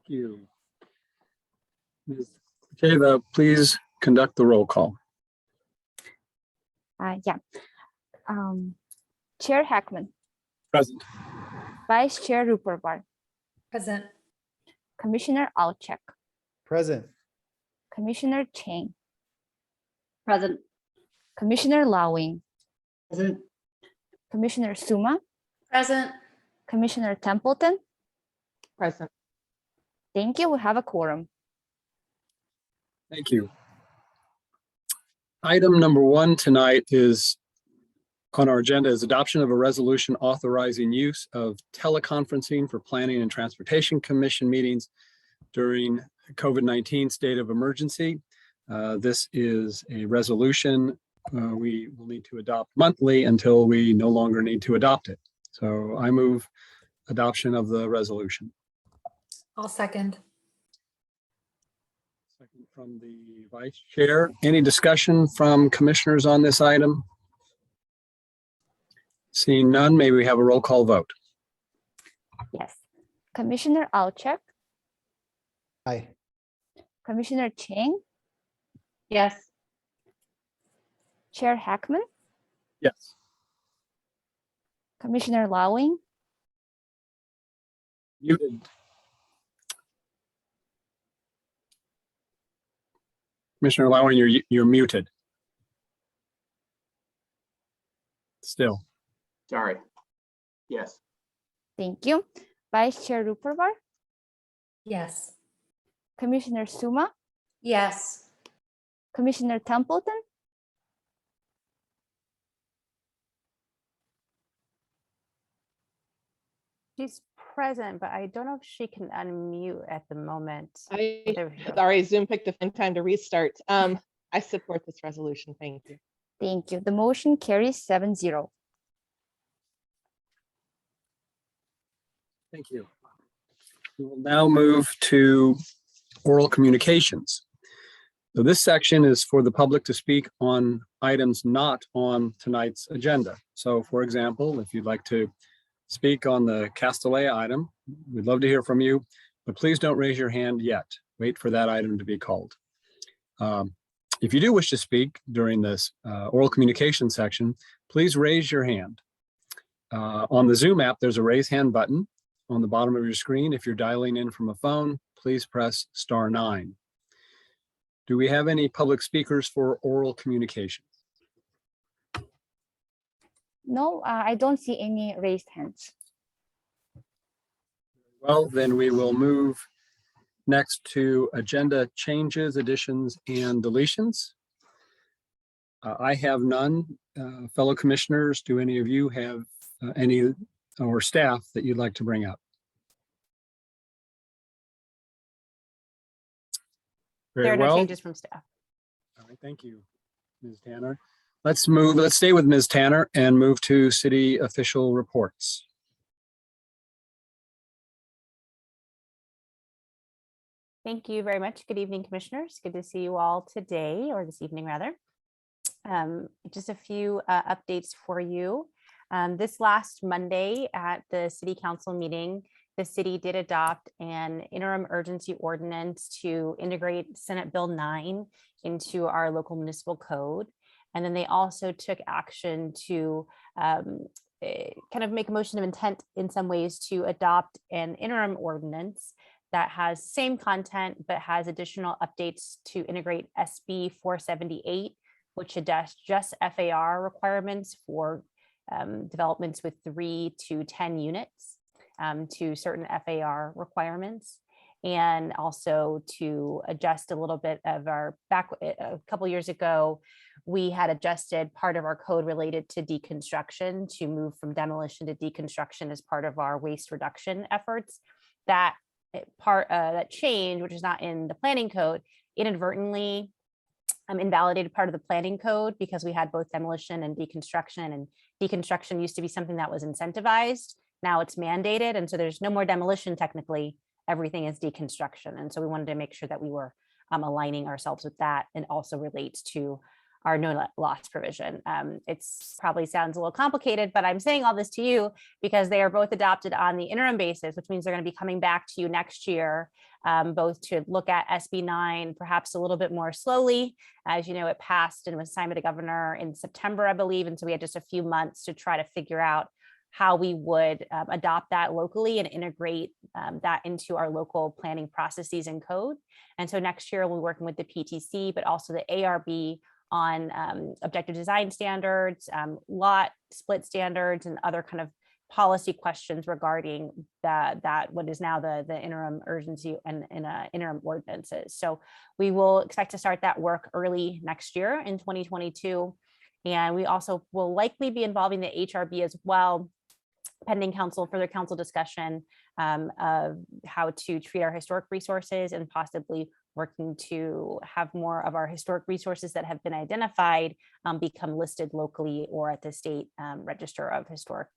you. Ms. Kava, please conduct the roll call. Chair Hackman, Present. Vice Chair Ruperbar, Present. Commissioner Alchek, Present. Commissioner Chang, Present. Commissioner Lawing, Present. Commissioner Suma, Present. Commissioner Templeton. Present. Thank you. We have a quorum. Thank you. Item number 1 tonight is on our agenda is adoption of a resolution authorizing use of teleconferencing for Planning and Transportation Commission meetings during COVID-19 state of emergency. This is a resolution we will need to adopt monthly until we no longer need to adopt it. So I move adoption of the resolution. I'll second. Second from the Vice Chair. Any discussion from commissioners on this item? Seeing none, may we have a roll call vote? Yes. Commissioner Alchek, Aye. Commissioner Chang, Yes. Chair Hackman, Yes. Commissioner Lawing, Muted. Commissioner Lowing, you're muted. Still. Sorry. Yes. thank you. Vice Chair Ruperbar, Yes. Commissioner Suma, Yes. Commissioner Templeton. She's present, but I don't know if she can unmute at the moment. Sorry, Zoom picked a fun time to restart. I support this resolution. Thank you. Thank you. The motion carries 7-0. Thank you. We will now move to oral communications. So this section is for the public to speak on items not on tonight's agenda. So for example, if you'd like to speak on the Castellet item, we'd love to hear from you, but please don't raise your hand yet. Wait for that item to be called. If you do wish to speak during this oral communication section, please raise your hand. On the Zoom app, there's a raise hand button on the bottom of your screen. If you're dialing in from a phone, please press *9. Do we have any public speakers for oral communications? No, I don't see any raised hands. Well, then we will move next to agenda changes, additions, and deletions. I have none. Fellow commissioners, do any of you have any or staff that you'd like to bring up? There are Very no well. changes from staff. All right, thank you, Ms. Tanner. Let's stay with Ms. Tanner and move to city official reports. Thank you very much. Good evening, commissioners. Good to see you all today, or this evening rather. Just a few updates for you. This last Monday at the city council meeting, the city did adopt an interim urgency ordinance to integrate Senate Bill 9 into our local municipal code. And then they also took action to kind of make a motion of intent in some ways to adopt an interim ordinance that has same content, but has additional updates to integrate SB 478, which adjusts FAR requirements for developments with 3 to 10 units to certain FAR requirements, and also to adjust a little bit of our a couple years ago, we had adjusted part of our code related to deconstruction to move from demolition to deconstruction as part of our waste reduction efforts. That that change, which is not in the planning code, inadvertently invalidated part of the planning code because we had both demolition and deconstruction used to be something that was incentivized. Now it's mandated. And so there's no more demolition technically, everything is deconstruction. And so we wanted to make sure that we were aligning ourselves with that, and also relates to our no loss provision. It's probably sounds a little complicated, but I'm saying all this to you because they are both adopted on the interim basis, which means they're going to be coming back to you next year, both to look at SB 9 perhaps a little bit more slowly. As you know, it passed and was signed by the governor in September, I believe. And so we had just a few months to try to figure out how we would adopt that locally and integrate that into our local planning processes and code. And so next year we'll be working with the PTC, but also the ARB on objective design standards, lot split standards, and other kind of policy questions regarding that what is now the interim urgency and interim ordinances. So we will expect to start that work early next year in 2022. And we also will likely be involving the HRB as well, pending further council discussion of how to treat our historic resources and possibly working to have more of our historic resources that have been identified become listed locally or at the state register of historic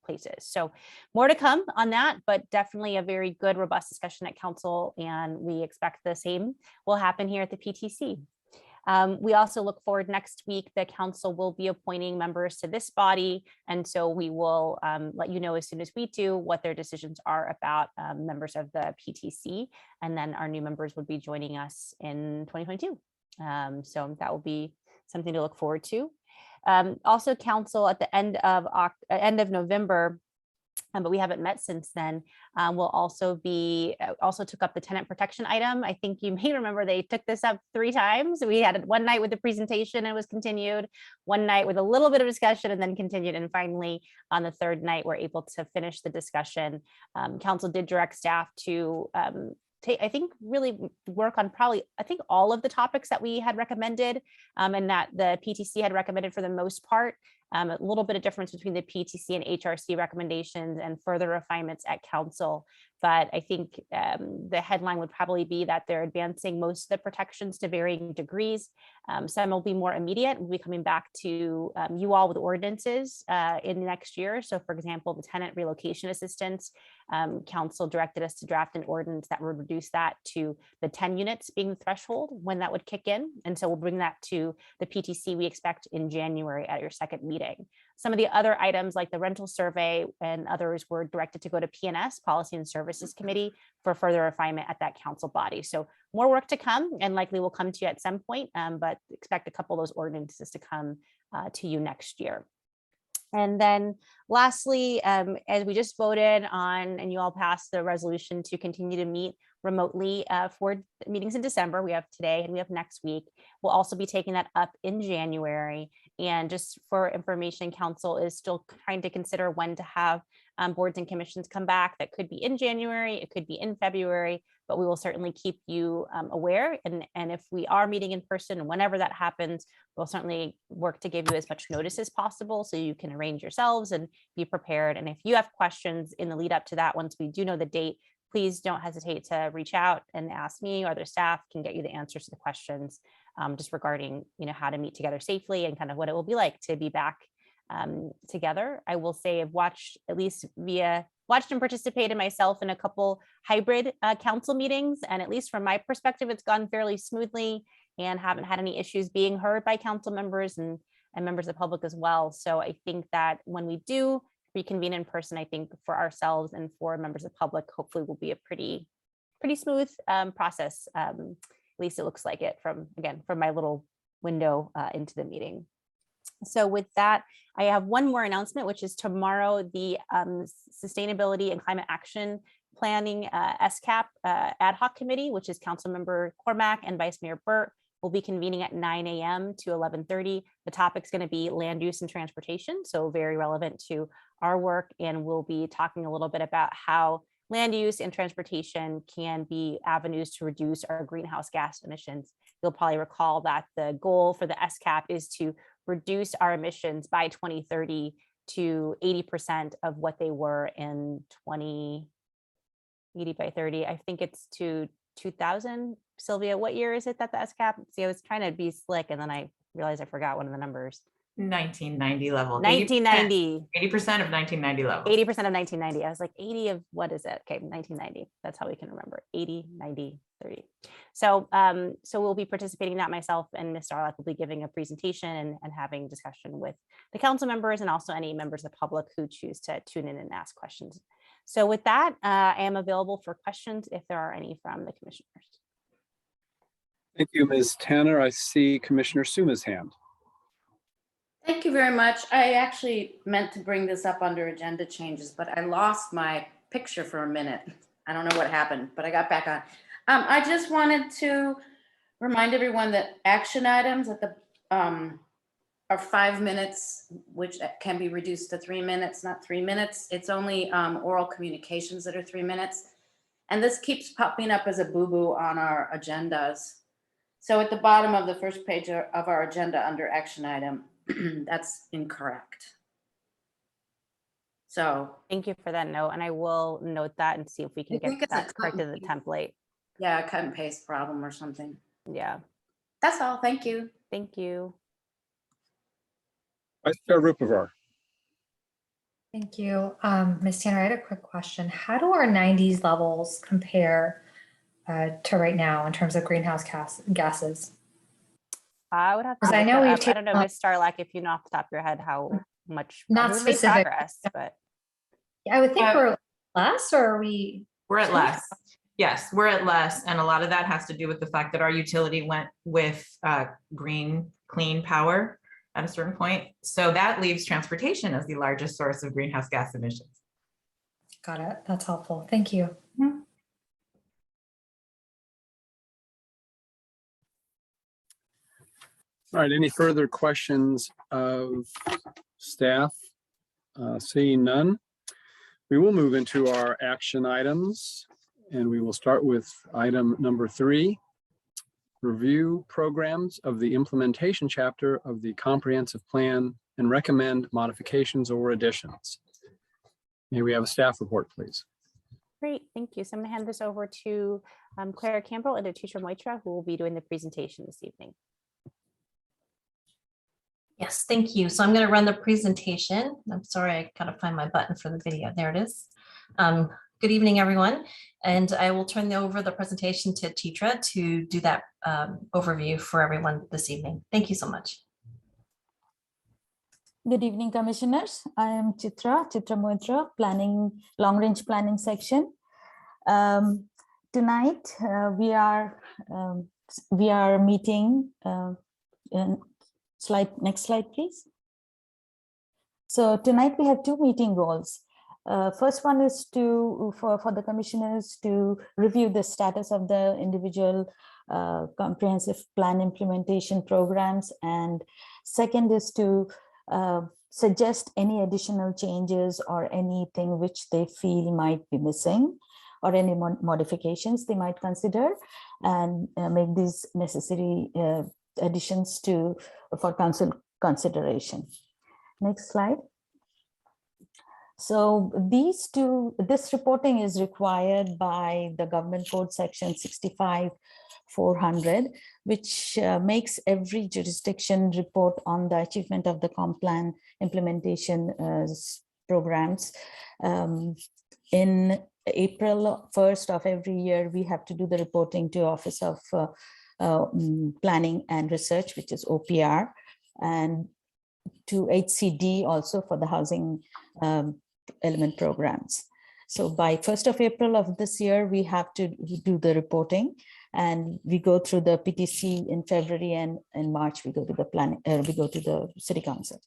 places. So more to come on that, but definitely a very good, robust discussion at council, and we expect the same will happen here at the PTC. We also look forward next week, the council will be appointing members to this body. And so we will let you know as soon as we do what their decisions are about members of the PTC. And then our new members would be joining us in 2022. So that will be something to look forward to. Also council at the end of November, but we haven't met since then. We'll also took up the tenant protection item. I think you may remember they took this up 3 times. We had one night with the presentation and was continued, one night with a little bit of discussion and then continued. And finally, on the 3rd night, we're able to finish the discussion. Council did direct staff to I think really work on all of the topics that we had recommended and that the PTC had recommended for the most part. A little bit of difference between the PTC and HRC recommendations and further refinements at council. But I think the headline would probably be that they're advancing most of the protections to varying degrees. Some will be more immediate. We'll be coming back to you all with ordinances in the next year. So for example, the tenant relocation assistance, council directed us to draft an ordinance that would reduce that to the 10 units being the threshold when that would kick in. And so we'll bring that to the PTC, we expect in January at your 2nd meeting. Some of the other items like the rental survey and others were directed to go to PNS, Policy and Services Committee, for further refinement at that council body. So more work to come, and likely will come to you at some point, but expect a couple of those ordinances to come to you next year. And then lastly, as we just voted on and you all passed the resolution to continue to meet remotely for meetings in December, we have today and we have next week. We'll also be taking that up in January. And just for information, council is still trying to consider when to have boards and commissions come back. That could be in January, it could be in February, but we will certainly keep you aware. And if we are meeting in person, whenever that happens, we'll certainly work to give you as much notice as possible so you can arrange yourselves and be prepared. And if you have questions in the lead up to that, once we do know the date, please don't hesitate to reach out and ask me, or other staff can get you the answers to the questions just regarding, how to meet together safely and kind of what it will be like to be back together. I will say I've watched and participated myself in a couple hybrid council meetings. And at least from my perspective, it's gone fairly smoothly and haven't had any issues being heard by council members and members of the public as well. So I think that when we do reconvene in person, I think for ourselves and for members of the public, hopefully will be a pretty smooth process. At least it looks like it from my little window into the meeting. So with that, I have one more announcement, which is tomorrow, the Sustainability and Climate Action Planning Scap Ad Hoc Committee, which is Councilmember Cormack and Vice Mayor Burt, will be convening at 9 a.m. to 11:30. The topic's going to be land use and transportation, so very relevant to our work. And we'll be talking a little bit about how land use and transportation can be avenues to reduce our greenhouse gas emissions. You'll probably recall that the goal for the SCAP is to reduce our emissions by 2030 to 80% of what they were in 2080 by 30. I think it's to 2000. Sylvia, what year is it that the SCAP? See, I was trying to be slick and then I realized I forgot one of the numbers. 1990 level. 1990, 80% of 1990 level. 80% of 1990. I was like 80 of what is it? Okay, 1990. That's how we can remember it. 80, 90, 30. So so we'll be participating, not myself and Ms. Starlock will be giving a presentation and having discussion with the council members and also any members of the public who choose to tune in and ask questions. So with that, I am available for questions if there are any from the commissioners. Thank you, Ms. Tanner. I see Commissioner Suma's hand. Thank you very much. I actually meant to bring this up under agenda changes, but I lost my picture for a minute. I don't know what happened, but I got back on. I just wanted to remind everyone that action items at the are 5 minutes, which can be reduced to 3 minutes, not 3 minutes. It's only oral communications that are 3 minutes. And this keeps popping up as a boo-boo on our agendas. So at the bottom of the first page of our agenda under action item, that's incorrect. So Thank you for that note. And I will note that and see if we can I think get it's a that corrected in the template. yeah, a cut and paste problem or something. Yeah, That's all. Thank you. thank you. Vice Chair Rupavar. Thank you. Ms. Tanner, I had a quick question. How do our 90s levels compare to right now in terms of greenhouse gases? I would have to 'Cause I look know that we've up. I don't know, taken- Ms. Starlock, if you know off the top of your head how much Not we've made specific. progress, but I would think Uh, we're less, or are we? We're at less. Yes, we're at less. And a lot of that has to do with the fact that our utility went with green, clean power at a certain point. So that leaves transportation as the largest source of greenhouse gas emissions. Got it. That's helpful. Thank you. All right, any further questions of staff? Seeing none, we will move into our action items and we will start with item number 3, review programs of the implementation chapter of the comprehensive plan and recommend modifications or additions. May we have a staff report, please? great, thank you. So I'm gonna hand this over to Clara Campbell and Teacher Moitra, who will be doing the presentation this evening. Yes, thank you. So I'm going to run the presentation. I'm sorry, I gotta find my button for the video. There it is. Good evening, everyone. And I will turn over the presentation to Chitra to do that overview for everyone this evening. Thank you so much. Good evening, Commissioners. I am Chitra Moitra, long range planning section. Tonight we are meeting. Next slide, please. So tonight we have 2 meeting goals. First one is for the commissioners to review the status of the individual comprehensive plan implementation programs, and second is to suggest any additional changes or anything which they feel might be missing or any modifications they might consider, and make these necessary additions for council consideration. Next slide. So this reporting is required by the Government Code section 65-400, which makes every jurisdiction report on the achievement of the comp plan implementation programs. In April 1st of every year, we have to do the reporting to Office of Planning and Research, which is OPR, and to HCD also for the housing element programs. So by 1st of April of this year, we have to do the reporting, and we go through the PTC in February, and in March we go to the planning. We go to the City Council.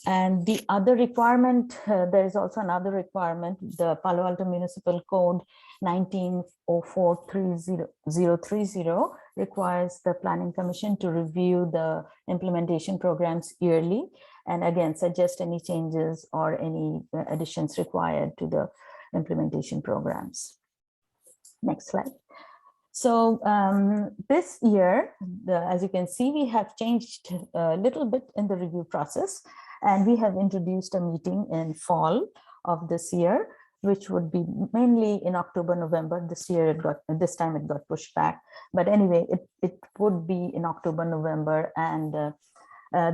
And the other requirement, there is also another requirement, the Palo Alto Municipal Code 1904-3030 requires the Planning Commission to review the implementation programs yearly, and again, suggest any changes or any additions required to the implementation programs. Next slide. So this year, as you can see, we have changed a little bit in the review process, and we have introduced a meeting in fall of this year, which would be mainly in October, November. This time it got pushed back. But anyway, it would be in October, November, and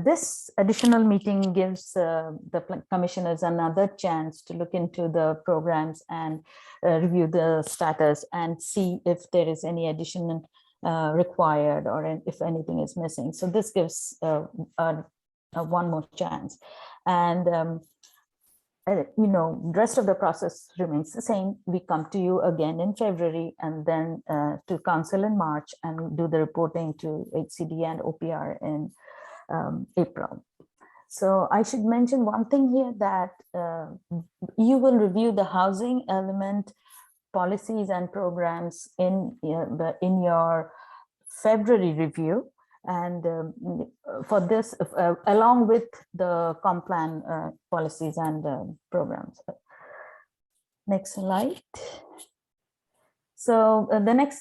This additional meeting gives the commissioners another chance to look into the programs and review the status and see if there is any addition required or if anything is missing. So this gives one more chance. And rest of the process remains the same. We come to you again in February and then to council in March and do the reporting to HCD and OPR in April. So I should mention one thing here, that you will review the housing element policies and programs in your February review. And for this, along with the comp plan policies and programs. Next slide. So the next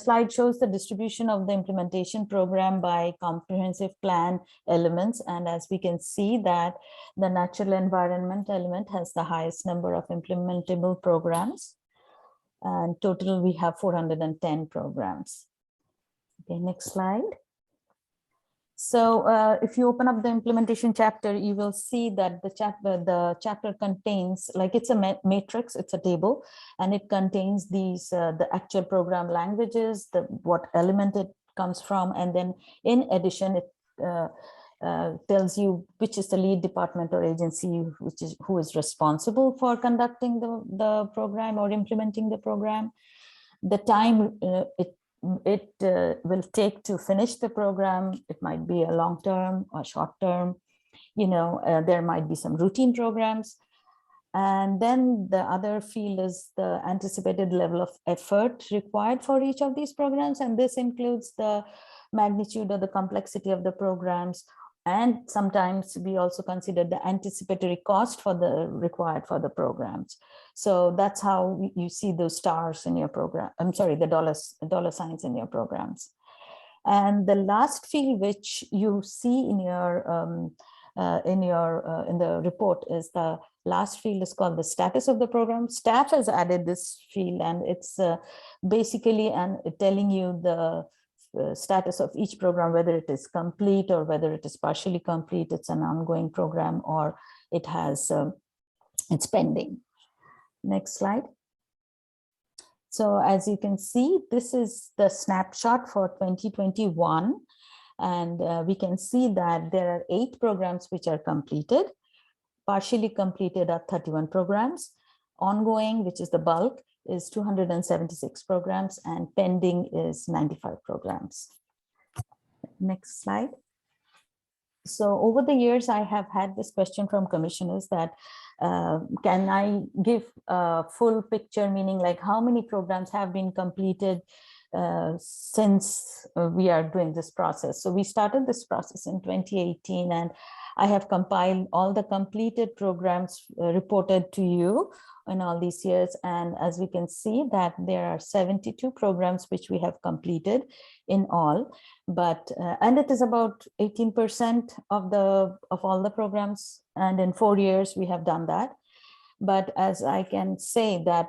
slide shows the distribution of the implementation program by comprehensive plan elements. And as we can see that the natural environment element has the highest number of implementable programs. And total, we have 410 programs. Okay, next slide. So if you open up the implementation chapter, you will see that the chapter contains, like, it's a matrix, it's a table, and it contains these the actual program languages, what element it comes from, and then in addition it tells you which is the lead department or agency who is responsible for conducting the program or implementing the program, the time it will take to finish the program. It might be a long term or short term, there might be some routine programs. And then the other field is the anticipated level of effort required for each of these programs. And this includes the magnitude or the complexity of the programs. And sometimes we also consider the anticipatory cost required for the programs. So that's how you see those stars in your program. I'm sorry, the dollar signs in your programs. And the last field which you see in the report is the last field is called the status of the program. Staff has added this field, and it's basically telling you the status of each program, whether it is complete or whether it is partially complete, it's an ongoing program, or it has it's pending. Next slide. So as you can see, this is the snapshot for 2021, and we can see that there are 8 programs which are completed. Partially completed are 31 programs. Ongoing, which is the bulk, is 276 programs, and pending is 95 programs. Next slide. So over the years, I have had this question from commissioners that can I give a full picture, meaning like how many programs have been completed since we are doing this process. So we started this process in 2018, and I have compiled all the completed programs reported to you in all these years. And as we can see that there are 72 programs which we have completed in all, but and it is about 18% of all the programs. And in 4 years we have done that. But as I can say that,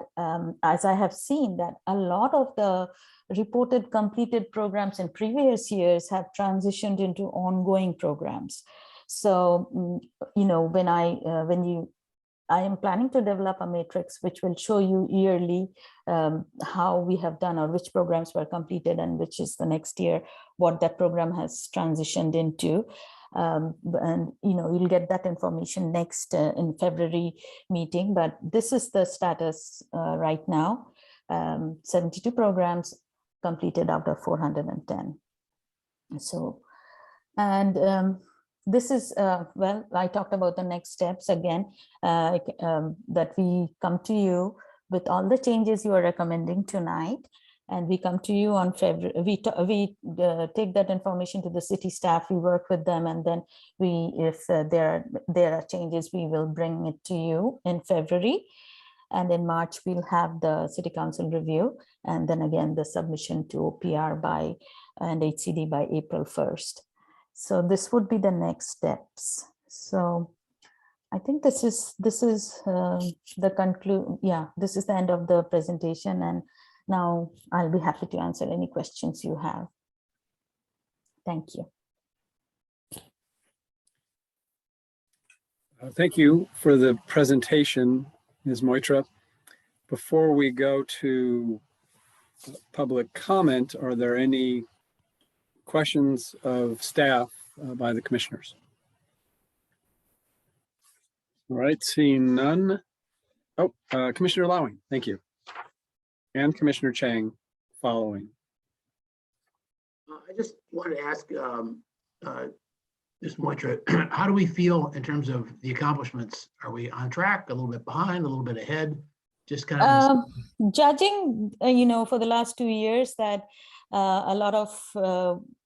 as I have seen that a lot of the reported completed programs in previous years have transitioned into ongoing programs. So, when I am planning to develop a matrix which will show you yearly how we have done or which programs were completed and which is the next year, what that program has transitioned into. And you'll get that information next in February meeting, but this is the status right now. 72 programs completed out of 410. So, and this is, well, I talked about the next steps again, that we come to you with all the changes you are recommending tonight. And we come to you on February, we take that information to the city staff, we work with them, and then if there are changes, we will bring it to you in February. And in March, we'll have the city council review, and then again, the submission to OPR and HCD by April 1st. So this would be the next steps. So I think this is the conclude. Yeah, this is the end of the presentation, and now I'll be happy to answer any questions you have. Thank you. Thank you for the presentation, Ms. Moitra. Before we go to public comment, are there any questions of staff by the commissioners? All right, seeing none. Oh, Commissioner Lowing, thank you. And Commissioner Chang following. I just wanted to ask Ms. Moitra, how do we feel in terms of the accomplishments? Are we on track, a little bit behind, a little bit ahead? Just kind of. Judging, for the last 2 years that a lot of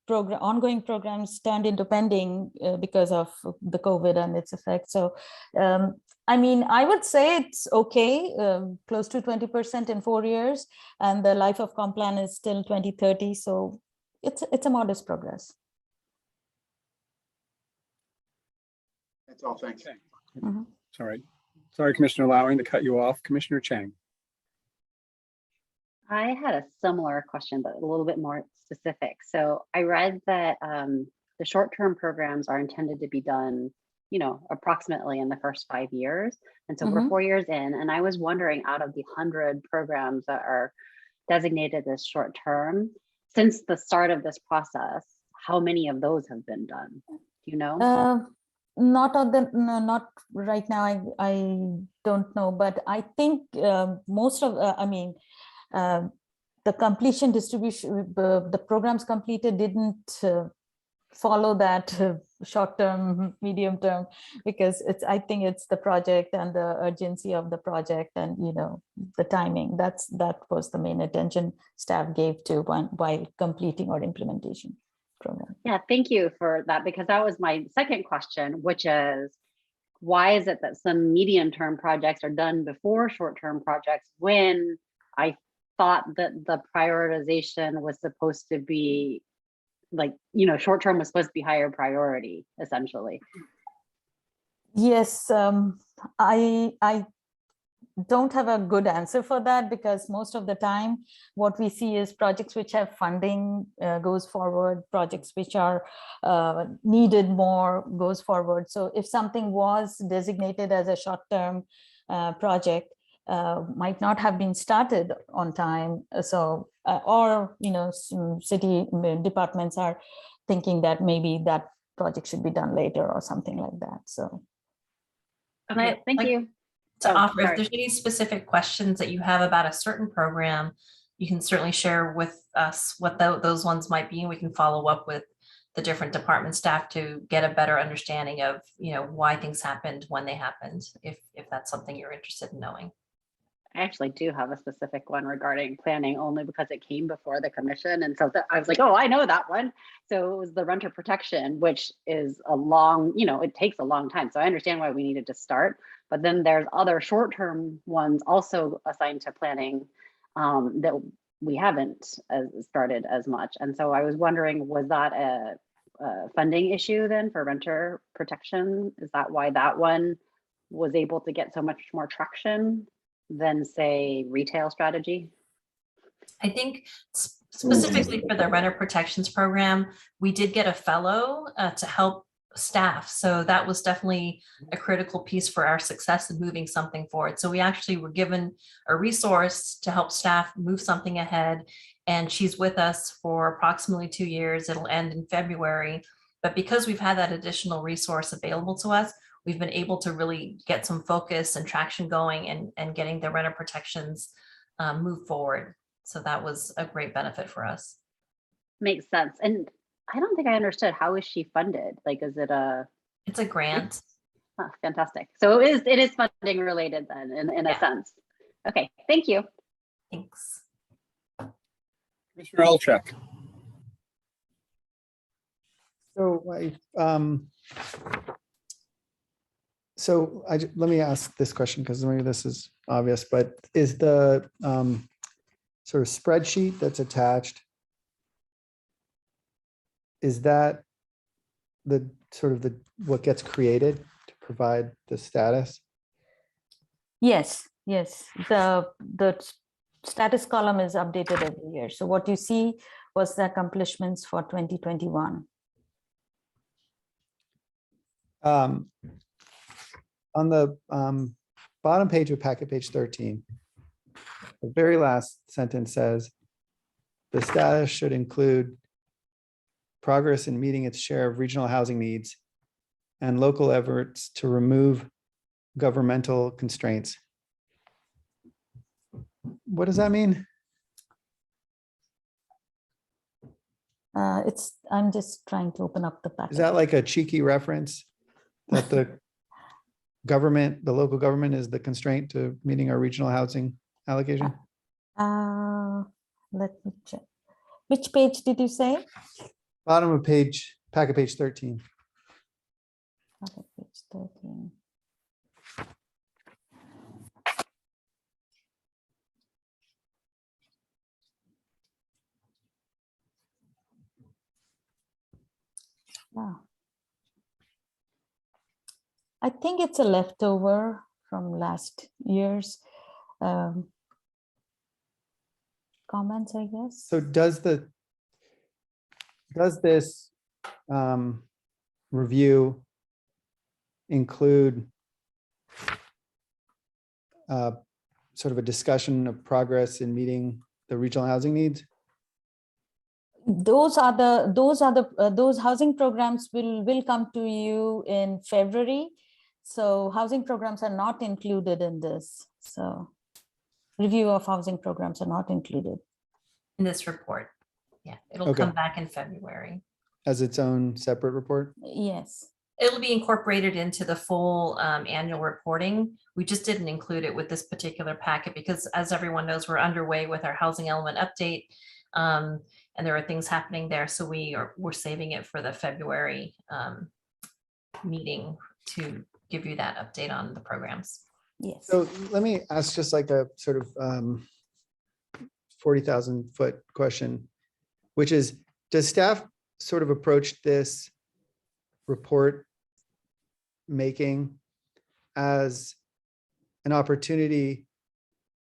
ongoing programs turned into pending because of the COVID and its effects. So, I would say it's okay, close to 20% in 4 years, and the life of comp plan is still 2030. So it's a modest progress. That's all, thanks. Okay. Sorry, Commissioner Lowing, to cut you off. Commissioner Chang. I had a similar question, but a little bit more specific. So I read that the short-term programs are intended to be done, approximately in the first 5 years. And so we're 4 years in, and I was wondering, out of the 100 programs that are designated as short-term, since the start of this process, how many of those have been done? Do you know? Not right now. I don't know, but I think most of, the completion distribution, the programs completed didn't follow that short-term, medium-term, because I think it's the project and the urgency of the project and, the timing. That was the main attention staff gave to while completing our implementation program. Yeah, thank you for that, because that was my second question, which is, why is it that some medium-term projects are done before short-term projects, when I thought that the prioritization was supposed to be short-term was supposed to be higher priority, essentially? Yes, I don't have a good answer for that, because most of the time what we see is projects which have funding goes forward, projects which are needed more goes forward. So if something was designated as a short-term project, might not have been started on time. So or some city departments are thinking that maybe that project should be done later or something like that. So okay, thank you. To offer, if sorry. there's any specific questions that you have about a certain program, you can certainly share with us what those ones might be, and we can follow up with the different department staff to get a better understanding of why things happened when they happened, if that's something you're interested in knowing. I actually do have a specific one regarding planning, only because it came before the commission. And so I was like, oh, I know that one. So it was the renter protection, which is a long, it takes a long time. So I understand why we needed to start. But then there's other short-term ones also assigned to planning that we haven't started as much. And so I was wondering, was that a funding issue then for renter protection? Is that why that one was able to get so much more traction than, say, retail strategy? I think specifically for the renter protections program, we did get a fellow to help staff. So that was definitely a critical piece for our success in moving something forward. So we actually were given a resource to help staff move something ahead. And she's with us for approximately 2 years. It'll end in February. But because we've had that additional resource available to us, we've been able to really get some focus and traction going and getting the renter protections move forward. So that was a great benefit for us. Makes sense. And I don't think I understood, how is she funded? Like, is it It's a grant. Oh, fantastic. So it is funding related then in a sense. Okay, thank you. Thanks. Commissioner Olchek. So let me ask this question, because maybe this is obvious, but is the sort of spreadsheet that's attached, is that the sort of what gets created to provide the status? Yes. The status column is updated every year. So what you see was the accomplishments for 2021. on the bottom page of packet page 13, the very last sentence says, the status should include progress in meeting its share of regional housing needs and local efforts to remove governmental constraints. What does that mean? I'm just trying to open up the packet. Is that like a cheeky reference that the government, the local government is the constraint to meeting our regional housing allocation? Let me check. Which page did you say? Bottom of page, packet page 13. Okay, page 13. Wow. I think it's a leftover from last year's comments, I guess. So does this review include sort of a discussion of progress in meeting the regional housing needs? Those housing programs will come to you in February. So housing programs are not included in this. So review of housing programs are not included In this report. Yeah, it'll Okay. come back in February. As its own separate report? Yes. It'll be incorporated into the full annual reporting. We just didn't include it with this particular packet because, as everyone knows, we're underway with our housing element update. And there are things happening there. So we're saving it for the February meeting to give you that update on the programs. Yes. So let me ask just like a sort of 40,000 foot question, which is, does staff sort of approach this report making as an opportunity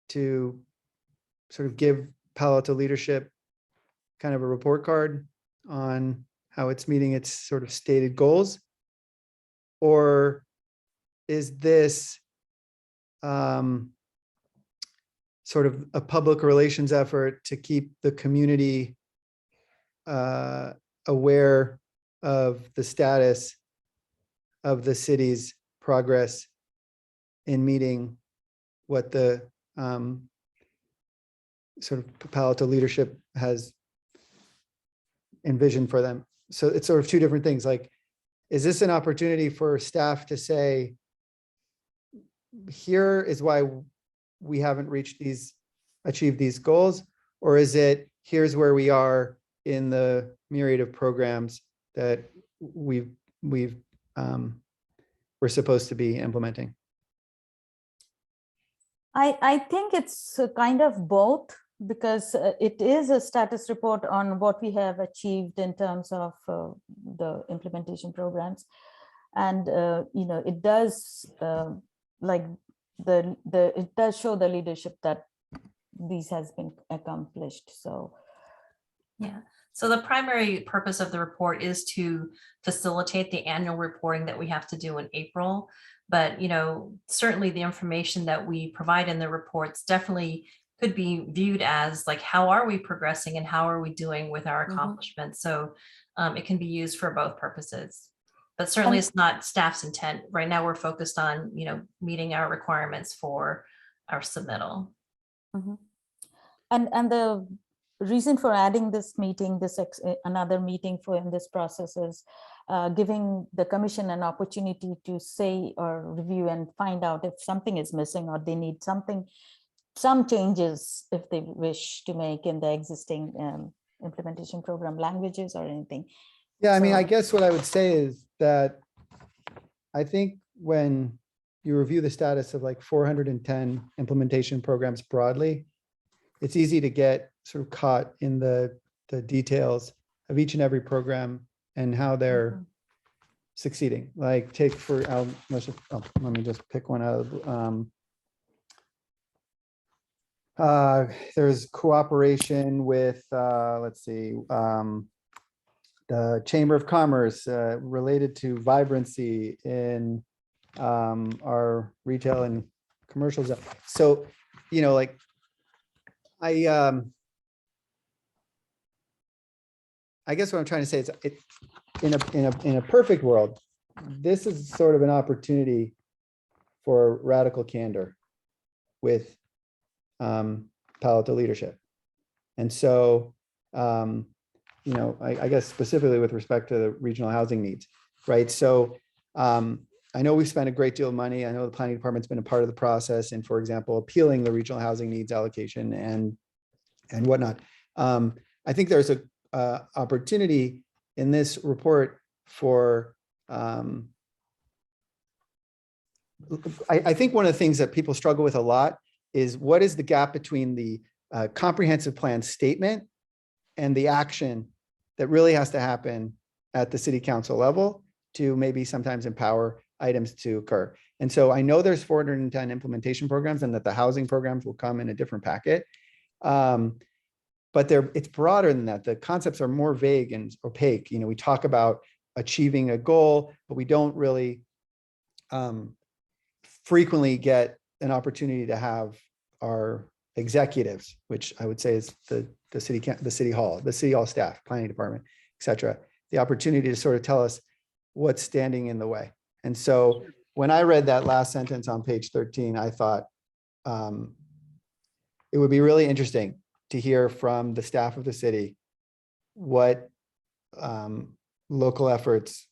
to sort of give Palo Alto leadership kind of a report card on how it's meeting its sort of stated goals? Or is this sort of a public relations effort to keep the community aware of the status of the city's progress in meeting what the sort of Palo Alto leadership has envisioned for them? So it's sort of two different things. Like, is this an opportunity for staff to say, here is why we haven't achieved these goals? Or is it, here's where we are in the myriad of programs that we're supposed to be implementing? I think it's kind of both, because it is a status report on what we have achieved in terms of the implementation programs. And, it does it does show the leadership that these has been accomplished. So, Yeah. So the primary purpose of the report is to facilitate the annual reporting that we have to do in April. But, certainly the information that we provide in the reports definitely could be viewed as like, how are we progressing and how are we doing with our accomplishments? So it can be used for both purposes. But certainly it's not staff's intent. Right now we're focused on, meeting our requirements for our submittal. And the reason for adding this meeting, another meeting in this process is giving the commission an opportunity to say or review and find out if something is missing or they need some changes if they wish to make in the existing implementation program languages or anything. Yeah, I mean, So- I guess what I would say is that I think when you review the status of like 410 implementation programs broadly, it's easy to get sort of caught in the details of each and every program and how they're succeeding. Like let me just pick one out of, there's cooperation with, let's see, the Chamber of Commerce related to vibrancy in our retail and commercial zone. So, you know, like I guess what I'm trying to say is in a perfect world, this is sort of an opportunity for radical candor with Palo Alto leadership. And so, you know, I guess specifically with respect to the regional housing needs, right? So I know we've spent a great deal of money. I know the planning department's been a part of the process and, for example, appealing the regional housing needs allocation and whatnot. I think there's a opportunity in this report for, I think one of the things that people struggle with a lot is what is the gap between the comprehensive plan statement and the action that really has to happen at the city council level to maybe sometimes empower items to occur. And so I know there's 410 implementation programs and that the housing programs will come in a different packet. But it's broader than that. The concepts are more vague and opaque. You know, we talk about achieving a goal, but we don't really frequently get an opportunity to have our executives, which I would say is the city hall staff, planning department, et cetera, the opportunity to sort of tell us what's standing in the way. And so when I read that last sentence on page 13, I thought it would be really interesting to hear from the staff of the city what local efforts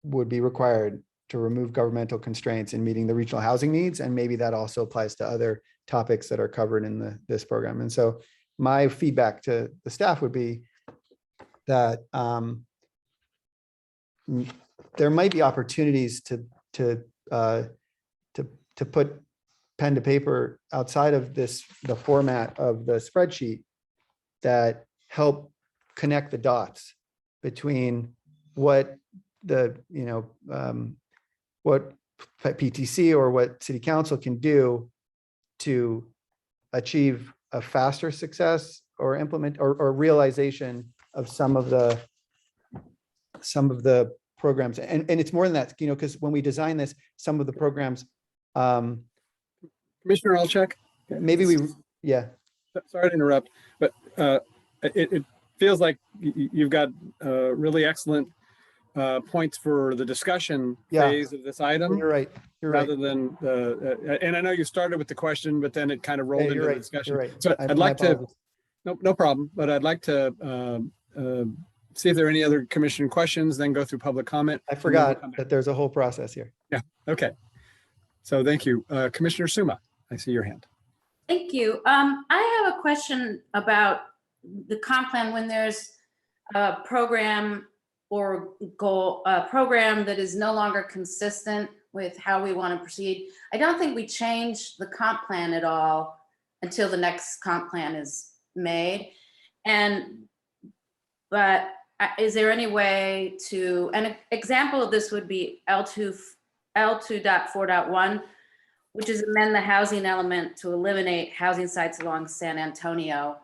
would be required to remove governmental constraints in meeting the regional housing needs. And maybe that also applies to other topics that are covered in this program. And so my feedback to the staff would be that there might be opportunities to put pen to paper outside of the format of the spreadsheet that help connect the dots between what what PTC or what city council can do to achieve a faster success or implement or realization of some of the programs. And it's more than that, you know, because when we design this, some of the programs, Commissioner Olczak, maybe yeah. Sorry to interrupt, but it feels like you've got really excellent points for the discussion phase of this item. You're right. Rather than and I know you started with the question, but then it kind of rolled into the discussion. You're right. So I'd like to, no problem, but I'd like to see if there are any other commission questions, then go through public comment. I forgot that there's a whole process here. Yeah. Okay. So thank you. Commissioner Suma, I see your hand. Thank you. I have a question about the comp plan when there's a program or goal, program that is no longer consistent with how we want to proceed. I don't think we change the comp plan at all until the next comp plan is made. But is there any way to, an example of this would be L2.4.1, which is amend the housing element to eliminate housing sites along San Antonio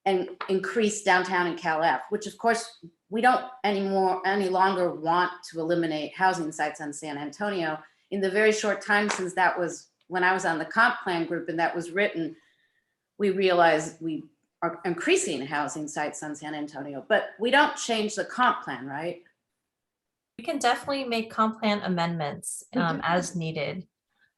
and increase downtown and Cal F, which of course we don't any longer want to eliminate housing sites on San Antonio. In the very short time since that was when I was on the comp plan group and that was written, we realized we are increasing housing sites on San Antonio, but we don't change the comp plan, right? We can definitely make comp plan amendments as needed.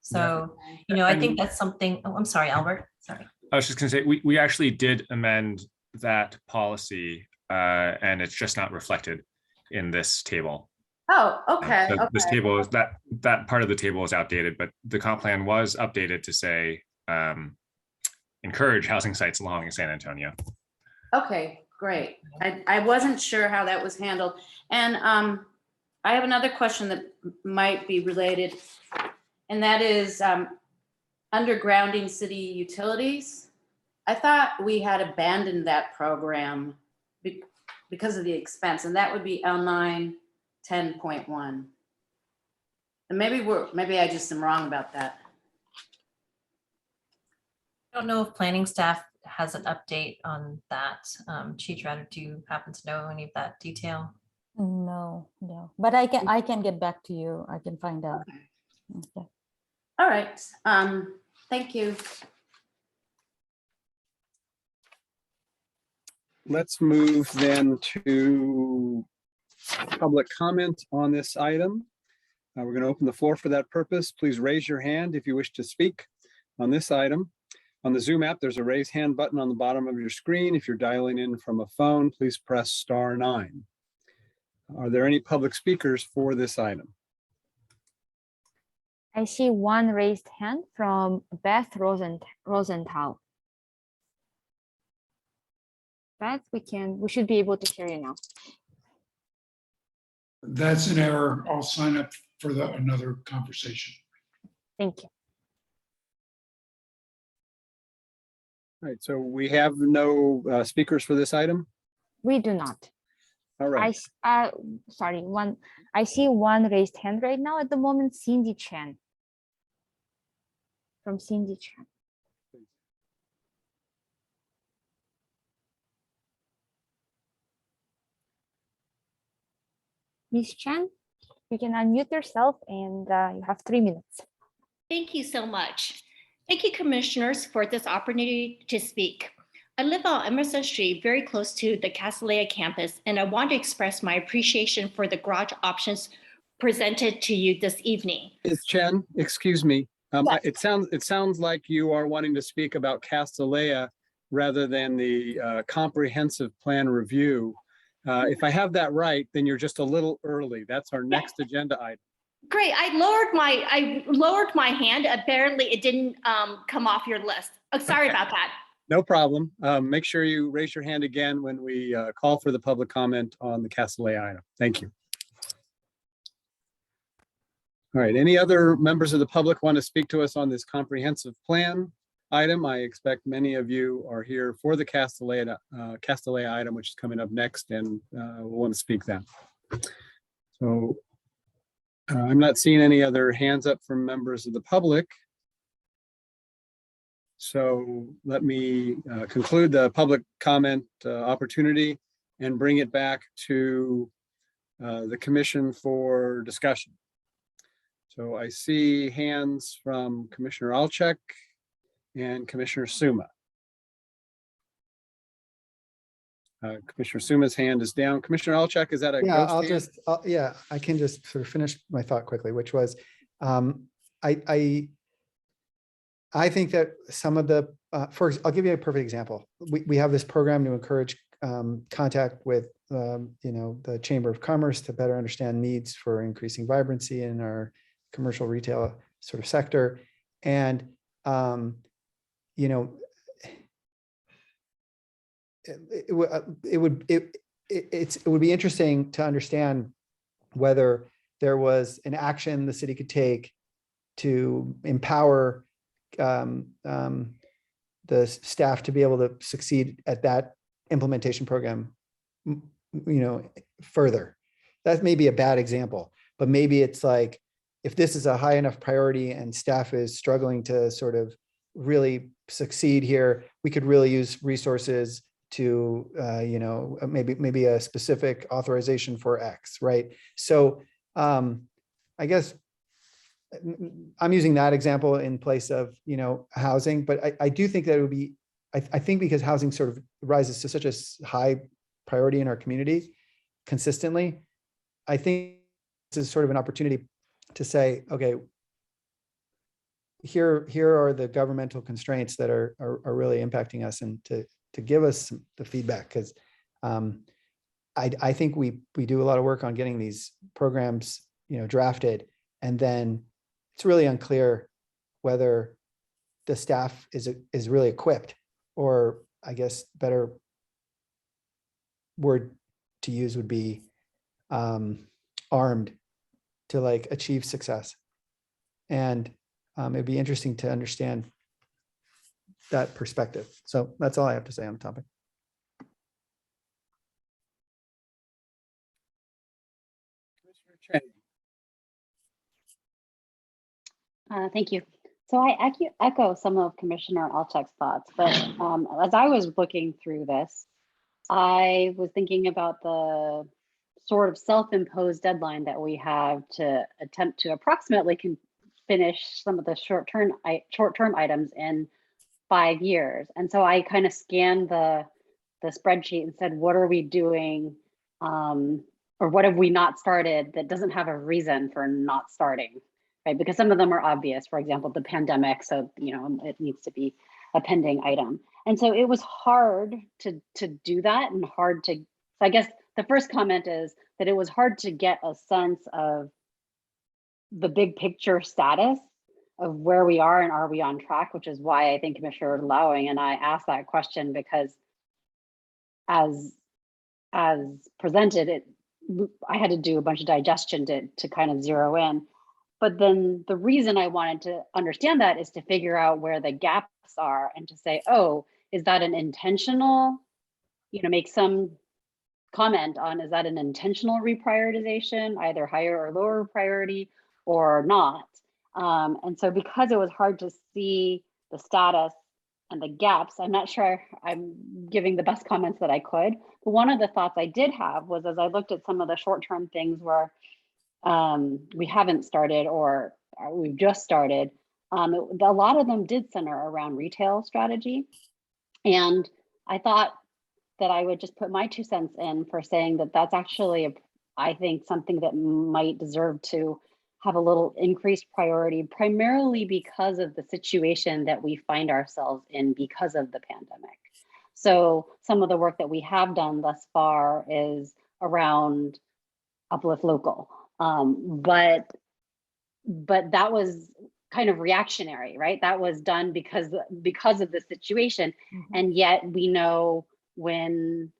So, you know, I think that's something, oh, I'm sorry, Albert, sorry. I was just gonna say, we actually did amend that policy and it's just not reflected in this table. Oh, okay. This table is that part of the table is outdated, but the comp plan was updated to say encourage housing sites along San Antonio. Okay, great. I wasn't sure how that was handled. And I have another question that might be related, and that is undergrounding city utilities. I thought we had abandoned that program because of the expense, and that would be L9 10.1. And maybe I just am wrong about that. I don't know if planning staff has an update on that. Chief Ratter, do you happen to know any of that detail? No, but I can get back to you. I can find out. Okay. All right, thank you. Let's move then to public comment on this item. We're going to open the floor for that purpose. Please raise your hand if you wish to speak on this item. On the Zoom app, there's a raise hand button on the bottom of your screen. If you're dialing in from a phone, please press *9. Are there any public speakers for this item? I see one raised hand from Beth Rosenthal. Beth, we should be able to hear you now. That's an error. I'll sign up for another conversation. Thank you. All right, so we have no speakers for this item? We do not. All right. Sorry, I see one raised hand right now at the moment, Cindy Chen. From Cindy Chen. Ms. Chen, you can unmute yourself and you have 3 minutes. Thank you so much. Thank you, commissioners, for this opportunity to speak. I live on Emerson Street, very close to the Castellea campus, and I want to express my appreciation for the garage options presented to you this evening. Ms. Chen, excuse me. Yes. It sounds like you are wanting to speak about Castellea rather than the comprehensive plan review. If I have that right, then you're just a little early. That's our next agenda item. Great. I lowered my hand. Apparently, it didn't come off your list. Oh, sorry about that. No problem. Make sure you raise your hand again when we call for the public comment on the Castellea item. Thank you. All right. Any other members of the public want to speak to us on this comprehensive plan item? I expect many of you are here for the Castellea item, which is coming up next, and we'll want to speak then. So I'm not seeing any other hands up from members of the public. So let me conclude the public comment opportunity and bring it back to the commission for discussion. So I see hands from Commissioner Alchek and Commissioner Suma. Commissioner Suma's hand is down. Commissioner Alchek, is that a ghost hand? I can just sort of finish my thought quickly, which was, I think that some of the, I'll give you a perfect example. We have this program to encourage contact with, the Chamber of Commerce to better understand needs for increasing vibrancy in our commercial retail sort of sector. And, it would be interesting to understand whether there was an action the city could take to empower the staff to be able to succeed at that implementation program, further. That may be a bad example, but maybe it's like, if this is a high enough priority and staff is struggling to sort of really succeed here, we could really use resources to, maybe a specific authorization for X, right? So I guess I'm using that example in place of, housing, but I do think that it would be, I think because housing sort of rises to such a high priority in our community consistently, I think this is sort of an opportunity to say, okay, here are the governmental constraints that are really impacting us, and to give us the feedback, because I think we do a lot of work on getting these programs, drafted, and then it's really unclear whether the staff is really equipped, or I guess better word to use would be armed to like achieve success. And it'd be interesting to understand that perspective. So that's all I have to say on the topic. Thank you. So I echo some of Commissioner Alchek's thoughts, but as I was looking through this, I was thinking about the sort of self-imposed deadline that we have to attempt to approximately finish some of the short-term items in 5 years. And so I kind of scanned the spreadsheet and said, what are we doing? Or what have we not started that doesn't have a reason for not starting, right? Because some of them are obvious, for example, the pandemic. So, it needs to be a pending item. And so it was hard to do that and hard to, so I guess the first comment is that it was hard to get a sense of the big picture status of where we are and are we on track, which is why I think Commissioner Lowing and I asked that question, because as presented, I had to do a bunch of digestion to kind of zero in. But then the reason I wanted to understand that is to figure out where the gaps are and to say, oh, is that an intentional, make some comment on, is that an intentional reprioritization, either higher or lower priority or not? And so because it was hard to see the status and the gaps, I'm not sure I'm giving the best comments that I could. But one of the thoughts I did have was, as I looked at some of the short-term things where we haven't started or we've just started, a lot of them did center around retail strategy. And I thought that I would just put my 2 cents in for saying that that's actually, I think, something that might deserve to have a little increased priority, primarily because of the situation that we find ourselves in because of the pandemic. So some of the work that we have done thus far is around Uplift Local. But that was kind of reactionary, right? That was done because of the situation. And yet we know when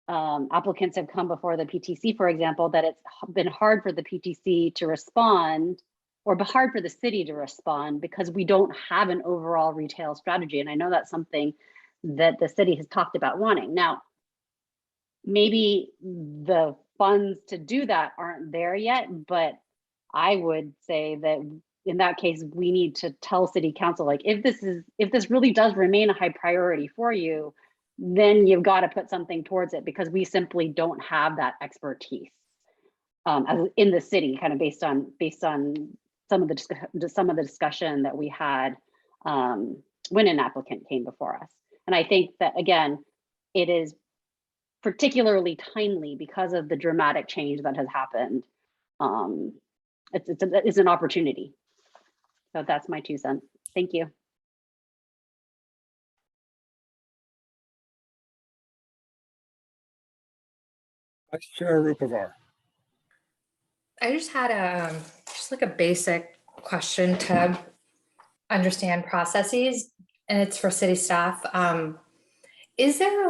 applicants have come before the PTC, for example, that it's been hard for the PTC to respond, or hard for the city to respond, because we don't have an overall retail strategy. And I know that's something that the city has talked about wanting. Now, maybe the funds to do that aren't there yet, but I would say that in that case, we need to tell city council, like, if this really does remain a high priority for you, then you've got to put something towards it, because we simply don't have that expertise as in the city, kind of based on some of the discussion that we had when an applicant came before us. And I think that, again, it is particularly timely because of the dramatic change that has happened. It's an opportunity. So that's my 2 cents. Thank you. Vice Chair Rupavar. I just had a basic question to understand processes, and it's for city staff. Is there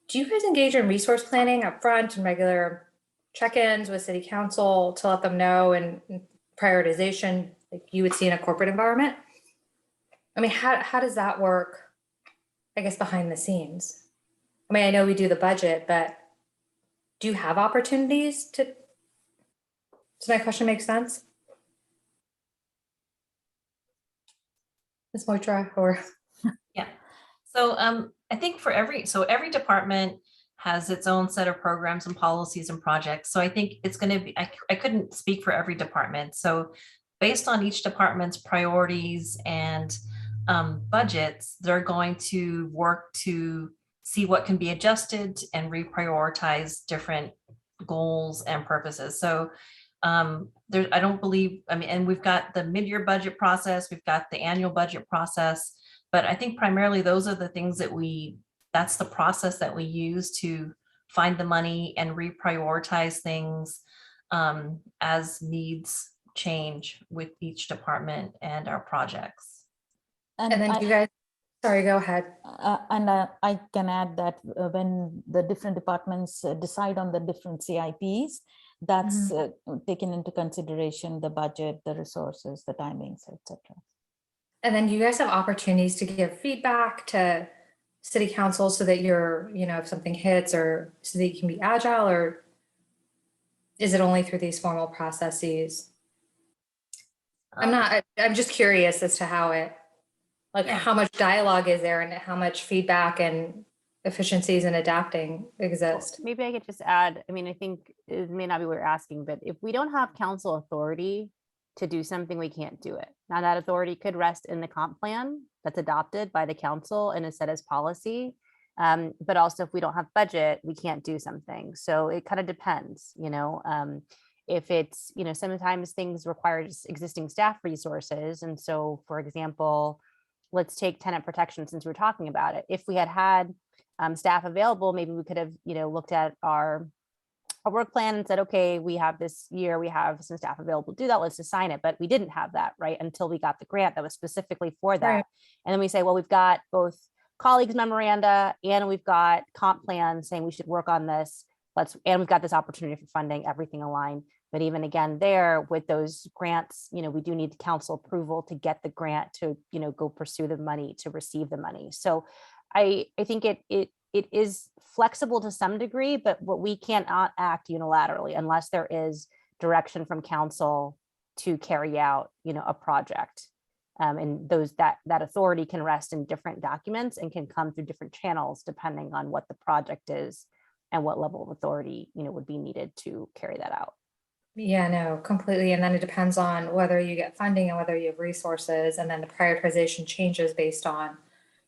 do you guys engage in resource planning up front and regular check-ins with city council to let them know, and prioritization like you would see in a corporate environment? I mean, how does that work, I guess, behind the scenes? I mean, I know we do the budget, but do you have opportunities to, does my question make sense? Ms. Moitra, or? Yeah. So I think for every department has its own set of programs and policies and projects. So I think it's going to be, I couldn't speak for every department. So based on each department's priorities and budgets, they're going to work to see what can be adjusted and reprioritize different goals and purposes. So I don't believe, and we've got the mid-year budget process, we've got the annual budget process, but I think primarily those are the things that that's the process that we use to find the money and reprioritize things as needs change with each department and our projects. And then you guys, sorry, go ahead. And I can add that when the different departments decide on the different CIPs, that's taken into consideration, the budget, the resources, the timings, etc. And then you guys have opportunities to give feedback to city council so that you're, if something hits, or so that you can be agile, or is it only through these formal processes? I'm just curious as to how it, how much dialogue is there and how much feedback and efficiencies in adapting Well, exist. maybe I could just add, I mean, I think it may not be what you're asking, but if we don't have council authority to do something, we can't do it. Now that authority could rest in the comp plan that's adopted by the council and is set as policy. But also if we don't have budget, we can't do something. So it kind of depends, you know, if it's, you know, sometimes things require just existing staff resources. And so, for example, let's take tenant protection since we're talking about it. If we had staff available, maybe we could have, you know, looked at our work plan and said, okay, we have this year, we have some staff available to do that, let's assign it. But we didn't have that, right, until we got the grant that was specifically for that. Right. And then we say, well, we've got both colleagues memoranda and we've got comp plan saying we should work on this. And we've got this opportunity for funding, everything aligned. But even again, there with those grants, you know, we do need council approval to get the grant to, you know, go pursue the money, to receive the money. So I think it is flexible to some degree, but what we cannot act unilaterally unless there is direction from council to carry out, you know, a project. And that authority can rest in different documents and can come through different channels depending on what the project is and what level of authority, you know, would be needed to carry that out. Yeah, no, completely. And then it depends on whether you get funding and whether you have resources, and then the prioritization changes based on,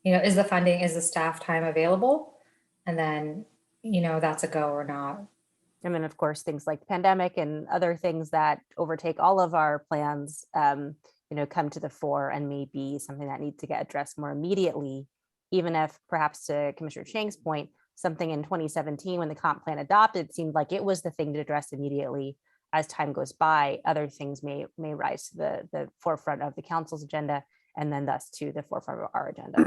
you know, is the funding, is the staff time available? And then, you know, that's a go or not. I mean, of course, things like the pandemic and other things that overtake all of our plans, you know, come to the fore and may be something that needs to get addressed more immediately, even if perhaps to Commissioner Chang's point, something in 2017 when the comp plan adopted seemed like it was the thing to address immediately. As time goes by, other things may rise to the forefront of the council's agenda and then thus to the forefront of our agenda.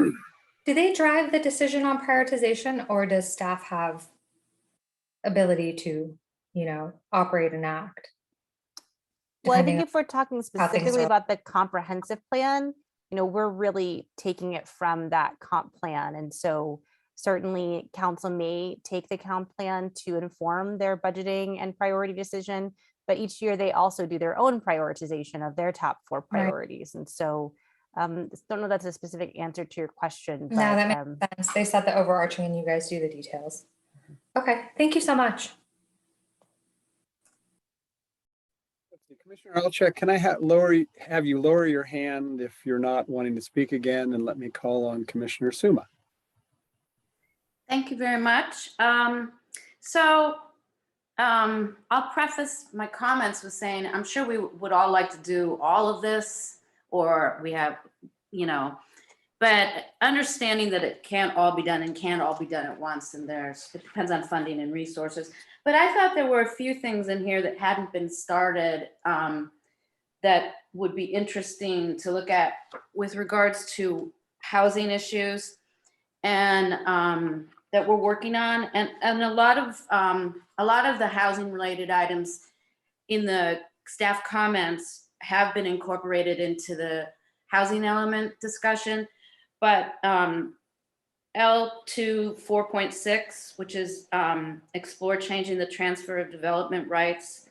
Do they drive the decision on prioritization, or does staff have ability to, you know, operate and act? Well, I think Depending if we're talking how things specifically are- about the comprehensive plan, you know, we're really taking it from that comp plan. And so certainly council may take the comp plan to inform their budgeting and priority decision, but each year they also do their own prioritization of their top 4 Right. priorities. And so don't know that's a specific answer to your question. No, but, that makes sense. They set the overarching and you guys do the details. Okay, thank you so much. Commissioner Alchek, can I have you lower your hand if you're not wanting to speak again, and let me call on Commissioner Suma. Thank you very much. I'll preface my comments with saying, I'm sure we would all like to do all of this, or we have, you know, but understanding that it can't all be done and can't all be done at once. And it depends on funding and resources. But I thought there were a few things in here that hadn't been started that would be interesting to look at with regards to housing issues and that we're working on. And a lot of the housing related items in the staff comments have been incorporated into the housing element discussion. But L2 4.6, which is explore changing the transfer of development rights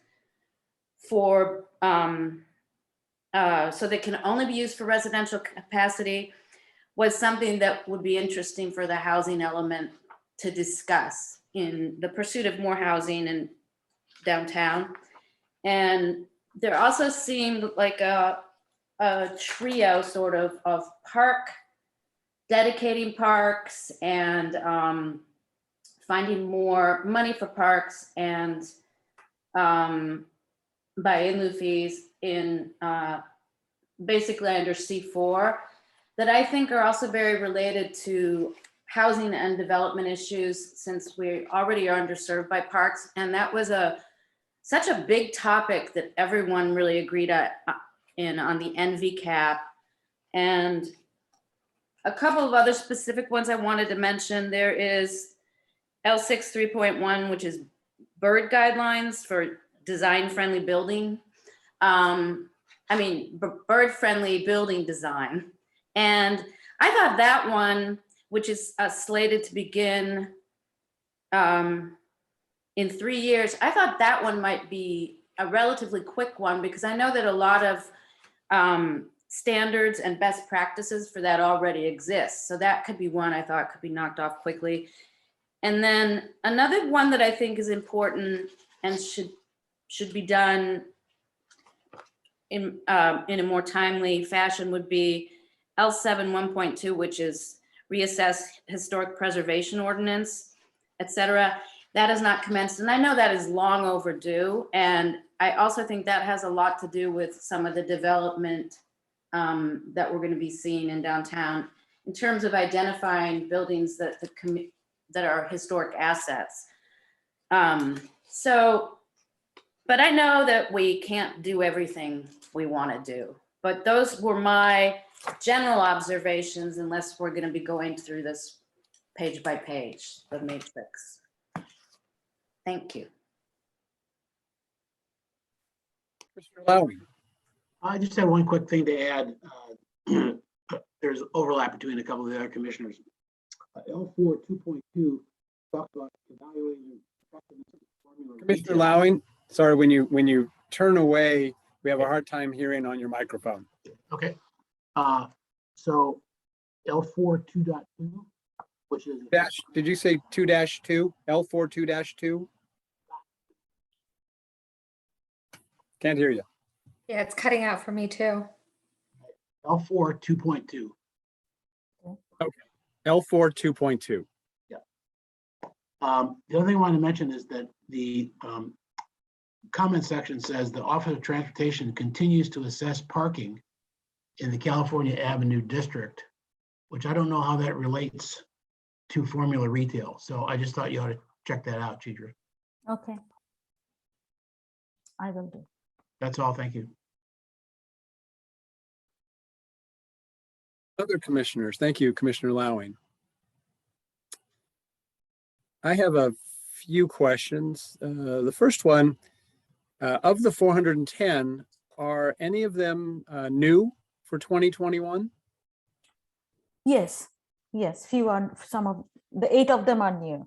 for so they can only be used for residential capacity, was something that would be interesting for the housing element to discuss in the pursuit of more housing in downtown. And there also seemed like a trio sort of dedicating parks and finding more money for parks and by in lieu fees in basically under C4 that I think are also very related to housing and development issues, since we already are underserved by parks. And that was such a big topic that everyone really agreed on the NV cap. And a couple of other specific ones I wanted to mention. There is L6 3.1, which is bird guidelines for design-friendly building. Bird-friendly building design. And I thought that one, which is slated to begin in 3 years, I thought that one might be a relatively quick one, because I know that a lot of standards and best practices for that already exist. So that could be one I thought could be knocked off quickly. And then another one that I think is important and should be done in a more timely fashion would be L7 1.2, which is reassess historic preservation ordinance, et cetera. That has not commenced. And I know that is long overdue. And I also think that has a lot to do with some of the development that we're going to be seeing in downtown in terms of identifying buildings that that are historic assets. But I know that we can't do everything we want to do. But those were my general observations, unless we're going to be going through this page by page, the matrix. Thank you. Mr. Lowey. I just have one quick thing to add. There's overlap between a couple of the other commissioners. L4 2.2 talks about evaluating effectiveness of formula. Commissioner Lowing, sorry, when you turn away, we have a hard time hearing on your microphone. Okay. So L4 2.2, which is Did you say 2-2? L4 2-2? Can't hear you. Yeah, it's cutting out for me too. L4 2.2. L4 2.2. The other thing I wanted to mention is that the comment section says the Office of Transportation continues to assess parking in the California Avenue District, which I don't know how that relates to formula retail. So I just thought you ought to check that out, Chidra. Okay. I will do. That's all. Thank you. Other commissioners. Thank you, Commissioner Lowing. I have a few questions. The first one, of the 410, are any of them new for 2021? Yes, yes, some of the 8 of them are new.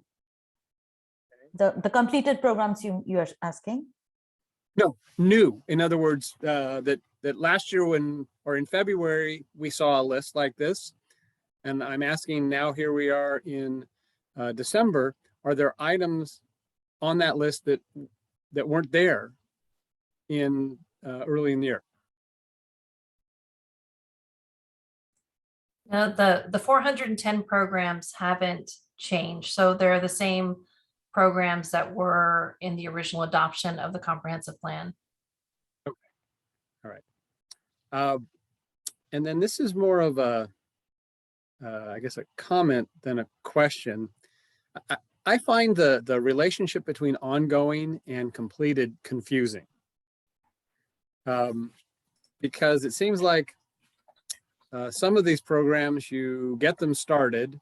The completed programs you are asking? No, new. In other words, that last year or in February, we saw a list like this. And I'm asking now, here we are in December, are there items on that list that weren't there in early in the year? No, the 410 programs haven't changed. So they're the same programs that were in the original adoption of the comprehensive plan. Okay. All right. And then this is more of a, I guess, a comment than a question. I find the relationship between ongoing and completed confusing. Because it seems like some of these programs, you get them started,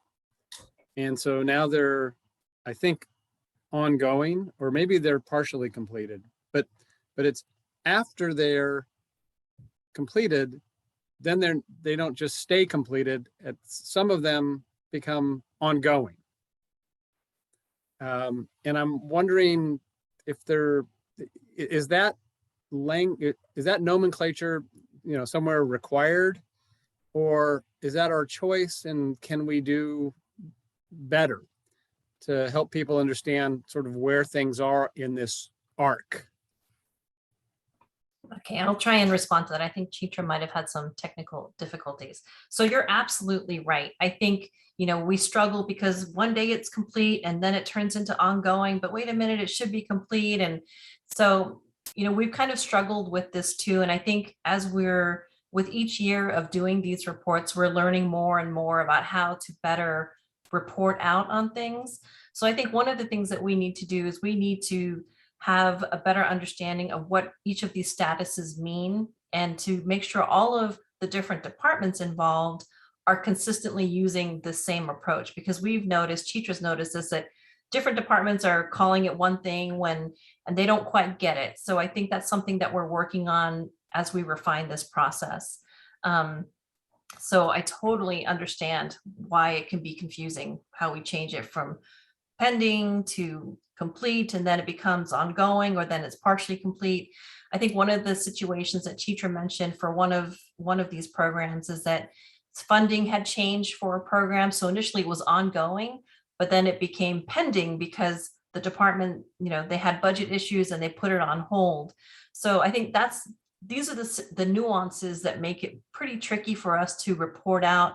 and so now they're, I think, ongoing, or maybe they're partially completed, but it's after they're completed, then they don't just stay completed. Some of them become ongoing. And I'm wondering if is that nomenclature, somewhere required, or is that our choice, and can we do better to help people understand sort of where things are in this arc? Okay, I'll try and respond to that. I think Chitra might have had some technical difficulties. So you're absolutely right. I think, we struggle because one day it's complete and then it turns into ongoing, but wait a minute, it should be complete. And so, we've kind of struggled with this too. And I think as with each year of doing these reports, we're learning more and more about how to better report out on things. So I think one of the things that we need to do is we need to have a better understanding of what each of these statuses mean, and to make sure all of the different departments involved are consistently using the same approach, because we've noticed, Chitra's noticed this, that different departments are calling it one thing and they don't quite get it. So I think that's something that we're working on as we refine this process. So I totally understand why it can be confusing, how we change it from pending to complete and then it becomes ongoing, or then it's partially complete. I think one of the situations that Chitra mentioned for one of these programs is that funding had changed for a program. So initially it was ongoing, but then it became pending because the department, they had budget issues and they put it on hold. So I think these are the nuances that make it pretty tricky for us to report out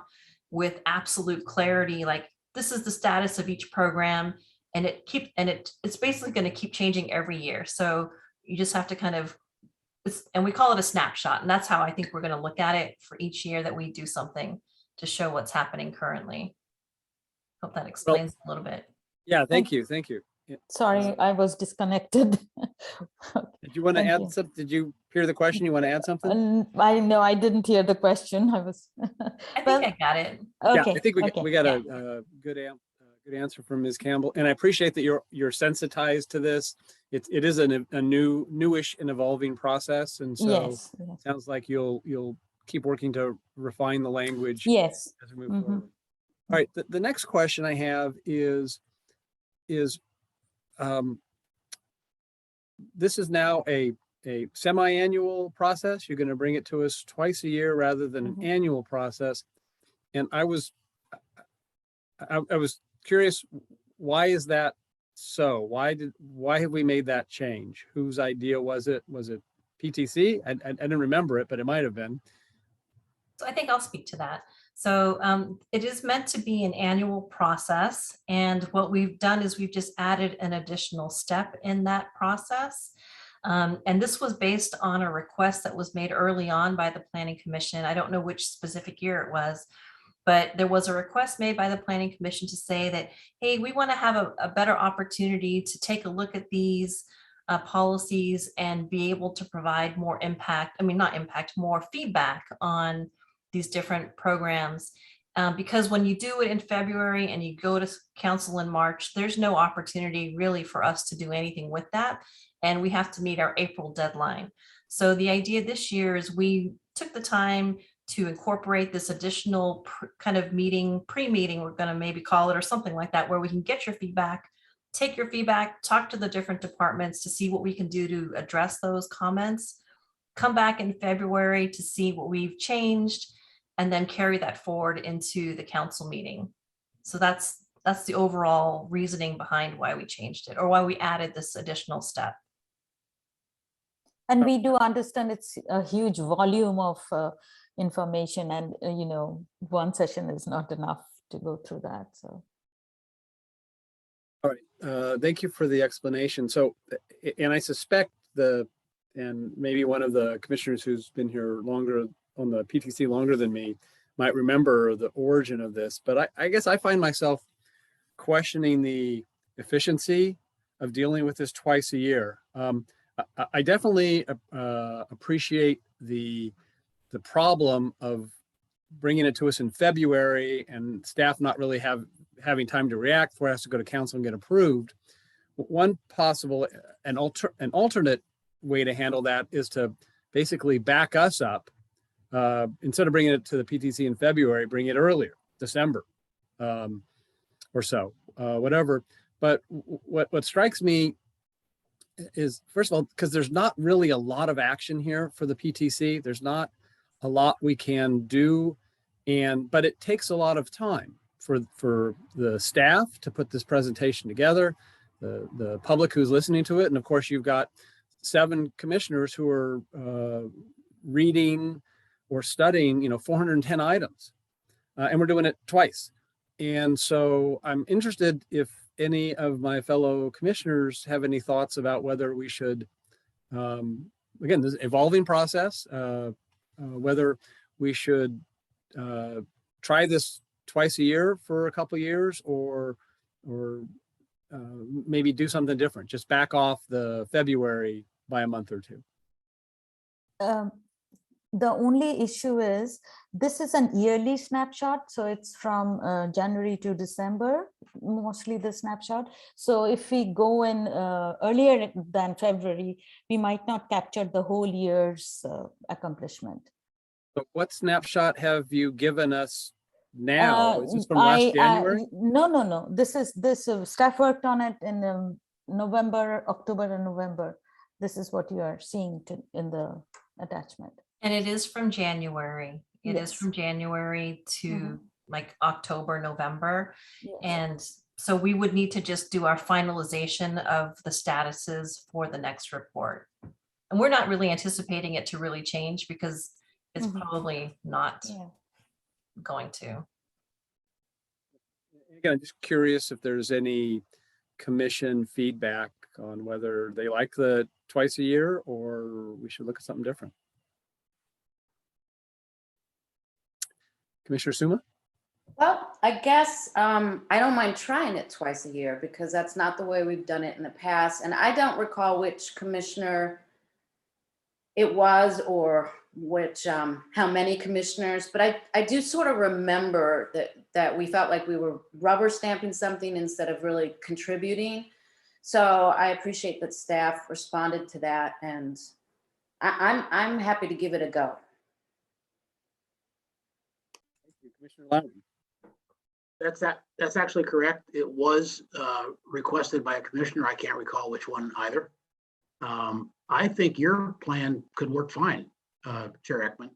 with absolute clarity, like this is the status of each program, and it's basically going to keep changing every year. So you just have to kind of, and we call it a snapshot, and that's how I think we're going to look at it for each year that we do something to show what's happening currently. Hope that explains a little bit. Yeah, thank you. Thank you. Sorry, I was disconnected. Did you want to Thank add you. something? Did you hear the question? You want to add something? I know I didn't hear the question. I was. I think I got it. Yeah, Okay. I think we got Yeah. a good answer from Ms. Campbell, and I appreciate that you're sensitized to this. It is a newish and evolving process, and so Yes. it sounds like you'll keep working to refine the language Yes. as we move forward. All right, the next question I have is this is now a semi-annual process. You're going to bring it to us twice a year rather than an annual process. And I was curious, why is that so? Why have we made that change? Whose idea was it? Was it PTC? I didn't remember it, but it might have been. So I think I'll speak to that. So it is meant to be an annual process. And what we've done is we've just added an additional step in that process. And this was based on a request that was made early on by the Planning Commission. I don't know which specific year it was, but there was a request made by the Planning Commission to say that, hey, we want to have a better opportunity to take a look at these policies and be able to provide more more feedback on these different programs. Because when you do it in February and you go to council in March, there's no opportunity really for us to do anything with that. And we have to meet our April deadline. So the idea this year is we took the time to incorporate this additional kind of pre-meeting, we're going to maybe call it, or something like that, where we can get your feedback, take your feedback, talk to the different departments to see what we can do to address those comments, come back in February to see what we've changed, and then carry that forward into the council meeting. So that's the overall reasoning behind why we changed it, or why we added this additional step. And we do understand it's a huge volume of information, and one session is not enough to go through that. So. All right, thank you for the explanation. So, and I suspect and maybe one of the commissioners who's been here longer on the PTC longer than me might remember the origin of this, but I guess I find myself questioning the efficiency of dealing with this twice a year. I definitely appreciate the problem of bringing it to us in February and staff not really having time to react before it has to go to council and get approved. One possible, an alternate way to handle that is to basically back us up. Instead of bringing it to the PTC in February, bring it earlier, December or so, whatever. But what strikes me is, first of all, because there's not really a lot of action here for the PTC. There's not a lot we can do, but it takes a lot of time for the staff to put this presentation together, the public who's listening to it, and of course you've got 7 commissioners who are reading or studying 410 items, and we're doing it twice. And so I'm interested if any of my fellow commissioners have any thoughts about whether we should, again, this evolving process, whether we should try this twice a year for a couple of years, or maybe do something different, just back off the February by a month or two. The only issue is this is an yearly snapshot, so it's from January to December, mostly the snapshot. So if we go in earlier than February, we might not capture the whole year's accomplishment. So what snapshot have you given us now? Is this from last January? No. This staff worked on it in November, October and November. This is what you are seeing in the attachment. And it is from January. It is Yes. from January to Mhm. like October, November. Yes. And so we would need to just do our finalization of the statuses for the next report. And we're not really anticipating it to really change because it's Mhm. probably not Yeah. going to. Again, I'm just curious if there's any commission feedback on whether they like the twice a year or we should look at something different. Commissioner Suma? Well, I guess I don't mind trying it twice a year because that's not the way we've done it in the past. And I don't recall which commissioner it was or which how many commissioners, but I do sort of remember that we felt like we were rubber stamping something instead of really contributing. So I appreciate that staff responded to that, and I'm happy to give it a go. Commissioner Loudon? That's actually correct. It was requested by a commissioner. I can't recall which one either. I think your plan could work fine, Chair Ekman,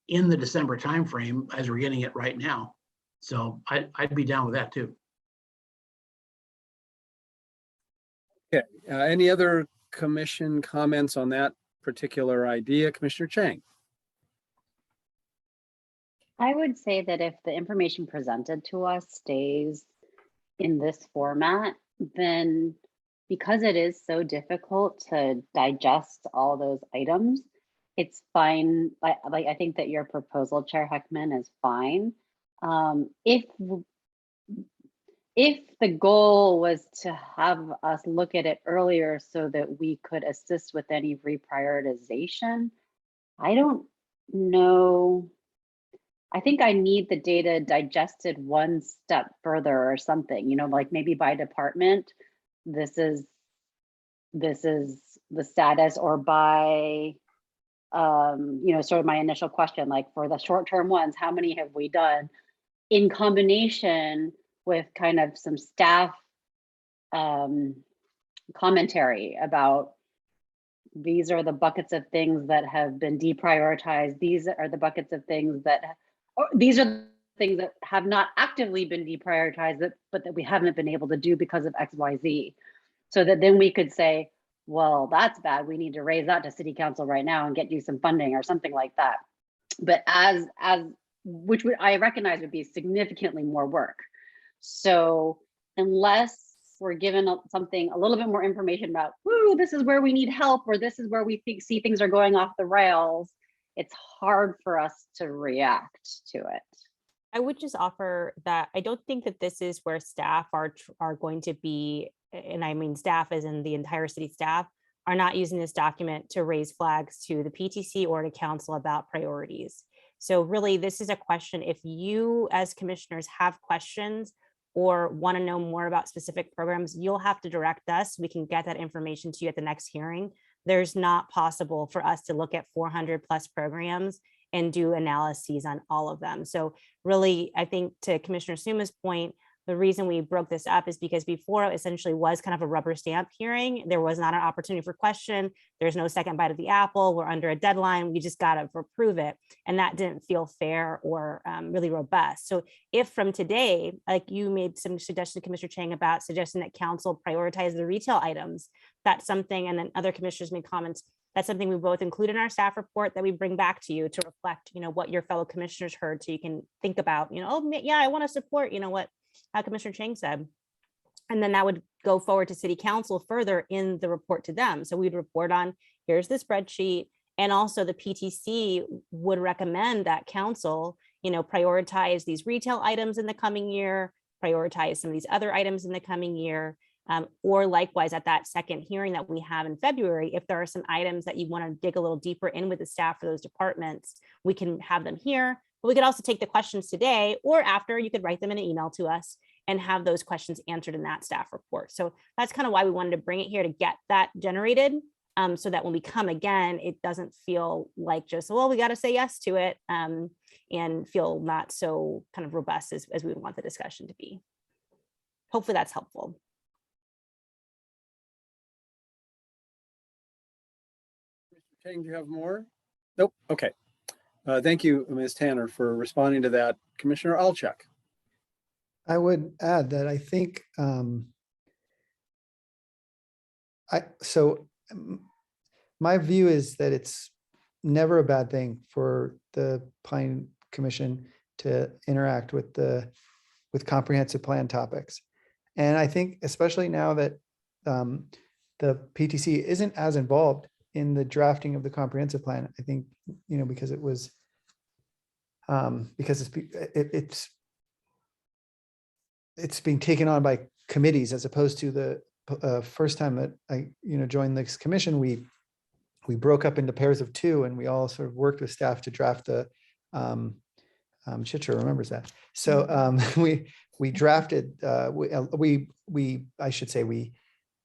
in the December timeframe as we're getting it right now. So I'd be down with that too. Okay, any other commission comments on that particular idea? Commissioner Chang? I would say that if the information presented to us stays in this format, then because it is so difficult to digest all those items, it's fine. I think that your proposal, Chair Heckman, is fine. If the goal was to have us look at it earlier so that we could assist with any reprioritization, I don't know. I think I need the data digested one step further or something, like maybe by department, this is the status, or by, sort of my initial question, like for the short-term ones, how many have we done, in combination with kind of some staff commentary about these are the buckets of things that have been deprioritized. These are the buckets of things that, these are things that have not actively been deprioritized, but that we haven't been able to do because of X, Y, Z. So that then we could say, well, that's bad. We need to raise that to City Council right now and get you some funding or something like that. But which I recognize would be significantly more work. So unless we're given something, a little bit more information about, woo, this is where we need help, or this is where we see things are going off the rails, it's hard for us to react to it. I would just offer that I don't think that this is where staff are going to be, and I mean staff as in the entire city staff, are not using this document to raise flags to the PTC or to council about priorities. So really, this is a question, if you as commissioners have questions or want to know more about specific programs, you'll have to direct us. We can get that information to you at the next hearing. There's not possible for us to look at 400 plus programs and do analyses on all of them. So really, I think to Commissioner Suma's point, the reason we broke this up is because before it essentially was kind of a rubber stamp hearing. There was not an opportunity for question. There's no second bite of the apple. We're under a deadline. We just got to approve it. And that didn't feel fair or really robust. So if from today, like you made some suggestion, Commissioner Chang, about suggesting that council prioritize the retail items, that's something, and then other commissioners made comments, that's something we both include in our staff report that we bring back to you to reflect, what your fellow commissioners heard, so you can think about, oh yeah, I want to support, what Commissioner Chang said. And then that would go forward to City Council further in the report to them. So we'd report on, here's the spreadsheet, and also the PTC would recommend that council, prioritize these retail items in the coming year, prioritize some of these other items in the coming year. Or likewise, at that second hearing that we have in February, if there are some items that you want to dig a little deeper in with the staff for those departments, we can have them here. But we could also take the questions today or after. You could write them in an email to us and have those questions answered in that staff report. So that's kind of why we wanted to bring it here, to get that generated, so that when we come again, it doesn't feel like just, well, we got to say yes to it, and feel not so kind of robust as we would want the discussion to be. Hopefully that's helpful. Tang, do you have more? Nope. Okay. Thank you, Ms. Tanner, for responding to that. Commissioner Alchek. I would add that I think my view is that it's never a bad thing for the Planning Commission to interact with comprehensive plan topics. And I think especially now that the PTC isn't as involved in the drafting of the comprehensive plan, I think, because it was because it's being taken on by committees as opposed to the first time that I joined this commission, we broke up into pairs of two and we all sort of worked with staff to draft the Chitra remembers that. So we drafted I should say we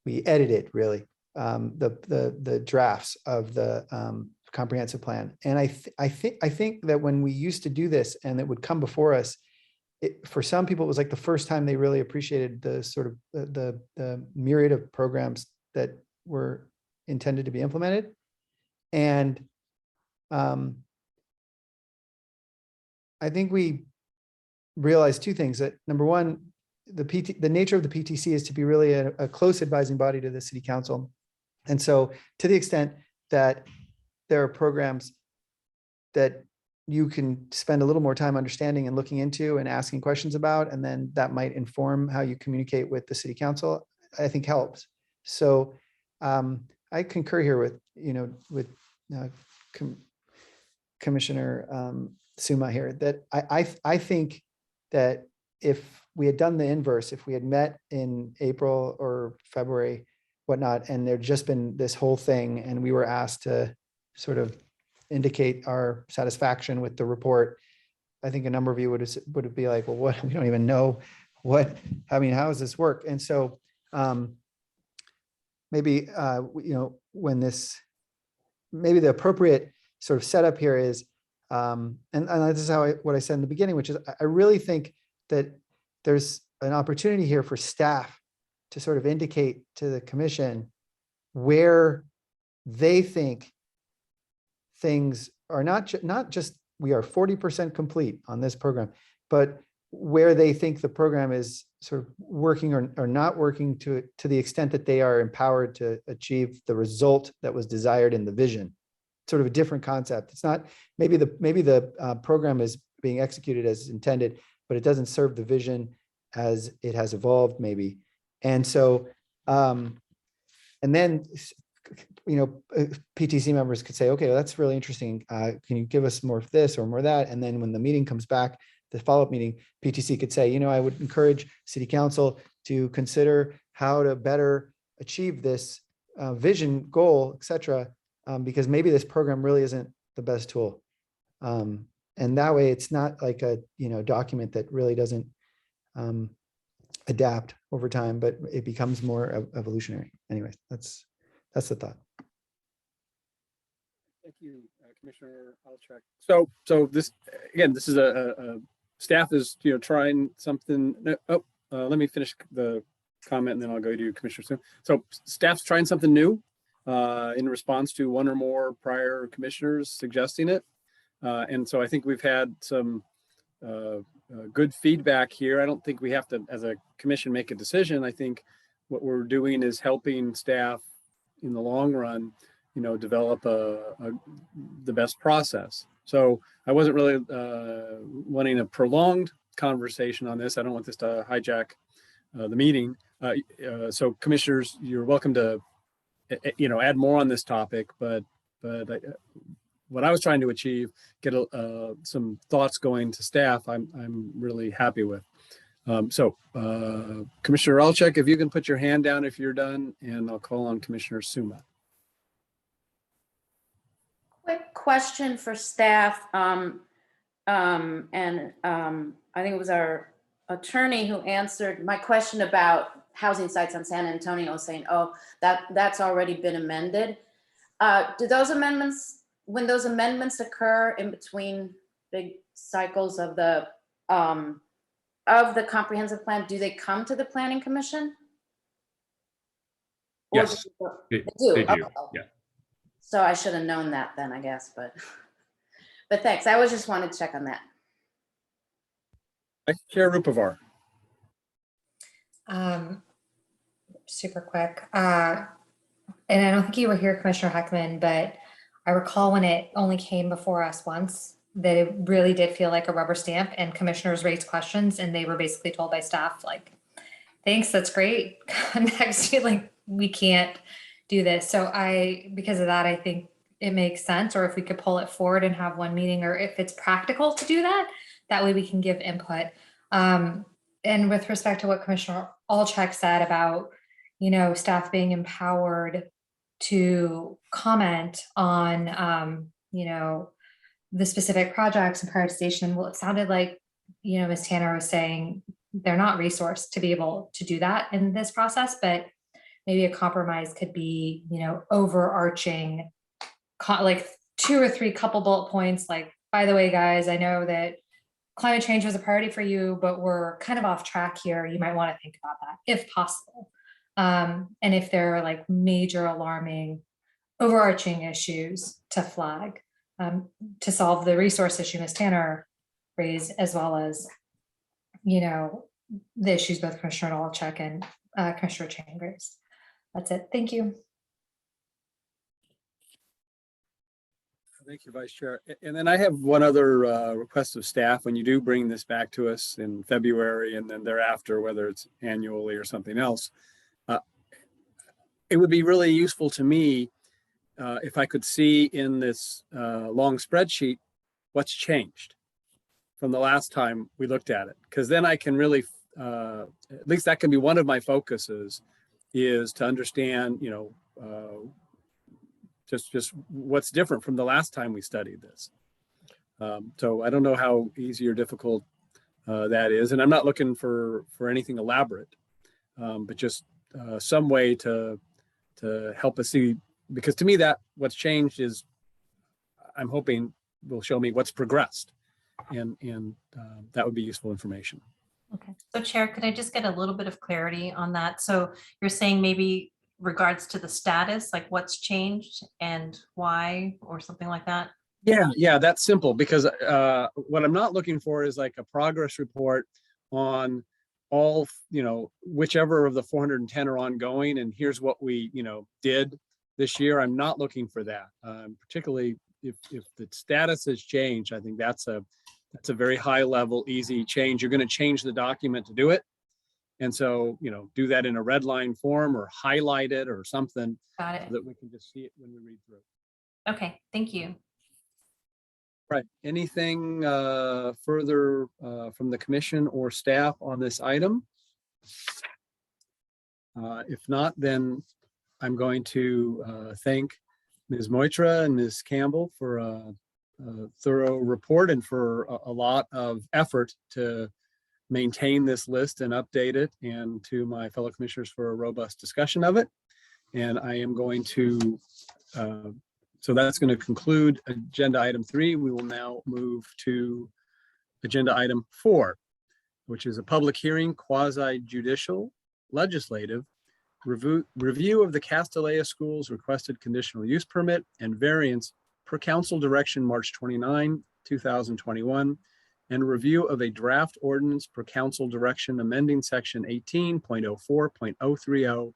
edited really the drafts of the comprehensive plan. And I think that when we used to do this and it would come before us, for some people, it was like the first time they really appreciated the sort of the myriad of programs that were intended to be implemented. And I think we realized two things. That number one, the nature of the PTC is to be really a close advising body to the city council. And so to the extent that there are programs that you can spend a little more time understanding and looking into and asking questions about, and then that might inform how you communicate with the city council, I think helps. So I concur here with Commissioner Suma here, that I think that if we had done the inverse, if we had met in April or February, whatnot, and there'd just been this whole thing and we were asked to sort of indicate our satisfaction with the report, I think a number of you would be like, well, what, we don't even know how does this work? And so maybe, maybe the appropriate sort of setup here is, and this is what I said in the beginning, which is I really think that there's an opportunity here for staff to sort of indicate to the commission where they think things are not just we are 40% complete on this program, but where they think the program is sort of working or not working to the extent that they are empowered to achieve the result that was desired in the vision. Sort of a different concept. It's not, maybe the program is being executed as intended, but it doesn't serve the vision as it has evolved maybe. And so, and then, PTC members could say, okay, well, that's really interesting. Can you give us more of this or more of that? And then when the meeting comes back, the follow-up meeting, PTC could say, I would encourage city council to consider how to better achieve this vision, goal, et cetera, because maybe this program really isn't the best tool. And that way it's not like a, document that really doesn't adapt over time, but it becomes more evolutionary. Anyways, that's the thought. Thank you, Commissioner Alchek. So this, again, this is a staff is, trying something. Let me finish the comment and then I'll go to you, Commissioner Soon. So staff's trying something new in response to one or more prior commissioners suggesting it. And so I think we've had some good feedback here. I don't think we have to, as a commission, make a decision. I think what we're doing is helping staff in the long run, develop the best process. So I wasn't really wanting a prolonged conversation on this. I don't want this to hijack the meeting. So commissioners, you're welcome to, add more on this topic, but what I was trying to achieve, get some thoughts going to staff, I'm really happy with. So Commissioner Alchek, if you can put your hand down if you're done, and I'll call on Commissioner Suma. Quick question for staff. I think it was our attorney who answered my question about housing sites on San Antonio, saying, oh, that's already been amended. Do those amendments, when those amendments occur in between big cycles of the comprehensive plan, do they come to the Planning Commission? Yes, they do. Okay. Yeah. So I should have known that then, I guess, but thanks. I was just wanted to check on that. Vice Chair Rupavar. Super quick. And I don't think you were here, Commissioner Heckman, but I recall when it only came before us once, that it really did feel like a rubber stamp, and commissioners raised questions and they were basically told by staff, like, thanks, that's great. Next, like, we can't do this. So because of that, I think it makes sense, or if we could pull it forward and have one meeting, or if it's practical to do that, that way we can give input. And with respect to what Commissioner Alcheck said about, staff being empowered to comment on, the specific projects and prioritization. Well, it sounded like, Ms. Tanner was saying they're not resourced to be able to do that in this process, but maybe a compromise could be, overarching, like 2 or 3 couple bullet points, like, by the way, guys, I know that climate change was a priority for you, but we're kind of off track here. You might want to think about that if possible. And if there are like major alarming overarching issues to flag, to solve the resource issue Ms. Tanner raised, as well as, the issues both Commissioner Alcheck and Commissioner Chambers. That's it. Thank you. Thank you, Vice Chair. And then I have one other request of staff. When you do bring this back to us in February and then thereafter, whether it's annually or something else, it would be really useful to me if I could see in this long spreadsheet what's changed from the last time we looked at it. Because then I can really, at least that can be one of my focuses, is to understand, just what's different from the last time we studied this. So I don't know how easy or difficult that is. And I'm not looking for anything elaborate, but just some way to help us see, because to me that what's changed is, I'm hoping will show me what's progressed, and that would be useful information. Okay, so Chair, could I just get a little bit of clarity on that? So you're saying maybe regards to the status, like what's changed and why, or something like that? Yeah, that's simple, because what I'm not looking for is like a progress report on all, whichever of the 410 are ongoing, and here's what we, did this year. I'm not looking for that. Particularly if the status has changed, I think that's a very high level, easy change. You're going to change the document to do it. And so, do that in a red line form or highlight it or something. Got it. So that we can just see it when we read through. Okay, thank you. Right. Anything further from the commission or staff on this item? If not, then I'm going to thank Ms. Moitra and Ms. Campbell for a thorough report and for a lot of effort to maintain this list and update it, and to my fellow commissioners for a robust discussion of it. And I am going to, so that's going to conclude agenda item 3. We will now move to agenda item 4, which is a public hearing, quasi-judicial, legislative, review of the Castellea Schools requested conditional use permit and variance per council direction March 29, 2021, and review of a draft ordinance per council direction amending section 18.04.030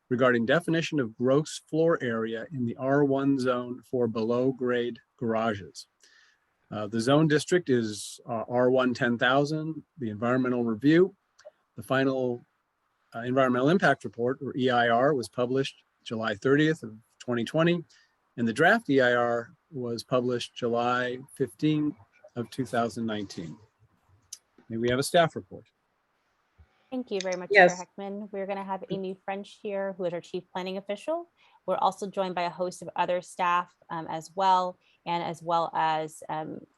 regarding definition of gross floor area in the R1 zone for below grade garages. The zone district is R1 10,000. The environmental review, the final environmental impact report, or EIR, was published July 30th of 2020, and the draft EIR was published July 15 of 2019. May we have a staff report? Thank you very much, Yes. Chair Heckman. We're going to have Amy French here, who is our Chief Planning Official. We're also joined by a host of other staff as well as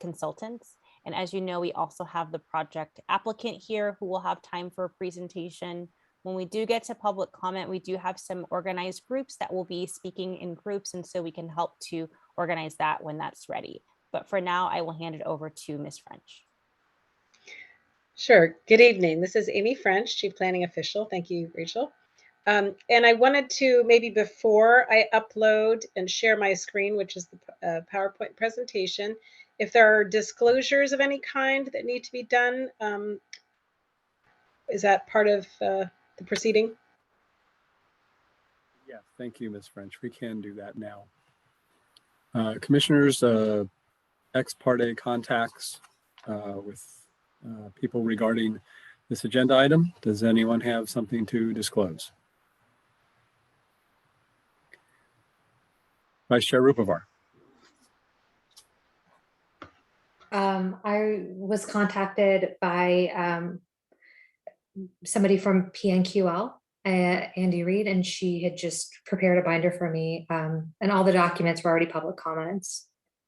consultants. And as you know, we also have the project applicant here who will have time for a presentation. When we do get to public comment, we do have some organized groups that will be speaking in groups, and so we can help to organize that when that's ready. But for now, I will hand it over to Ms. French. Sure. Good evening. This is Amy French, Chief Planning Official. Thank you, Rachel. And I wanted to, maybe before I upload and share my screen, which is the PowerPoint presentation, if there are disclosures of any kind that need to be done, is that part of the proceeding? Yes, thank you, Ms. French. We can do that now. Commissioners, ex parte contacts with people regarding this agenda item. Does anyone have something to disclose? Vice Chair Rupavar. I was contacted by somebody from PNQL, Andy Reid, and she had just prepared a binder for me, and all the documents were already public comments.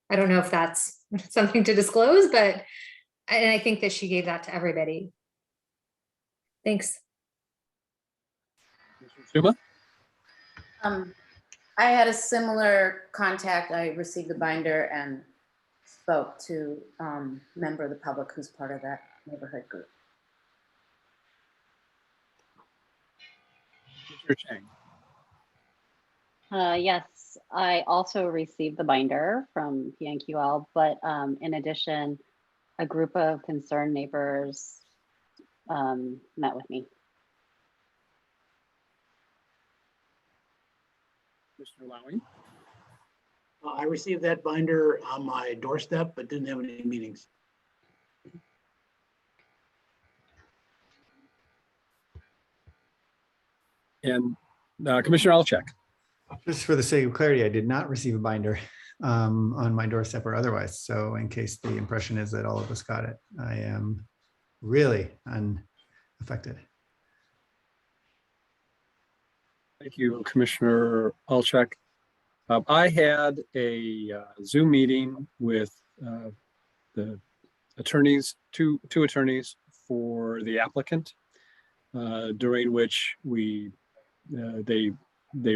I don't know if that's something to disclose, but and I think that she gave that to everybody. Thanks. Suma? I had a similar contact. I received the binder and spoke to a member of the public who's part of that neighborhood group. Mr. Chang. Yes, I also received the binder from PNQL, but in addition, a group of concerned neighbors met with me. Mr. Lowing. I received that binder on my doorstep, but didn't have any meetings. And Commissioner Alchek. Just for the sake of clarity, I did not receive a binder on my doorstep or otherwise. So in case the impression is that all of us got it, I am really unaffected. Thank you, Commissioner Alchek. I had a Zoom meeting with the attorneys, two attorneys for the applicant, during which they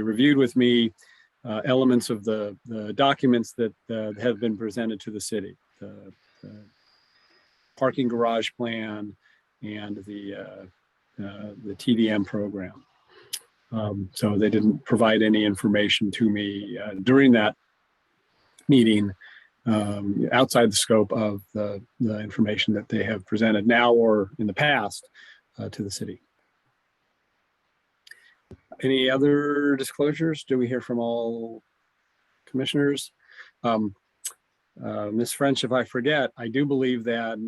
reviewed with me elements of the documents that have been presented to the city, the parking garage plan and the TDM program. So they didn't provide any information to me during that meeting outside the scope of the information that they have presented now or in the past to the city. Any other disclosures? Do we hear from all commissioners? Ms. French, if I forget, I do believe that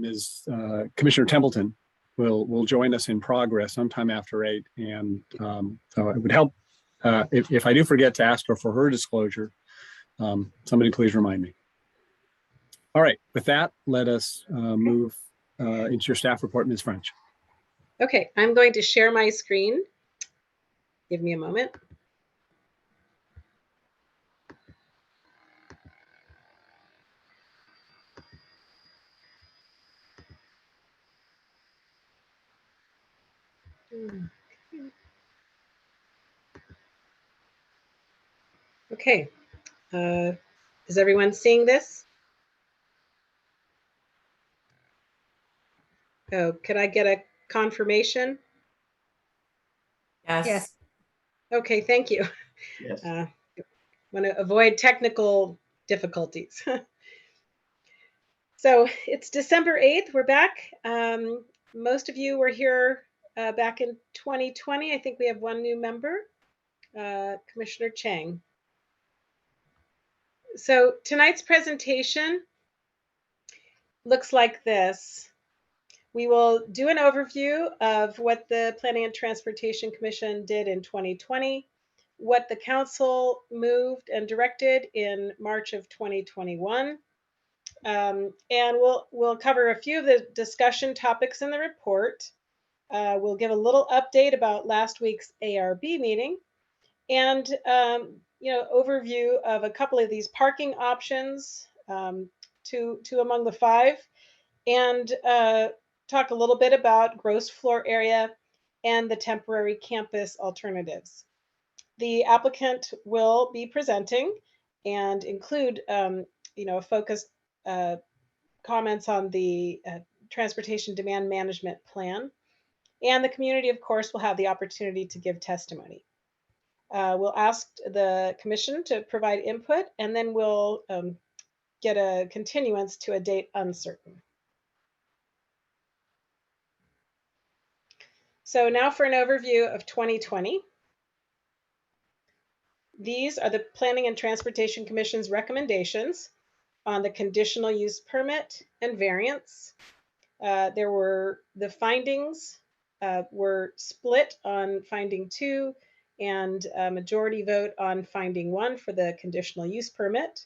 Commissioner Templeton will join us in progress sometime after 8. And so it would help if I do forget to ask her for her disclosure, somebody please remind me. All right, with that, let us move into your staff report, Ms. French. Okay, I'm going to share my screen. Give me a moment. Okay, is everyone seeing this? Oh, could I get a confirmation? Yes. Yes. Okay, thank you. Yes. Want to avoid technical difficulties. So it's December 8th. We're back. Most of you were here back in 2020. I think we have one new member, Commissioner Chang. So tonight's presentation looks like this. We will do an overview of what the Planning and Transportation Commission did in 2020, what the council moved and directed in March of 2021. And we'll cover a few of the discussion topics in the report. We'll give a little update about last week's ARB meeting and overview of a couple of these parking options, two among the 5, and talk a little bit about gross floor area and the temporary campus alternatives. The applicant will be presenting and include focused comments on the transportation demand management plan. And the community, of course, will have the opportunity to give testimony. We'll ask the commission to provide input, and then we'll get a continuance to a date uncertain. So now for an overview of 2020. These are the Planning and Transportation Commission's recommendations on the conditional use permit and variance. The findings were split on finding 2 and a majority vote on finding 1 for the conditional use permit.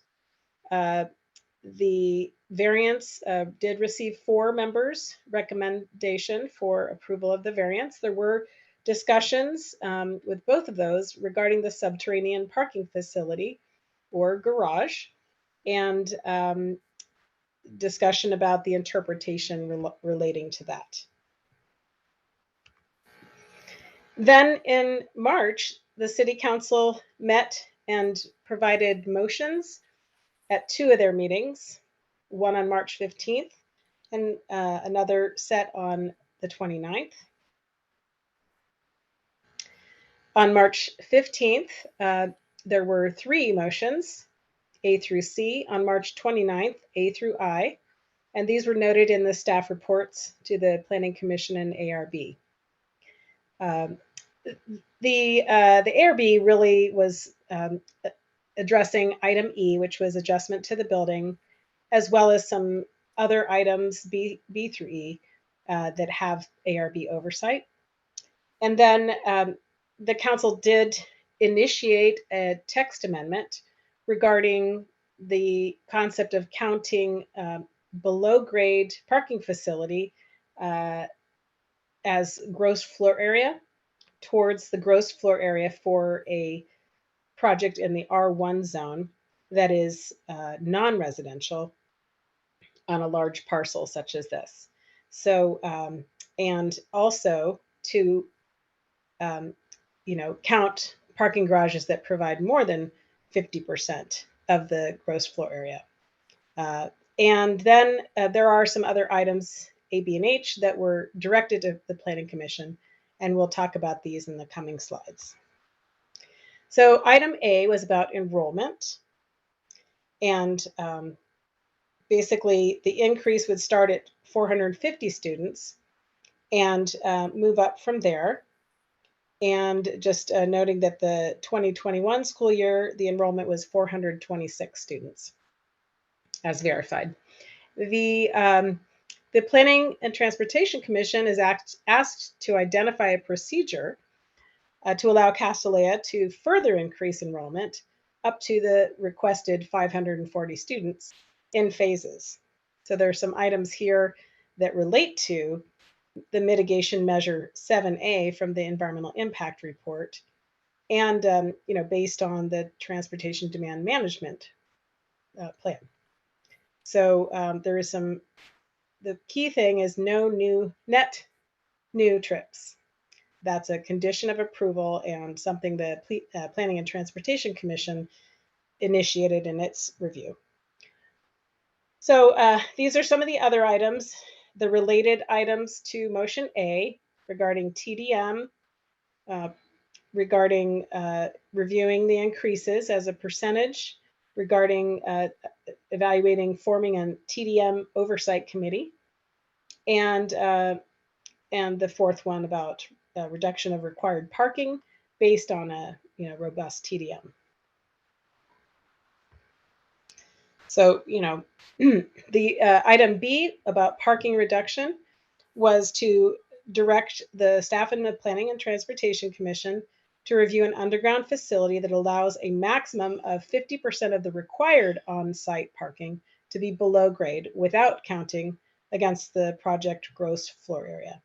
The variance did receive 4 members' recommendation for approval of the variance. There were discussions with both of those regarding the subterranean parking facility or garage, and discussion about the interpretation relating to that. Then in March, the City Council met and provided motions at 2 of their meetings, one on March 15th and another set on the 29th. On March 15th, there were 3 motions, A through C. On March 29th, A through I, and these were noted in the staff reports to the Planning Commission and ARB. The ARB really was addressing item E, which was adjustment to the building, as well as some other items, B through E, that have ARB oversight. And then the council did initiate a text amendment regarding the concept of counting below grade parking facility as gross floor area towards the gross floor area for a project in the R1 zone that is non-residential on a large parcel such as this. So, and also to, count parking garages that provide more than 50% of the gross floor area. And then there are some other items, A, B, and H, that were directed to the Planning Commission, and we'll talk about these in the coming slides. So item A was about enrollment, and basically the increase would start at 450 students and move up from there. And just noting that the 2021 school year, the enrollment was 426 students as verified. The Planning and Transportation Commission is asked to identify a procedure to allow Castellea to further increase enrollment up to the requested 540 students in phases. So there are some items here that relate to the mitigation measure 7A from the environmental impact report, and based on the transportation demand management plan. So there is the key thing is no net new trips. That's a condition of approval and something the Planning and Transportation Commission initiated in its review. So these are some of the other items, the related items to motion A regarding TDM, regarding reviewing the increases as a percentage, regarding evaluating forming a TDM oversight committee, and the fourth one about reduction of required parking based on a robust TDM. So the item B about parking reduction was to direct the staff in the Planning and Transportation Commission to review an underground facility that allows a maximum of 50% of the required on-site parking to be below grade without counting against the project gross floor area.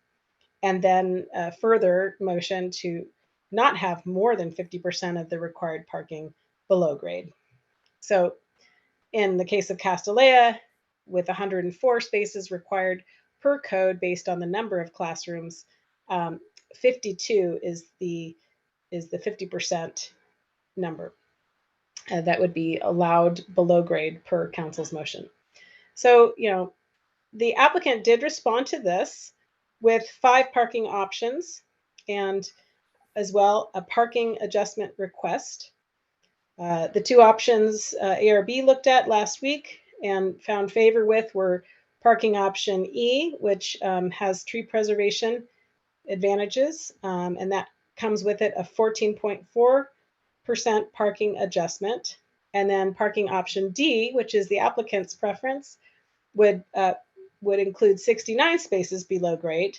And then further motion to not have more than 50% of the required parking below grade. So in the case of Castellea, with 104 spaces required per code based on the number of classrooms, 52 is the 50% number that would be allowed below grade per council's motion. So, the applicant did respond to this with 5 parking options and as well a parking adjustment request. The 2 options ARB looked at last week and found favor with were parking option E, which has tree preservation advantages, and that comes with it a 14.4% parking adjustment. And then parking option D, which is the applicant's preference, would include 69 spaces below grade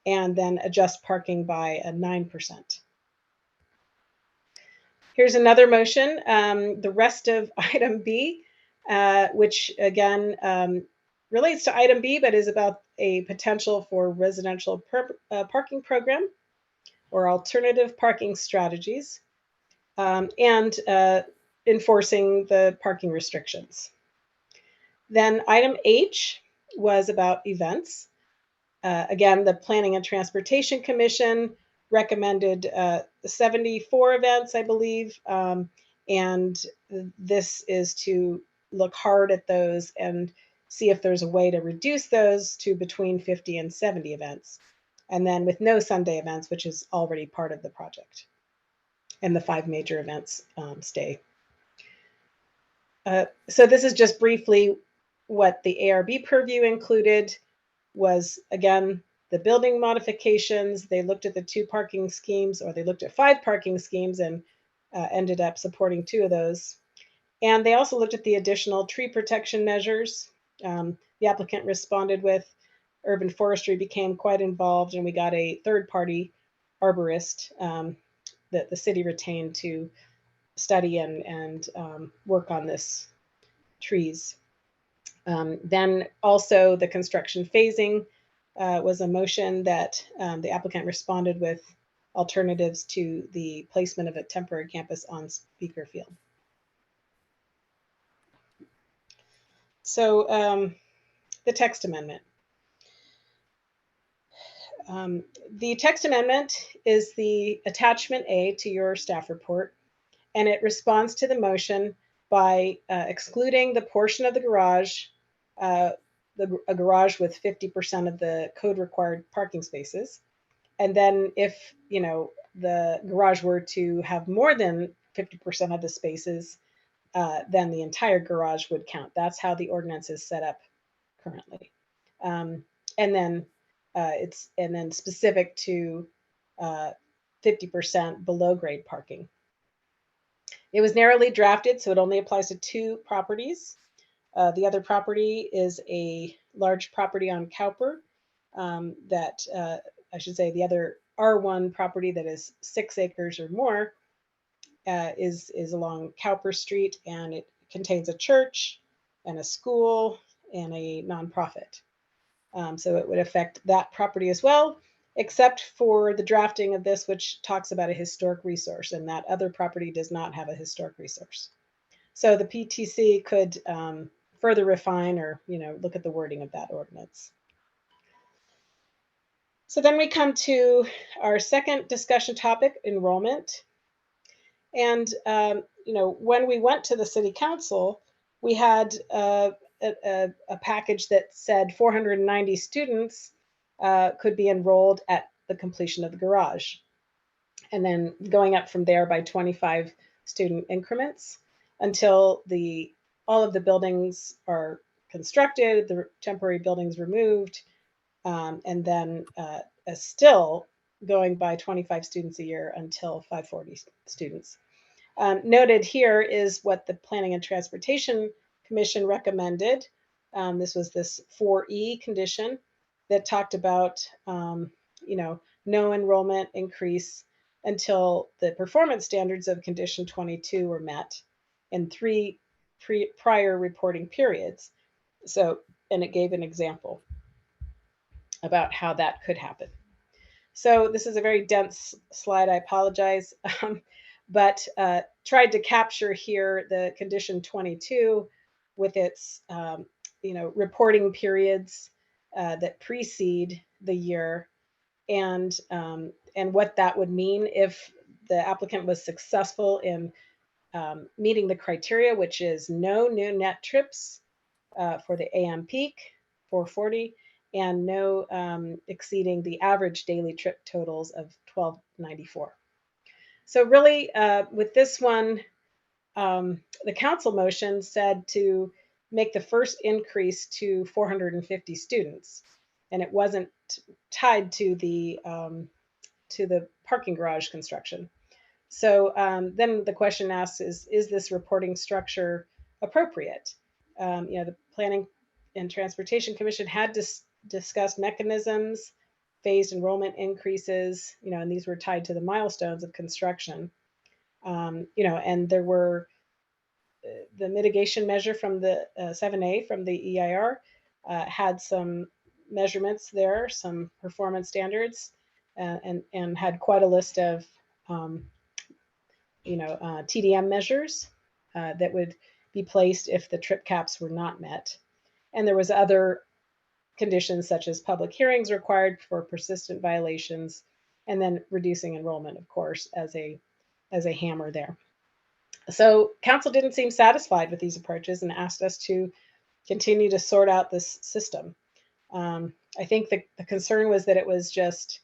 and then adjust parking by a 9%. Here's another motion, the rest of item B, which again relates to item B, but is about a potential for residential parking program or alternative parking strategies, and enforcing the parking restrictions. Then item H was about events. Again, the Planning and Transportation Commission recommended 74 events, I believe, and this is to look hard at those and see if there's a way to reduce those to between 50 and 70 events. And then with no Sunday events, which is already part of the project. And the 5 major events stay. So this is just briefly what the ARB purview included was, again, the building modifications. They looked at the 2 parking schemes, or they looked at 5 parking schemes and ended up supporting 2 of those. And they also looked at the additional tree protection measures. The applicant responded with urban forestry became quite involved, and we got a third-party arborist that the city retained to study and work on this trees. Then also the construction phasing was a motion that the applicant responded with alternatives to the placement of a temporary campus on Speaker Field. So the text amendment. The text amendment is the attachment A to your staff report, and it responds to the motion by excluding the portion of the garage, a garage with 50% of the code required parking spaces. And then if, the garage were to have more than 50% of the spaces, then the entire garage would count. That's how the ordinance is set up currently. And then specific to 50% below grade parking. It was narrowly drafted, so it only applies to 2 properties. The other property is a large property on Cowper that I should say the other R1 property that is 6 acres or more is along Cowper Street, and it contains a church and a school and a nonprofit. So it would affect that property as well, except for the drafting of this, which talks about a historic resource, and that other property does not have a historic resource. So the PTC could further refine or, look at the wording of that ordinance. So then we come to our second discussion topic, enrollment. And, when we went to the city council, we had a package that said 490 students could be enrolled at the completion of the garage. And then going up from there by 25 student increments until all of the buildings are constructed, the temporary buildings removed, and then still going by 25 students a year until 540 students. Noted here is what the Planning and Transportation Commission recommended. This was this 4E condition that talked about, no enrollment increase until the performance standards of condition 22 were met in 3 prior reporting periods. So, and it gave an example about how that could happen. So this is a very dense slide, I apologize, but tried to capture here the condition 22 with its, reporting periods that precede the year, and what that would mean if the applicant was successful in meeting the criteria, which is no new net trips for the AM peak 440, and no exceeding the average daily trip totals of 1294. So really, with this one, the council motion said to make the first increase to 450 students, and it wasn't tied to the parking garage construction. So then the question asks is this reporting structure appropriate? The Planning and Transportation Commission had discussed mechanisms, phased enrollment increases, and these were tied to the milestones of construction. And there were the mitigation measure from the 7A from the EIR had some measurements there, some performance standards, and had quite a list of TDM measures that would be placed if the trip caps were not met. And there was other conditions such as public hearings required for persistent violations, and then reducing enrollment, of course, as a hammer there. So council didn't seem satisfied with these approaches and asked us to continue to sort out this system. I think the concern was that it was just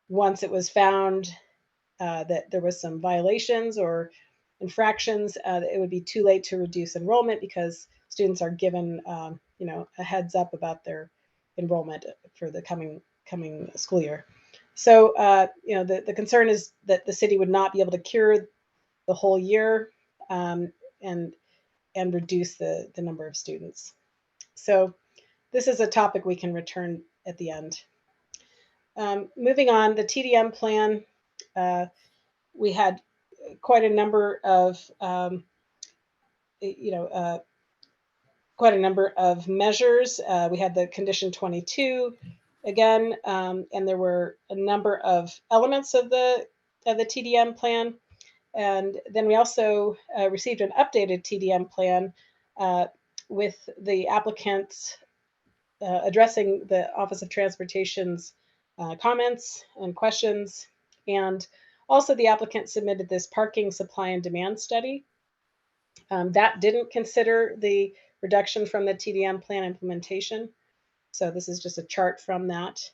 once it was found that there was some violations or infractions, it would be too late to reduce enrollment because students are given a heads up about their enrollment for the coming school year. So the concern is that the city would not be able to cure the whole year and reduce the number of students. So this is a topic we can return at the end. Moving on, the TDM plan, we had quite a number of measures. We had the condition 22 again, and there were a number of elements of the TDM plan. And then we also received an updated TDM plan with the applicants addressing the Office of Transportation's comments and questions. And also the applicant submitted this parking supply and demand study. That didn't consider the reduction from the TDM plan implementation. So this is just a chart from that.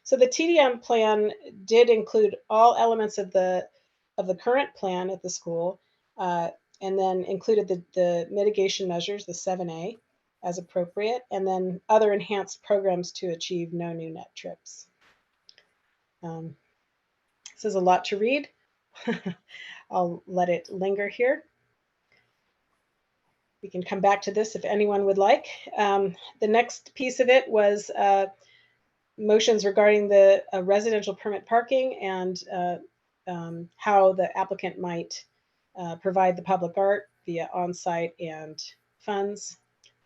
So the TDM plan did include all elements of the current plan at the school, and then included the mitigation measures, the 7A, as appropriate, and then other enhanced programs to achieve no new net trips. This is a lot to read. I'll let it linger here. We can come back to this if anyone would like. The next piece of it was motions regarding the residential permit parking and how the applicant might provide the public art via on-site and funds.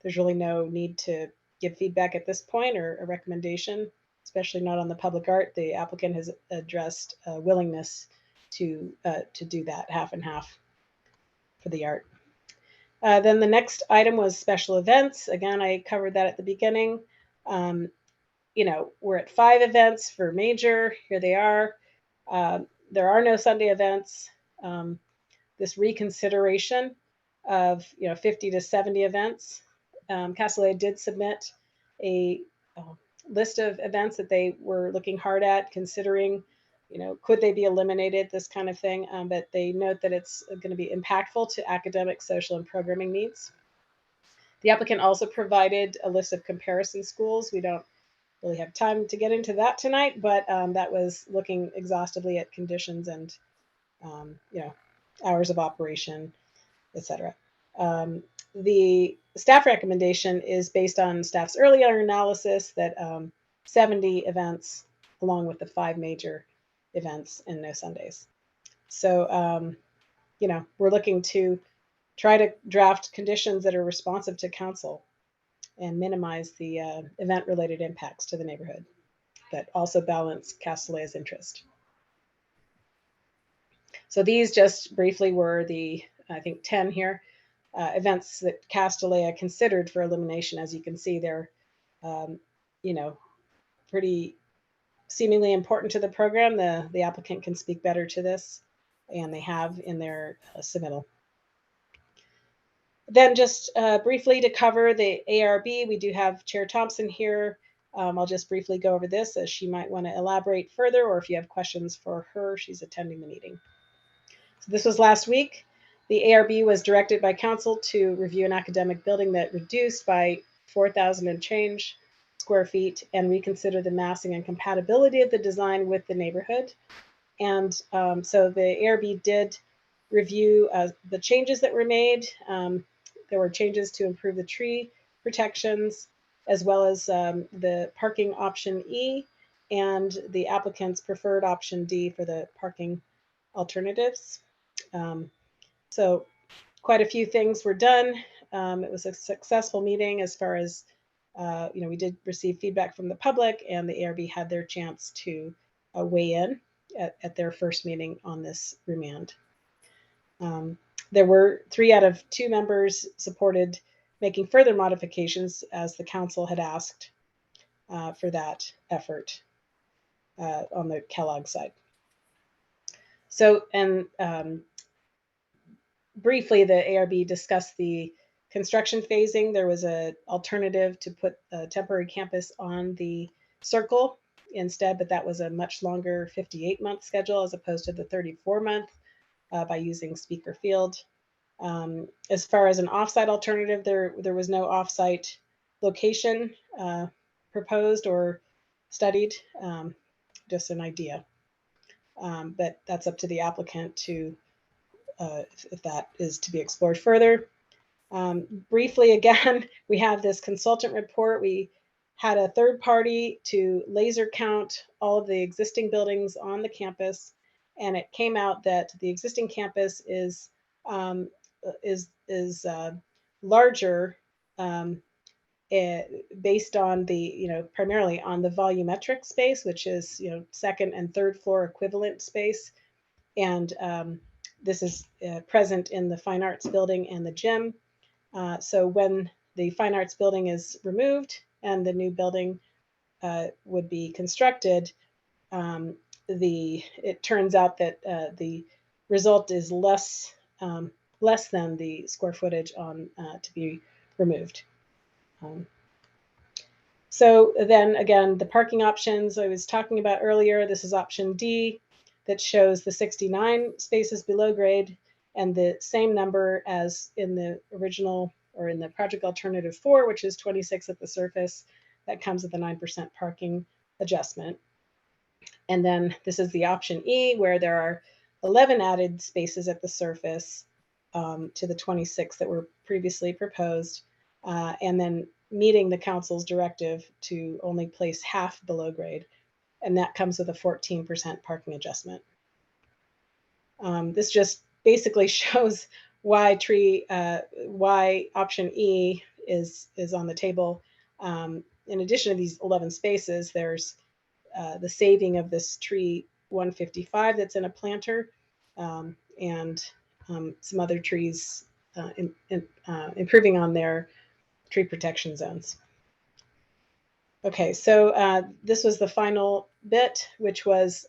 There's really no need to give feedback at this point or a recommendation, especially not on the public art. The applicant has addressed a willingness to do that half and half for the art. Then the next item was special events. Again, I covered that at the beginning. We're at 5 events for major. Here they are. There are no Sunday events. This reconsideration of 50 to 70 events. Castellet did submit a list of events that they were looking hard at, considering, could they be eliminated, this kind of thing. But they note that it's going to be impactful to academic, social, and programming needs. The applicant also provided a list of comparison schools. We don't really have time to get into that tonight, but that was looking exhaustively at conditions and hours of operation, etc. The staff recommendation is based on staff's earlier analysis that 70 events along with the 5 major events and no Sundays. So we're looking to try to draft conditions that are responsive to council and minimize the event-related impacts to the neighborhood, but also balance Castellet's interest. So these just briefly were the, I think, 10 here, events that Castellet considered for elimination. As you can see, they're, pretty seemingly important to the program. The applicant can speak better to this, and they have in their submittal. Then just briefly to cover the ARB, we do have Chair Thompson here. I'll just briefly go over this as she might want to elaborate further, or if you have questions for her, she's attending the meeting. So this was last week. The ARB was directed by council to review an academic building that reduced by 4,000 and change square feet and reconsider the massing and compatibility of the design with the neighborhood. And so the ARB did review the changes that were made. There were changes to improve the tree protections, as well as the parking option E and the applicant's preferred option D for the parking alternatives. So quite a few things were done. It was a successful meeting as far as, we did receive feedback from the public, and the ARB had their chance to weigh in at their first meeting on this remand. There were 3 out of 2 members supported making further modifications as the council had asked for that effort on the Kellogg side. So, and briefly, the ARB discussed the construction phasing. There was an alternative to put a temporary campus on the circle instead, but that was a much longer 58-month schedule as opposed to the 34-month by using Speaker Field. As far as an offsite alternative, there was no offsite location proposed or studied, just an idea. But that's up to the applicant to, if that is to be explored further. Briefly, again, we have this consultant report. We had a third party to laser count all of the existing buildings on the campus, and it came out that the existing campus is larger based on the, primarily on the volumetric space, which is, second and third floor equivalent space. And this is present in the Fine Arts building and the gym. So when the Fine Arts building is removed and the new building would be constructed, it turns out that the result is less than the square footage on to be removed. So then again, the parking options I was talking about earlier, this is option D that shows the 69 spaces below grade and the same number as in the original or in the project alternative 4, which is 26 at the surface. That comes with a 9% parking adjustment. And then this is the option E, where there are 11 added spaces at the surface to the 26 that were previously proposed, and then meeting the council's directive to only place half below grade. And that comes with a 14% parking adjustment. This just basically shows why option E is on the table. In addition to these 11 spaces, there's the saving of this tree 155 that's in a planter, and some other trees improving on their tree protection zones. Okay, so this was the final bit, which was,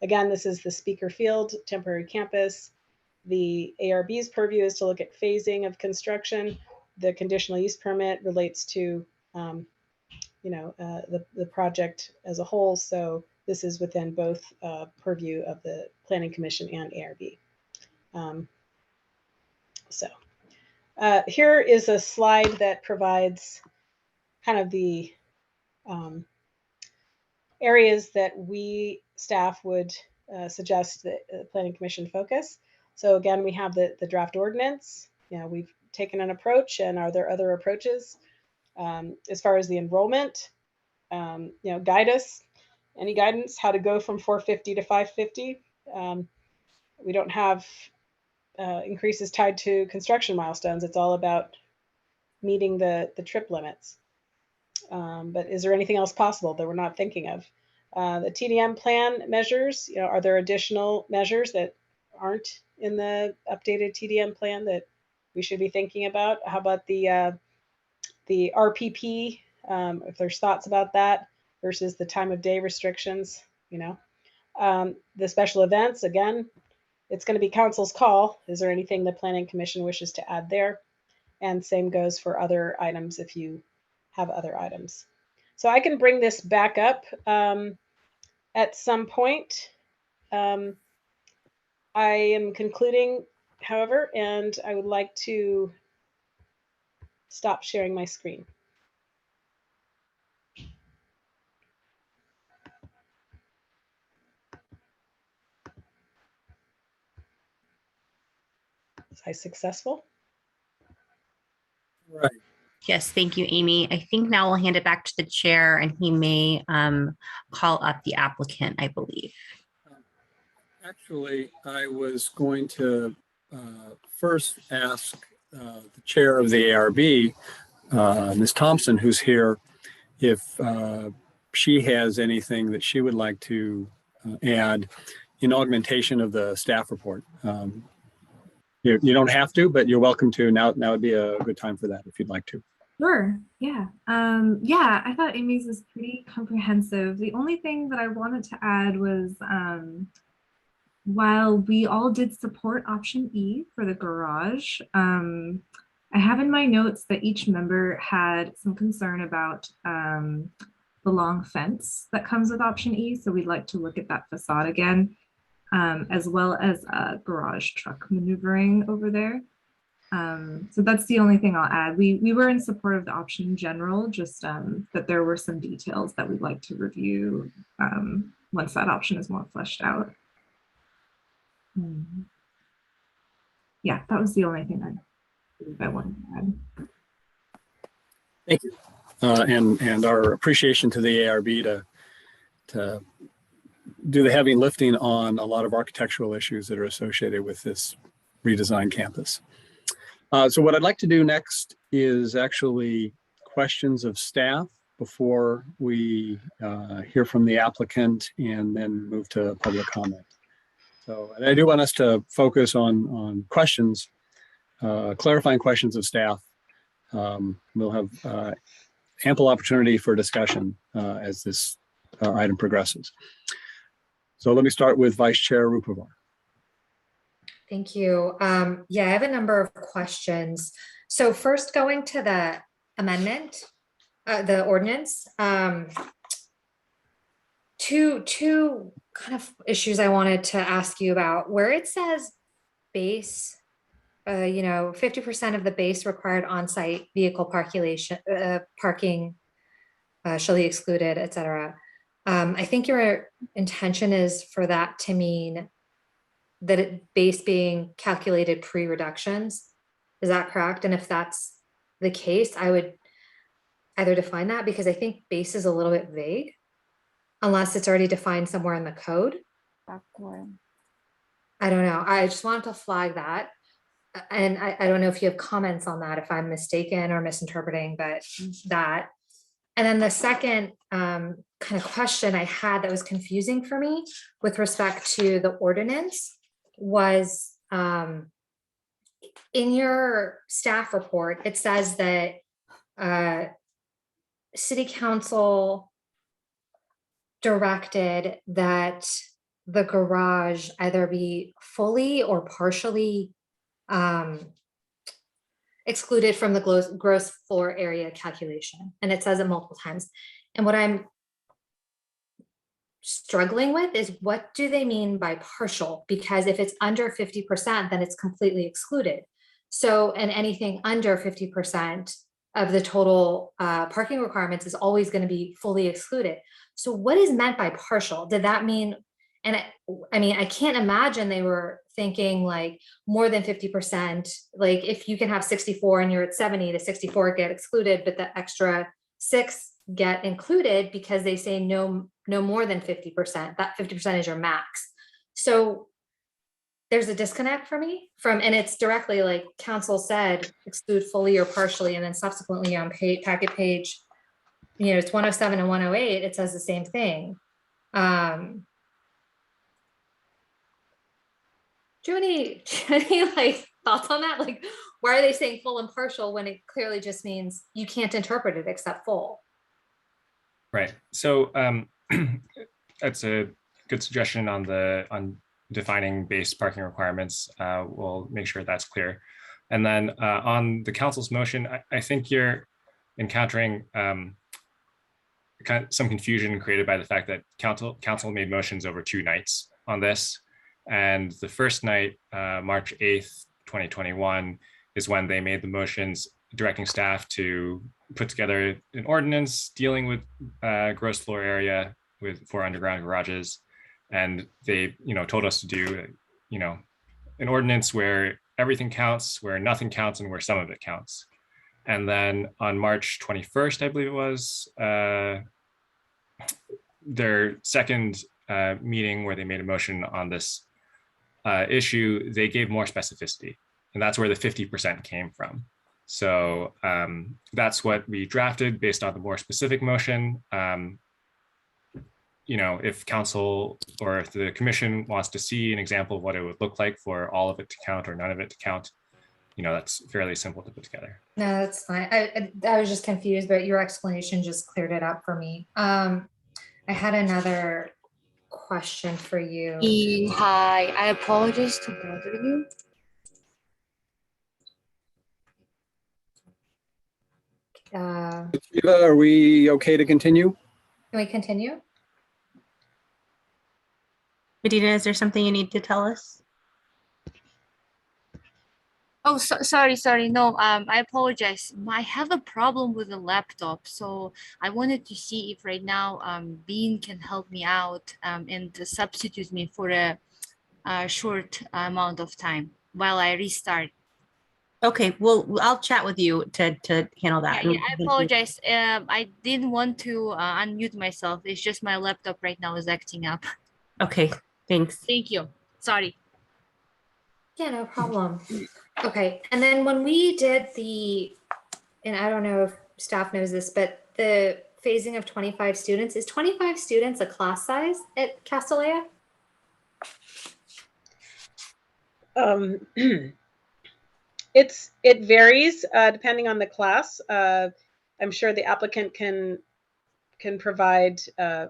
again, this is the Speaker Field temporary campus. The ARB's purview is to look at phasing of construction. The conditional use permit relates to, the project as a whole. So this is within both purview of the Planning Commission and ARB. Here is a slide that provides kind of the areas that we staff would suggest that the Planning Commission focus. So again, we have the draft ordinance. We've taken an approach, and are there other approaches? As far as the enrollment, guide us. Any guidance how to go from 450 to 550? We don't have increases tied to construction milestones. It's all about meeting the trip limits. But is there anything else possible that we're not thinking of? The Tdm plan measures, are there additional measures that aren't in the updated Tdm plan that we should be thinking about? How about the RPP, if there's thoughts about that versus the time of day restrictions, the special events, again, it's going to be council's call. Is there anything the Planning Commission wishes to add there? And same goes for other items if you have other items. So I can bring this back up at some point. I am concluding, however, and I would like to stop sharing my screen. Was I successful? Right. Yes, thank you, Amy. I think now we'll hand it back to the chair and he may call up the applicant, I believe. Actually, I was going to first ask the chair of the ARB, Ms. Thompson, who's here, if she has anything that she would like to add in augmentation of the staff report. You don't have to, but you're welcome to. Now would be a good time for that if you'd like to. Sure. Yeah. Yeah, I thought Amy's was pretty comprehensive. The only thing that I wanted to add was while we all did support option E for the garage, I have in my notes that each member had some concern about the long fence that comes with option E. So we'd like to look at that facade again, as well as garage truck maneuvering over there. So that's the only thing I'll add. We were in support of the option in general, just that there were some details that we'd like to review once that option is more fleshed out. Yeah, that was the only thing I wanted to add. Thank you. And our appreciation to the ARB to do the heavy lifting on a lot of architectural issues that are associated with this redesigned campus. So what I'd like to do next is actually questions of staff before we hear from the applicant and then move to public comment. So I do want us to focus on questions, clarifying questions of staff. We'll have ample opportunity for discussion as this item progresses. So let me start with Vice Chair Rupavar. Thank you. Yeah, I have a number of questions. So first, going to the amendment, the ordinance, two kind of issues I wanted to ask you about. Where it says base, 50% of the base required on-site vehicle parking shall be excluded, et cetera. I think your intention is for that to mean that base being calculated pre-reductions. Is that correct? And if that's the case, I would either define that, because I think base is a little bit vague, unless it's already defined somewhere in the code. I don't know. I just wanted to flag that. And I don't know if you have comments on that, if I'm mistaken or misinterpreting, but that. And then the second kind of question I had that was confusing for me with respect to the ordinance was in your staff report, it says that City Council directed that the garage either be fully or partially excluded from the gross floor area calculation. And it says it multiple times. And what I'm struggling with is, what do they mean by partial? Because if it's under 50%, then it's completely excluded. So, and anything under 50% of the total parking requirements is always going to be fully excluded. So what is meant by partial? Did that mean, and I mean, I can't imagine they were thinking like more than 50%, like if you can have 64 and you're at 70, the 64 get excluded, but the extra 6 get included because they say no more than 50%. That 50% is your max. So there's a disconnect for me and it's directly like council said, exclude fully or partially, and then subsequently on packet page, it's 107 and 108, it says the same thing. Do you have any like thoughts on that? Like, why are they saying full and partial when it clearly just means you can't interpret it except full? Right. So that's a good suggestion on defining base parking requirements. We'll make sure that's clear. And then on the council's motion, I think you're encountering some confusion created by the fact that council made motions over 2 nights on this. And the first night, March 8th, 2021, is when they made the motions directing staff to put together an ordinance dealing with gross floor area for underground garages. And they, told us to do, an ordinance where everything counts, where nothing counts, and where some of it counts. And then on March 21st, I believe it was, their second meeting where they made a motion on this issue, they gave more specificity. And that's where the 50% came from. So that's what we drafted based on the more specific motion. If council or if the commission wants to see an example of what it would look like for all of it to count or none of it to count, that's fairly simple to put together. No, that's fine. I was just confused, but your explanation just cleared it up for me. I had another question for you. Hi, I apologize to bother you. Eva, are we okay to continue? Can we continue? Medina, is there something you need to tell us? Oh, sorry. No, I apologize. I have a problem with the laptop, so I wanted to see if right now Bean can help me out and to substitute me for a short amount of time while I restart. Okay, well, I'll chat with you to handle that. Yeah, I apologize. I didn't want to unmute myself. It's just my laptop right now is acting up. Okay, thanks. Thank you. Sorry. Yeah, no problem. Okay, and then when we did and I don't know if staff knows this, but the phasing of 25 students, is 25 students a class size at Castellea? It varies depending on the class. I'm sure the applicant can provide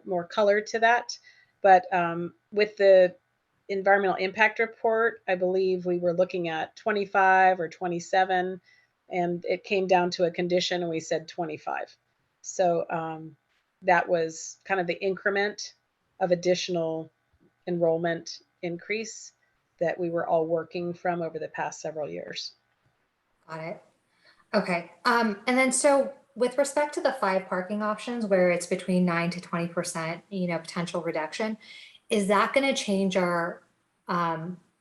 more color to that, but with the environmental impact report, I believe we were looking at 25 or 27, and it came down to a condition and we said 25. So that was kind of the increment of additional enrollment increase that we were all working from over the past several years. Got it. Okay. And then so with respect to the 5 parking options where it's between 9 to 20%, potential reduction, is that going to change our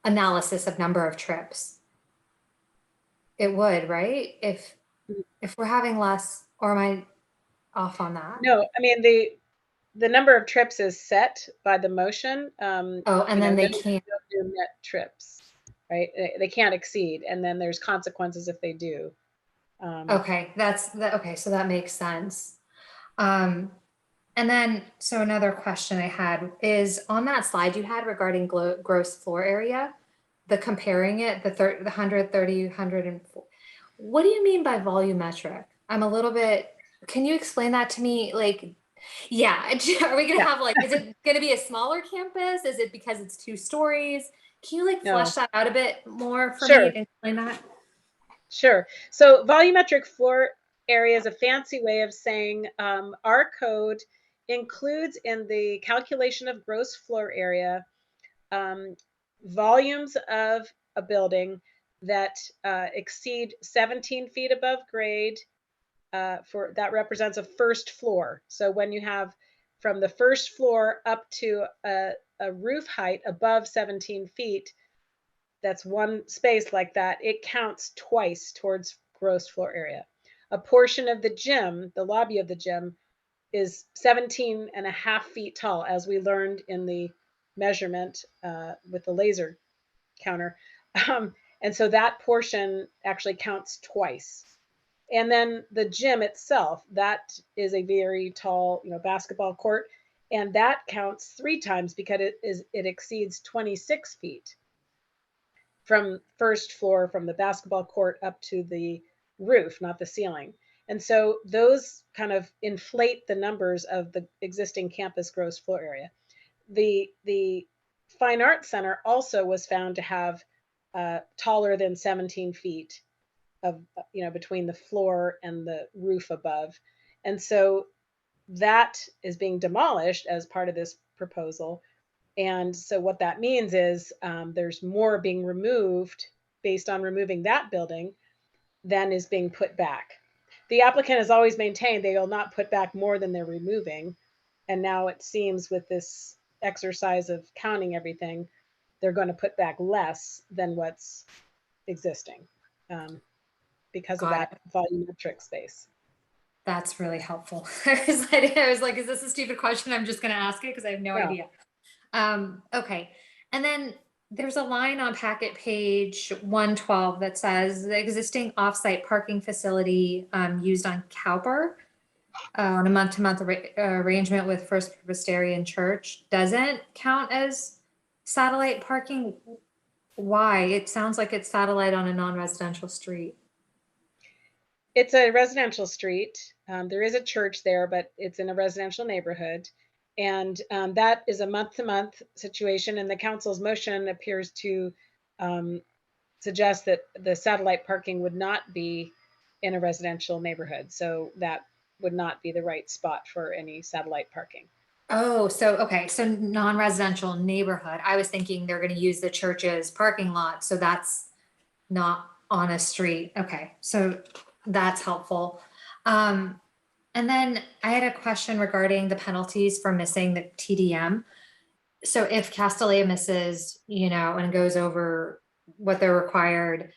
analysis of number of trips? It would, right? If we're having less, or am I off on that? No, I mean, the number of trips is set by the motion. Oh, and then they can't do net trips, right? They can't exceed, and then there's consequences if they do. Okay, okay, so that makes sense. And then, so another question I had is on that slide you had regarding gross floor area, the comparing it, the 130, 104. What do you mean by volumetric? I'm a little bit, can you explain that to me? Like, yeah, are we gonna have is it gonna be a smaller campus? Is it because it's 2 stories? Can you flesh that out a bit more for me and explain that? Sure. So volumetric floor area is a fancy way of saying our code includes in the calculation of gross floor area volumes of a building that exceed 17 feet above grade. That represents a first floor. So when you have from the first floor up to a roof height above 17 feet, that's one space like that, it counts twice towards gross floor area. A portion of the gym, the lobby of the gym, is 17.5 feet tall, as we learned in the measurement with the laser counter. And so that portion actually counts twice. And then the gym itself, that is a very tall, basketball court, and that counts 3 times because it exceeds 26 feet from first floor, from the basketball court up to the roof, not the ceiling. And so those kind of inflate the numbers of the existing campus gross floor area. The Fine Arts Center also was found to have taller than 17 feet between the floor and the roof above. And so that is being demolished as part of this proposal. And so what that means is there's more being removed based on removing that building than is being put back. The applicant has always maintained they will not put back more than they're removing. And now it seems with this exercise of counting everything, they're going to put back less than what's existing because of that volumetric space. That's really helpful. I was like, is this a stupid question? I'm just going to ask it because I have no idea. Okay. And then there's a line on packet page 112 that says the existing offsite parking facility used on Cowper on a month-to-month arrangement with First Presbyterian Church doesn't count as satellite parking. Why? It sounds like it's satellite on a non-residential street. It's a residential street. There is a church there, but it's in a residential neighborhood. And that is a month-to-month situation. And the council's motion appears to suggest that the satellite parking would not be in a residential neighborhood. So that would not be the right spot for any satellite parking. Oh, so, okay. So non-residential neighborhood. I was thinking they're going to use the church's parking lot. So that's not on a street. Okay. So that's helpful. And then I had a question regarding the penalties for missing the TDM. So if Castellia misses, and goes over what they're required,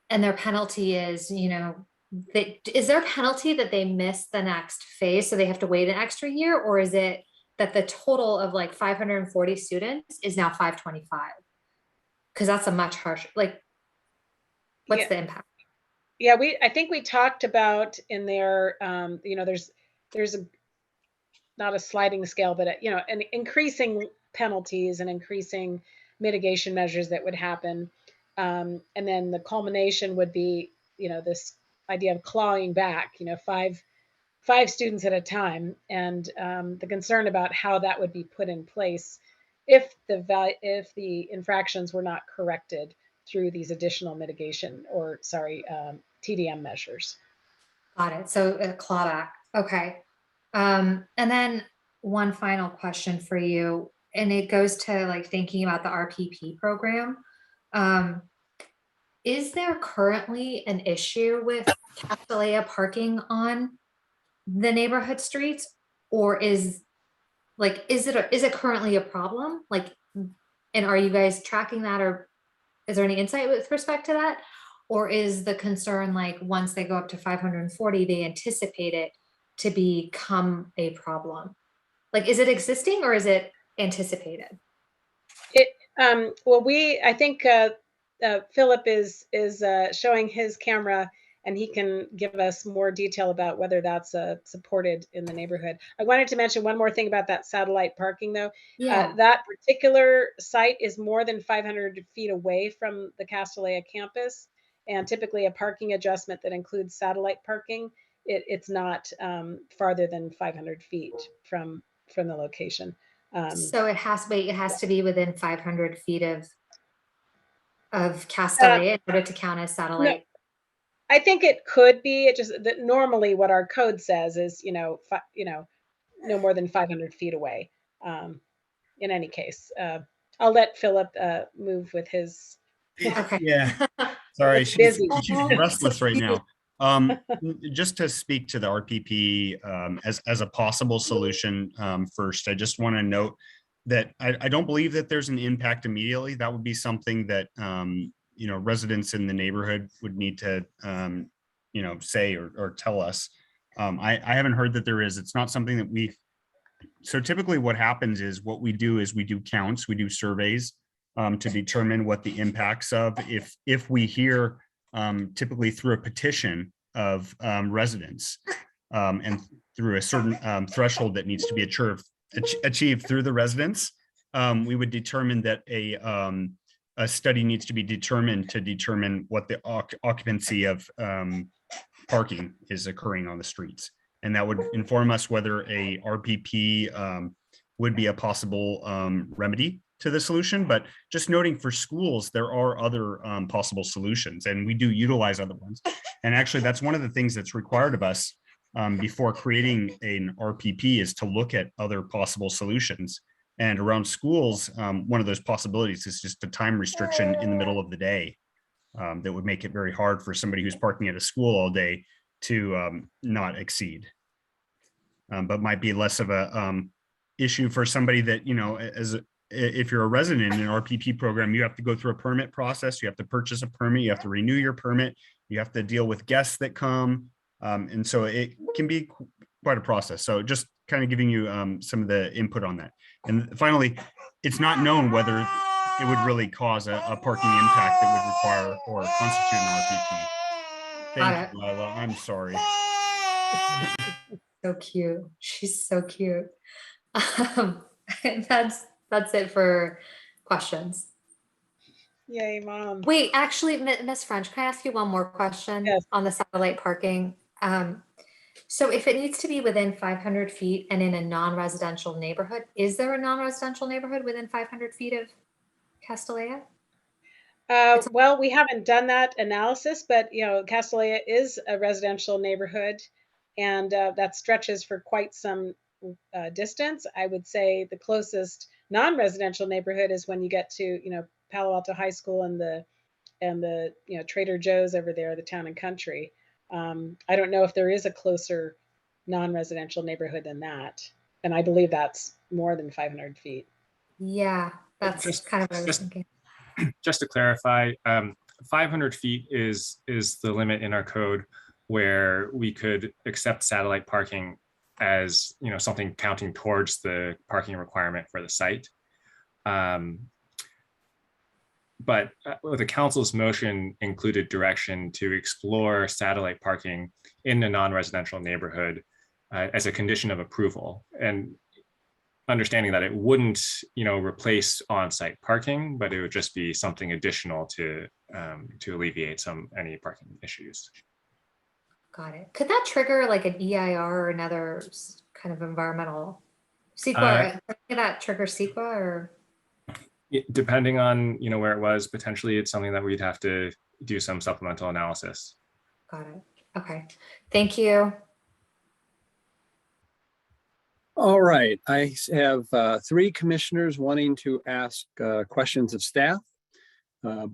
and their penalty is, is there a penalty that they miss the next phase, so they have to wait an extra year, or is it that the total of like 540 students is now 525? Because that's a much harsher, what's the impact? Yeah, I think we talked about in there, there's not a sliding scale, but an increasing penalties and increasing mitigation measures that would happen. And then the culmination would be, this idea of clawing back, five students at a time, and the concern about how that would be put in place if the infractions were not corrected through these additional mitigation TDM measures. Got it. So a clawback. Okay. And then one final question for you, and it goes to thinking about the RPP program. Is there currently an issue with Castellia parking on the neighborhood streets, or is it currently a problem? And are you guys tracking that, or is there any insight with respect to that? Or is the concern once they go up to 540, they anticipate it to become a problem? Is it existing or is it anticipated? I think Philip is showing his camera, and he can give us more detail about whether that's supported in the neighborhood. I wanted to mention one more thing about that satellite parking, though. Yeah. That particular site is more than 500 feet away from the Castellia campus, and typically a parking adjustment that includes satellite parking, it's not farther than 500 feet from the location. So it has to be within 500 feet of Castellia in order to count as satellite. No, I think it could be. It just that normally what our code says is no more than 500 feet away. In any case, I'll let Philip move with his. Okay. Yeah. Sorry, she's restless right now. Just to speak to the RPP as a possible solution first, I just want to note that I don't believe that there's an impact immediately. That would be something that residents in the neighborhood would need to say or tell us. I haven't heard that there is. It's not something that so typically what happens is what we do is we do counts, we do surveys to determine what the impacts of, if we hear typically through a petition of residents and through a certain threshold that needs to be achieved through the residents, we would determine that a study needs to be determined to determine what the occupancy of parking is occurring on the streets. And that would inform us whether a RPP would be a possible remedy to the solution, but just noting for schools, there are other possible solutions, and we do utilize other ones. And actually, that's one of the things that's required of us before creating an RPP is to look at other possible solutions. And around schools, one of those possibilities is just a time restriction in the middle of the day that would make it very hard for somebody who's parking at a school all day to not exceed. But might be less of a issue for somebody that, you know, if you're a resident in an RPP program, you have to go through a permit process, you have to purchase a permit, you have to renew your permit, you have to deal with guests that come. And so it can be quite a process. So just kind of giving you some of the input on that. And finally, it's not known whether it would really cause a parking impact that would require or constitute an RPP. Thank you, Lila. I'm sorry. So cute. She's so cute. That's it for questions. Yay, Mom. Wait, actually, Miss French, can I ask you one more question? Yes. On the satellite parking? So if it needs to be within 500 feet and in a non-residential neighborhood, is there a non-residential neighborhood within 500 feet of Castellea? Well, we haven't done that analysis, but you know, Castellea is a residential neighborhood, and that stretches for quite some distance. I would say the closest non-residential neighborhood is when you get to, you know, Palo Alto High School and the you know, Trader Joe's over there, the Town and Country. I don't know if there is a closer non-residential neighborhood than that, and I believe that's more than 500 feet. Yeah, that's kind of what I was thinking. Just to clarify, 500 feet is the limit in our code where we could accept satellite parking as, you know, something counting towards the parking requirement for the site. But the council's motion included direction to explore satellite parking in a non-residential neighborhood as a condition of approval, and understanding that it wouldn't, you know, replace on-site parking, but it would just be something additional to alleviate any parking issues. Got it. Could that trigger like an EIR or another kind of environmental CEQA? Could that trigger CEQA or? Depending on, you know, where it was, potentially it's something that we'd have to do some supplemental analysis. Got it. Okay. Thank you. All right, I have three commissioners wanting to ask questions of staff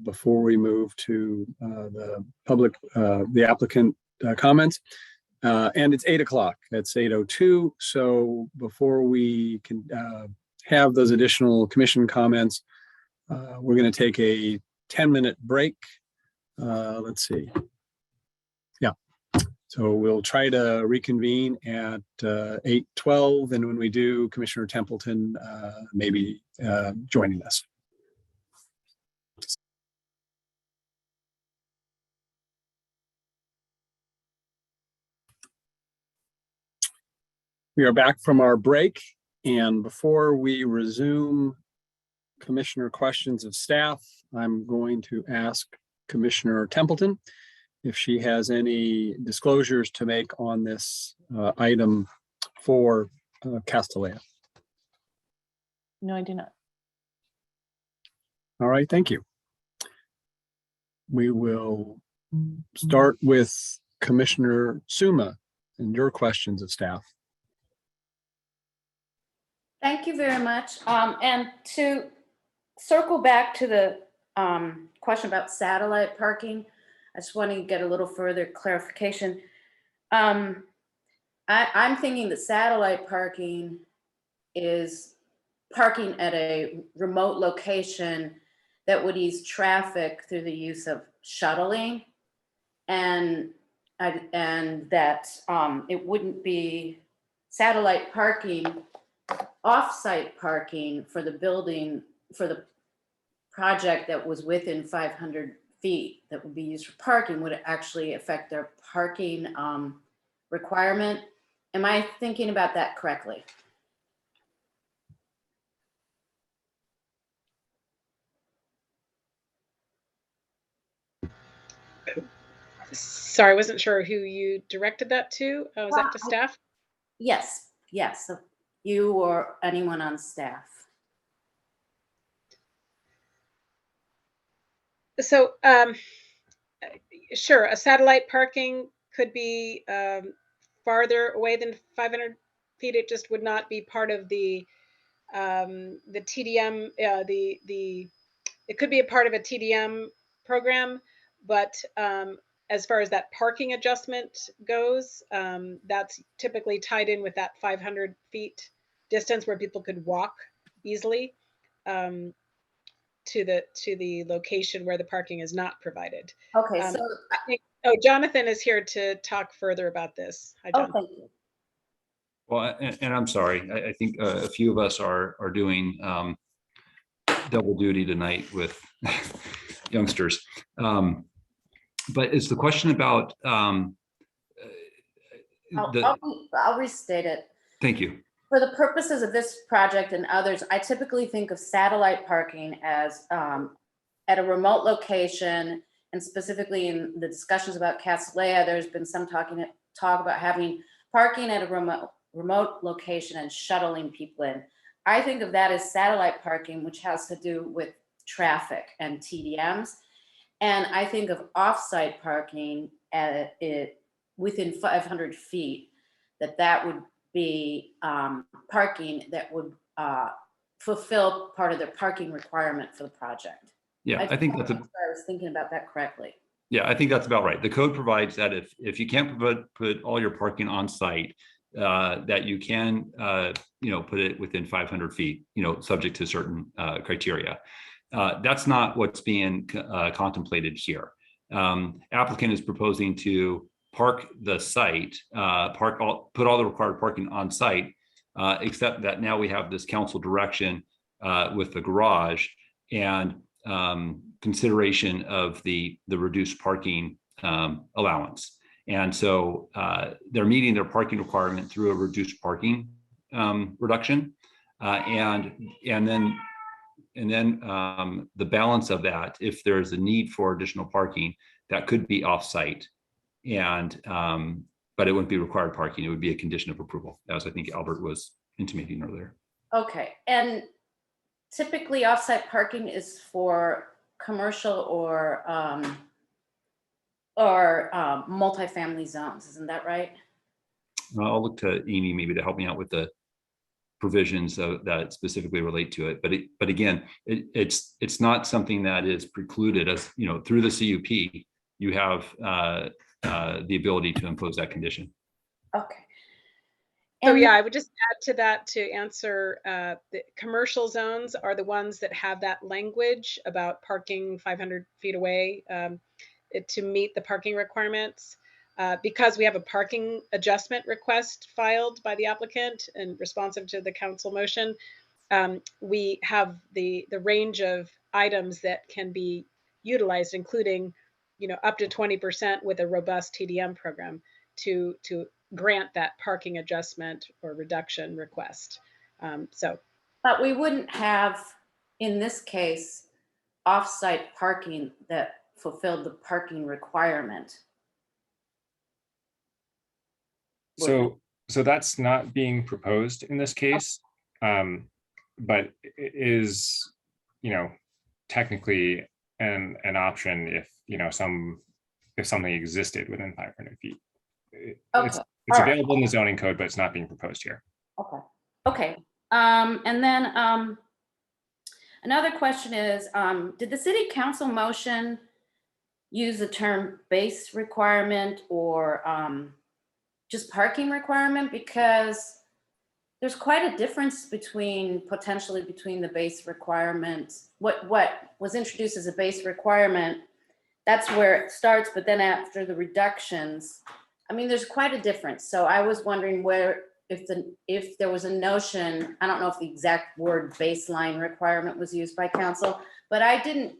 before we move to the public, the applicant comments. And it's 8 o'clock. It's 8:02. So before we can have those additional commission comments, we're going to take a 10-minute break. Let's see. Yeah. So we'll try to reconvene at 8:12. And when we do, Commissioner Templeton maybe joining us. We are back from our break. And before we resume commissioner questions of staff, I'm going to ask Commissioner Templeton if she has any disclosures to make on this item for Castellea. No, I do not. All right, thank you. We will start with Commissioner Suma and your questions of staff. Thank you very much. And to circle back to the question about satellite parking, I just want to get a little further clarification. I'm thinking that satellite parking is parking at a remote location that would ease traffic through the use of shuttling, and that it wouldn't be satellite parking, off-site parking for the building, for the project that was within 500 feet that would be used for parking would actually affect their parking requirement. Am I thinking about that correctly? Sorry, I wasn't sure who you directed that to. Was that to staff? Yes, yes. So you or anyone on staff. So sure, a satellite parking could be farther away than 500 feet. It just would not be part of the TDM. It could be a part of a TDM program, but as far as that parking adjustment goes, that's typically tied in with that 500 feet distance where people could walk easily to the location where the parking is not provided. Okay, I so, think, oh, Jonathan is here to talk further about this. Hi, oh, John. thank you. Well, and I'm sorry, I think a few of us are doing double duty tonight with youngsters. But it's the question about, I'll restate it. thank you. For the purposes of this project and others, I typically think of satellite parking as at a remote location, and specifically in the discussions about Castellea, there's been some talk about having parking at a remote location and shuttling people in. I think of that as satellite parking, which has to do with traffic and TDMs. And I think of off-site parking at within 500 feet, that would be parking that would fulfill part of the parking requirement for the project. Yeah, I think that's I was thinking about that correctly. yeah, I think that's about right. The code provides that if you can't put all your parking on site, that you can, put it within 500 feet, subject to certain criteria. That's not what's being contemplated here. Applicant is proposing to park the site, put all the required parking on site, except that now we have this council direction with the garage and consideration of the reduced parking allowance. And so they're meeting their parking requirement through a reduced parking reduction. And then the balance of that, if there's a need for additional parking, that could be off-site. And but it wouldn't be required parking. It would be a condition of approval, as I think Albert was intimating earlier. Okay, and typically off-site parking is for commercial or multifamily zones, isn't that right? I'll look to Amy maybe to help me out with the provisions that specifically relate to it. But again, it's not something that is precluded, as through the CUP, you have the ability to impose that condition. Okay. So yeah, I would just add to that to answer, the commercial zones are the ones that have that language about parking 500 feet away to meet the parking requirements. Because we have a parking adjustment request filed by the applicant and responsive to the council motion, we have the range of items that can be utilized, including up to 20% with a robust TDM program to grant that parking adjustment or reduction request. But we wouldn't have, in this case, off-site parking that fulfilled the parking requirement. So that's not being proposed in this case, but it is, technically an option if something existed within 500 feet. It's available in the zoning code, but it's not being proposed here. Okay. And then another question is, did the city council motion use the term base requirement or just parking requirement? Because there's quite a difference potentially between the base requirement, what was introduced as a base requirement, that's where it starts, but then after the reductions, there's quite a difference. So I was wondering if there was a notion, I don't know if the exact word baseline requirement was used by council, but I didn't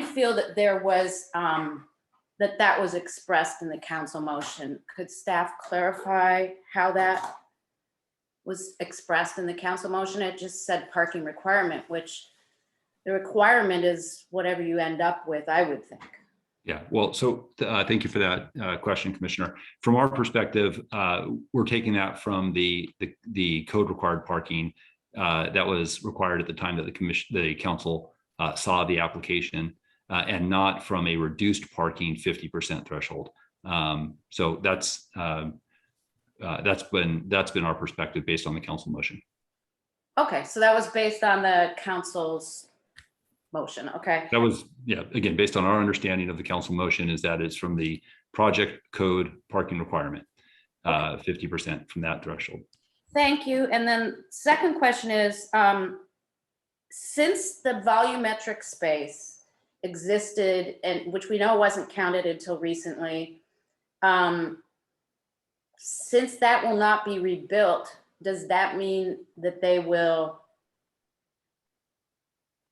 feel that there was that was expressed in the council motion. Could staff clarify how that was expressed in the council motion? It just said parking requirement, which the requirement is whatever you end up with, I would think. Yeah, well, so thank you for that question, Commissioner. From our perspective, we're taking that from the code required parking that was required at the time that the council saw the application. and not from a reduced parking 50% threshold. So that's been our perspective based on the council motion. Okay, so that was based on the council's motion, okay? That was, yeah, again, based on our understanding of the council motion, is that it's from the project code parking requirement, 50% from that threshold. Thank you. And then second question is, since the volumetric space existed, and which we know wasn't counted until recently, since that will not be rebuilt, does that mean that they will,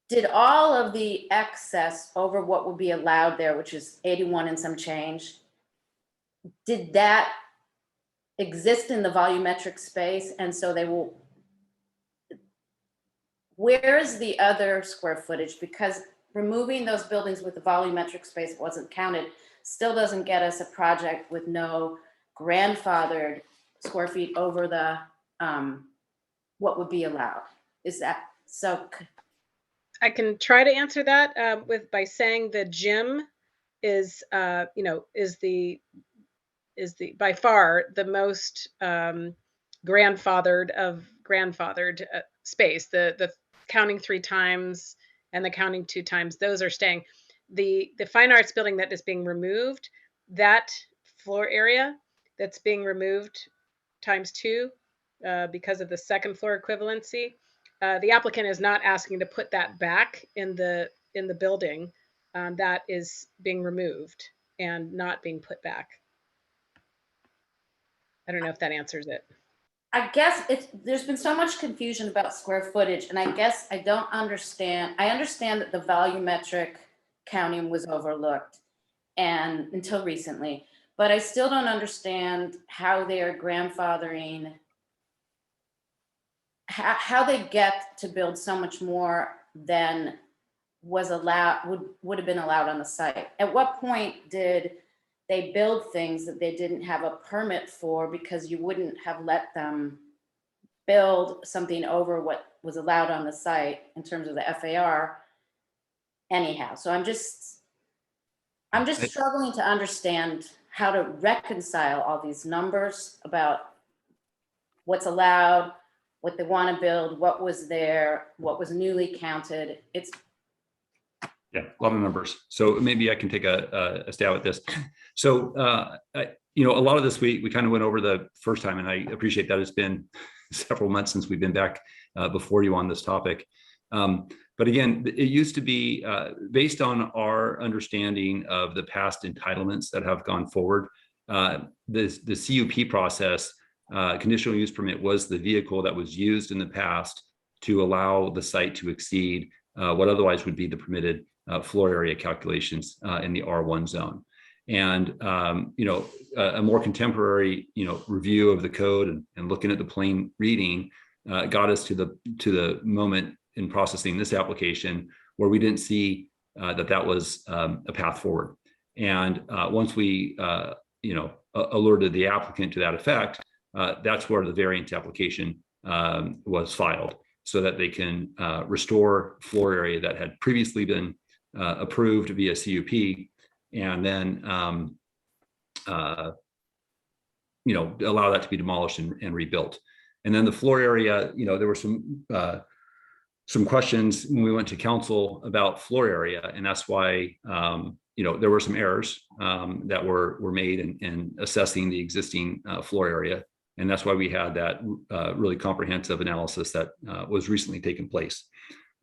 did all of the excess over what would be allowed there, which is 81 and some change, did that exist in the volumetric space? And so they will, where is the other square footage? Because removing those buildings with the volumetric space wasn't counted still doesn't get us a project with no grandfathered square feet over the what would be allowed. Is that so? I can try to answer that by saying the gym is is the by far the most grandfathered space. The counting 3 times and the counting 2 times, those are staying. The fine arts building that is being removed, that floor area that's being removed times 2 because of the second floor equivalency, the applicant is not asking to put that back in the building. That is being removed and not being put back. I don't know if that answers it. I guess there's been so much confusion about square footage, and I guess I don't understand. I understand that the volumetric counting was overlooked and until recently, but I still don't understand how they are grandfathering, how they get to build so much more than was allowed, would have been allowed on the site. At what point did they build things that they didn't have a permit for because you wouldn't have let them build something over what was allowed on the site in terms of the FAR anyhow? So I'm just struggling to understand how to reconcile all these numbers about what's allowed, what they want to build, what was there, what was newly counted. It's yeah, a lot of numbers. So maybe I can take a stab at this. So, a lot of this we kind of went over the first time, and I appreciate that it's been several months since we've been back before you on this topic. But again, it used to be based on our understanding of the past entitlements that have gone forward. The CUP process, conditional use permit, was the vehicle that was used in the past to allow the site to exceed what otherwise would be the permitted floor area calculations in the R1 zone. And a more contemporary review of the code and looking at the plain reading got us to the moment in processing this application where we didn't see that was a path forward. And once we alerted the applicant to that effect, that's where the variance application was filed, so that they can restore floor area that had previously been approved via CUP, and then allow that to be demolished and rebuilt. And then the floor area, there were some questions when we went to council about floor area, and that's why there were some errors that were made in assessing the existing floor area. And that's why we had that really comprehensive analysis that was recently taken place.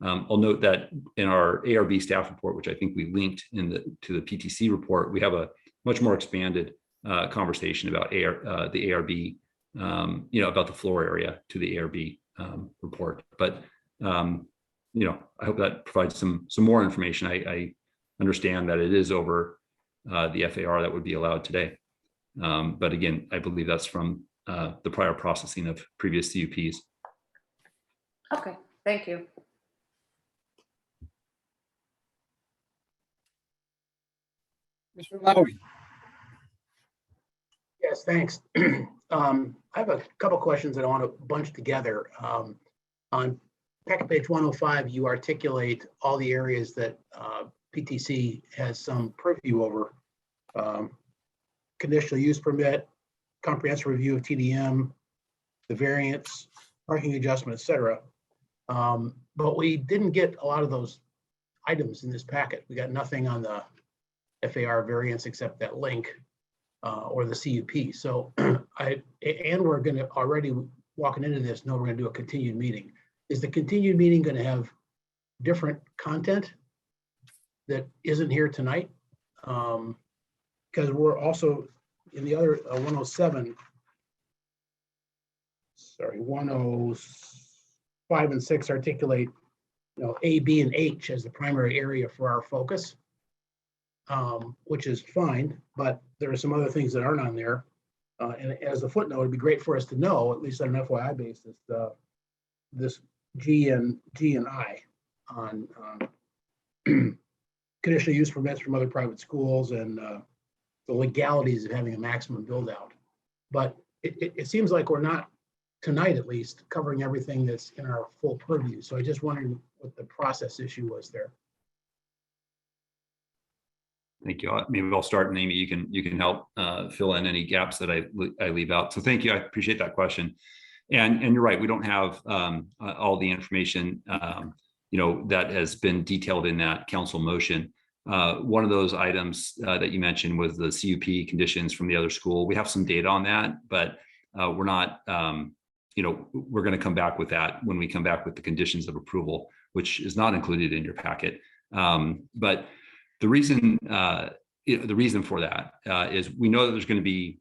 I'll note that in our ARB staff report, which I think we linked to the PTC report, we have a much more expanded conversation about the ARB, about the floor area to the ARB report. But I hope that provides some more information. I understand that it is over the FAR that would be allowed today. But again, I believe that's from the prior processing of previous CUPs. okay. Thank you. Mr. Lowy. Yes, thanks. I have a couple questions that I want to bunch together. On packet page 105, you articulate all the areas that PTC has some purview over conditional use permit, comprehensive review of TDM, the variance, parking adjustment, et cetera. But we didn't get a lot of those items in this packet. We got nothing on the FAR variance except that link or the CUP. So we're going to already walking into this, know we're going to do a continued meeting. Is the continued meeting going to have different content that isn't here tonight? Because we're also in the other 107, sorry, 105 and 6 articulate, A, B, and H as the primary area for our focus, which is fine, but there are some other things that aren't on there. And as a footnote, it'd be great for us to know, at least on an FYI basis, this G and I on conditional use permits from other private schools and the legalities of having a maximum build out. But it seems like we're not, tonight at least, covering everything that's in our full purview. So I just wondered what the process issue was there. Thank you. Maybe I'll start, and Amy, you can help fill in any gaps that I leave out. So thank you. I appreciate that question. And you're right. We don't have all the information that has been detailed in that council motion. One of those items that you mentioned was the CUP conditions from the other school. We have some data on that, but we're not. We're going to come back with that when we come back with the conditions of approval, which is not included in your packet. But the reason for that is we know that there's going to be,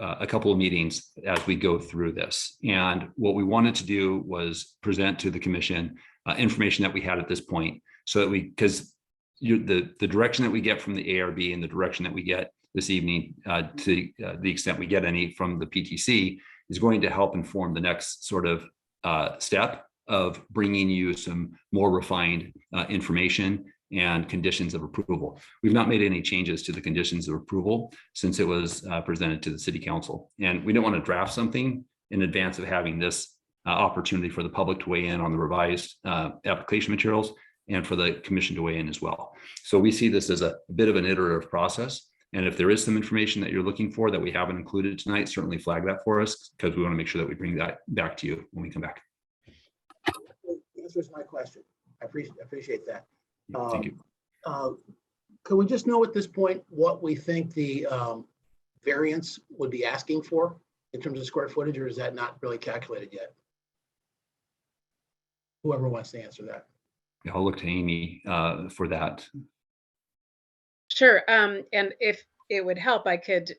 a couple of meetings as we go through this. And what we wanted to do was present to the commission information that we had at this point, so that because the direction that we get from the ARB and the direction that we get this evening, to the extent we get any from the PTC, is going to help inform the next sort of step of bringing you some more refined information and conditions of approval. We've not made any changes to the conditions of approval since it was presented to the city council. And we don't want to draft something in advance of having this opportunity for the public to weigh in on the revised application materials and for the commission to weigh in as well. So we see this as a bit of an iterative process. And if there is some information that you're looking for that we haven't included tonight, certainly flag that for us, because we want to make sure that we bring that back to you when we come back. The answer is my question. I appreciate that. Thank you. Could we just know at this point what we think the variance would be asking for in terms of square footage, or is that not really calculated yet? Whoever wants to answer that. Yeah, I'll look to Amy for that. Sure. And if it would help, I could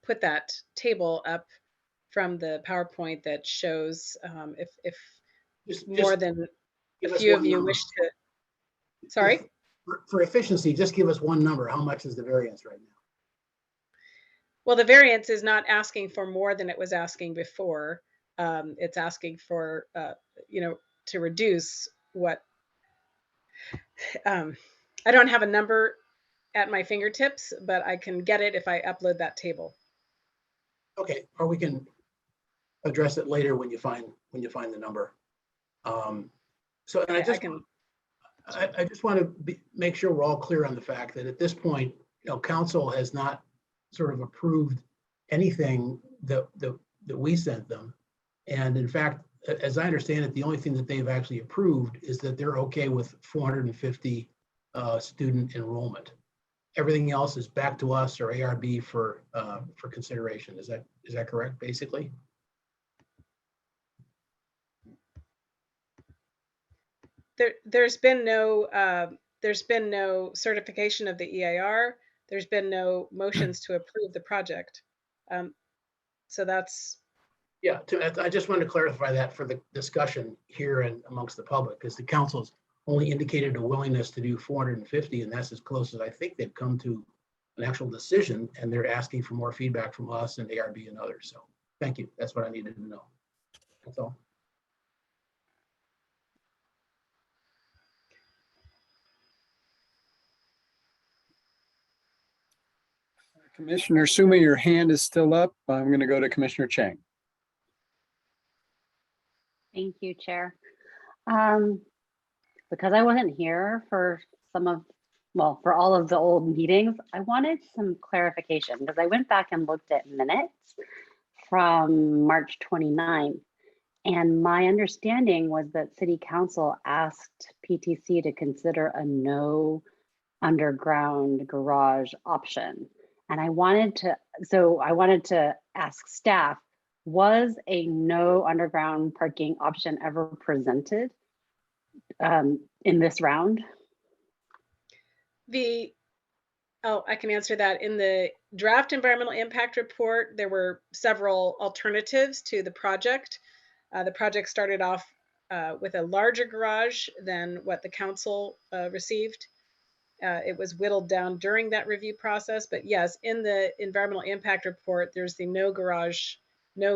put that table up from the PowerPoint that shows if more than a few of you wish to. Sorry? For efficiency, just give us one number. How much is the variance right now? Well, the variance is not asking for more than it was asking before. It's asking for, to reduce what, I don't have a number at my fingertips, but I can get it if I upload that table. Okay, or we can address it later when you find the number. So and I just want to make sure we're all clear on the fact that at this point, council has not sort of approved anything that we sent them. And in fact, as I understand it, the only thing that they've actually approved is that they're okay with 450 student enrollment. Everything else is back to us or ARB for consideration. Is that correct, basically? There's been no certification of the EIR. There's been no motions to approve the project. So that's. Yeah, I just wanted to clarify that for the discussion here and amongst the public, because the council's only indicated a willingness to do 450, and that's as close as I think they've come to an actual decision, and they're asking for more feedback from us and ARB and others. So thank you. That's what I needed to know. That's all. Commissioner Suma, your hand is still up. I'm going to go to Commissioner Chang. Thank you, Chair. Because I wasn't here for some of well, for all of the old meetings, I wanted some clarification because I went back and looked at minutes from March 29th. And my understanding was that City Council asked PTC to consider a no underground garage option. And I wanted to ask staff, was a no underground parking option ever presented in this round? I can answer that. In the draft environmental impact report, there were several alternatives to the project. The project started off with a larger garage than what the council received. It was whittled down during that review process, but yes, in the environmental impact report, there's the no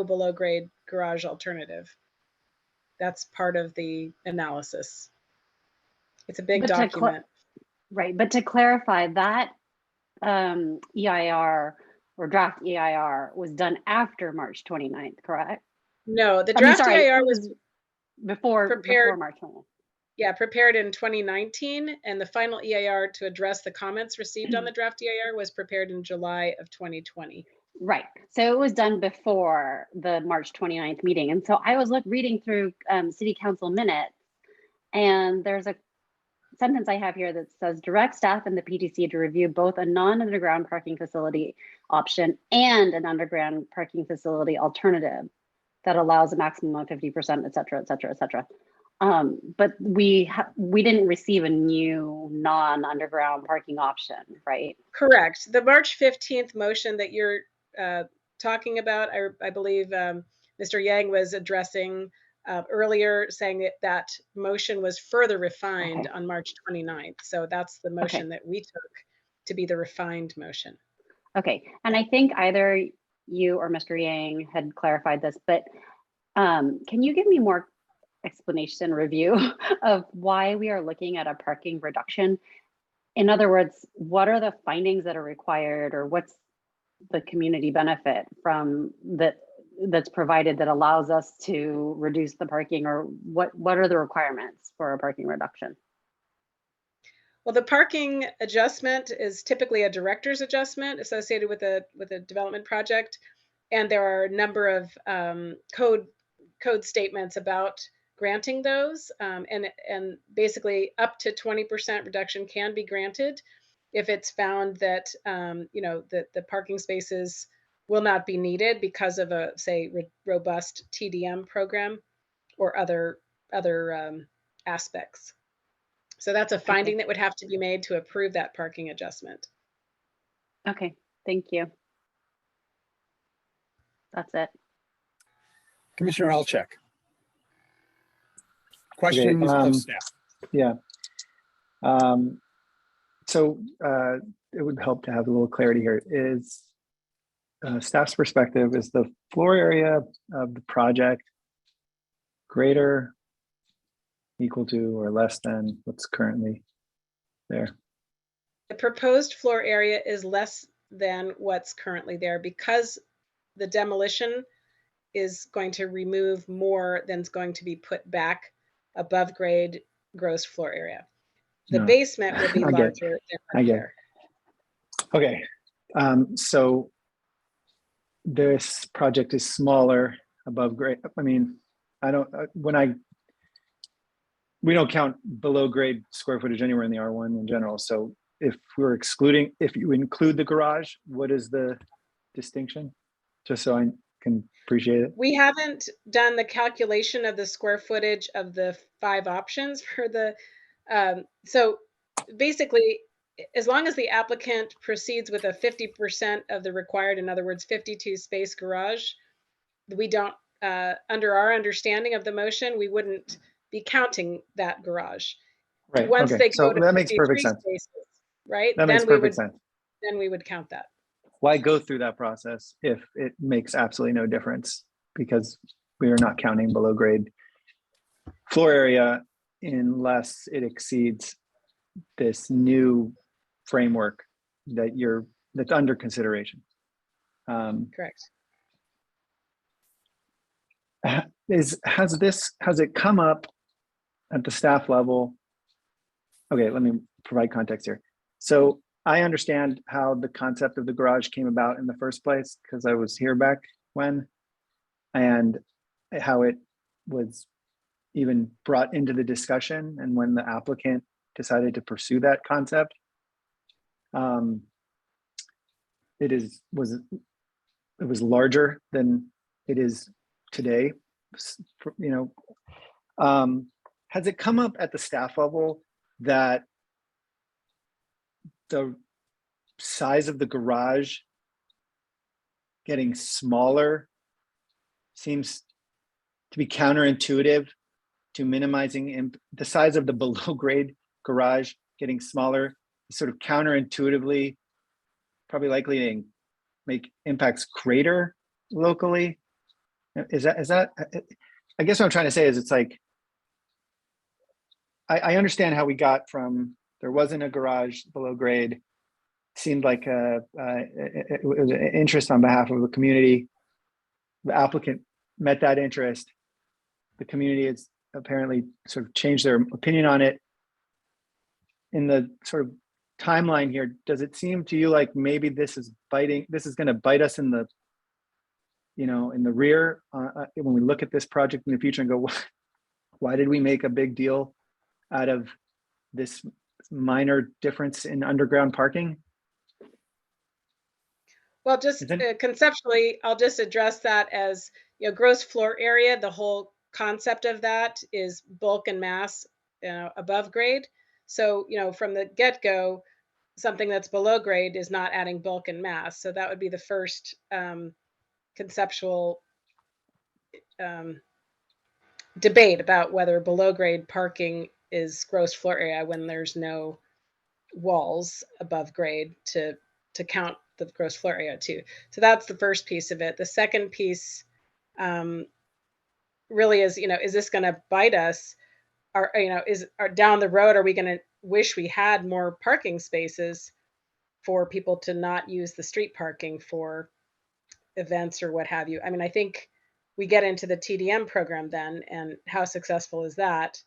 below grade garage alternative. That's part of the analysis. It's a big document. Right, but to clarify, that EIR or draft EIR was done after March 29th, correct? No, the draft EIR was before March 29th. Yeah, prepared in 2019, and the final EIR to address the comments received on the draft EIR was prepared in July of 2020. Right, so it was done before the March 29th meeting. And so I was reading through City Council minutes, and there's a sentence I have here that says direct staff and the PTC to review both a non-underground parking facility option and an underground parking facility alternative that allows a maximum of 50%, et cetera, et cetera, et cetera. But we didn't receive a new non-underground parking option, right? Correct. The March 15th motion that you're talking about, I believe Mr. Yang was addressing earlier, saying that motion was further refined on March 29th. So that's the motion that we took to be the refined motion. Okay, and I think either you or Mr. Yang had clarified this, but can you give me more explanation review of why we are looking at a parking reduction? In other words, what are the findings that are required, or what's the community benefit from that's provided that allows us to reduce the parking, or what are the requirements for a parking reduction? Well, the parking adjustment is typically a director's adjustment associated with a development project, and there are a number of code statements about granting those, and basically up to 20% reduction can be granted if it's found that the parking spaces will not be needed because of a, say, robust TDM program or other aspects. So that's a finding that would have to be made to approve that parking adjustment. Okay, thank you. That's it. Commissioner Alchek. Questions of staff? Yeah. So it would help to have a little clarity here. Is staff's perspective, is the floor area of the project greater, equal to, or less than what's currently there? The proposed floor area is less than what's currently there because the demolition is going to remove more than's going to be put back above grade gross floor area. The basement will be larger than there. Okay, so this project is smaller above grade. I mean, we don't count below grade square footage anywhere in the R1 in general. So if you include the garage, what is the distinction? Just so I can appreciate it. We haven't done the calculation of the square footage of the 5 options for the, so basically, as long as the applicant proceeds with a 50% of the required, in other words, 52 space garage, we don't, under our understanding of the motion, we wouldn't be counting that garage. Right. Once okay. they go so to that makes perfect sense. Spaces, right? That makes perfect sense. Then we would count that. Why go through that process if it makes absolutely no difference? Because we are not counting below grade floor area unless it exceeds this new framework that's under consideration. Correct. Has it come up at the staff level? Okay, let me provide context here. So I understand how the concept of the garage came about in the first place, because I was here back when, and how it was even brought into the discussion, and when the applicant decided to pursue that concept. It was larger than it is today. You know, has it come up at the staff level that the size of the garage getting smaller seems to be counterintuitive to minimizing the size of the below grade garage getting smaller, sort of counterintuitively probably likely to make impacts greater locally? Is that I guess what I'm trying to say is, it's like, I understand how we got from there wasn't a garage below grade, seemed like it was an interest on behalf of the community. The applicant met that interest. The community has apparently sort of changed their opinion on it. In the sort of timeline here, does it seem to you like maybe this is going to bite us in the, you know, in the rear when we look at this project in the future and go, why did we make a big deal out of this minor difference in underground parking? Well, just conceptually, I'll just address that as, you know, gross floor area. The whole concept of that is bulk and mass, above grade. So, you know, from the get-go, something that's below grade is not adding bulk and mass. So that would be the first conceptual debate about whether below grade parking is gross floor area when there's no walls above grade to count the gross floor area too. So that's the first piece of it. The second piece really is, you know, is this going to bite us? Or, you know, down the road, are we going to wish we had more parking spaces for people to not use the street parking for events or what have you? I mean, I think we get into the TDM program then, and how successful is that?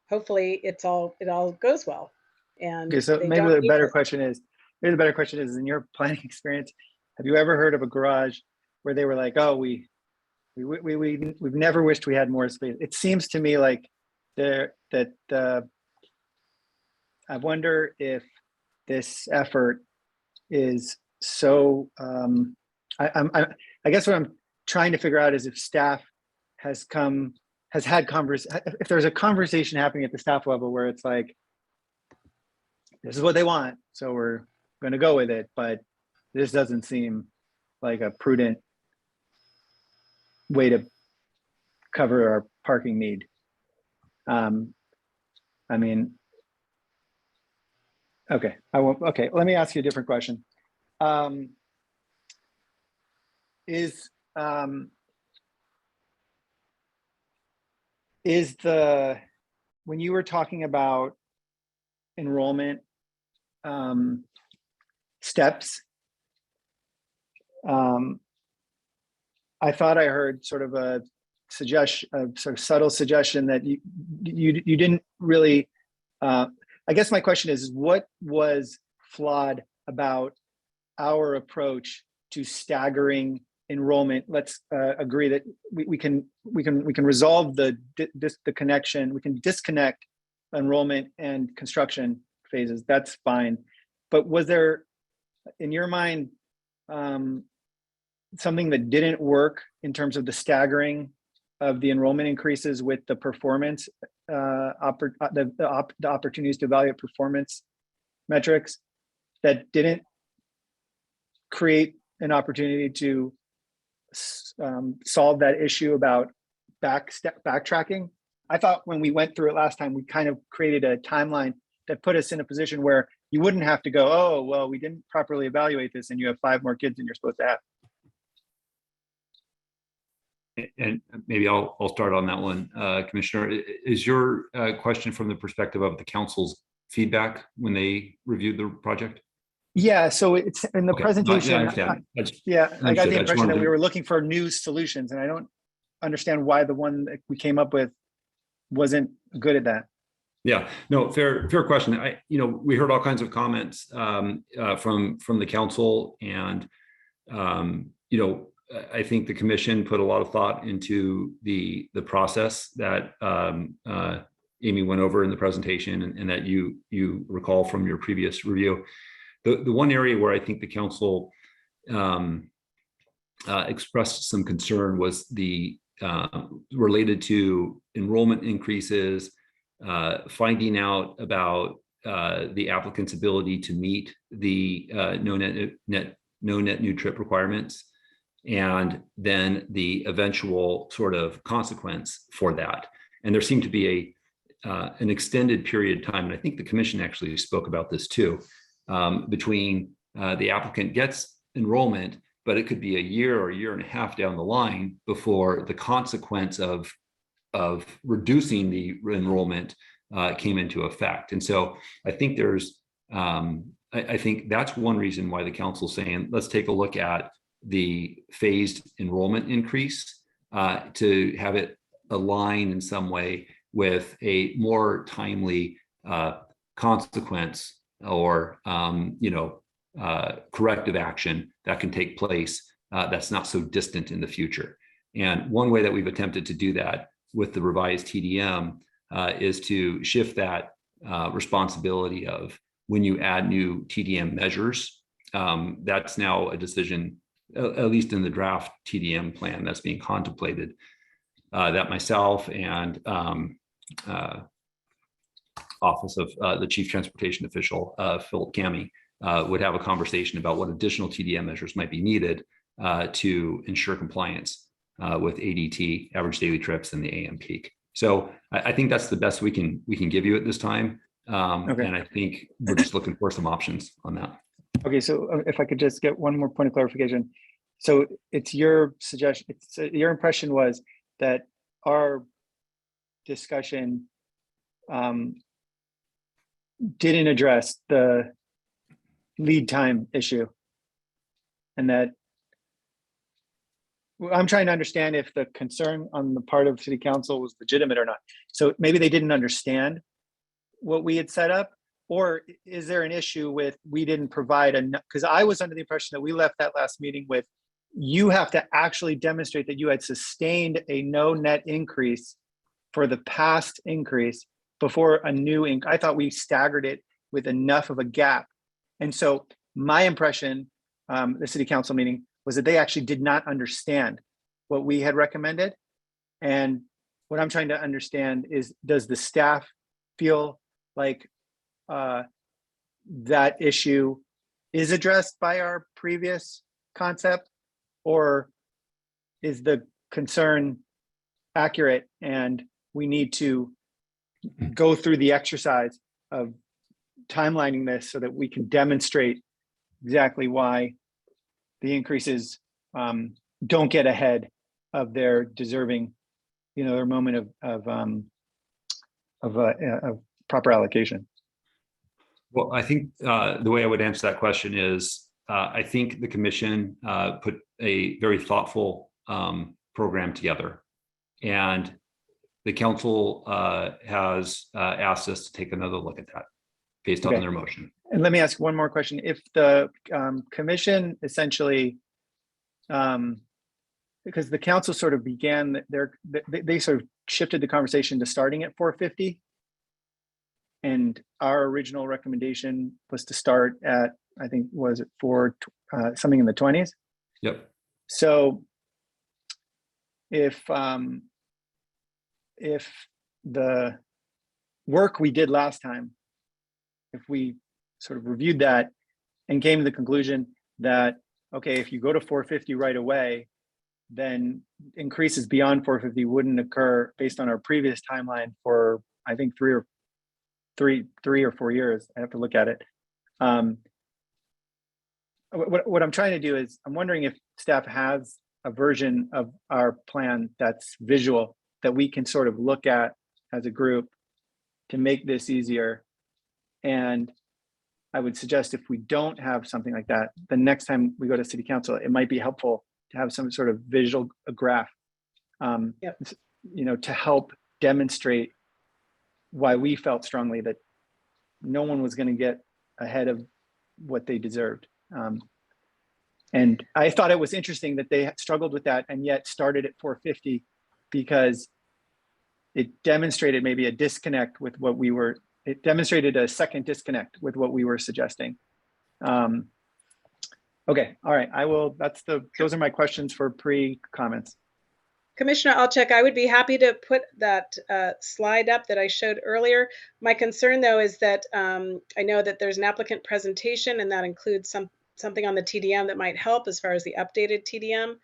Hopefully it all goes well. And okay, so maybe the better question is, in your planning experience, have you ever heard of a garage where they were like, oh, we've never wished we had more space? It seems to me like I wonder if this effort is so, I guess what I'm trying to figure out is if staff has had if there's a conversation happening at the staff level where it's like, this is what they want, so we're going to go with it, but this doesn't seem like a prudent way to cover our parking need. I mean, okay, okay, let me ask you a different question. When you were talking about enrollment steps, I thought I heard sort of a sort of subtle suggestion that you didn't really. I guess my question is, what was flawed about our approach to staggering enrollment? Let's agree that we can resolve the connection. We can disconnect enrollment and construction phases. That's fine. But was there, in your mind, something that didn't work in terms of the staggering of the enrollment increases with the performance, the opportunities to evaluate performance metrics, that didn't create an opportunity to solve that issue about backtracking? I thought when we went through it last time, we kind of created a timeline that put us in a position where you wouldn't have to go, oh, well, we didn't properly evaluate this and you have 5 more kids than you're supposed to have. And maybe I'll start on that one, Commissioner. Is your question from the perspective of the council's feedback when they reviewed the project? Yeah, so it's in the presentation. I understand. I got the impression that we were looking for new solutions, and I don't understand why the one that we came up with wasn't good at that. Yeah, no, fair question. We heard all kinds of comments from the council, and I think the commission put a lot of thought into the process that Amy went over in the presentation, and that you recall from your previous review. The one area where I think the council expressed some concern was the related to enrollment increases, finding out about the applicant's ability to meet the no net new trip requirements, and then the eventual sort of consequence for that. And there seemed to be an extended period of time, and I think the commission actually spoke about this too, between the applicant gets enrollment, but it could be a year or a year and a half down the line before the consequence of reducing the enrollment came into effect. And so I think there's, I think that's one reason why the council's saying, let's take a look at the phased enrollment increase to have it align in some way with a more timely consequence or, corrective action that can take place that's not so distant in the future. And one way that we've attempted to do that with the revised TDM is to shift that responsibility of when you add new TDM measures. That's now a decision, at least in the draft TDM plan that's being contemplated, that myself and Office of the Chief Transportation Official, Philip Cami, would have a conversation about what additional TDM measures might be needed to ensure compliance with ADT, average daily trips, and the AM peak. So I think that's the best we can give you at this time. Okay. And I think we're just looking for some options on that. Okay, so if I could just get one more point of clarification. So it's your suggestion, your impression was that our discussion didn't address the lead time issue, and that I'm trying to understand if the concern on the part of City Council was legitimate or not. So maybe they didn't understand what we had set up, or is there an issue with we didn't provide enough? Because I was under the impression that we left that last meeting with, you have to actually demonstrate that you had sustained a no net increase for the past increase before a new I thought we staggered it with enough of a gap. And so my impression, the City Council meeting, was that they actually did not understand what we had recommended. And what I'm trying to understand is, does the staff feel like that issue is addressed by our previous concept, or is the concern accurate and we need to go through the exercise of timelining this so that we can demonstrate exactly why the increases don't get ahead of their deserving, their moment of proper allocation? Well, I think the way I would answer that question is, I think the commission put a very thoughtful program together, and the council has asked us to take another look at that based on their motion. And let me ask one more question. If the commission essentially, because the council sort of began they sort of shifted the conversation to starting at 450. And our original recommendation was to start at, I think, was it something in the 20s? Yep. So if the work we did last time, if we sort of reviewed that and came to the conclusion that, okay, if you go to 450 right away, then increases beyond 450 wouldn't occur based on our previous timeline for, I think, three or 4 years. I have to look at it. What I'm trying to do is, I'm wondering if staff has a version of our plan that's visual that we can sort of look at as a group to make this easier. And I would suggest if we don't have something like that, the next time we go to City Council, it might be helpful to have some sort of visual graph, to help demonstrate why we felt strongly that no one was going to get ahead of what they deserved. And I thought it was interesting that they struggled with that and yet started at 450, because it demonstrated maybe a disconnect with what we were, it demonstrated a second disconnect with what we were suggesting. Okay, all right, those are my questions for pre-comments. Commissioner Alchek, I would be happy to put that slide up that I showed earlier. My concern, though, is that I know that there's an applicant presentation, and that includes something on the TDM that might help as far as the updated TDM,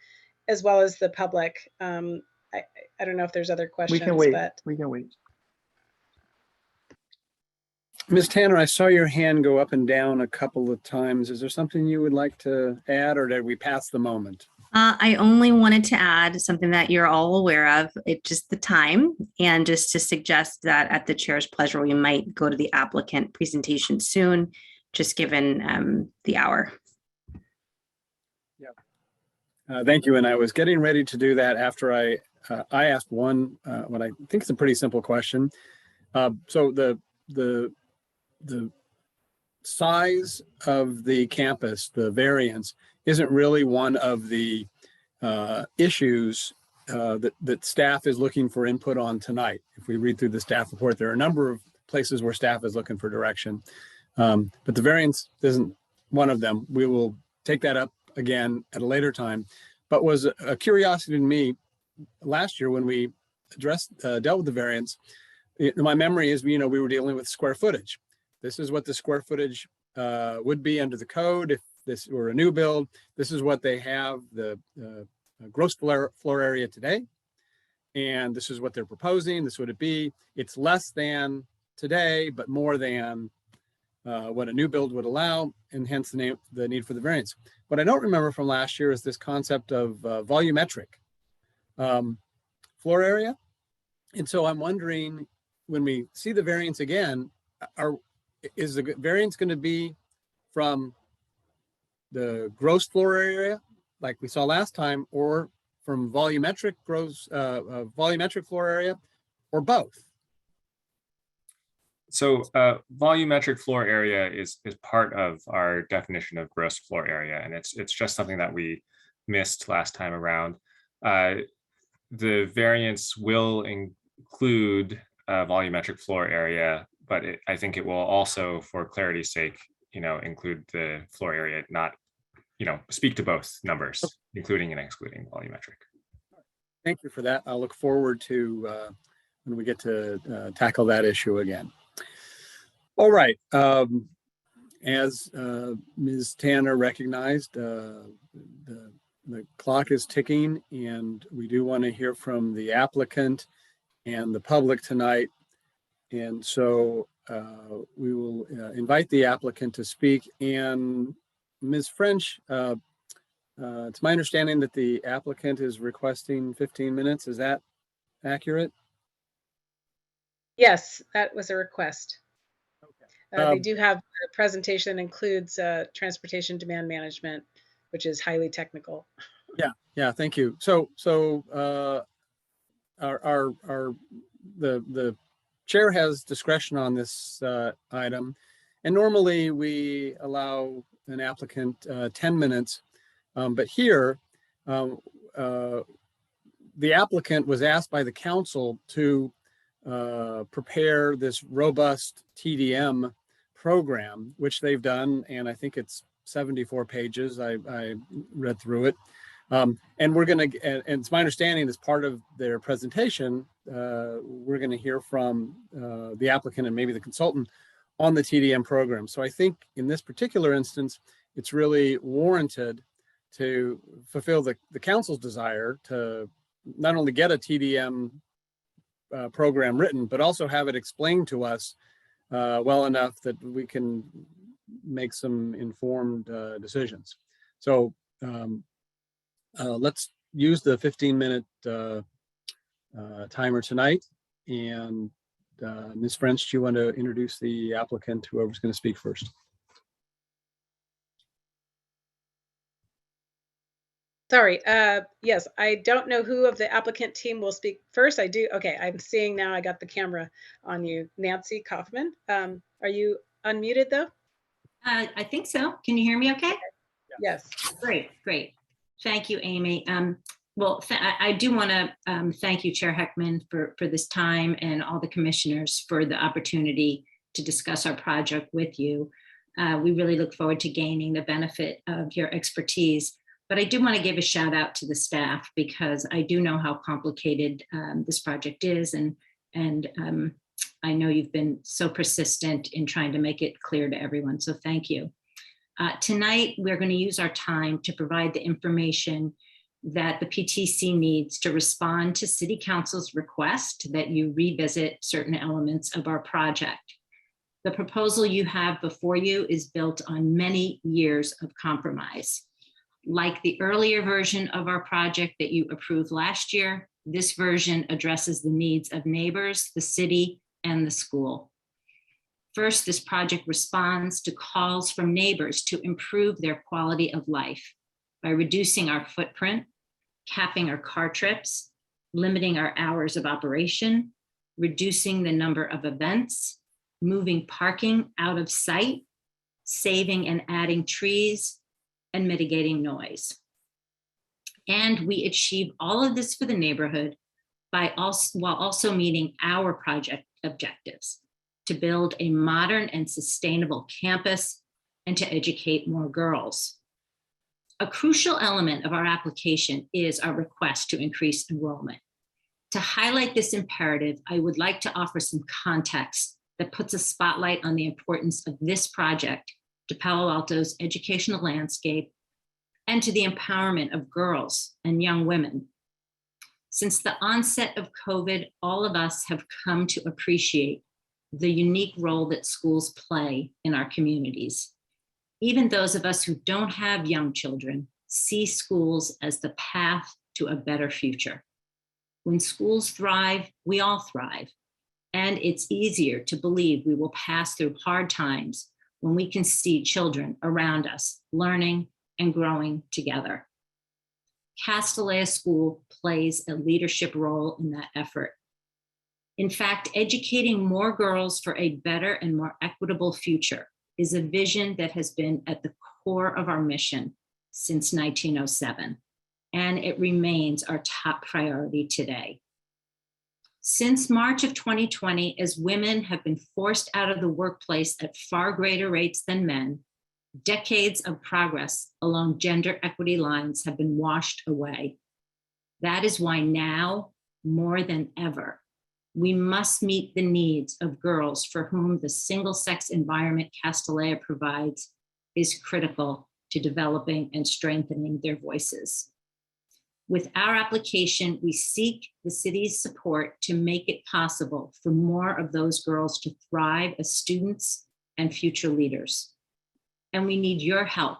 as well as the public. I don't know if there's other questions. We can wait. But we can wait. Ms. Tanner, I saw your hand go up and down a couple of times. Is there something you would like to add, or did we pass the moment? I only wanted to add something that you're all aware of. It's just the time, and just to suggest that at the chair's pleasure, we might go to the applicant presentation soon, just given the hour. Yeah. Thank you. And I was getting ready to do that after I asked one, what I think is a pretty simple question. So the size of the campus, the variance, isn't really one of the issues that staff is looking for input on tonight. If we read through the staff report, there are a number of places where staff is looking for direction, but the variance isn't one of them. We will take that up again at a later time, but was a curiosity to me last year when we dealt with the variance. My memory is, we were dealing with square footage. This is what the square footage would be under the code. If this were a new build, this is what they have, the gross floor area today. And this is what they're proposing. This would it be. It's less than today, but more than what a new build would allow, and hence the need for the variance. What I don't remember from last year is this concept of volumetric floor area. And so I'm wondering, when we see the variance again, is the variance going to be from the gross floor area like we saw last time, or from volumetric floor area, or both? So volumetric floor area is part of our definition of gross floor area, and it's just something that we missed last time around. The variance will include volumetric floor area, but I think it will also, for clarity's sake, include the floor area, not, speak to both numbers, including and excluding volumetric. Thank you for that. I'll look forward to when we get to tackle that issue again. All right. As Ms. Tanner recognized, the clock is ticking, and we do want to hear from the applicant and the public tonight. And so we will invite the applicant to speak. And Ms. French, it's my understanding that the applicant is requesting 15 minutes. Is that accurate? yes, that was a request. Okay. They do have a presentation that includes transportation demand management, which is highly technical. Yeah, thank you. So the chair has discretion on this item, and normally we allow an applicant 10 minutes, but here the applicant was asked by the council to prepare this robust TDM program, which they've done, and I think it's 74 pages. I read through it. And we're going to, and it's my understanding as part of their presentation, we're going to hear from the applicant and maybe the consultant on the TDM program. So I think in this particular instance, it's really warranted to fulfill the council's desire to not only get a TDM program written, but also have it explained to us well enough that we can make some informed decisions. So let's use the 15-minute timer tonight. And Ms. French, do you want to introduce the applicant, whoever's going to speak first? Sorry, yes, I don't know who of the applicant team will speak first. I do, okay, I'm seeing now I got the camera on you. Nancy Kaufman, are you unmuted though? I think so. Can you hear me okay? Yes. Great, great. Thank you, Amy. Well, I do want to thank you, Chair Heckman, for this time, and all the commissioners for the opportunity to discuss our project with you. We really look forward to gaining the benefit of your expertise. But I do want to give a shout out to the staff, because I do know how complicated this project is, and I know you've been so persistent in trying to make it clear to everyone. So thank you. Tonight, we're going to use our time to provide the information that the PTC needs to respond to City Council's request that you revisit certain elements of our project. The proposal you have before you is built on many years of compromise. Like the earlier version of our project that you approved last year, this version addresses the needs of neighbors, the city, and the school. First, this project responds to calls from neighbors to improve their quality of life by reducing our footprint, capping our car trips, limiting our hours of operation, reducing the number of events, moving parking out of sight, saving and adding trees, and mitigating noise. And we achieve all of this for the neighborhood while also meeting our project objectives: to build a modern and sustainable campus and to educate more girls. A crucial element of our application is our request to increase enrollment. To highlight this imperative, I would like to offer some context that puts a spotlight on the importance of this project to Palo Alto's educational landscape and to the empowerment of girls and young women. Since the onset of COVID, all of us have come to appreciate the unique role that schools play in our communities. Even those of us who don't have young children see schools as the path to a better future. When schools thrive, we all thrive. And it's easier to believe we will pass through hard times when we can see children around us learning and growing together. Castellea School plays a leadership role in that effort. In fact, educating more girls for a better and more equitable future is a vision that has been at the core of our mission since 1907, and it remains our top priority today. Since March of 2020, as women have been forced out of the workplace at far greater rates than men, decades of progress along gender equity lines have been washed away. That is why now, more than ever, we must meet the needs of girls for whom the single-sex environment Castellea provides is critical to developing and strengthening their voices. With our application, we seek the city's support to make it possible for more of those girls to thrive as students and future leaders. And we need your help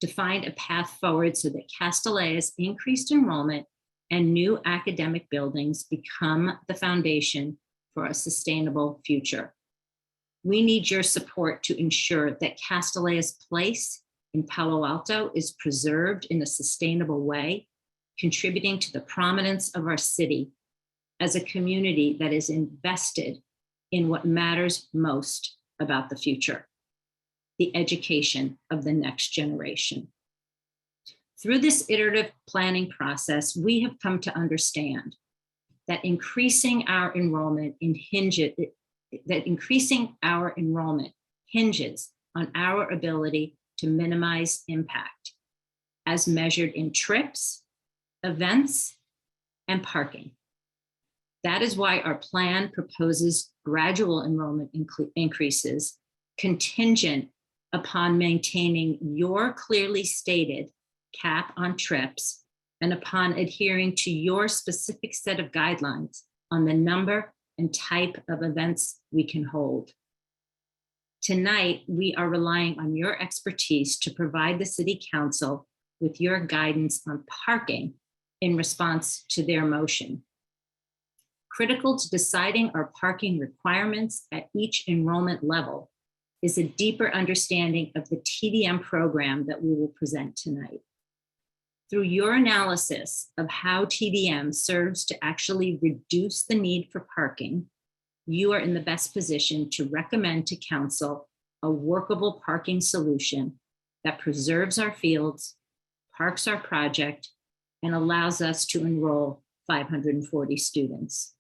to find a path forward so that Castellea's increased enrollment and new academic buildings become the foundation for a sustainable future. We need your support to ensure that Castellea's place in Palo Alto is preserved in a sustainable way, contributing to the prominence of our city as a community that is invested in what matters most about the future: the education of the next generation. Through this iterative planning process, we have come to understand that increasing our enrollment hinges on our ability to minimize impact as measured in trips, events, and parking. That is why our plan proposes gradual enrollment increases contingent upon maintaining your clearly stated cap on trips and upon adhering to your specific set of guidelines on the number and type of events we can hold. Tonight, we are relying on your expertise to provide the City Council with your guidance on parking in response to their motion. Critical to deciding our parking requirements at each enrollment level is a deeper understanding of the TDM program that we will present tonight. Through your analysis of how TDM serves to actually reduce the need for parking, you are in the best position to recommend to council a workable parking solution that preserves our fields, parks our project, and allows us to enroll 540 students.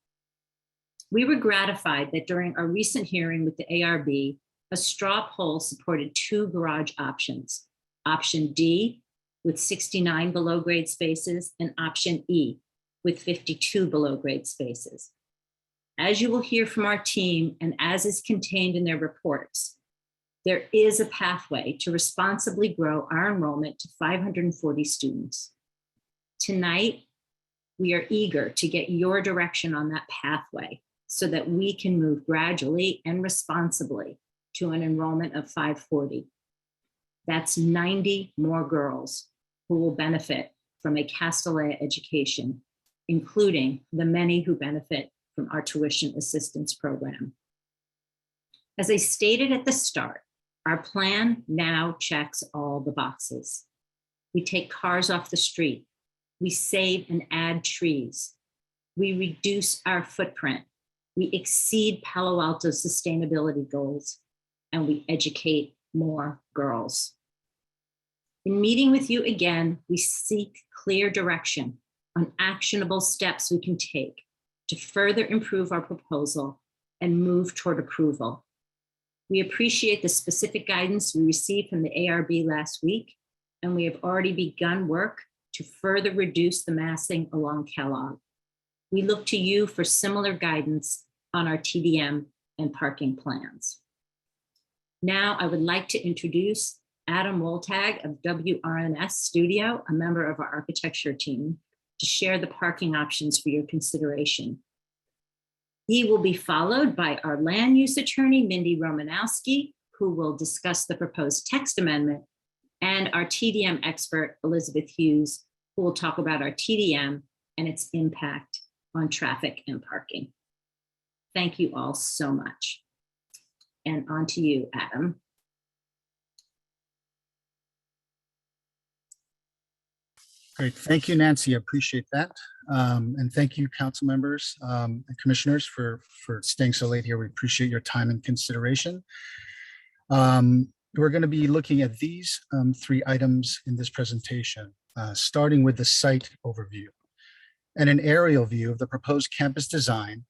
We were gratified that during our recent hearing with the ARB, a straw poll supported 2 garage options, option D with 69 below grade spaces and option E with 52 below grade spaces. As you will hear from our team and as is contained in their reports, there is a pathway to responsibly grow our enrollment to 540 students. Tonight, we are eager to get your direction on that pathway so that we can move gradually and responsibly to an enrollment of 540. That's 90 more girls who will benefit from a Castellea education, including the many who benefit from our tuition assistance program. As I stated at the start, our plan now checks all the boxes. We take cars off the street. We save and add trees. We reduce our footprint. We exceed Palo Alto's sustainability goals, and we educate more girls. In meeting with you again, we seek clear direction on actionable steps we can take to further improve our proposal and move toward approval. We appreciate the specific guidance we received from the ARB last week, and we have already begun work to further reduce the massing along Kellogg. We look to you for similar guidance on our TDM and parking plans. Now I would like to introduce Adam Woltag of WRNS Studio, a member of our architecture team, to share the parking options for your consideration. He will be followed by our land use attorney, Mindy Romanowski, who will discuss the proposed text amendment, and our TDM expert, Elizabeth Hughes, who will talk about our TDM and its impact on traffic and parking. Thank you all so much. And on to you, Adam. Great, thank you, Nancy, I appreciate that. And thank you, council members and commissioners for staying so late here. We appreciate your time and consideration. We're going to be looking at these 3 items in this presentation, starting with the site overview and an aerial view of the proposed campus design,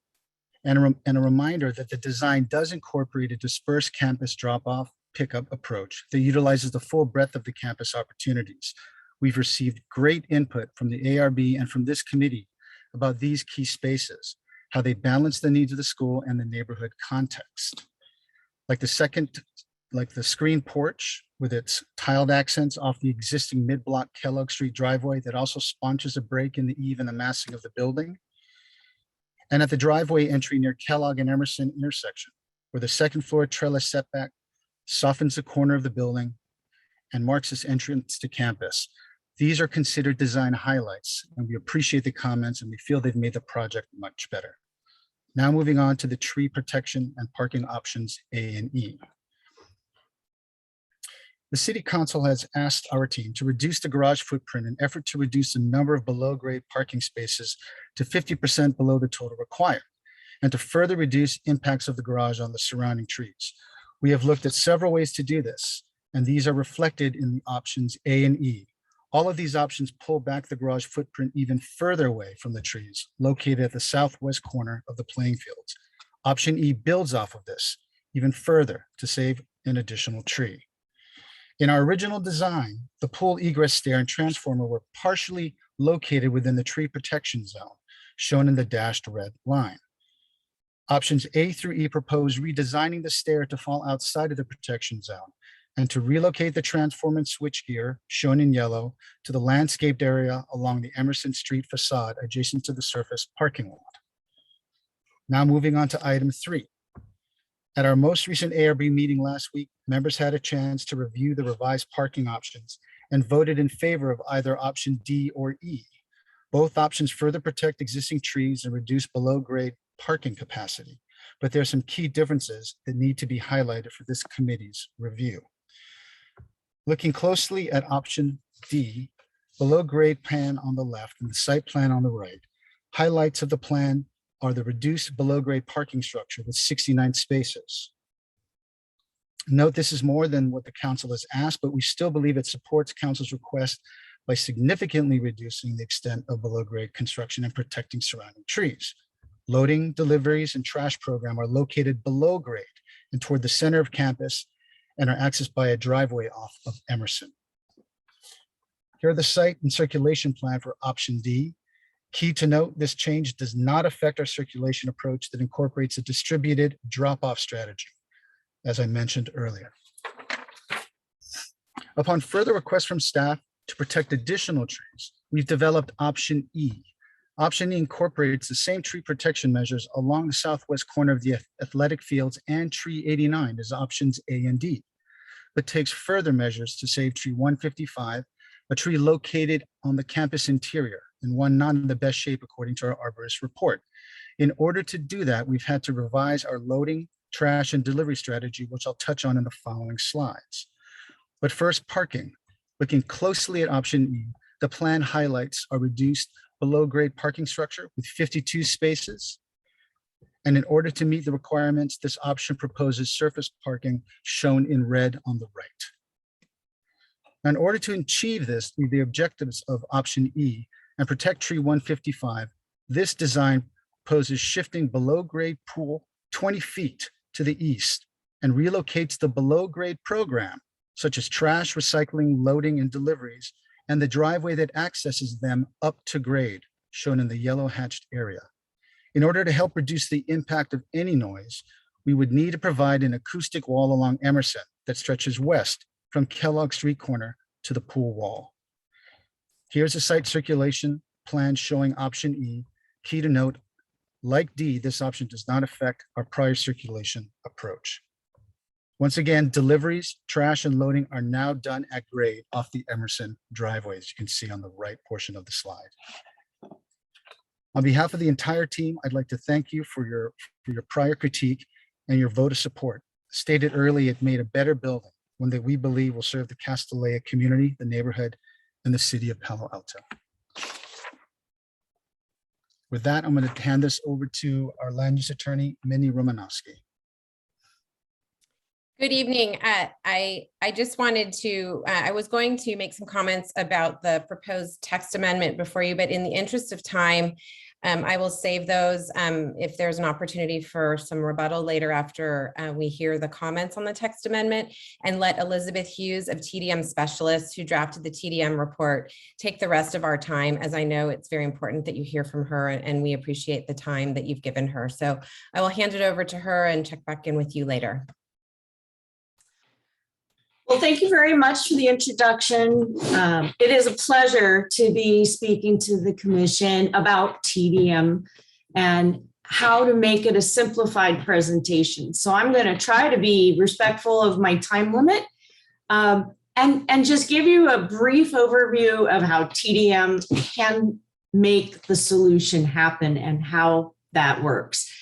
and a reminder that the design does incorporate a dispersed campus drop-off pickup approach that utilizes the full breadth of the campus opportunities. We've received great input from the ARB and from this committee about these key spaces, how they balance the needs of the school and the neighborhood context. Like the screen porch with its tiled accents off the existing mid-block Kellogg Street driveway that also sponsors a break in the eave and the massing of the building. And at the driveway entry near Kellogg and Emerson intersection, where the 2nd floor trellis setback softens the corner of the building and marks its entrance to campus. These are considered design highlights, and we appreciate the comments, and we feel they've made the project much better. Now moving on to the tree protection and parking options A and E. The City Council has asked our team to reduce the garage footprint in an effort to reduce the number of below-grade parking spaces to 50% below the total required, and to further reduce impacts of the garage on the surrounding trees. We have looked at several ways to do this, and these are reflected in the options A and E. All of these options pull back the garage footprint even further away from the trees located at the southwest corner of the playing fields. Option E builds off of this even further to save an additional tree. In our original design, the pool egress stair and transformer were partially located within the tree protection zone, shown in the dashed red line. Options A through E propose redesigning the stair to fall outside of the protection zone and to relocate the transformer and switchgear, shown in yellow, to the landscaped area along the Emerson Street facade adjacent to the surface parking lot. Now moving on to item 3. At our most recent ARB meeting last week, members had a chance to review the revised parking options and voted in favor of either option D or E. Both options further protect existing trees and reduce below-grade parking capacity, but there are some key differences that need to be highlighted for this committee's review. Looking closely at option D, below grade plan on the left and the site plan on the right. Highlights of the plan are the reduced below grade parking structure with 69 spaces. Note this is more than what the council has asked, but we still believe it supports council's request by significantly reducing the extent of below grade construction and protecting surrounding trees. Loading, deliveries, and trash program are located below grade and toward the center of campus and are accessed by a driveway off of Emerson. Here are the site and circulation plan for option D. Key to note, this change does not affect our circulation approach that incorporates a distributed drop-off strategy, as I mentioned earlier. Upon further request from staff to protect additional trees, we've developed option E. Option E incorporates the same tree protection measures along the southwest corner of the athletic fields and tree 89 as options A and D, but takes further measures to save tree 155, a tree located on the campus interior and one not in the best shape according to our arborist report. In order to do that, we've had to revise our loading, trash, and delivery strategy, which I'll touch on in the following slides. But first, parking. Looking closely at option E, the plan highlights our reduced below grade parking structure with 52 spaces. And in order to meet the requirements, this option proposes surface parking shown in red on the right. Now, in order to achieve this, the objectives of option E and protect tree 155, this design poses shifting below grade pool 20 feet to the east and relocates the below grade program, such as trash, recycling, loading, and deliveries, and the driveway that accesses them up to grade, shown in the yellow hatched area. In order to help reduce the impact of any noise, we would need to provide an acoustic wall along Emerson that stretches west from Kellogg Street corner to the pool wall. Here's a site circulation plan showing option E. Key to note, like D, this option does not affect our prior circulation approach. Once again, deliveries, trash, and loading are now done at grade off the Emerson driveway, as you can see on the right portion of the slide. On behalf of the entire team, I'd like to thank you for your prior critique and your vote of support. Stated early, it made a better building, one that we believe will serve the Castellea community, the neighborhood, and the city of Palo Alto. With that, I'm going to hand this over to our land use attorney, Minnie Romanowski. Good evening. I just wanted to, I was going to make some comments about the proposed text amendment before you, but in the interest of time, I will save those if there's an opportunity for some rebuttal later after we hear the comments on the text amendment, and let Elizabeth Hughes of TDM Specialists, who drafted the TDM report, take the rest of our time, as I know it's very important that you hear from her, and we appreciate the time that you've given her. So I will hand it over to her and check back in with you later. Well, thank you very much for the introduction. It is a pleasure to be speaking to the commission about TDM and how to make it a simplified presentation. So I'm going to try to be respectful of my time limit and just give you a brief overview of how TDM can make the solution happen and how that works.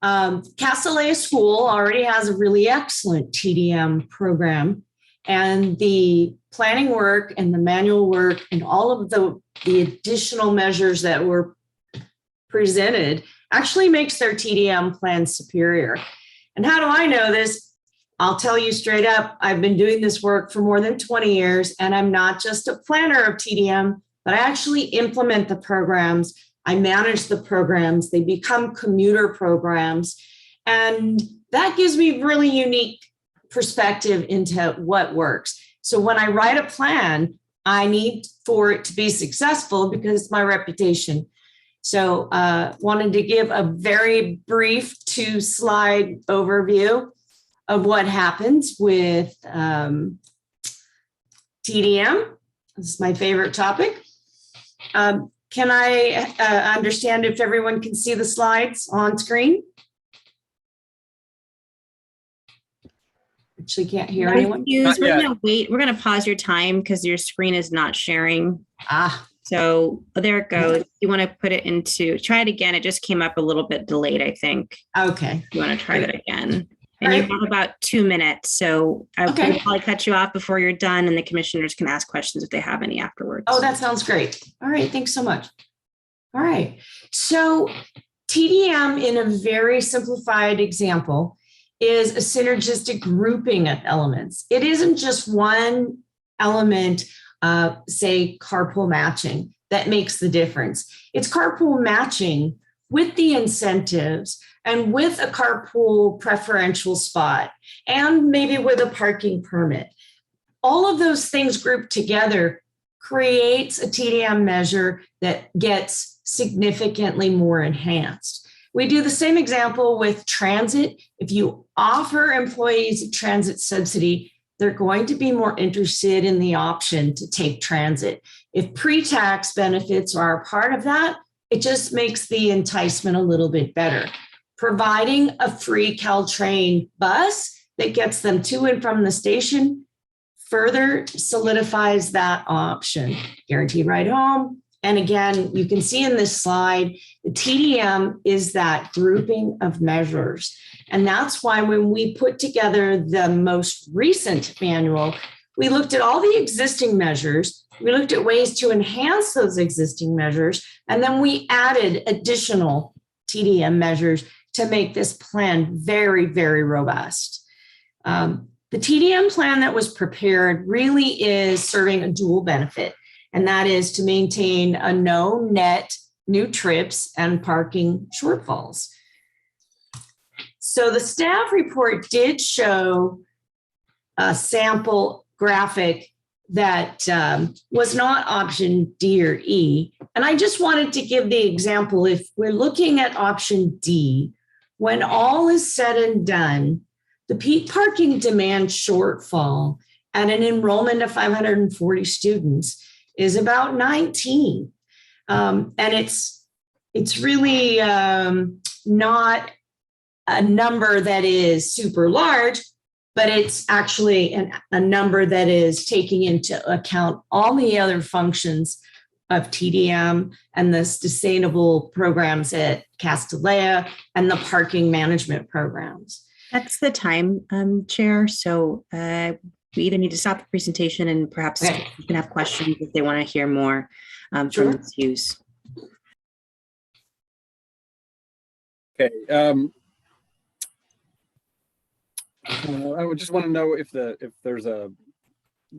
Castellea School already has a really excellent TDM program. And the planning work and the manual work and all of the additional measures that were presented actually makes their TDM plan superior. And how do I know this? I'll tell you straight up, I've been doing this work for more than 20 years, and I'm not just a planner of TDM, but I actually implement the programs. I manage the programs. They become commuter programs. And that gives me really unique perspective into what works. So when I write a plan, I need for it to be successful because it's my reputation. So wanted to give a very brief 2-slide overview of what happens with TDM. This is my favorite topic. Can I understand if everyone can see the slides on screen? Actually can't hear anyone. We're gonna wait. We're gonna pause your time because your screen is not sharing. So there it goes. You want to put it into, try it again. It just came up a little bit delayed, I think. Okay. You want to try that again. And you Right. have about 2 minutes. So I will Okay. probably cut you off before you're done and the commissioners can ask questions if they have any afterwards. Oh, that sounds great. All right, thanks so much. All right, so TDM in a very simplified example is a synergistic grouping of elements. It isn't just one element, say carpool matching, that makes the difference. It's carpool matching with the incentives and with a carpool preferential spot and maybe with a parking permit. All of those things grouped together creates a TDM measure that gets significantly more enhanced. We do the same example with transit. If you offer employees a transit subsidy, they're going to be more interested in the option to take transit. If pre-tax benefits are a part of that, it just makes the enticement a little bit better. Providing a free Caltrain bus that gets them to and from the station further solidifies that option. Guaranteed ride home. And again, you can see in this slide, the TDM is that grouping of measures. And that's why when we put together the most recent manual, we looked at all the existing measures, we looked at ways to enhance those existing measures, and then we added additional TDM measures to make this plan very, very robust. The TDM plan that was prepared really is serving a dual benefit, and that is to maintain a no net new trips and parking shortfalls. So the staff report did show a sample graphic that was not option D or E. And I just wanted to give the example, if we're looking at option D, when all is said and done, the peak parking demand shortfall at an enrollment of 540 students is about 19. And it's really not a number that is super large, but it's actually a number that is taking into account all the other functions of TDM and the sustainable programs at Castellea and the parking management programs. That's the time, Chair. So we either need to stop the presentation and perhaps you can have questions if they want to hear more from Ms. Hughes. Okay. I would just want to know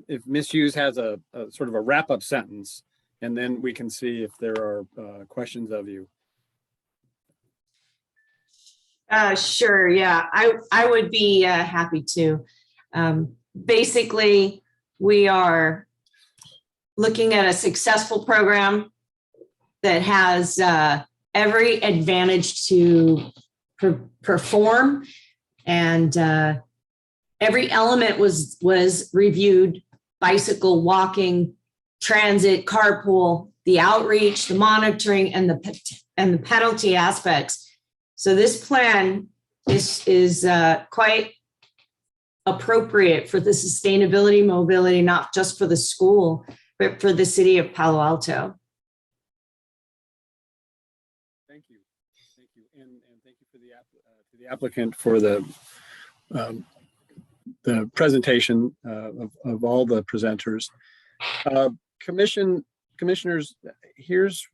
if Ms. Hughes has a sort of a wrap-up sentence, and then we can see if there are questions of you. Sure, yeah, I would be happy to. Basically, we are looking at a successful program that has every advantage to perform, and every element was reviewed: bicycle, walking, transit, carpool, the outreach, the monitoring, and the penalty aspects. So this plan is quite appropriate for the sustainability, mobility, not just for the school, but for the city of Palo Alto. Thank you, and thank you for the applicant for the presentation of all the presenters. Commissioners, here's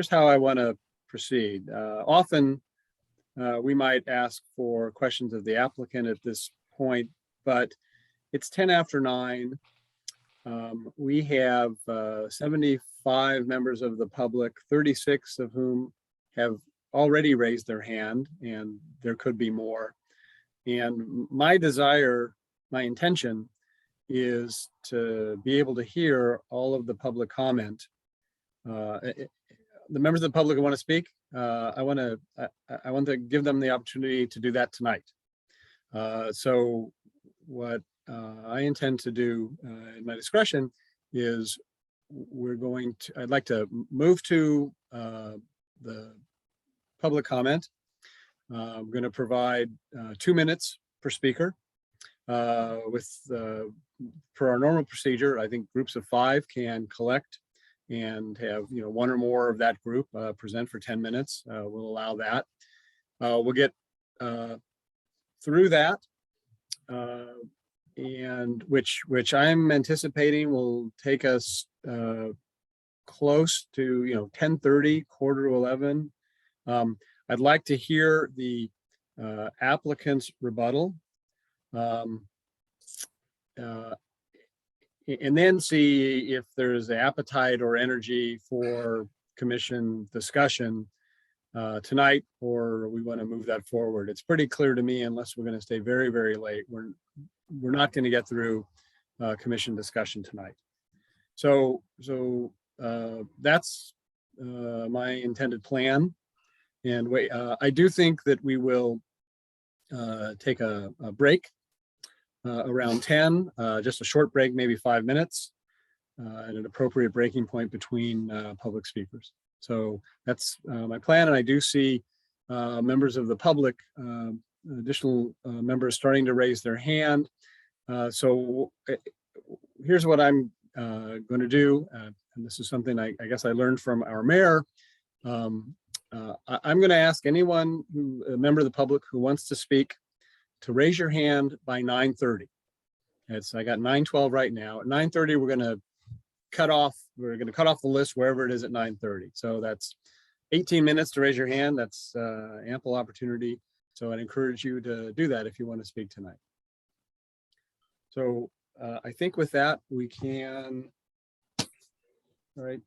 how I want to proceed. Often we might ask for questions of the applicant at this point, but it's 10 after 9. We have 75 members of the public, 36 of whom have already raised their hand, and there could be more. And my desire, my intention is to be able to hear all of the public comment. The members of the public who want to speak, I want to give them the opportunity to do that tonight. So what I intend to do in my discretion is I'd like to move to the public comment. I'm going to provide 2 minutes per speaker. Per our normal procedure, I think groups of 5 can collect and have one or more of that group present for 10 minutes. We'll allow that. We'll get through that. And which I'm anticipating will take us close to 10:30, quarter to 11. I'd like to hear the applicant's rebuttal, and then see if there's appetite or energy for commission discussion tonight, or we want to move that forward. It's pretty clear to me, unless we're going to stay very, very late, we're not going to get through commission discussion tonight. So that's my intended plan. And I do think that we will take a break around 10, just a short break, maybe 5 minutes, at an appropriate breaking point between public speakers. So that's my plan. And I do see members of the public, additional members starting to raise their hand. So here's what I'm going to do. And this is something I guess I learned from our mayor. I'm going to ask anyone a member of the public who wants to speak to raise your hand by 9:30. I got 9:12 right now. At 9:30, we're going to cut off the list wherever it is at 9:30. So that's 18 minutes to raise your hand. That's ample opportunity. So I'd encourage you to do that if you want to speak tonight. So I think with that, we can, all right,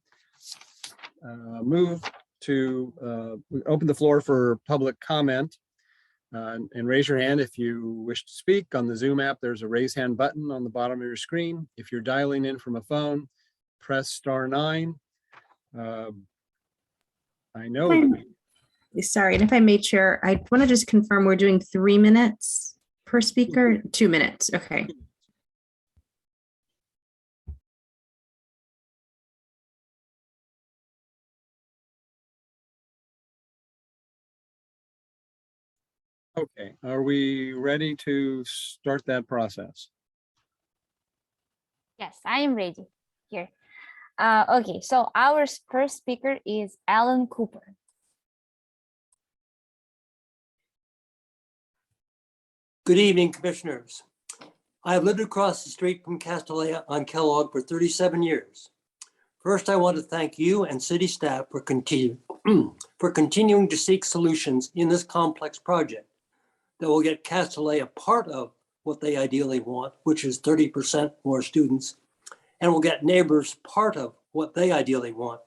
move to open the floor for public comment, and raise your hand if you wish to speak. On the Zoom app, there's a raise hand button on the bottom of your screen. If you're dialing in from a phone, press *9. I know. Sorry, and if I may, Chair, I want to just confirm we're doing 3 minutes per speaker, 2 minutes. Okay. Okay, are we ready to start that process? Yes, I am ready here. Okay, so our first speaker is Alan Cooper. Good evening, commissioners. I have lived across the street from Castellea on Kellogg for 37 years. First, I want to thank you and city staff for continuing to seek solutions in this complex project that will get Castellea part of what they ideally want, which is 30% more students, and will get neighbors part of what they ideally want,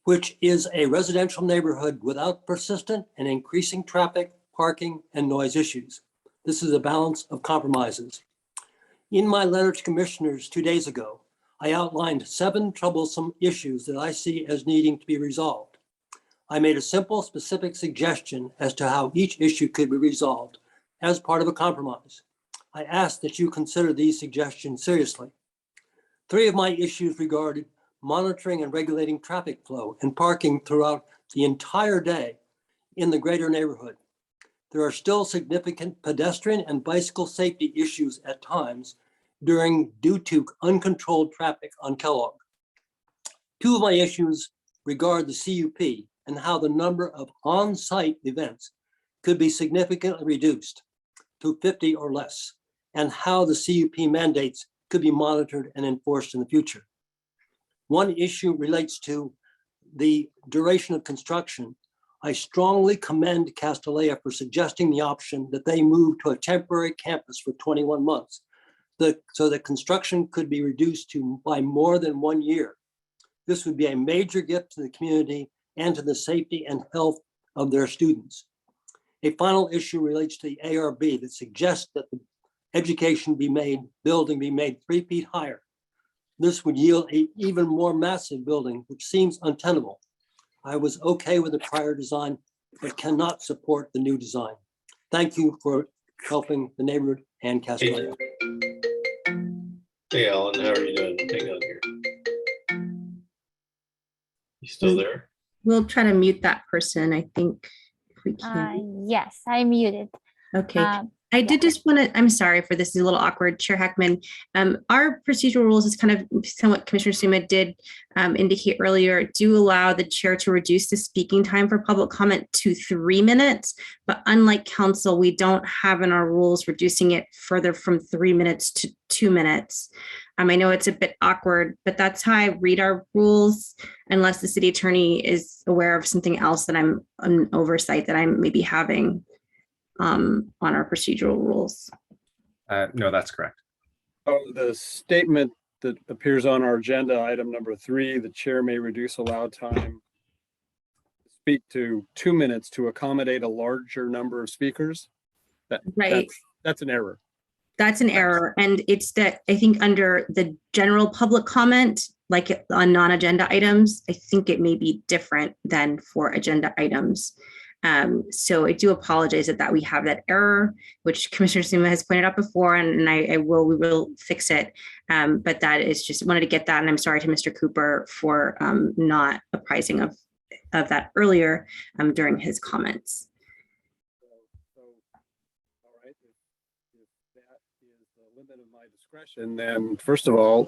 which is a residential neighborhood without persistent and increasing traffic, parking, and noise issues. This is a balance of compromises. In my letter to commissioners 2 days ago, I outlined 7 troublesome issues that I see as needing to be resolved. I made a simple, specific suggestion as to how each issue could be resolved as part of a compromise. I ask that you consider these suggestions seriously. 3 of my issues regarded monitoring and regulating traffic flow and parking throughout the entire day in the greater neighborhood. There are still significant pedestrian and bicycle safety issues at times due to uncontrolled traffic on Kellogg. 2 of my issues regard the CUP and how the number of on-site events could be significantly reduced to 50 or less, and how the CUP mandates could be monitored and enforced in the future. 1 issue relates to the duration of construction. I strongly commend Castellea for suggesting the option that they move to a temporary campus for 21 months, so that construction could be reduced by more than 1 year. This would be a major gift to the community and to the safety and health of their students. A final issue relates to the ARB that suggests that the building be made 3 feet higher. This would yield an even more massive building, which seems untenable. I was okay with the prior design, but cannot support the new design. Thank you for helping the neighborhood and Castellea. Hey, Alan, how are you doing? Hang on here. You still there? We'll try to mute that person, I think, if we can. Yes, I muted. Okay. I did just want to, I'm sorry for this, is a little awkward, Chair Heckman. Our procedural rules is kind of somewhat Commissioner Suma did indicate earlier, do allow the chair to reduce the speaking time for public comment to 3 minutes. But unlike council, we don't have in our rules reducing it further from 3 minutes to 2 minutes. I know it's a bit awkward, but that's how I read our rules, unless the city attorney is aware of something else that I'm an oversight that I'm maybe having on our procedural rules. No, that's correct. Oh, the statement that appears on our agenda, item number 3, the chair may reduce allowed time to speak to 2 minutes to accommodate a larger number of speakers. Right. That's an error. That's an error. And it's that I think under the general public comment, like on non-agenda items, I think it may be different than for agenda items. So I do apologize that we have that error, which Commissioner Suma has pointed out before, and we will fix it. But that is just wanted to get that, and I'm sorry to Mr. Cooper for not apprising of that earlier during his comments. All right, if that is the limit of my discretion, then first of all,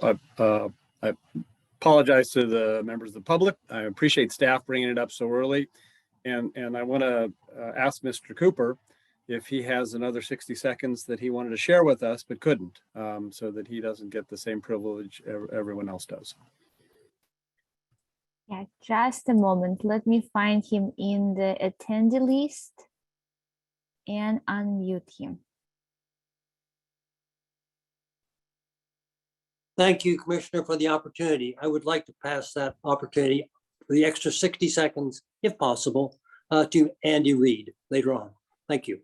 I apologize to the members of the public. I appreciate staff bringing it up so early. And I want to ask Mr. Cooper if he has another 60 seconds that he wanted to share with us, but couldn't, so that he doesn't get the same privilege everyone else does. Yeah, just a moment. Let me find him in the attendee list and unmute him. Thank you, Commissioner, for the opportunity. I would like to pass that opportunity for the extra 60 seconds, if possible, to Andy Reid later on. Thank you.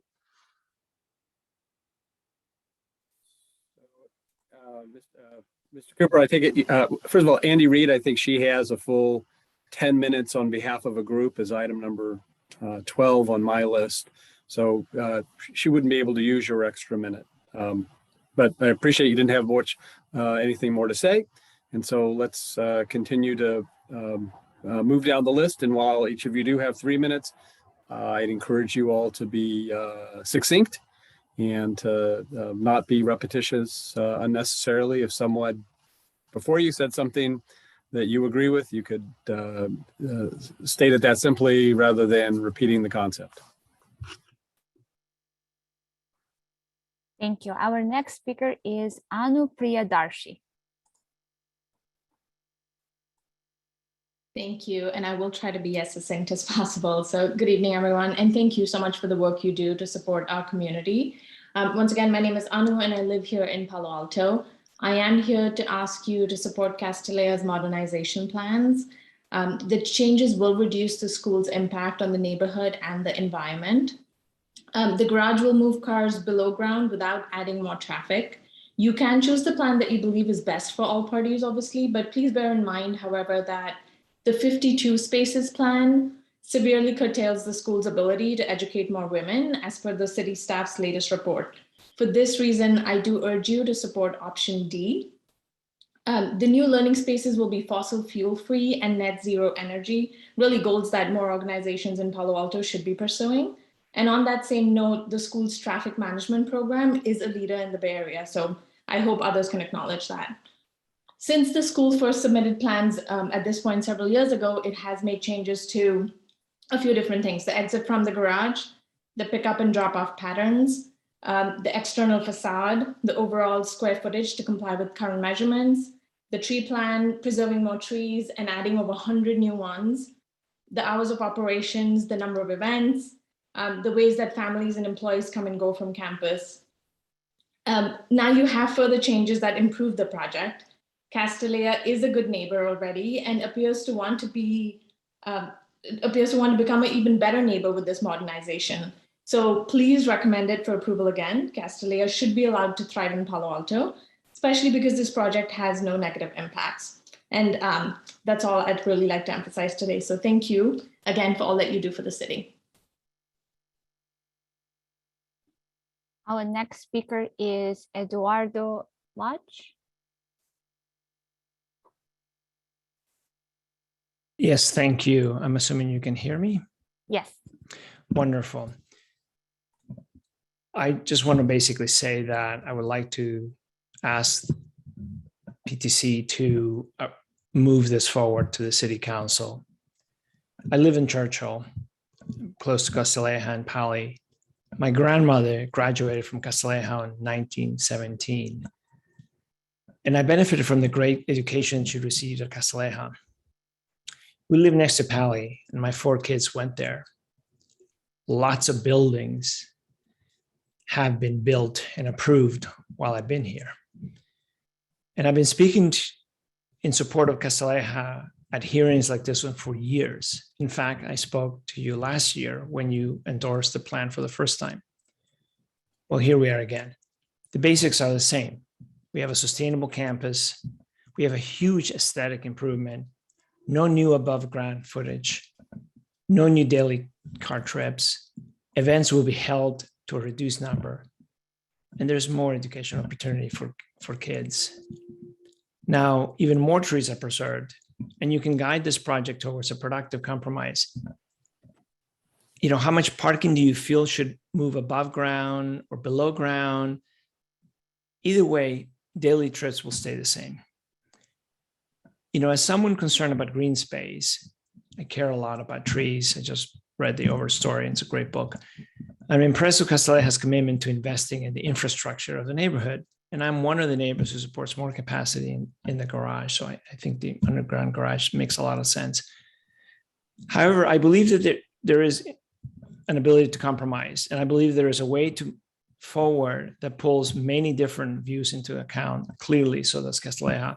Mr. Cooper, I think first of all, Andy Reid, I think she has a full 10 minutes on behalf of a group as item number 12 on my list. So she wouldn't be able to use your extra minute. But I appreciate you didn't have much, anything more to say. And so let's continue to move down the list. And while each of you do have 3 minutes, I'd encourage you all to be succinct and to not be repetitious unnecessarily. If someone before you said something that you agree with, you could state it that simply rather than repeating the concept. Thank you. Our next speaker is Anu Priyadarshi. Thank you, and I will try to be as succinct as possible. So good evening, everyone, and thank you so much for the work you do to support our community. Once again, my name is Anu, and I live here in Palo Alto. I am here to ask you to support Castilea's modernization plans. The changes will reduce the school's impact on the neighborhood and the environment. The garage will move cars below ground without adding more traffic. You can choose the plan that you believe is best for all parties, obviously, but please bear in mind, however, that the 52 spaces plan severely curtails the school's ability to educate more women, as per the city staff's latest report. For this reason, I do urge you to support option D. The new learning spaces will be fossil fuel free and net zero energy, really goals that more organizations in Palo Alto should be pursuing. And on that same note, the school's traffic management program is a leader in the Bay Area, so I hope others can acknowledge that. Since the school first submitted plans at this point several years ago, it has made changes to a few different things: the exit from the garage, the pickup and drop off patterns, the external facade, the overall square footage to comply with current measurements, the tree plan, preserving more trees and adding over 100 new ones, the hours of operations, the number of events, the ways that families and employees come and go from campus. Now you have further changes that improve the project. Castilea is a good neighbor already and appears to want to become an even better neighbor with this modernization. So please recommend it for approval again. Castilea should be allowed to thrive in Palo Alto, especially because this project has no negative impacts. And that's all I'd really like to emphasize today. So thank you again for all that you do for the city. Our next speaker is Eduardo Lodge. Yes, thank you. I'm assuming you can hear me. Yes. Wonderful. I just want to basically say that I would like to ask PTC to move this forward to the city council. I live in Churchill, close to Castilleja and Pali. My grandmother graduated from Castilleja in 1917, and I benefited from the great education she received at Castilleja. We live next to Pali, and my 4 kids went there. Lots of buildings have been built and approved while I've been here. And I've been speaking in support of Castilleja at hearings like this one for years. In fact, I spoke to you last year when you endorsed the plan for the first time. Well, here we are again. The basics are the same. We have a sustainable campus. We have a huge aesthetic improvement, no new above ground footage, no new daily car trips. Events will be held to a reduced number. And there's more educational opportunity for kids. Now, even more trees are preserved, and you can guide this project towards a productive compromise. You know, how much parking do you feel should move above ground or below ground? Either way, daily trips will stay the same. You know, as someone concerned about green space, I care a lot about trees. I just read the Overstory. It's a great book. I'm impressed with Castilleja's commitment to investing in the infrastructure of the neighborhood. And I'm one of the neighbors who supports more capacity in the garage. So I think the underground garage makes a lot of sense. However, I believe that there is an ability to compromise. And I believe there is a way to forward that pulls many different views into account. Clearly, so does Castilleja.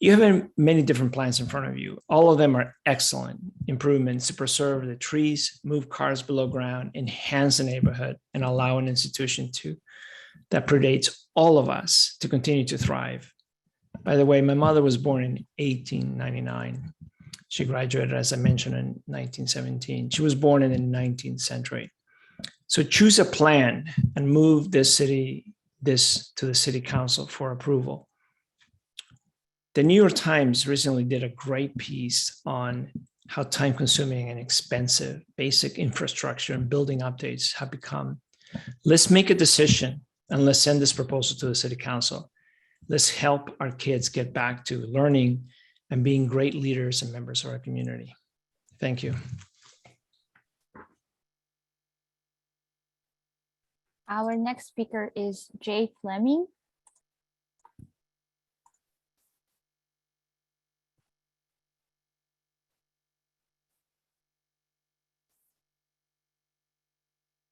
You have many different plans in front of you. All of them are excellent improvements to preserve the trees, move cars below ground, enhance the neighborhood, and allow an institution that predates all of us to continue to thrive. By the way, my mother was born in 1899. She graduated, as I mentioned, in 1917. She was born in the 19th century. So choose a plan and move this to the city council for approval. The New York Times recently did a great piece on how time-consuming and expensive basic infrastructure and building updates have become. Let's make a decision and let's send this proposal to the city council. Let's help our kids get back to learning and being great leaders and members of our community. Thank you. Our next speaker is Jay Fleming.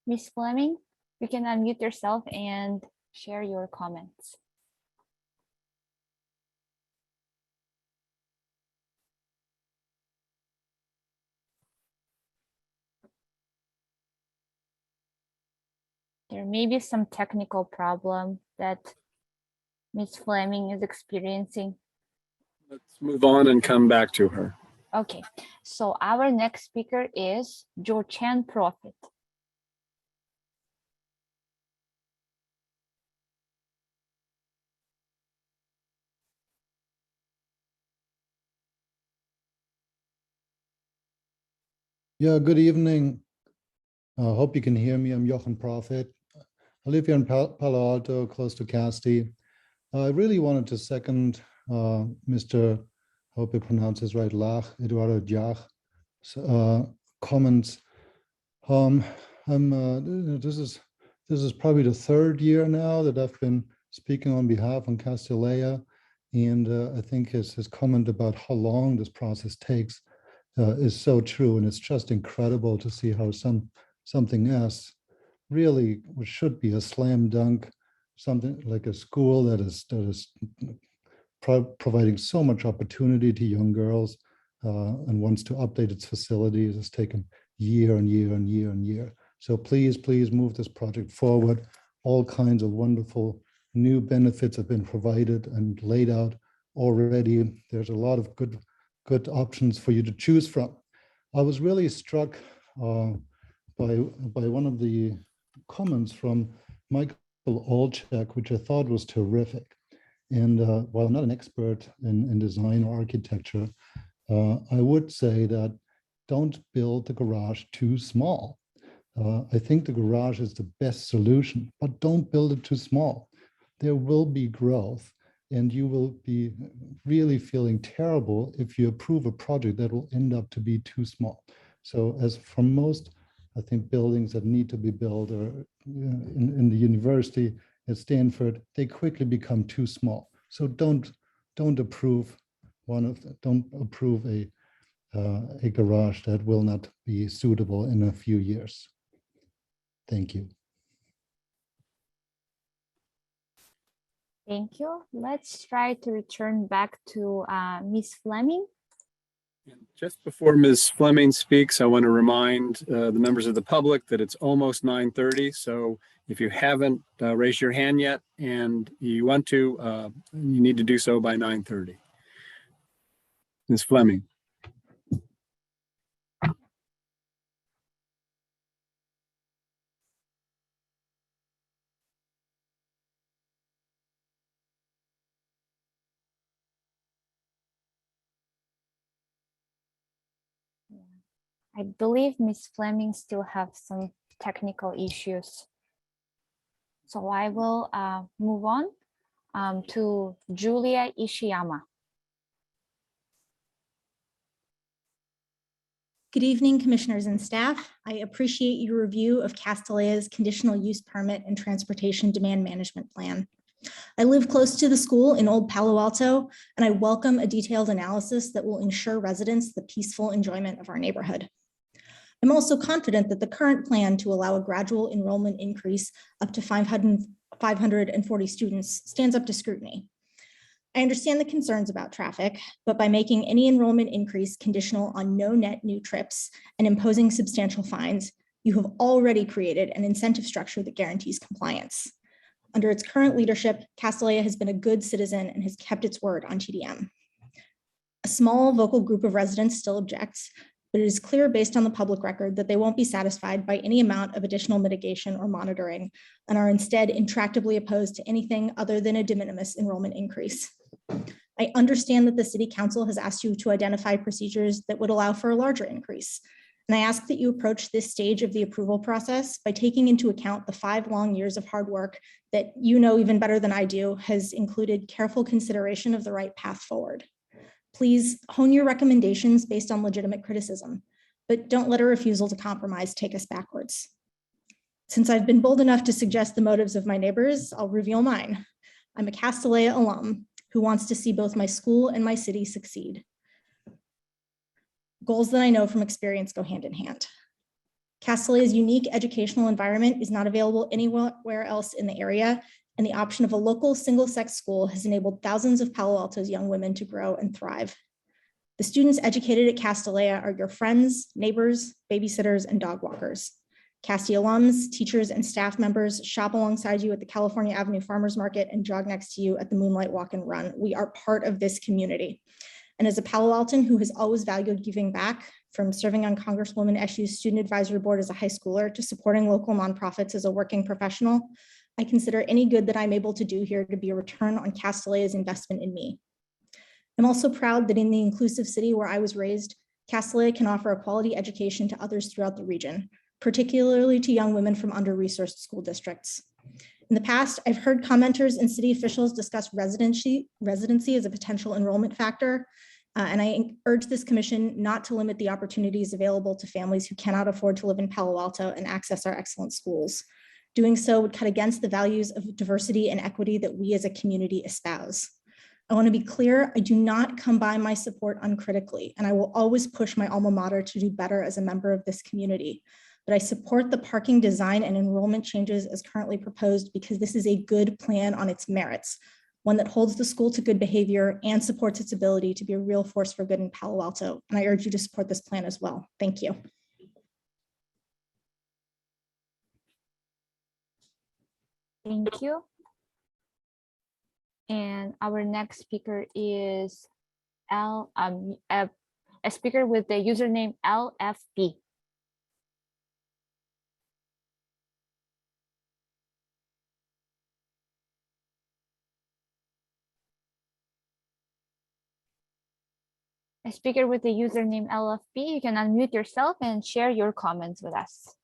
Ms. Fleming, you can unmute yourself and share your comments. There may be some technical problem that Ms. Fleming is experiencing. Let's move on and come back to her. Okay, so our next speaker is Jo-Chan Prophet. Yeah, good evening. I hope you can hear me. I'm Jochen Prophet. I live here in Palo Alto, close to Casti. I really wanted to second Mr. I hope I pronounce this right, Eduardo Diach, comments. This is probably the 3rd year now that I've been speaking on behalf on Castilleja, and I think his comment about how long this process takes is so true, and it's just incredible to see how something else really should be a slam dunk, something like a school that is providing so much opportunity to young girls and wants to update its facilities. It's taken year and year and year and year. So please move this project forward. All kinds of wonderful new benefits have been provided and laid out already. There's a lot of good options for you to choose from. I was really struck by one of the comments from Michael Olchek, which I thought was terrific. And while I'm not an expert in design or architecture, I would say that don't build the garage too small. I think the garage is the best solution, but don't build it too small. There will be growth, and you will be really feeling terrible if you approve a project that will end up to be too small. So as for most, I think buildings that need to be built or in the university at Stanford, they quickly become too small. So don't approve don't approve a garage that will not be suitable in a few years. Thank you. Thank you. Let's try to return back to Ms. Fleming. Just before Ms. Fleming speaks, I want to remind the members of the public that it's almost 9:30. So if you haven't raised your hand yet and you want to, you need to do so by 9:30. Ms. Fleming. I believe Ms. Fleming still have some technical issues. So I will move on to Julia Ishiyama. Good evening, commissioners and staff. I appreciate your review of Castellea's conditional use permit and transportation demand management plan. I live close to the school in Old Palo Alto, and I welcome a detailed analysis that will ensure residents the peaceful enjoyment of our neighborhood. I'm also confident that the current plan to allow a gradual enrollment increase up to 540 students stands up to scrutiny. I understand the concerns about traffic, but by making any enrollment increase conditional on no net new trips and imposing substantial fines, you have already created an incentive structure that guarantees compliance. Under its current leadership, Castellea has been a good citizen and has kept its word on TDM. A small vocal group of residents still objects, but it is clear based on the public record that they won't be satisfied by any amount of additional mitigation or monitoring and are instead intractably opposed to anything other than a de minimis enrollment increase. I understand that the City Council has asked you to identify procedures that would allow for a larger increase. And I ask that you approach this stage of the approval process by taking into account the 5 long years of hard work that you know even better than I do has included careful consideration of the right path forward. Please hone your recommendations based on legitimate criticism, but don't let a refusal to compromise take us backwards. Since I've been bold enough to suggest the motives of my neighbors, I'll reveal mine. I'm a Castellea alum who wants to see both my school and my city succeed. Goals that I know from experience go hand in hand. Castellea's unique educational environment is not available anywhere else in the area, and the option of a local single-sex school has enabled thousands of Palo Alto's young women to grow and thrive. The students educated at Castellea are your friends, neighbors, babysitters, and dog walkers. Casti alums, teachers, and staff members shop alongside you at the California Avenue Farmers Market and jog next to you at the Moonlight Walk and Run. We are part of this community. And as a Palo Alton who has always valued giving back, from serving on Congresswoman Eshu's Student Advisory Board as a high schooler to supporting local nonprofits as a working professional, I consider any good that I'm able to do here to be a return on Castellea's investment in me. I'm also proud that in the inclusive city where I was raised, Castellea can offer a quality education to others throughout the region, particularly to young women from under-resourced school districts. In the past, I've heard commenters and city officials discuss residency as a potential enrollment factor, and I urge this commission not to limit the opportunities available to families who cannot afford to live in Palo Alto and access our excellent schools. Doing so would cut against the values of diversity and equity that we as a community espouse. I want to be clear, I do not come by my support uncritically, and I will always push my alma mater to do better as a member of this community. But I support the parking design and enrollment changes as currently proposed because this is a good plan on its merits, one that holds the school to good behavior and supports its ability to be a real force for good in Palo Alto. And I urge you to support this plan as well. Thank you. Thank you. And our next speaker is a speaker with the username LFP. A speaker with the username LFP, you can unmute yourself and share your comments with us.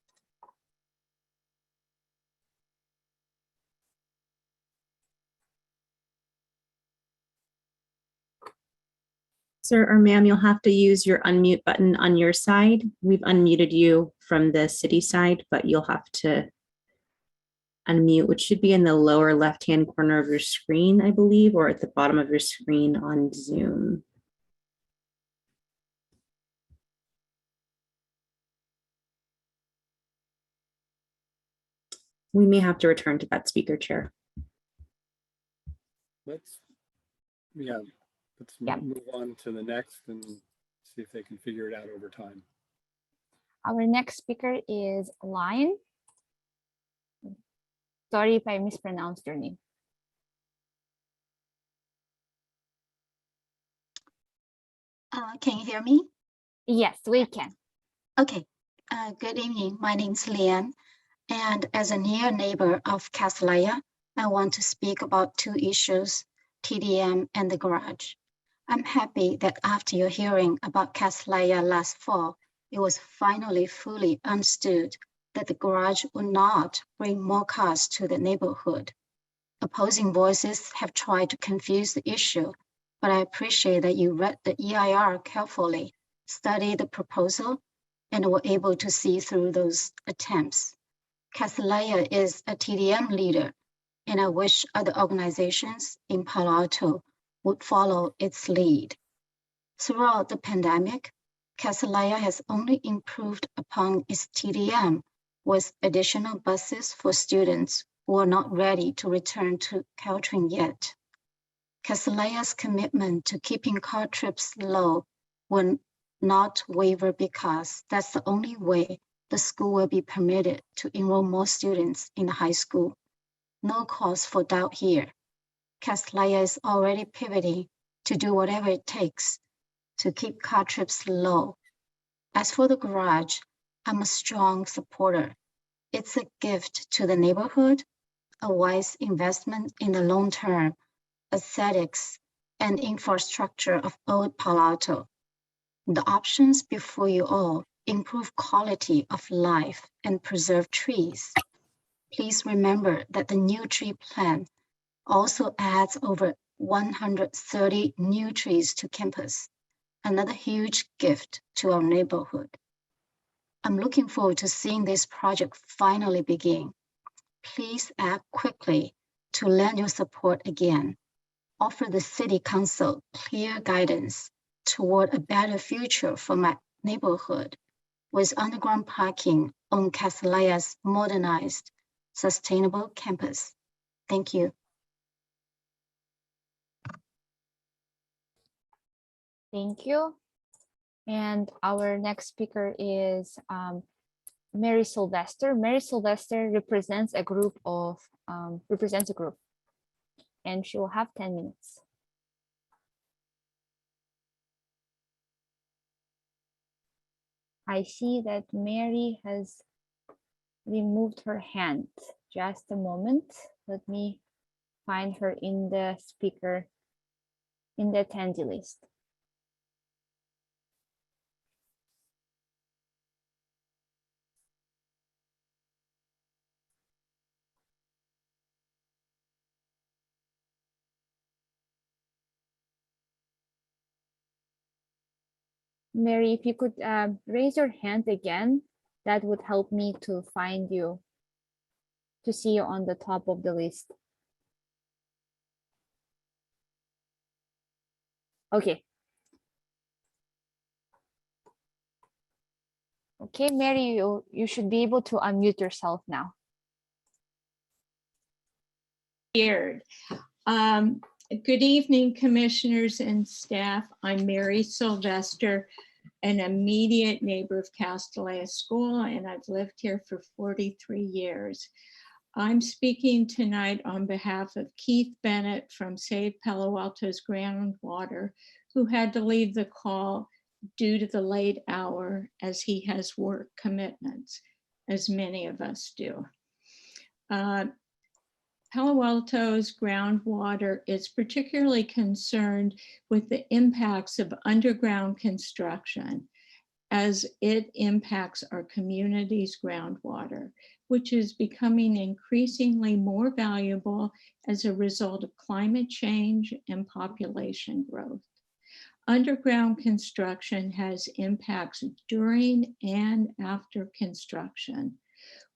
Sir or ma'am, you'll have to use your unmute button on your side. We've unmuted you from the city side, but you'll have to unmute, which should be in the lower left-hand corner of your screen, I believe, or at the bottom of your screen on Zoom. We may have to return to that speaker chair. Let's move on to the next and see if they can figure it out over time. Our next speaker is Lion. Sorry if I mispronounced your name. Can you hear me? Yes, we can. Okay. Good evening. My name is Lian, and as a near neighbor of Castellia, I want to speak about two issues, TDM and the garage. I'm happy that after your hearing about Castellia last fall, it was finally fully understood that the garage would not bring more cars to the neighborhood. Opposing voices have tried to confuse the issue, but I appreciate that you read the EIR carefully, studied the proposal, and were able to see through those attempts. Castellia is a TDM leader, and I wish other organizations in Palo Alto would follow its lead. Throughout the pandemic, Castellia has only improved upon its TDM with additional buses for students who are not ready to return to Caltrain yet. Castellia's commitment to keeping car trips low will not waver because that's the only way the school will be permitted to enroll more students in the high school. No cause for doubt here. Castellia is already pivoting to do whatever it takes to keep car trips low. As for the garage, I'm a strong supporter. It's a gift to the neighborhood, a wise investment in the long-term aesthetics and infrastructure of old Palo Alto. The options before you all improve quality of life and preserve trees. Please remember that the new tree plan also adds over 130 new trees to campus, another huge gift to our neighborhood. I'm looking forward to seeing this project finally begin. Please act quickly to lend your support again. Offer the City Council clear guidance toward a better future for my neighborhood with underground parking on Castellia's modernized, sustainable campus. Thank you. Thank you. And our next speaker is Mary Sylvester. Mary Sylvester represents a group, and she will have 10 minutes. I see that Mary has removed her hand. Just a moment. Let me find her in the speaker, in the attendee list. Mary, if you could raise your hand again, that would help me to find you, to see you on the top of the list. Okay. Okay, Mary, you should be able to unmute yourself now. Good evening, commissioners and staff. I'm Mary Sylvester, an immediate neighbor of Castellia School, and I've lived here for 43 years. I'm speaking tonight on behalf of Keith Bennett from Save Palo Alto's Groundwater, who had to leave the call due to the late hour as he has work commitments, as many of us do. Palo Alto's groundwater is particularly concerned with the impacts of underground construction as it impacts our community's groundwater, which is becoming increasingly more valuable as a result of climate change and population growth. Underground construction has impacts during and after construction.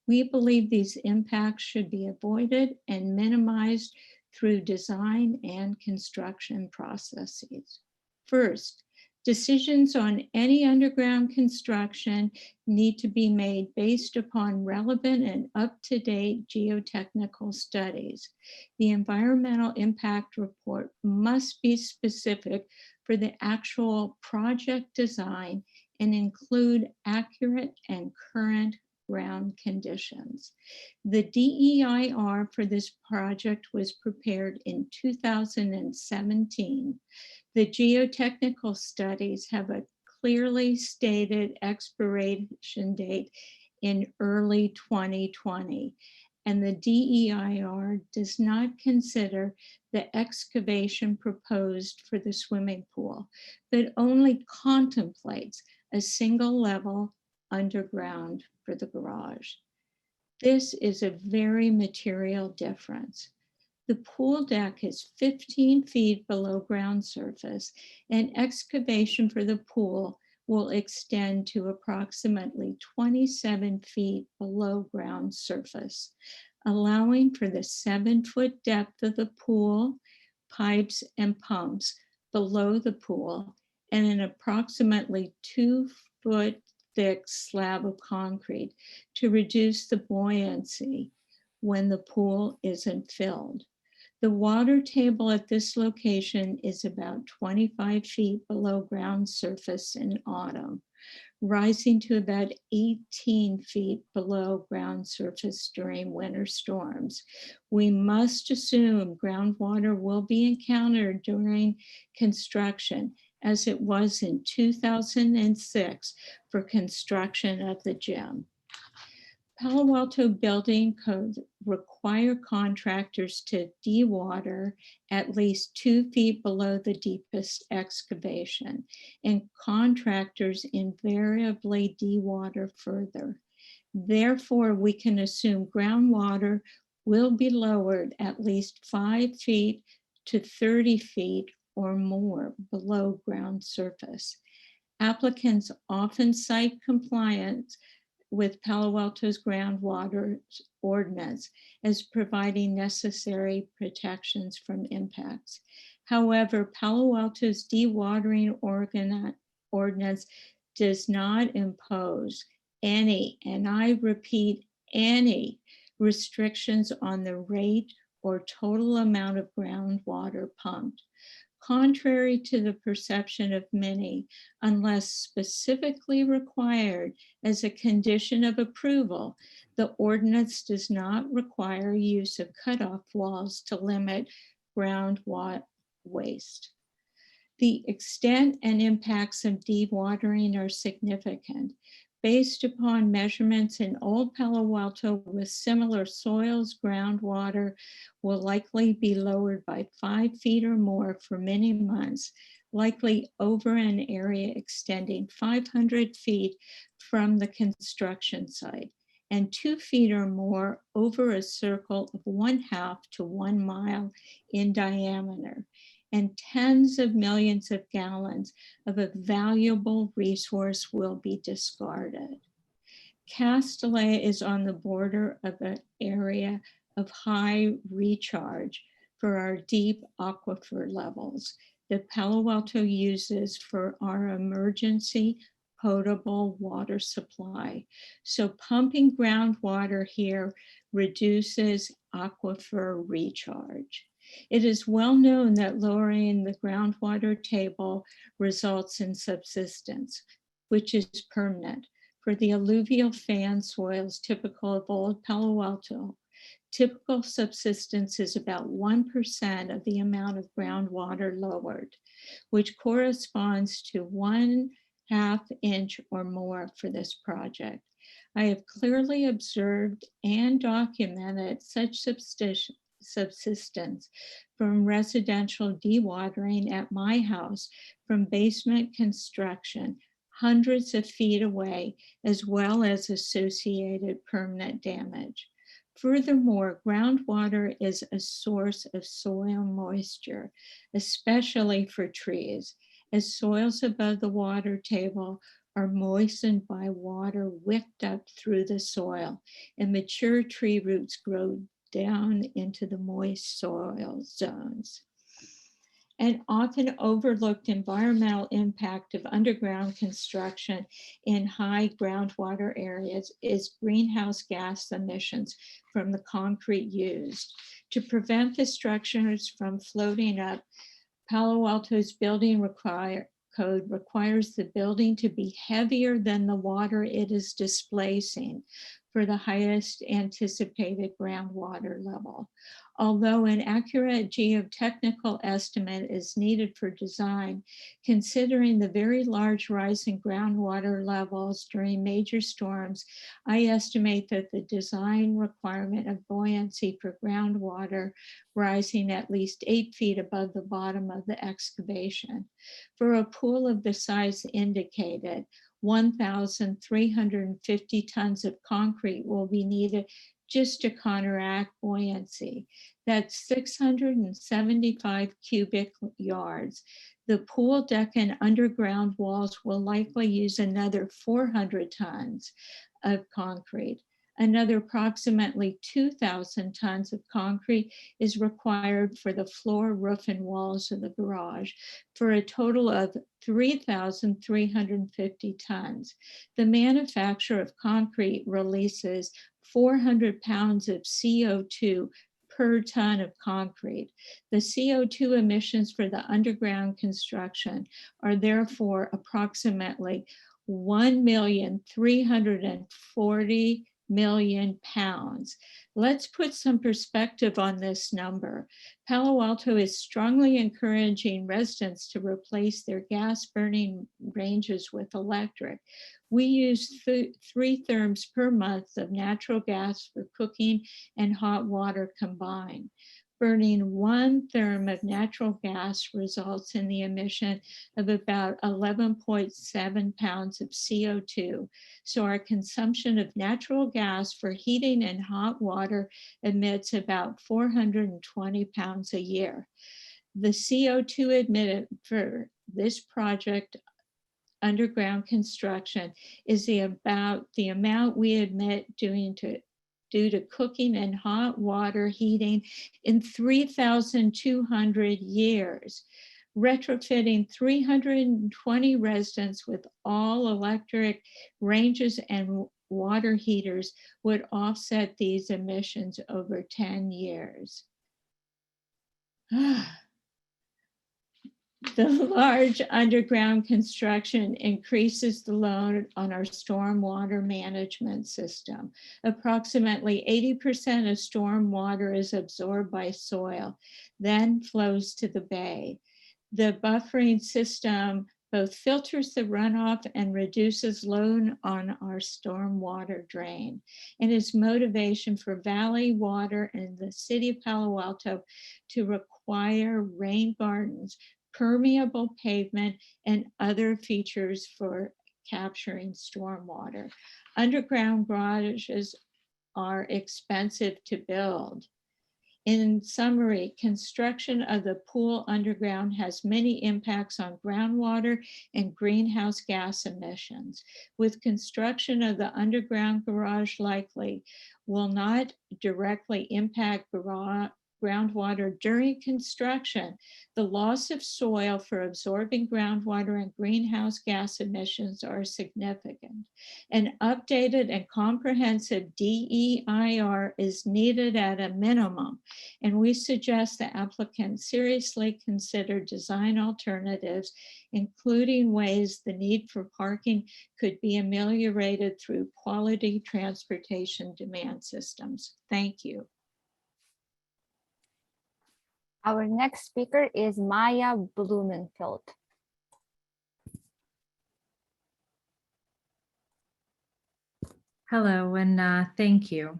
We believe these impacts should be avoided and minimized through design and construction processes. First, decisions on any underground construction need to be made based upon relevant and up-to-date geotechnical studies. The environmental impact report must be specific for the actual project design and include accurate and current ground conditions. The DEIR for this project was prepared in 2017. The geotechnical studies have a clearly stated expiration date in early 2020, and the DEIR does not consider the excavation proposed for the swimming pool, but only contemplates a single level underground for the garage. This is a very material difference. The pool deck is 15 feet below ground surface, and excavation for the pool will extend to approximately 27 feet below ground surface, allowing for the 7-foot depth of the pool, pipes and pumps below the pool, and an approximately 2-foot thick slab of concrete to reduce the buoyancy when the pool isn't filled. The water table at this location is about 25 feet below ground surface in autumn, rising to about 18 feet below ground surface during winter storms. We must assume groundwater will be encountered during construction, as it was in 2006 for construction of the gym. Palo Alto building codes require contractors to dewater at least 2 feet below the deepest excavation, and contractors invariably dewater further. Therefore, we can assume groundwater will be lowered at least 5 feet to 30 feet or more below ground surface. Applicants often cite compliance with Palo Alto's groundwater ordinance as providing necessary protections from impacts. However, Palo Alto's dewatering ordinance does not impose any, and I repeat, any restrictions on the rate or total amount of groundwater pumped. Contrary to the perception of many, unless specifically required as a condition of approval, the ordinance does not require use of cutoff walls to limit groundwater waste. The extent and impacts of dewatering are significant. Based upon measurements in Old Palo Alto with similar soils, groundwater will likely be lowered by 5 feet or more for many months, likely over an area extending 500 feet from the construction site, and 2 feet or more over a circle of 1/2 to 1 mile in diameter, and tens of millions of gallons of a valuable resource will be discarded. Castellet is on the border of an area of high recharge for our deep aquifer levels that Palo Alto uses for our emergency potable water supply. So pumping groundwater here reduces aquifer recharge. It is well known that lowering the groundwater table results in subsidence, which is permanent. For the alluvial fan soils typical of Old Palo Alto, typical subsidence is about 1% of the amount of groundwater lowered, which corresponds to 1/2 inch or more for this project. I have clearly observed and documented such subsistence from residential dewatering at my house from basement construction hundreds of feet away, as well as associated permanent damage. Furthermore, groundwater is a source of soil moisture, especially for trees, as soils above the water table are moistened by water wicked up through the soil, and mature tree roots grow down into the moist soil zones. An often overlooked environmental impact of underground construction in high groundwater areas is greenhouse gas emissions from the concrete used. To prevent the structures from floating up, Palo Alto's building code requires the building to be heavier than the water it is displacing for the highest anticipated groundwater level. Although an accurate geotechnical estimate is needed for design, considering the very large rise in groundwater levels during major storms, I estimate that the design requirement of buoyancy for groundwater rising at least 8 feet above the bottom of the excavation. For a pool of the size indicated, 1,350 tons of concrete will be needed just to counteract buoyancy. That's 675 cubic yards. The pool deck and underground walls will likely use another 400 tons of concrete. Another approximately 2,000 tons of concrete is required for the floor, roof, and walls of the garage, for a total of 3,350 tons. The manufacturer of concrete releases 400 pounds of CO2 per ton of concrete. The CO2 emissions for the underground construction are therefore approximately 1,340,000 pounds. Let's put some perspective on this number. Palo Alto is strongly encouraging residents to replace their gas burning ranges with electric. We use 3 therms per month of natural gas for cooking and hot water combined. Burning 1 therm of natural gas results in the emission of about 11.7 pounds of CO2. So our consumption of natural gas for heating and hot water emits about 420 pounds a year. The CO2 emitted for this project underground construction is about the amount we emit due to cooking and hot water heating in 3,200 years. Retrofitting 320 residents with all electric ranges and water heaters would offset these emissions over 10 years. The large underground construction increases the load on our stormwater management system. Approximately 80% of stormwater is absorbed by soil, then flows to the bay. The buffering system both filters the runoff and reduces load on our stormwater drain, and is motivation for Valley Water and the city of Palo Alto to require rain gardens, permeable pavement, and other features for capturing stormwater. Underground garages are expensive to build. In summary, construction of the pool underground has many impacts on groundwater and greenhouse gas emissions. With construction of the underground garage likely will not directly impact groundwater during construction, the loss of soil for absorbing groundwater and greenhouse gas emissions are significant. An updated and comprehensive DEIR is needed at a minimum, and we suggest the applicant seriously consider design alternatives, including ways the need for parking could be ameliorated through quality transportation demand systems. Thank you. Our next speaker is Maya Blumenfeld. Hello, and thank you.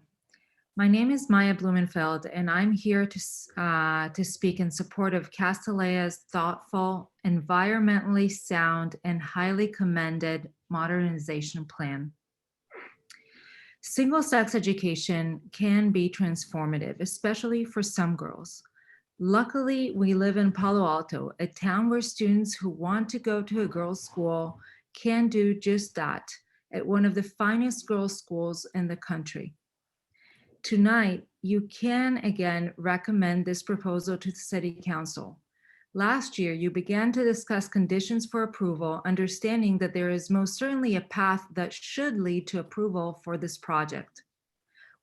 My name is Maya Blumenfeld, and I'm here to speak in support of Castilleja's thoughtful, environmentally sound, and highly commended modernization plan. Single-sex education can be transformative, especially for some girls. Luckily, we live in Palo Alto, a town where students who want to go to a girls' school can do just that at one of the finest girls' schools in the country. Tonight, you can again recommend this proposal to the City Council. Last year, you began to discuss conditions for approval, understanding that there is most certainly a path that should lead to approval for this project.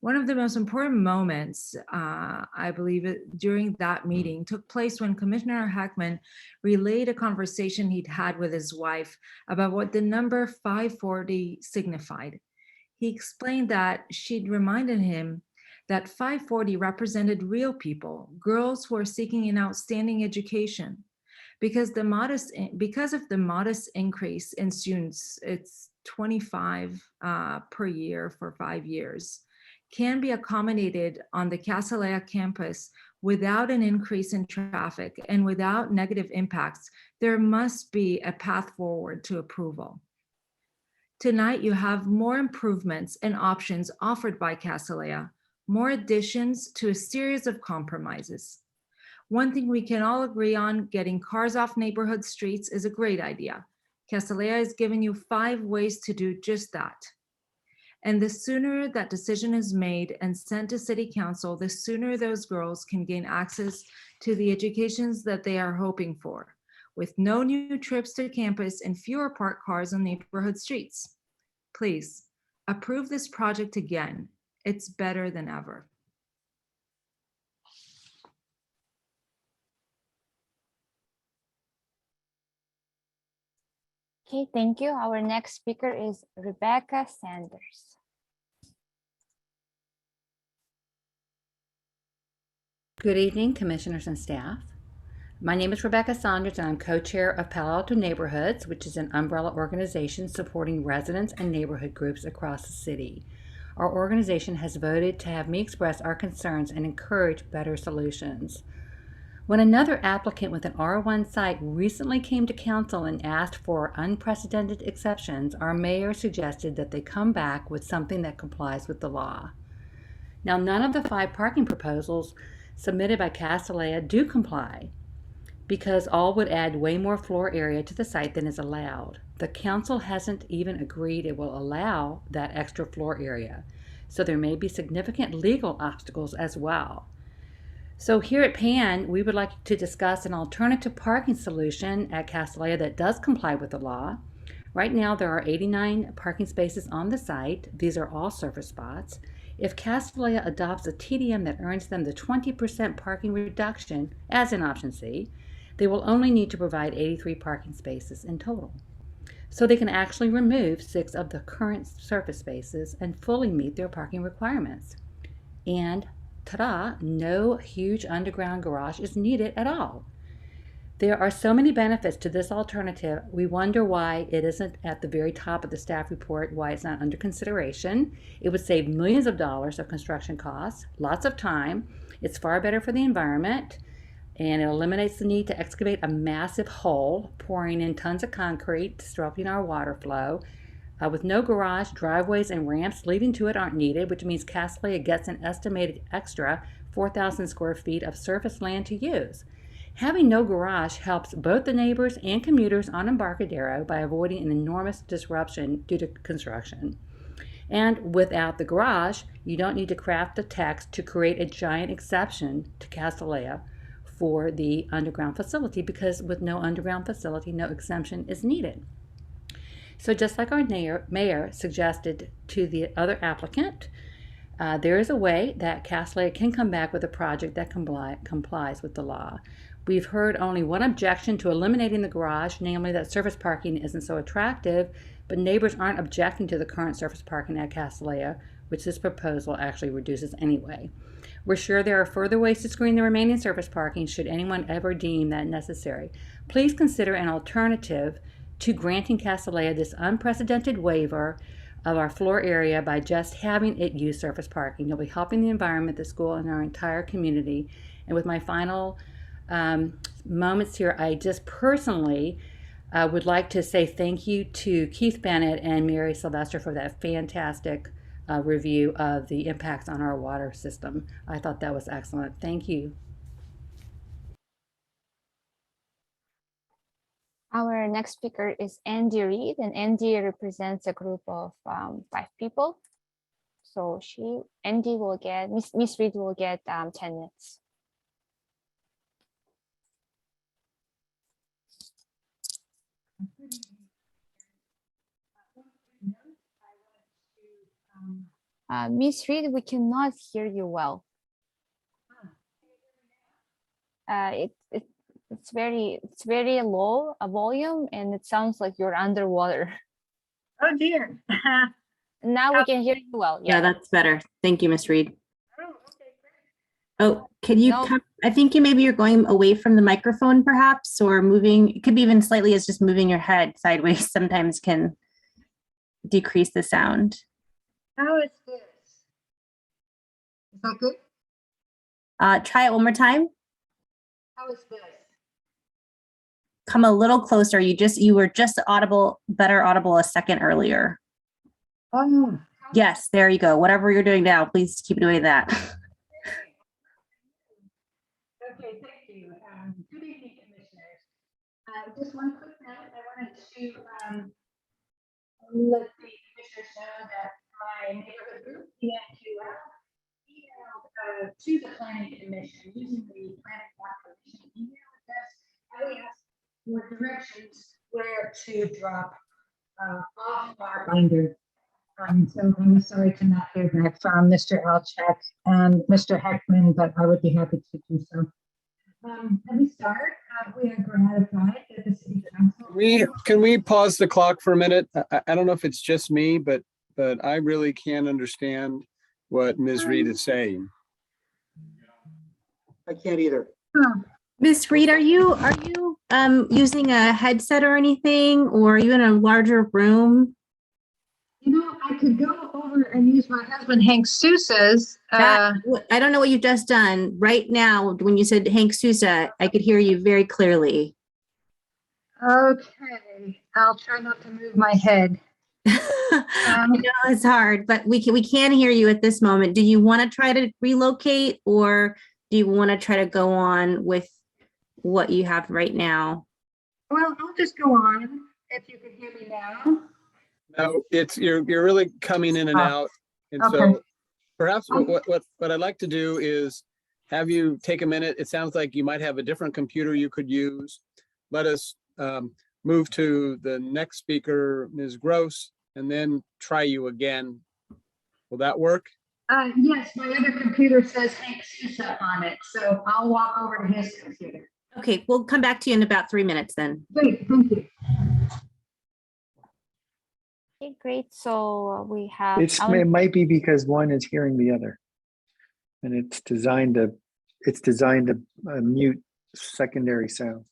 One of the most important moments, I believe, during that meeting took place when Commissioner Heckman relayed a conversation he'd had with his wife about what the number 540 signified. He explained that she'd reminded him that 540 represented real people, girls who are seeking an outstanding education. Because of the modest increase in students, it's 25 per year for 5 years, can be accommodated on the Castellea campus without an increase in traffic and without negative impacts, there must be a path forward to approval. Tonight, you have more improvements and options offered by Castellea, more additions to a series of compromises. One thing we can all agree on, getting cars off neighborhood streets is a great idea. Castellea is giving you 5 ways to do just that. And the sooner that decision is made and sent to City Council, the sooner those girls can gain access to the educations that they are hoping for, with no new trips to campus and fewer parked cars on neighborhood streets. Please, approve this project again. It's better than ever. Okay, thank you. Our next speaker is Rebecca Sanders. Good evening, commissioners and staff. My name is Rebecca Saunders, and I'm co-chair of Palo Alto Neighborhoods, which is an umbrella organization supporting residents and neighborhood groups across the city. Our organization has voted to have me express our concerns and encourage better solutions. When another applicant with an R1 site recently came to council and asked for unprecedented exceptions, our mayor suggested that they come back with something that complies with the law. Now, none of the 5 parking proposals submitted by Castellea do comply, because all would add way more floor area to the site than is allowed. The council hasn't even agreed it will allow that extra floor area, so there may be significant legal obstacles as well. So here at PAN, we would like to discuss an alternative parking solution at Castellea that does comply with the law. Right now, there are 89 parking spaces on the site. These are all surface spots. If Castellea adopts a TDM that earns them the 20% parking reduction, as in option C, they will only need to provide 83 parking spaces in total. So they can actually remove 6 of the current surface spaces and fully meet their parking requirements. And ta-da, no huge underground garage is needed at all. There are so many benefits to this alternative, we wonder why it isn't at the very top of the staff report, why it's not under consideration. It would save millions of dollars of construction costs, lots of time. It's far better for the environment, and it eliminates the need to excavate a massive hole, pouring in tons of concrete, disrupting our water flow. With no garage, driveways and ramps leading to it aren't needed, which means Castellea gets an estimated extra 4,000 square feet of surface land to use. Having no garage helps both the neighbors and commuters on Embarcadero by avoiding an enormous disruption due to construction. And without the garage, you don't need to craft the text to create a giant exception to Castellea for the underground facility, because with no underground facility, no exemption is needed. So just like our mayor suggested to the other applicant, there is a way that Castellea can come back with a project that complies with the law. We've heard only one objection to eliminating the garage, namely that surface parking isn't so attractive, but neighbors aren't objecting to the current surface parking at Castellea, which this proposal actually reduces anyway. We're sure there are further ways to screen the remaining surface parking should anyone ever deem that necessary. Please consider an alternative to granting Castellea this unprecedented waiver of our floor area by just having it use surface parking. You'll be helping the environment, the school, and our entire community. And with my final moments here, I just personally would like to say thank you to Keith Bennett and Mary Sylvester for that fantastic review of the impacts on our water system. I thought that was excellent. Thank you. Our next speaker is Andy Reed, and Andy represents a group of 5 people. So Andy will get, Miss Reed will get 10 minutes. Miss Reed, we cannot hear you well. It's very low a volume, and it sounds like you're underwater. Oh dear. Now we can hear you well. Yeah, that's better. Thank you, Miss Reed. Oh, okay, great. Oh, can you No. come? I think you're going away from the microphone perhaps, or moving. It could be even slightly as just moving your head sideways sometimes can decrease the sound. How is this? Is that good? Try it one more time. How is this? Come a little closer. You were just better audible a second earlier. Oh. Yes, there you go. Whatever you're doing now, please keep doing that. Okay, thank you. Good evening, commissioners. Just one quick note. I wanted to let the commissioners know that my neighborhood group, TDM, emailed to the planning commission using the planning commission email address. I asked for directions where to drop off our binder. So I'm sorry to not hear back from Mr. Alchek and Mr. Heckman, but I would be happy to do so. Let me start. We are gratified that the city council. Can we pause the clock for a minute? I don't know if it's just me, but I really can't understand what Ms. Reed is saying. I can't either. Miss Reed, are you using a headset or anything, or are you in a larger room? You know, I could go over and use my husband Hank Sousa's. I don't know what you've just done. Right now, when you said Hank Sousa, I could hear you very clearly. Okay, I'll try not to move my head. I know it's hard, but we can hear you at this moment. Do you want to try to relocate, or do you want to try to go on with what you have right now? Well, I'll just go on if you can hear me now. No, you're really coming in and out. And Okay. so perhaps what I'd like to do is have you take a minute. It sounds like you might have a different computer you could use. Let us move to the next speaker, Ms. Gross, and then try you again. Will that work? Yes, my other computer says Hank Sousa on it, so I'll walk over to his computer. Okay, we'll come back to you in about 3 minutes then. Great, thank you. Okay, great. So we have. It might be because one is hearing the other, and it's designed to mute secondary sound.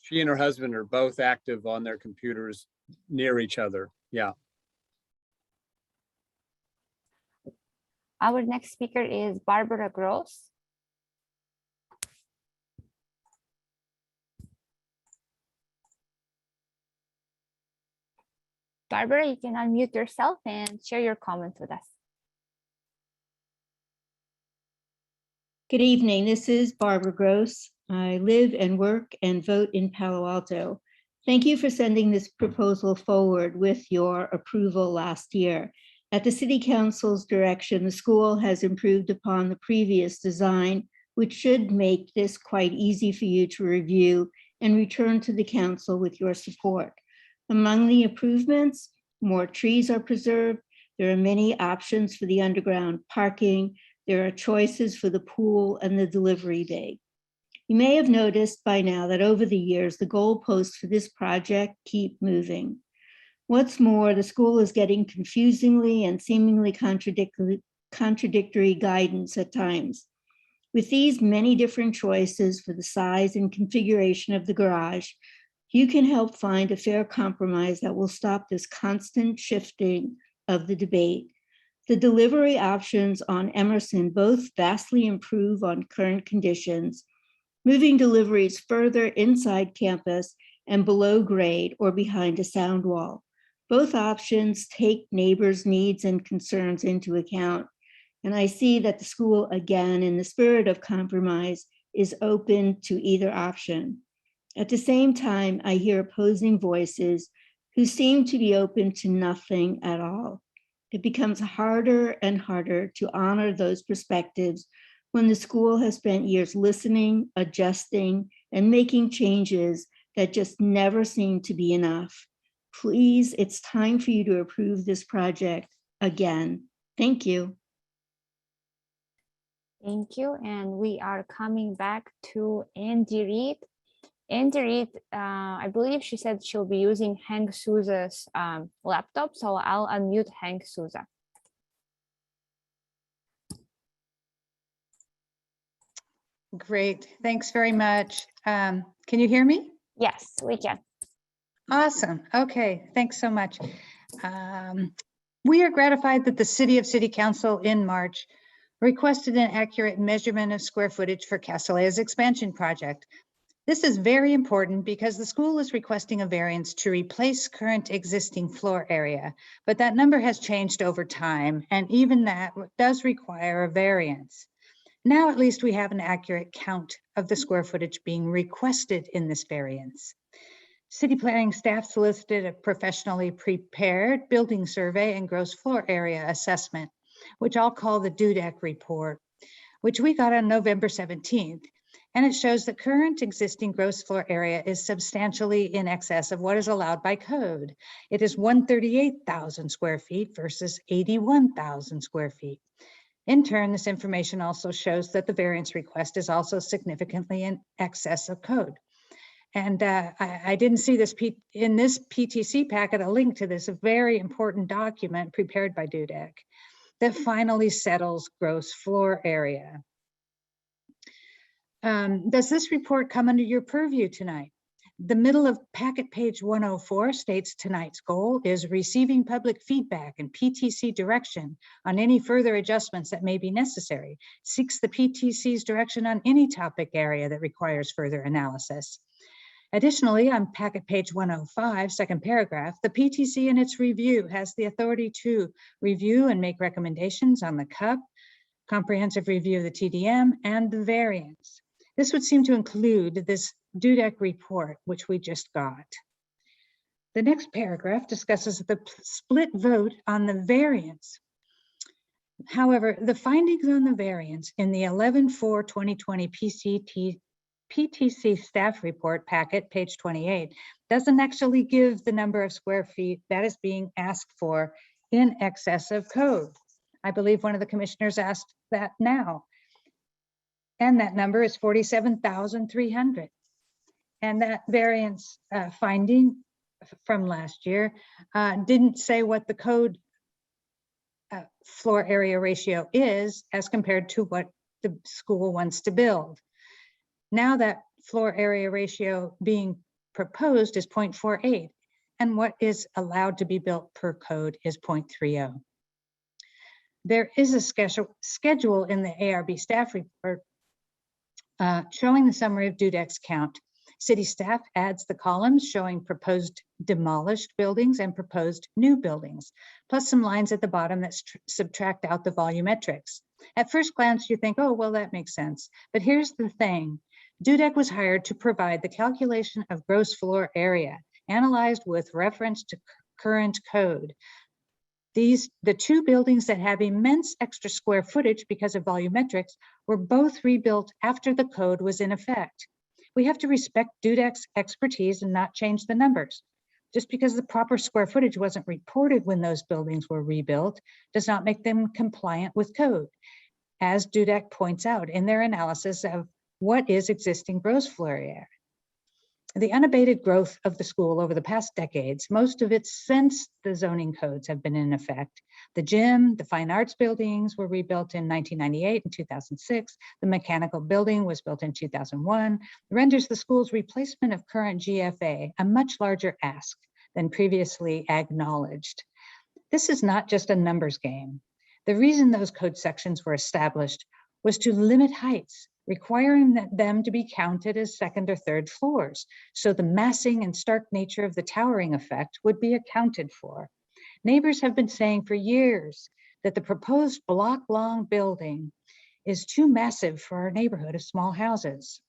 She and her husband are both active on their computers near each other. Yeah. Our next speaker is Barbara Gross. Barbara, you can unmute yourself and share your comments with us. Good evening. This is Barbara Gross. I live and work and vote in Palo Alto. Thank you for sending this proposal forward with your approval last year. At the City Council's direction, the school has improved upon the previous design, which should make this quite easy for you to review and return to the council with your support. Among the improvements, more trees are preserved. There are many options for the underground parking. There are choices for the pool and the delivery bay. You may have noticed by now that over the years, the goalposts for this project keep moving. What's more, the school is getting confusingly and seemingly contradictory guidance at times. With these many different choices for the size and configuration of the garage, you can help find a fair compromise that will stop this constant shifting of the debate. The delivery options on Emerson both vastly improve on current conditions, moving deliveries further inside campus and below grade or behind a sound wall. Both options take neighbors' needs and concerns into account. And I see that the school, again, in the spirit of compromise, is open to either option. At the same time, I hear opposing voices who seem to be open to nothing at all. It becomes harder and harder to honor those perspectives when the school has spent years listening, adjusting, and making changes that just never seem to be enough. Please, it's time for you to approve this project again. Thank you. Thank you. And we are coming back to Andy Reid. Andy Reid, I believe she said she'll be using Hank Souza's laptop, so I'll unmute Hank Souza. Great, thanks very much. Can you hear me? Yes, we can. Awesome, okay, thanks so much. We are gratified that the City Council in March requested an accurate measurement of square footage for Castellea's expansion project. This is very important because the school is requesting a variance to replace current existing floor area, but that number has changed over time, and even that does require a variance. Now at least we have an accurate count of the square footage being requested in this variance. City planning staff solicited a professionally prepared building survey and gross floor area assessment, which I'll call the DUDEC report, which we got on November 17th. And it shows that current existing gross floor area is substantially in excess of what is allowed by code. It is 138,000 square feet versus 81,000 square feet. In turn, this information also shows that the variance request is also significantly in excess of code. And I didn't see this in this PTC packet, a link to this very important document prepared by DUDEC that finally settles gross floor area. Does this report come under your purview tonight? The middle of packet page 104 states tonight's goal is receiving public feedback and PTC direction on any further adjustments that may be necessary. Seeks the PTC's direction on any topic area that requires further analysis. Additionally, on packet page 105, second paragraph, the PTC in its review has the authority to review and make recommendations on the CUP, comprehensive review of the TDM, and the variance. This would seem to include this DUDEC report, which we just got. The next paragraph discusses the split vote on the variance. However, the findings on the variance in the 11/4/2020 PTC staff report packet, page 28, doesn't actually give the number of square feet that is being asked for in excess of code. I believe one of the commissioners asked that now. And that number is 47,300. And that variance finding from last year didn't say what the code floor area ratio is as compared to what the school wants to build. Now that floor area ratio being proposed is 0.48, and what is allowed to be built per code is 0.30. There is a schedule in the ARB staff report showing the summary of DUDEC's count. City staff adds the columns showing proposed demolished buildings and proposed new buildings, plus some lines at the bottom that subtract out the volumetrics. At first glance, you think, oh, well, that makes sense. But here's the thing. DUDEC was hired to provide the calculation of gross floor area, analyzed with reference to current code. The two buildings that have immense extra square footage because of volumetrics were both rebuilt after the code was in effect. We have to respect DUDEC's expertise and not change the numbers. Just because the proper square footage wasn't reported when those buildings were rebuilt does not make them compliant with code, as DUDEC points out in their analysis of what is existing gross floor area. The unabated growth of the school over the past decades, most of it since the zoning codes have been in effect. The gym, the fine arts buildings were rebuilt in 1998 and 2006. The mechanical building was built in 2001, renders the school's replacement of current GFA a much larger ask than previously acknowledged. This is not just a numbers game. The reason those code sections were established was to limit heights, requiring them to be counted as second or third floors, so the massing and stark nature of the towering effect would be accounted for. Neighbors have been saying for years that the proposed block-long building is too massive for our neighborhood of small houses.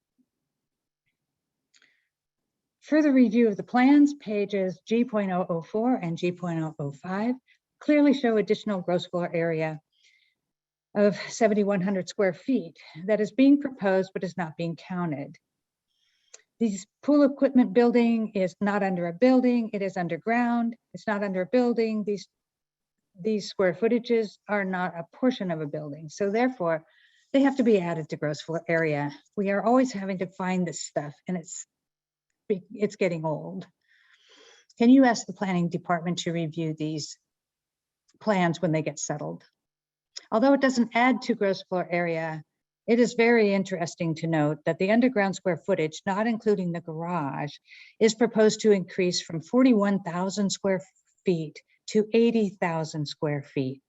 Further review of the plans, pages G.004 and G.005 clearly show additional gross floor area of 7,100 square feet that is being proposed but is not being counted. This pool equipment building is not under a building, it is underground. It's not under a building. These square footages are not a portion of a building. So therefore, they have to be added to gross floor area. We are always having to find this stuff and it's getting old. Can you ask the planning department to review these plans when they get settled? Although it doesn't add to gross floor area, it is very interesting to note that the underground square footage, not including the garage, is proposed to increase from 41,000 square feet to 80,000 square feet.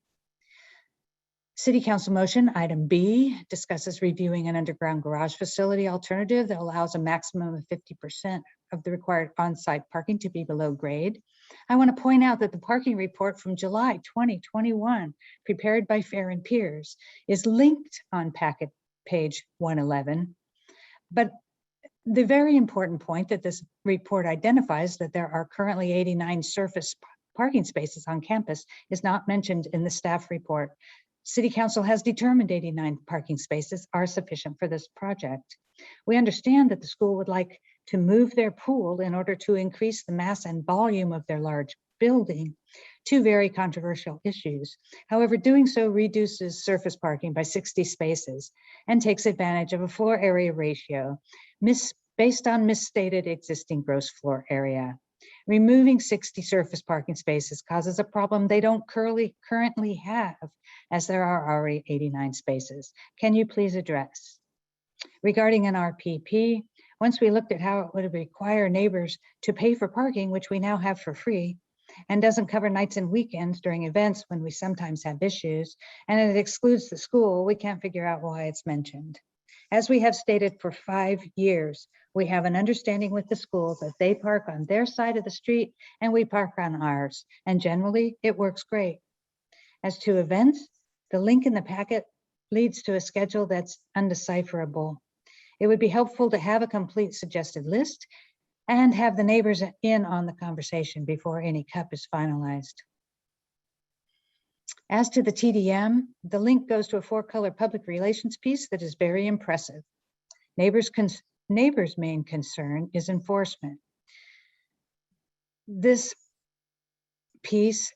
City Council motion item B discusses reviewing an underground garage facility alternative that allows a maximum of 50% of the required on-site parking to be below grade. I want to point out that the parking report from July 2021, prepared by Fair and Peers, is linked on packet page 111. But the very important point that this report identifies that there are currently 89 surface parking spaces on campus is not mentioned in the staff report. City Council has determined 89 parking spaces are sufficient for this project. We understand that the school would like to move their pool in order to increase the mass and volume of their large building, two very controversial issues. However, doing so reduces surface parking by 60 spaces and takes advantage of a floor area ratio based on misstated existing gross floor area. Removing 60 surface parking spaces causes a problem they don't currently have, as there are already 89 spaces. Can you please address? Regarding an RPP, once we looked at how it would require neighbors to pay for parking, which we now have for free, and doesn't cover nights and weekends during events when we sometimes have issues, and it excludes the school, we can't figure out why it's mentioned. As we have stated for 5 years, we have an understanding with the school that they park on their side of the street and we park on ours, and generally it works great. As to events, the link in the packet leads to a schedule that's undecipherable. It would be helpful to have a complete suggested list and have the neighbors in on the conversation before any cup is finalized. As to the TDM, the link goes to a 4-color public relations piece that is very impressive. Neighbors' main concern is enforcement. This piece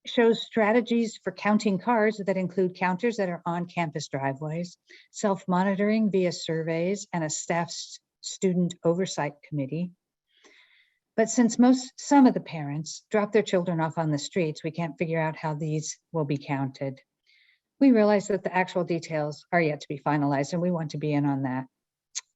shows strategies for counting cars that include counters that are on campus driveways, self-monitoring via surveys, and a staff student oversight committee. But since some of the parents drop their children off on the streets, we can't figure out how these will be counted. We realize that the actual details are yet to be finalized, and we want to be in on that.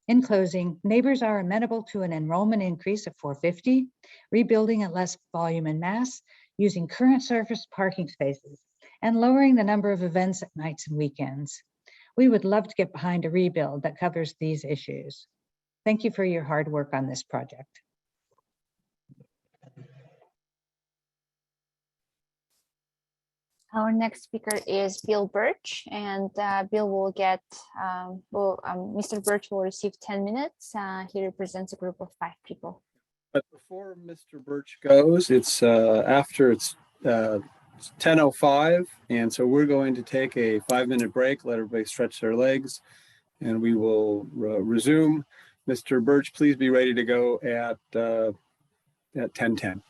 In closing, neighbors are amenable to an enrollment increase of 450, rebuilding at less volume and mass, using current surface parking spaces, and lowering the number of events at nights and weekends. We would love to get behind a rebuild that covers these issues. Thank you for your hard work on this project. Our next speaker is Bill Birch, and Bill will get, Mr. Birch will receive 10 minutes. He represents a group of 5 people. But before Mr. Birch goes, it's after it's 10:05, and so we're going to take a 5-minute break, let everybody stretch their legs, and we will resume. Mr. Birch, please be ready to go at 10:10.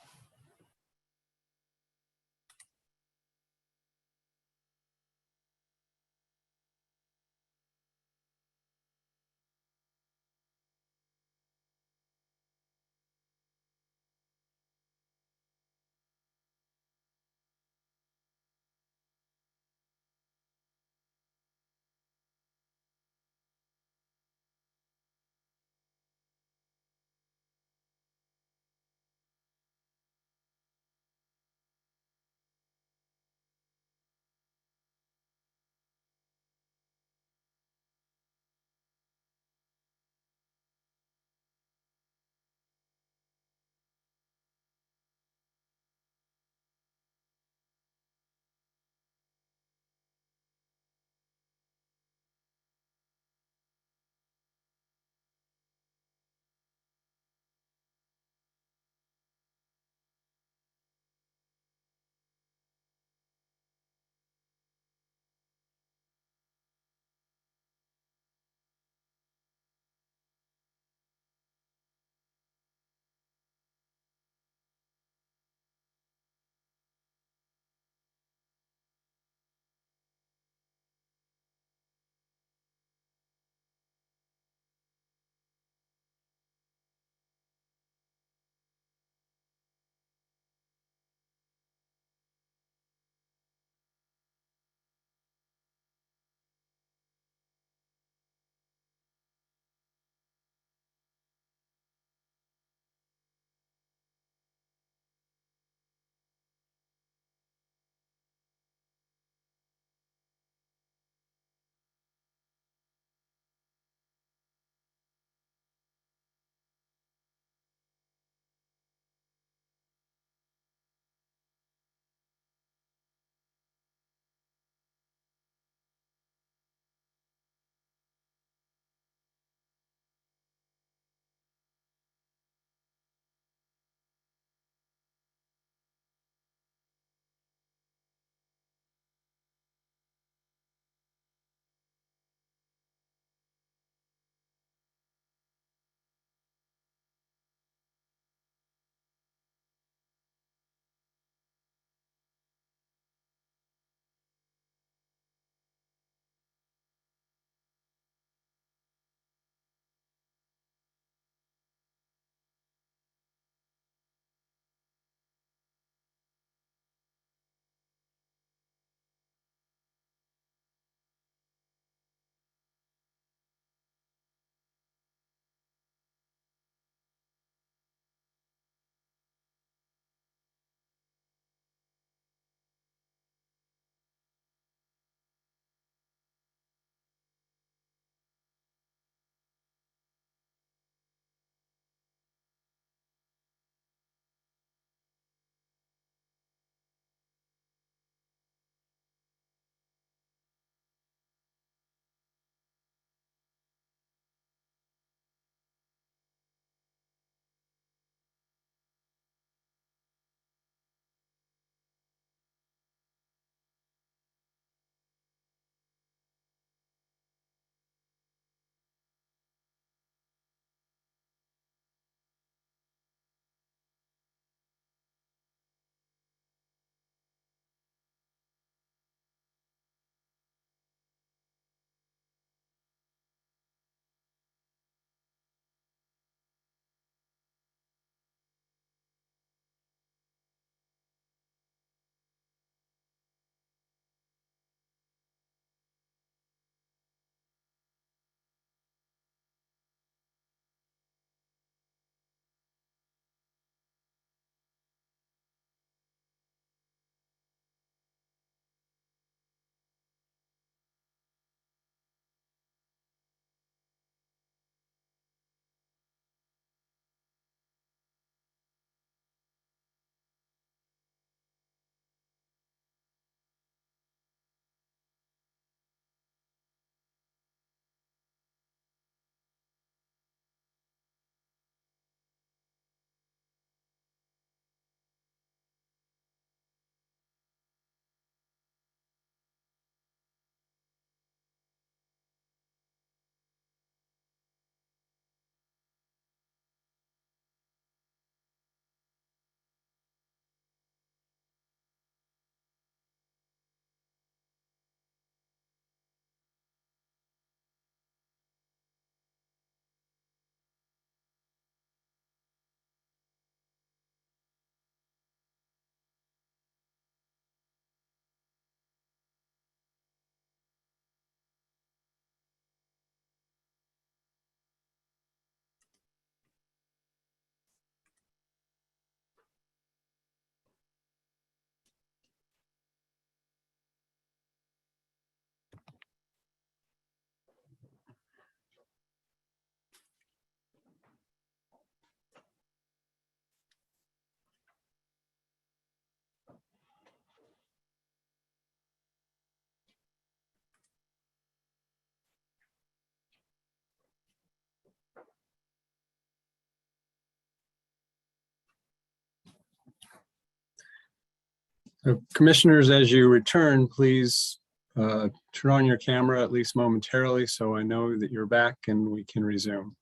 Commissioners, as you return, please turn on your camera at least momentarily so I know that you're back and we can resume.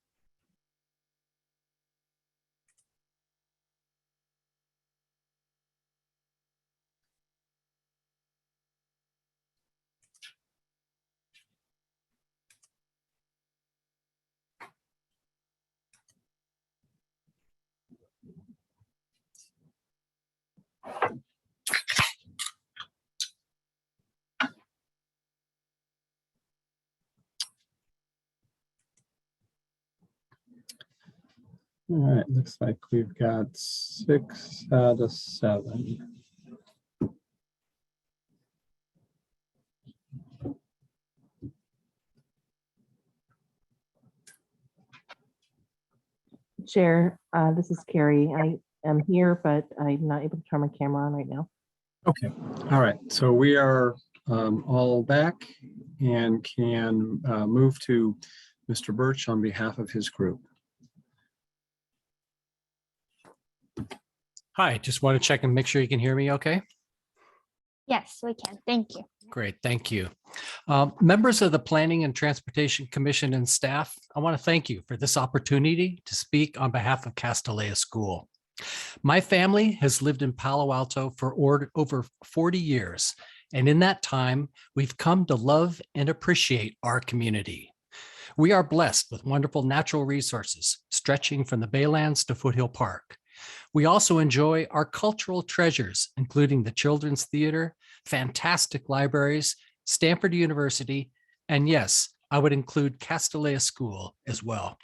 All right, looks like we've got 6 out of 7. Chair, this is Carrie. I am here, but I'm not able to turn my camera on right now. Okay, all right. So we are all back and can move to Mr. Birch on behalf of his group. Hi, just want to check and make sure you can hear me okay? Yes, we can. Thank you. Great, thank you. Members of the Planning and Transportation Commission and staff, I want to thank you for this opportunity to speak on behalf of Castellea School. My family has lived in Palo Alto for over 40 years, and in that time, we've come to love and appreciate our community. We are blessed with wonderful natural resources stretching from the Baylands to Foothill Park. We also enjoy our cultural treasures, including the Children's Theater, fantastic libraries, Stanford University, and yes, I would include Castellea School as well.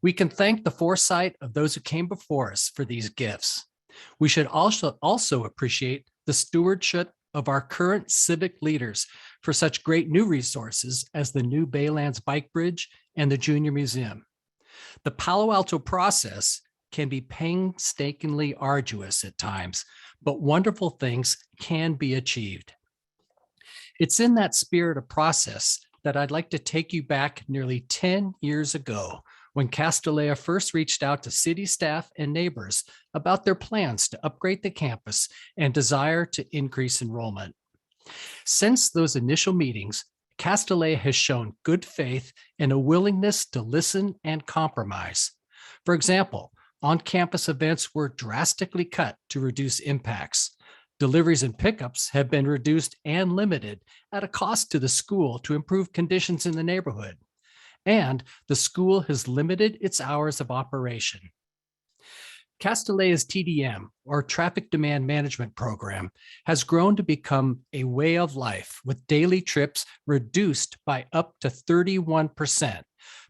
We can thank the foresight of those who came before us for these gifts. We should also appreciate the stewardship of our current civic leaders for such great new resources as the new Baylands Bike Bridge and the Junior Museum. The Palo Alto process can be painstakingly arduous at times, but wonderful things can be achieved. It's in that spirit of process that I'd like to take you back nearly 10 years ago when Castellea first reached out to city staff and neighbors about their plans to upgrade the campus and desire to increase enrollment. Since those initial meetings, Castellea has shown good faith and a willingness to listen and compromise. For example, on-campus events were drastically cut to reduce impacts. Deliveries and pickups have been reduced and limited at a cost to the school to improve conditions in the neighborhood. And the school has limited its hours of operation. Castellea's TDM, or Traffic Demand Management Program, has grown to become a way of life with daily trips reduced by up to 31%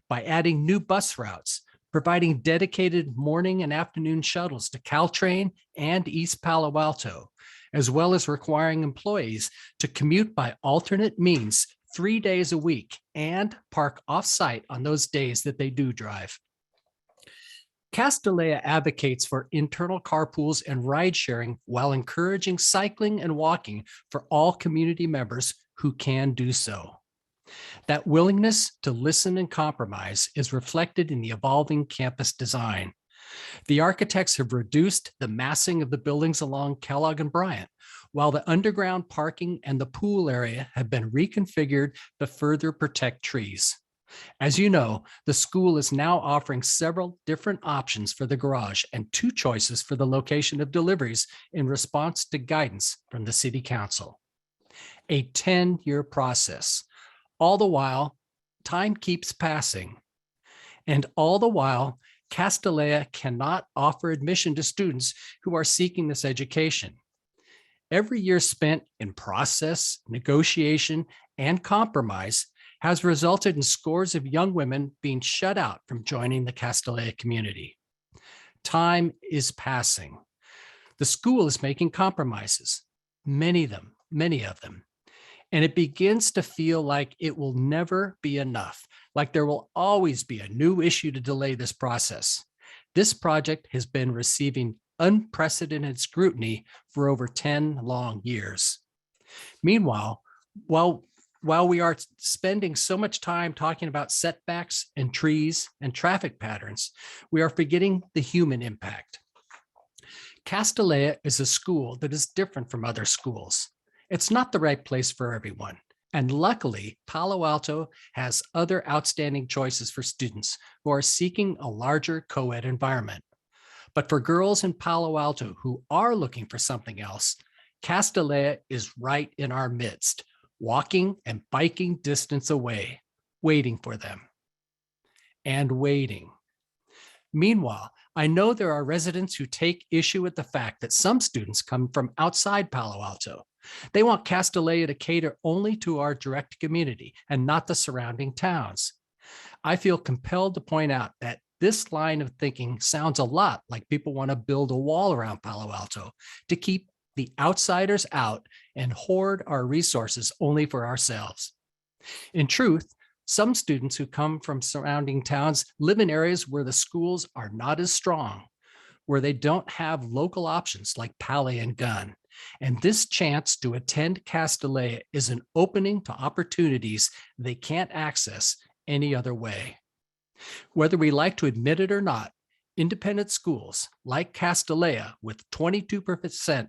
by adding new bus routes, providing dedicated morning and afternoon shuttles to Caltrain and East Palo Alto, as well as requiring employees to commute by alternate means 3 days a week and park off-site on those days that they do drive. Castellea advocates for internal carpools and ride sharing while encouraging cycling and walking for all community members who can do so. That willingness to listen and compromise is reflected in the evolving campus design. The architects have reduced the massing of the buildings along Kellogg and Bryant, while the underground parking and the pool area have been reconfigured to further protect trees. As you know, the school is now offering several different options for the garage and 2 choices for the location of deliveries in response to guidance from the City Council. A 10-year process. All the while, time keeps passing. And all the while, Castellea cannot offer admission to students who are seeking this education. Every year spent in process, negotiation, and compromise has resulted in scores of young women being shut out from joining the Castellea community. Time is passing. The school is making compromises, many of them. And it begins to feel like it will never be enough, like there will always be a new issue to delay this process. This project has been receiving unprecedented scrutiny for over 10 long years. Meanwhile, while we are spending so much time talking about setbacks and trees and traffic patterns, we are forgetting the human impact. Castellea is a school that is different from other schools. It's not the right place for everyone. And luckily, Palo Alto has other outstanding choices for students who are seeking a larger co-ed environment. But for girls in Palo Alto who are looking for something else, Castellea is right in our midst, walking and biking distance away, waiting for them. And waiting. Meanwhile, I know there are residents who take issue with the fact that some students come from outside Palo Alto. They want Castellea to cater only to our direct community and not the surrounding towns. I feel compelled to point out that this line of thinking sounds a lot like people want to build a wall around Palo Alto to keep the outsiders out and hoard our resources only for ourselves. In truth, some students who come from surrounding towns live in areas where the schools are not as strong, where they don't have local options like Pali and Gunn. And this chance to attend Castellea is an opening to opportunities they can't access any other way. Whether we like to admit it or not, independent schools like Castellea, with 22%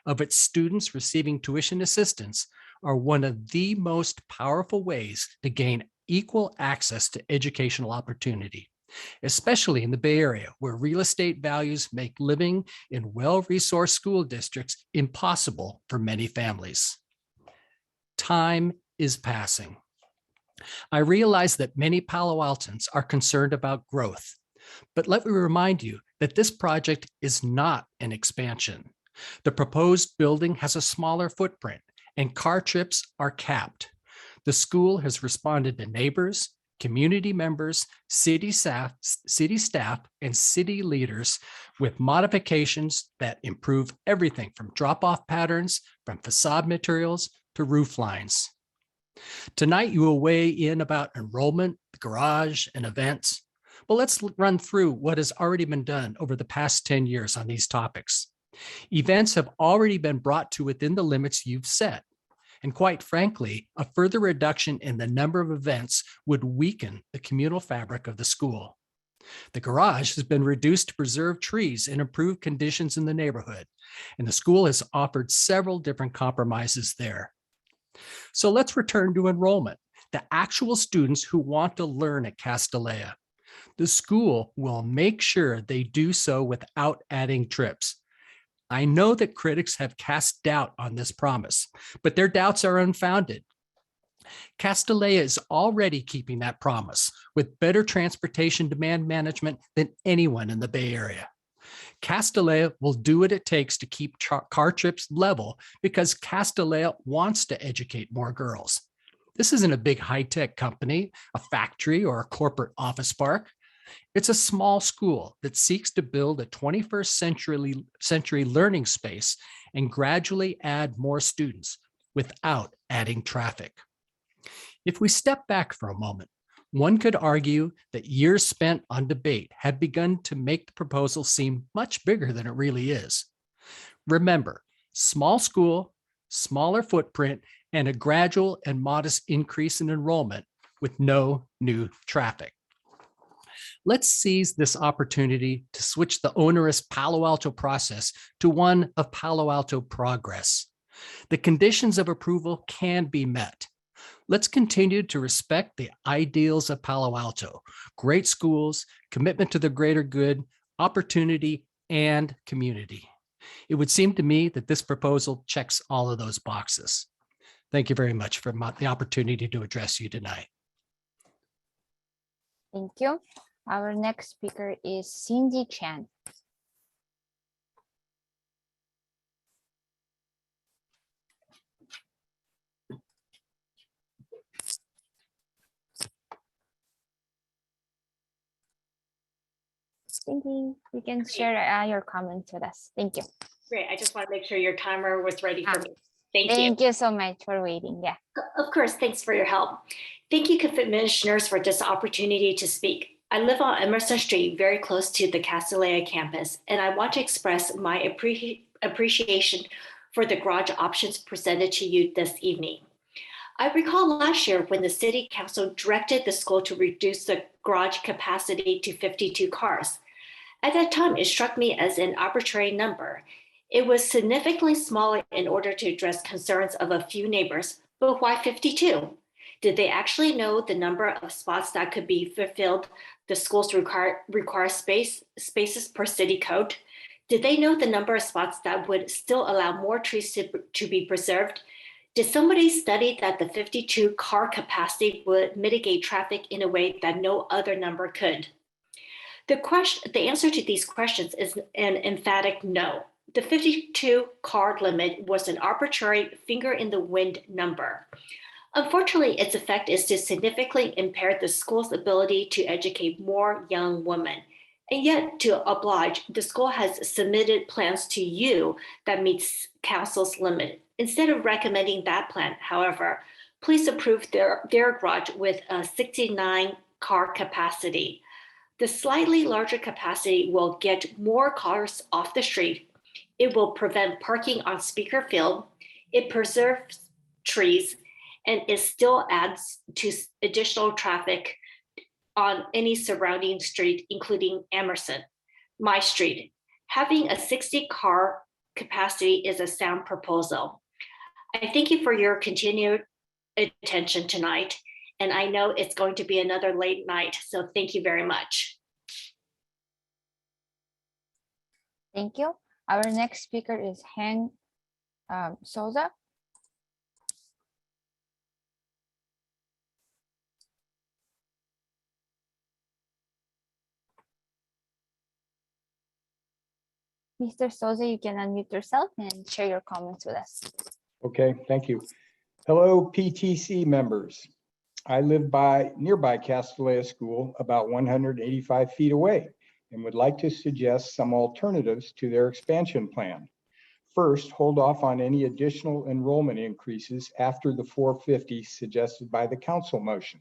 of its students receiving tuition assistance, are one of the most powerful ways to gain equal access to educational opportunity, especially in the Bay Area, where real estate values make living in well-resourced school districts impossible for many families. Time is passing. I realize that many Palo Altans are concerned about growth, but let me remind you that this project is not an expansion. The proposed building has a smaller footprint and car trips are capped. The school has responded to neighbors, community members, city staff, and city leaders with modifications that improve everything from drop-off patterns, from facade materials to roof lines. Tonight, you will weigh in about enrollment, the garage, and events. But let's run through what has already been done over the past 10 years on these topics. Events have already been brought to within the limits you've set. And quite frankly, a further reduction in the number of events would weaken the communal fabric of the school. The garage has been reduced to preserve trees and improve conditions in the neighborhood, and the school has offered several different compromises there. So let's return to enrollment, the actual students who want to learn at Castellea. The school will make sure they do so without adding trips. I know that critics have cast doubt on this promise, but their doubts are unfounded. Castellea is already keeping that promise with better transportation demand management than anyone in the Bay Area. Castellea will do what it takes to keep car trips level because Castellea wants to educate more girls. This isn't a big high-tech company, a factory, or a corporate office park. It's a small school that seeks to build a 21st century learning space and gradually add more students without adding traffic. If we step back for a moment, one could argue that years spent on debate have begun to make the proposal seem much bigger than it really is. Remember, small school, smaller footprint, and a gradual and modest increase in enrollment with no new traffic. Let's seize this opportunity to switch the onerous Palo Alto process to one of Palo Alto progress. The conditions of approval can be met. Let's continue to respect the ideals of Palo Alto: great schools, commitment to the greater good, opportunity, and community. It would seem to me that this proposal checks all of those boxes. Thank you very much for the opportunity to address you tonight. Thank you. Our next speaker is Cindy Chan. Cindy, you can share your comments with us. Thank you. Great. I just want to make sure your timer was ready for me. Thank you. Thank you so much for waiting. Yeah. Of course. Thanks for your help. Thank you, commissioners, for this opportunity to speak. I live on Emerson Street, very close to the Castellea campus, and I want to express my appreciation for the garage options presented to you this evening. I recall last year when the City Council directed the school to reduce the garage capacity to 52 cars. At that time, it struck me as an arbitrary number. It was significantly smaller in order to address concerns of a few neighbors, but why 52? Did they actually know the number of spots that could be fulfilled? The schools require spaces per city code. Did they know the number of spots that would still allow more trees to be preserved? Did somebody study that the 52 car capacity would mitigate traffic in a way that no other number could? The answer to these questions is an emphatic no. The 52 car limit was an arbitrary finger in the wind number. Unfortunately, its effect is to significantly impair the school's ability to educate more young women. And yet, to oblige, the school has submitted plans to you that meets council's limit. Instead of recommending that plan, however, please approve their garage with a 69 car capacity. The slightly larger capacity will get more cars off the street. It will prevent parking on Speaker Field. It preserves trees, and it still adds to additional traffic on any surrounding street, including Emerson, my street. Having a 60 car capacity is a sound proposal. I thank you for your continued attention tonight. And I know it's going to be another late night, so thank you very much. Thank you. Our next speaker is Heng Souza. Mr. Souza, you can unmute yourself and share your comments with us. Okay, thank you. Hello, PTC members. I live nearby Castellea School, about 185 feet away, and would like to suggest some alternatives to their expansion plan. First, hold off on any additional enrollment increases after the 450 suggested by the council motion.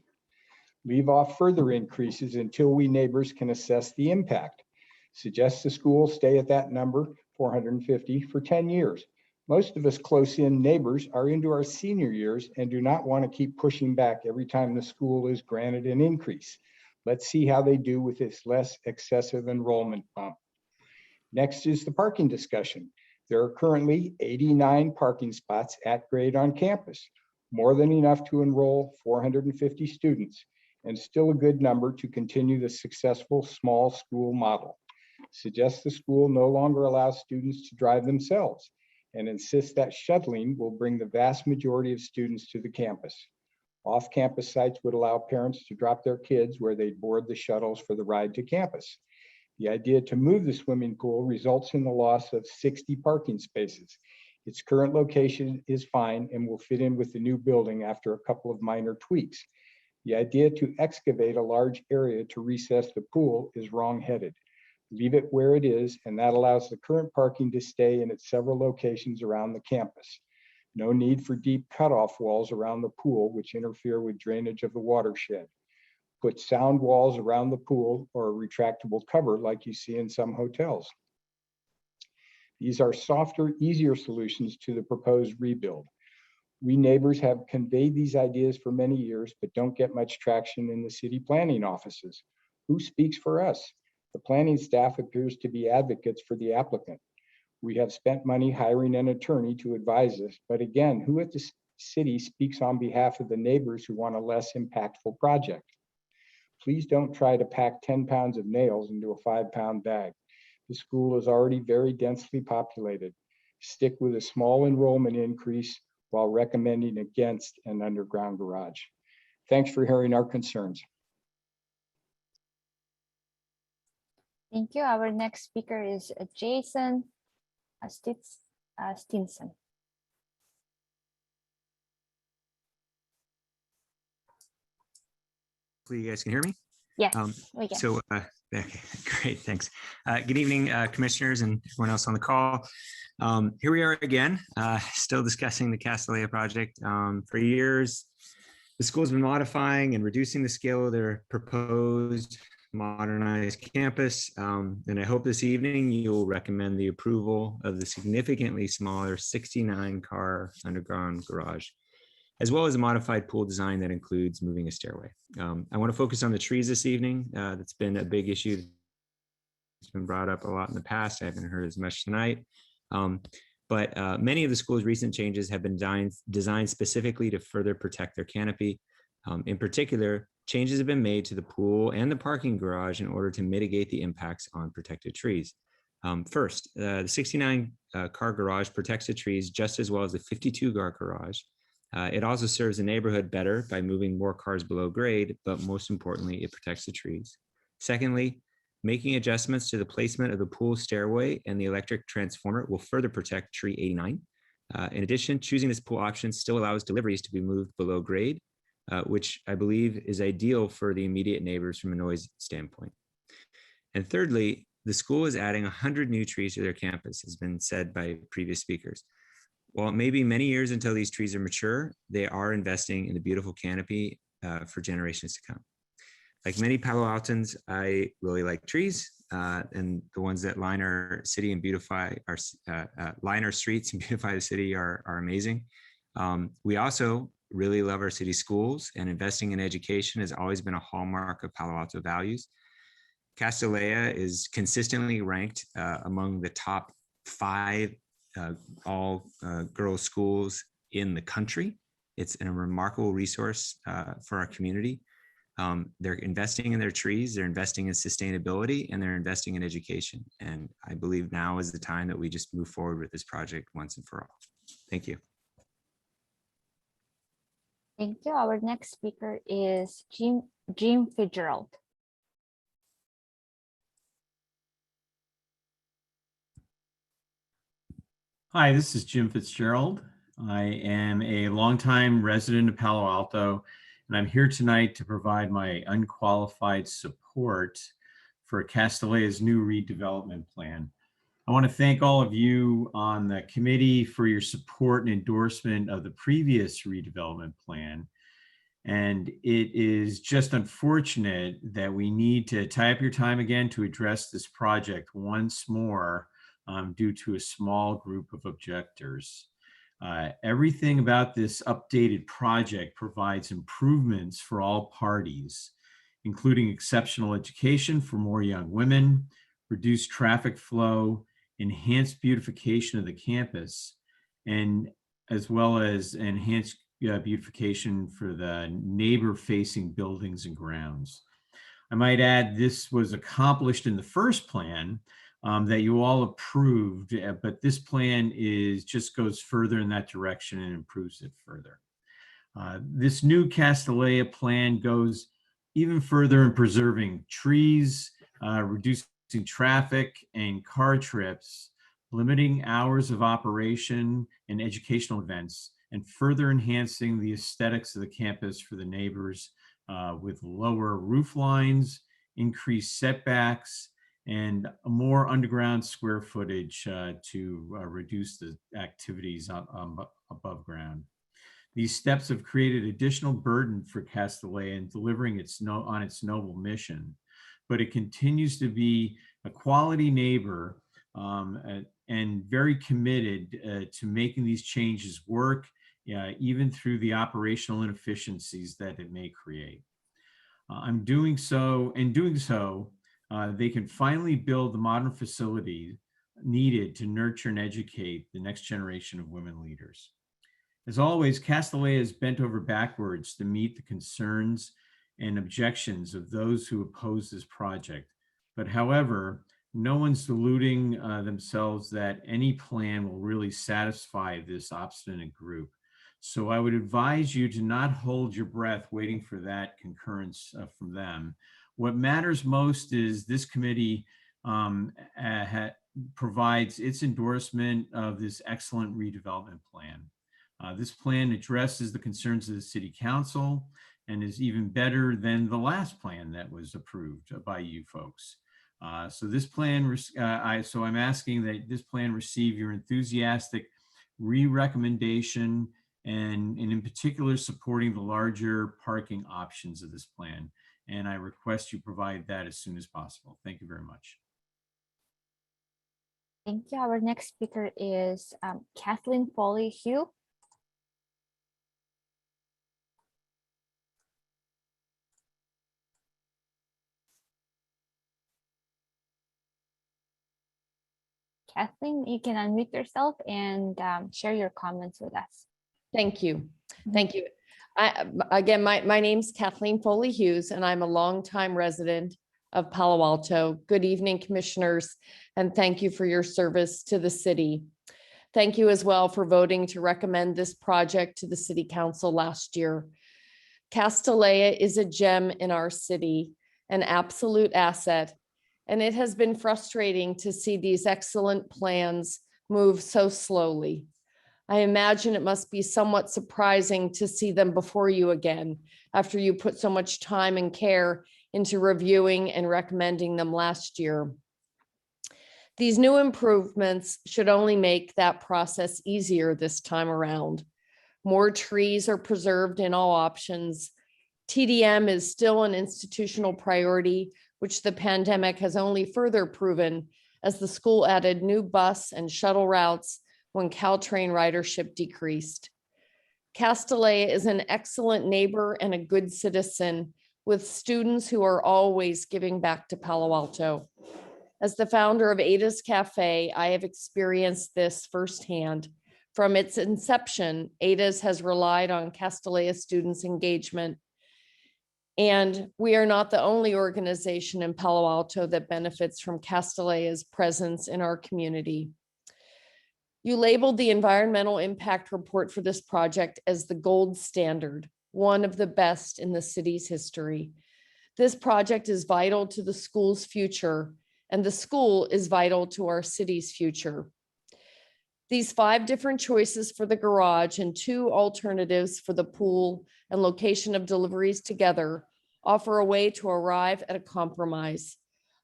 Leave off further increases until we neighbors can assess the impact. Suggest the school stay at that number, 450, for 10 years. Most of us close-in neighbors are into our senior years and do not want to keep pushing back every time the school is granted an increase. Let's see how they do with this less excessive enrollment bump. Next is the parking discussion. There are currently 89 parking spots at grade on campus, more than enough to enroll 450 students, and still a good number to continue the successful small school model. Suggest the school no longer allows students to drive themselves and insist that shuttling will bring the vast majority of students to the campus. Off-campus sites would allow parents to drop their kids where they'd board the shuttles for the ride to campus. The idea to move the swimming pool results in the loss of 60 parking spaces. Its current location is fine and will fit in with the new building after a couple of minor tweaks. The idea to excavate a large area to recess the pool is wrong-headed. Leave it where it is, and that allows the current parking to stay in its several locations around the campus. No need for deep cutoff walls around the pool, which interfere with drainage of the watershed. Put sound walls around the pool or a retractable cover like you see in some hotels. These are softer, easier solutions to the proposed rebuild. We neighbors have conveyed these ideas for many years, but don't get much traction in the city planning offices. Who speaks for us? The planning staff appears to be advocates for the applicant. We have spent money hiring an attorney to advise us, but again, who at the city speaks on behalf of the neighbors who want a less impactful project? Please don't try to pack 10 pounds of nails into a 5-pound bag. The school is already very densely populated. Stick with a small enrollment increase while recommending against an underground garage. Thanks for hearing our concerns. Thank you. Our next speaker is Jason Stinson. Hopefully you guys can hear me. Yes, we can. So, okay, great, thanks. Good evening, commissioners and everyone else on the call. Here we are again, still discussing the Castellea project. For years, the school's been modifying and reducing the scale of their proposed modernized campus. And I hope this evening you'll recommend the approval of the significantly smaller 69-car underground garage, as well as a modified pool design that includes moving a stairway. I want to focus on the trees this evening. That's been a big issue It's been brought up a lot in the past. I haven't heard as much tonight. But many of the school's recent changes have been designed specifically to further protect their canopy. In particular, changes have been made to the pool and the parking garage in order to mitigate the impacts on protected trees. First, the 69 car garage protects the trees just as well as the 52 car garage. It also serves the neighborhood better by moving more cars below grade, but most importantly, it protects the trees. Secondly, making adjustments to the placement of the pool stairway and the electric transformer will further protect tree 89. In addition, choosing this pool option still allows deliveries to be moved below grade, which I believe is ideal for the immediate neighbors from a noise standpoint. And thirdly, the school is adding 100 new trees to their campus, has been said by previous speakers. While it may be many years until these trees are mature, they are investing in the beautiful canopy for generations to come. Like many Palo Altans, I really like trees, and the ones that line our city and beautify our line our streets and beautify the city are amazing. We also really love our city schools, and investing in education has always been a hallmark of Palo Alto values. Castellea is consistently ranked among the top 5 all girls schools in the country. It's a remarkable resource for our community. They're investing in their trees, they're investing in sustainability, and they're investing in education. And I believe now is the time that we just move forward with this project once and for all. Thank you. Thank you. Our next speaker is Jim Fitzgerald. Hi, this is Jim Fitzgerald. I am a longtime resident of Palo Alto, and I'm here tonight to provide my unqualified support for Castellea's new redevelopment plan. I want to thank all of you on the committee for your support and endorsement of the previous redevelopment plan. And it is just unfortunate that we need to tie up your time again to address this project once more due to a small group of objectors. Everything about this updated project provides improvements for all parties, including exceptional education for more young women, reduced traffic flow, enhanced beautification of the campus, and as well as enhanced beautification for the neighbor-facing buildings and grounds. I might add this was accomplished in the first plan that you all approved, but this plan just goes further in that direction and improves it further. This new Castellea plan goes even further in preserving trees, reducing traffic and car trips, limiting hours of operation and educational events, and further enhancing the aesthetics of the campus for the neighbors with lower roof lines, increased setbacks, and more underground square footage to reduce the activities above ground. These steps have created additional burden for Castellea in delivering on its noble mission, but it continues to be a quality neighbor and very committed to making these changes work, even through the operational inefficiencies that it may create. In doing so, they can finally build the modern facility needed to nurture and educate the next generation of women leaders. As always, Castellea is bent over backwards to meet the concerns and objections of those who oppose this project. But however, no one's deluding themselves that any plan will really satisfy this obstinate group. So I would advise you to not hold your breath waiting for that concurrence from them. What matters most is this committee provides its endorsement of this excellent redevelopment plan. This plan addresses the concerns of the City Council and is even better than the last plan that was approved by you folks. So this plan, so I'm asking that this plan receive your enthusiastic re-recommendation and in particular supporting the larger parking options of this plan. And I request you provide that as soon as possible. Thank you very much. Thank you. Our next speaker is Kathleen Foley-Hugh. Kathleen, you can unmute yourself and share your comments with us. Thank you. Thank you. Again, my name's Kathleen Foley Hughes, and I'm a longtime resident of Palo Alto. Good evening, commissioners, and thank you for your service to the city. Thank you as well for voting to recommend this project to the city council last year. Castellea is a gem in our city, an absolute asset, and it has been frustrating to see these excellent plans move so slowly. I imagine it must be somewhat surprising to see them before you again after you put so much time and care into reviewing and recommending them last year. These new improvements should only make that process easier this time around. More trees are preserved in all options. TDM is still an institutional priority, which the pandemic has only further proven as the school added new bus and shuttle routes when Caltrain ridership decreased. Castellea is an excellent neighbor and a good citizen with students who are always giving back to Palo Alto. As the founder of Ada's Cafe, I have experienced this firsthand. From its inception, Ada's has relied on Castellea students' engagement. And we are not the only organization in Palo Alto that benefits from Castellea's presence in our community. You labeled the environmental impact report for this project as the gold standard, one of the best in the city's history. This project is vital to the school's future, and the school is vital to our city's future. These 5 different choices for the garage and 2 alternatives for the pool and location of deliveries together offer a way to arrive at a compromise.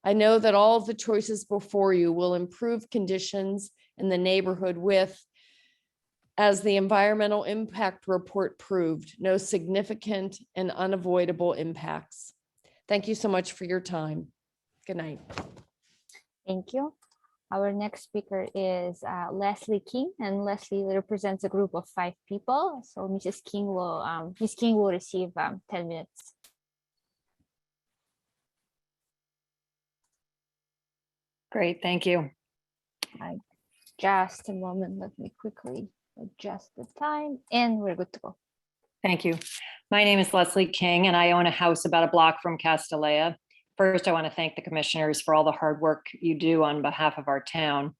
I know that all of the choices before you will improve conditions in the neighborhood with, as the environmental impact report proved, no significant and unavoidable impacts. Thank you so much for your time. Good night. Thank you. Our next speaker is Leslie King, and Leslie represents a group of 5 people. So Ms. King will receive 10 minutes. Great, thank you. Just a moment, let me quickly adjust the time, and we're good to go. Thank you. My name is Leslie King, and I own a house about a block from Castellea. First, I want to thank the commissioners for all the hard work you do on behalf of our town.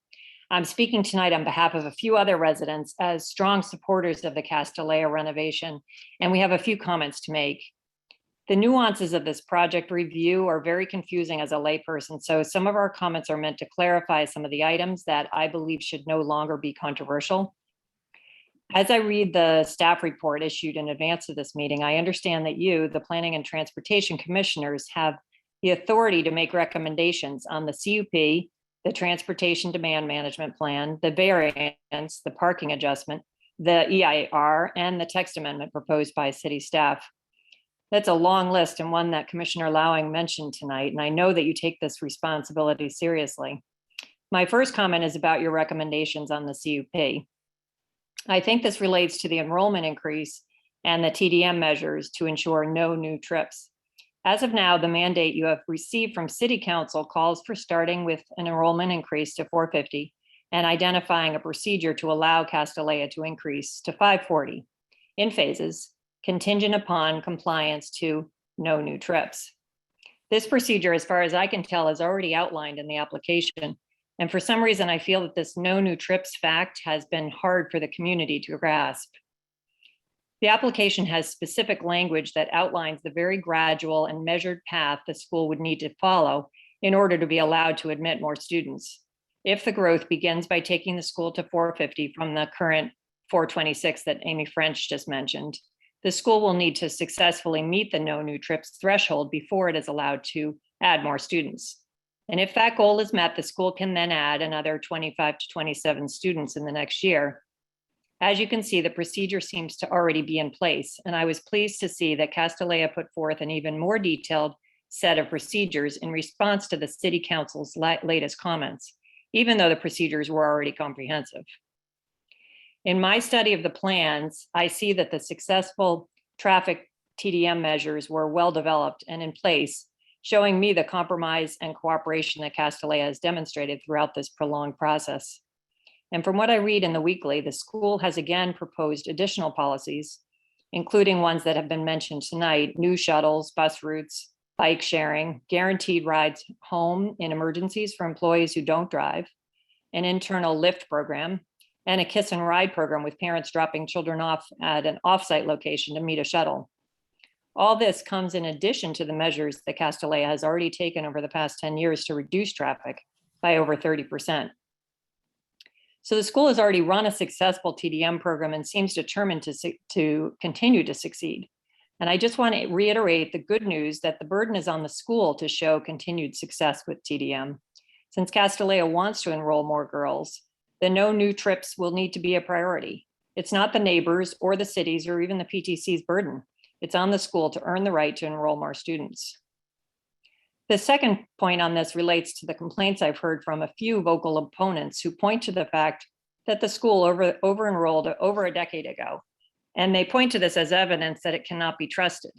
I'm speaking tonight on behalf of a few other residents as strong supporters of the Castellea renovation, and we have a few comments to make. The nuances of this project review are very confusing as a layperson, so some of our comments are meant to clarify some of the items that I believe should no longer be controversial. As I read the staff report issued in advance of this meeting, I understand that you, the Planning and Transportation Commissioners, have the authority to make recommendations on the CUP, the Transportation Demand Management Plan, the variance, the parking adjustment, the EIR, and the text amendment proposed by city staff. That's a long list and one that Commissioner Lowing mentioned tonight, and I know that you take this responsibility seriously. My first comment is about your recommendations on the CUP. I think this relates to the enrollment increase and the TDM measures to ensure no new trips. As of now, the mandate you have received from City Council calls for starting with an enrollment increase to 450 and identifying a procedure to allow Castellea to increase to 540 in phases, contingent upon compliance to no new trips. This procedure, as far as I can tell, is already outlined in the application. And for some reason, I feel that this no new trips fact has been hard for the community to grasp. The application has specific language that outlines the very gradual and measured path the school would need to follow in order to be allowed to admit more students. If the growth begins by taking the school to 450 from the current 426 that Amy French just mentioned, the school will need to successfully meet the no new trips threshold before it is allowed to add more students. And if that goal is met, the school can then add another 25 to 27 students in the next year. As you can see, the procedure seems to already be in place, and I was pleased to see that Castellea put forth an even more detailed set of procedures in response to the City Council's latest comments, even though the procedures were already comprehensive. In my study of the plans, I see that the successful traffic TDM measures were well developed and in place showing me the compromise and cooperation that Castellea has demonstrated throughout this prolonged process. And from what I read in the weekly, the school has again proposed additional policies, including ones that have been mentioned tonight: new shuttles, bus routes, bike sharing, guaranteed rides home in emergencies for employees who don't drive, an internal lift program, and a kiss and ride program with parents dropping children off at an offsite location to meet a shuttle. All this comes in addition to the measures that Castellea has already taken over the past 10 years to reduce traffic by over 30%. So the school has already run a successful TDM program and seems determined to continue to succeed. And I just want to reiterate the good news that the burden is on the school to show continued success with TDM. Since Castellea wants to enroll more girls, then no new trips will need to be a priority. It's not the neighbors or the cities or even the PTC's burden. It's on the school to earn the right to enroll more students. The second point on this relates to the complaints I've heard from a few vocal opponents who point to the fact that the school over-enrolled over a decade ago, and they point to this as evidence that it cannot be trusted.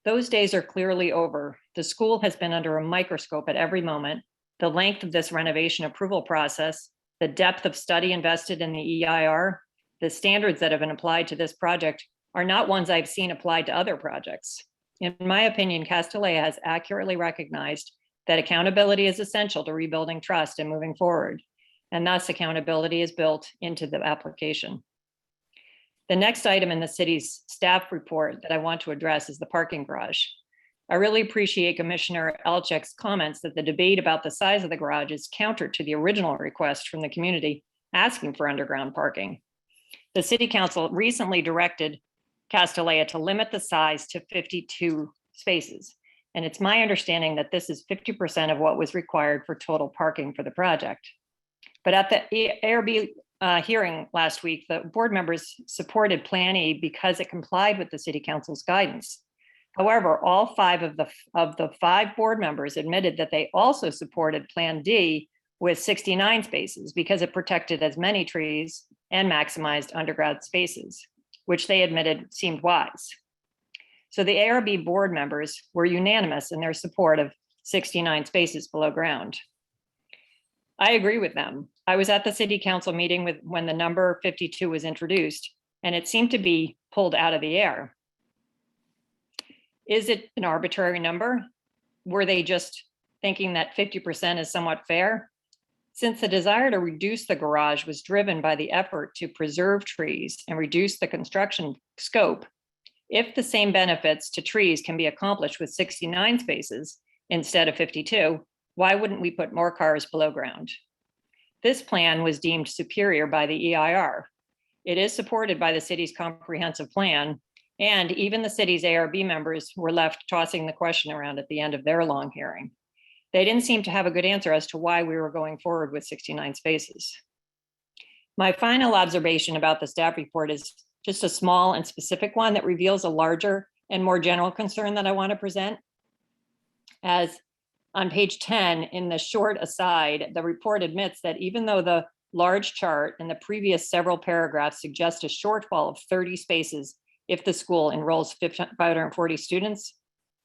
Those days are clearly over. The school has been under a microscope at every moment. The length of this renovation approval process, the depth of study invested in the EIR, the standards that have been applied to this project are not ones I've seen applied to other projects. In my opinion, Castellea has accurately recognized that accountability is essential to rebuilding trust and moving forward, and thus accountability is built into the application. The next item in the city's staff report that I want to address is the parking garage. I really appreciate Commissioner Elchek's comments that the debate about the size of the garage is counter to the original request from the community asking for underground parking. The City Council recently directed Castellea to limit the size to 52 spaces. And it's my understanding that this is 50% of what was required for total parking for the project. But at the ARB hearing last week, the board members supported Plan E because it complied with the City Council's guidance. However, all five of the five board members admitted that they also supported Plan D with 69 spaces because it protected as many trees and maximized underground spaces, which they admitted seemed wise. So the ARB board members were unanimous in their support of 69 spaces below ground. I agree with them. I was at the City Council meeting when the number 52 was introduced, and it seemed to be pulled out of the air. Is it an arbitrary number? Were they just thinking that 50% is somewhat fair? Since the desire to reduce the garage was driven by the effort to preserve trees and reduce the construction scope, if the same benefits to trees can be accomplished with 69 spaces instead of 52, why wouldn't we put more cars below ground? This plan was deemed superior by the EIR. It is supported by the city's comprehensive plan, and even the city's ARB members were left tossing the question around at the end of their long hearing. They didn't seem to have a good answer as to why we were going forward with 69 spaces. My final observation about the staff report is just a small and specific one that reveals a larger and more general concern that I want to present. As on page 10, in the short aside, the report admits that even though the large chart in the previous several paragraphs suggest a shortfall of 30 spaces if the school enrolls 540 students,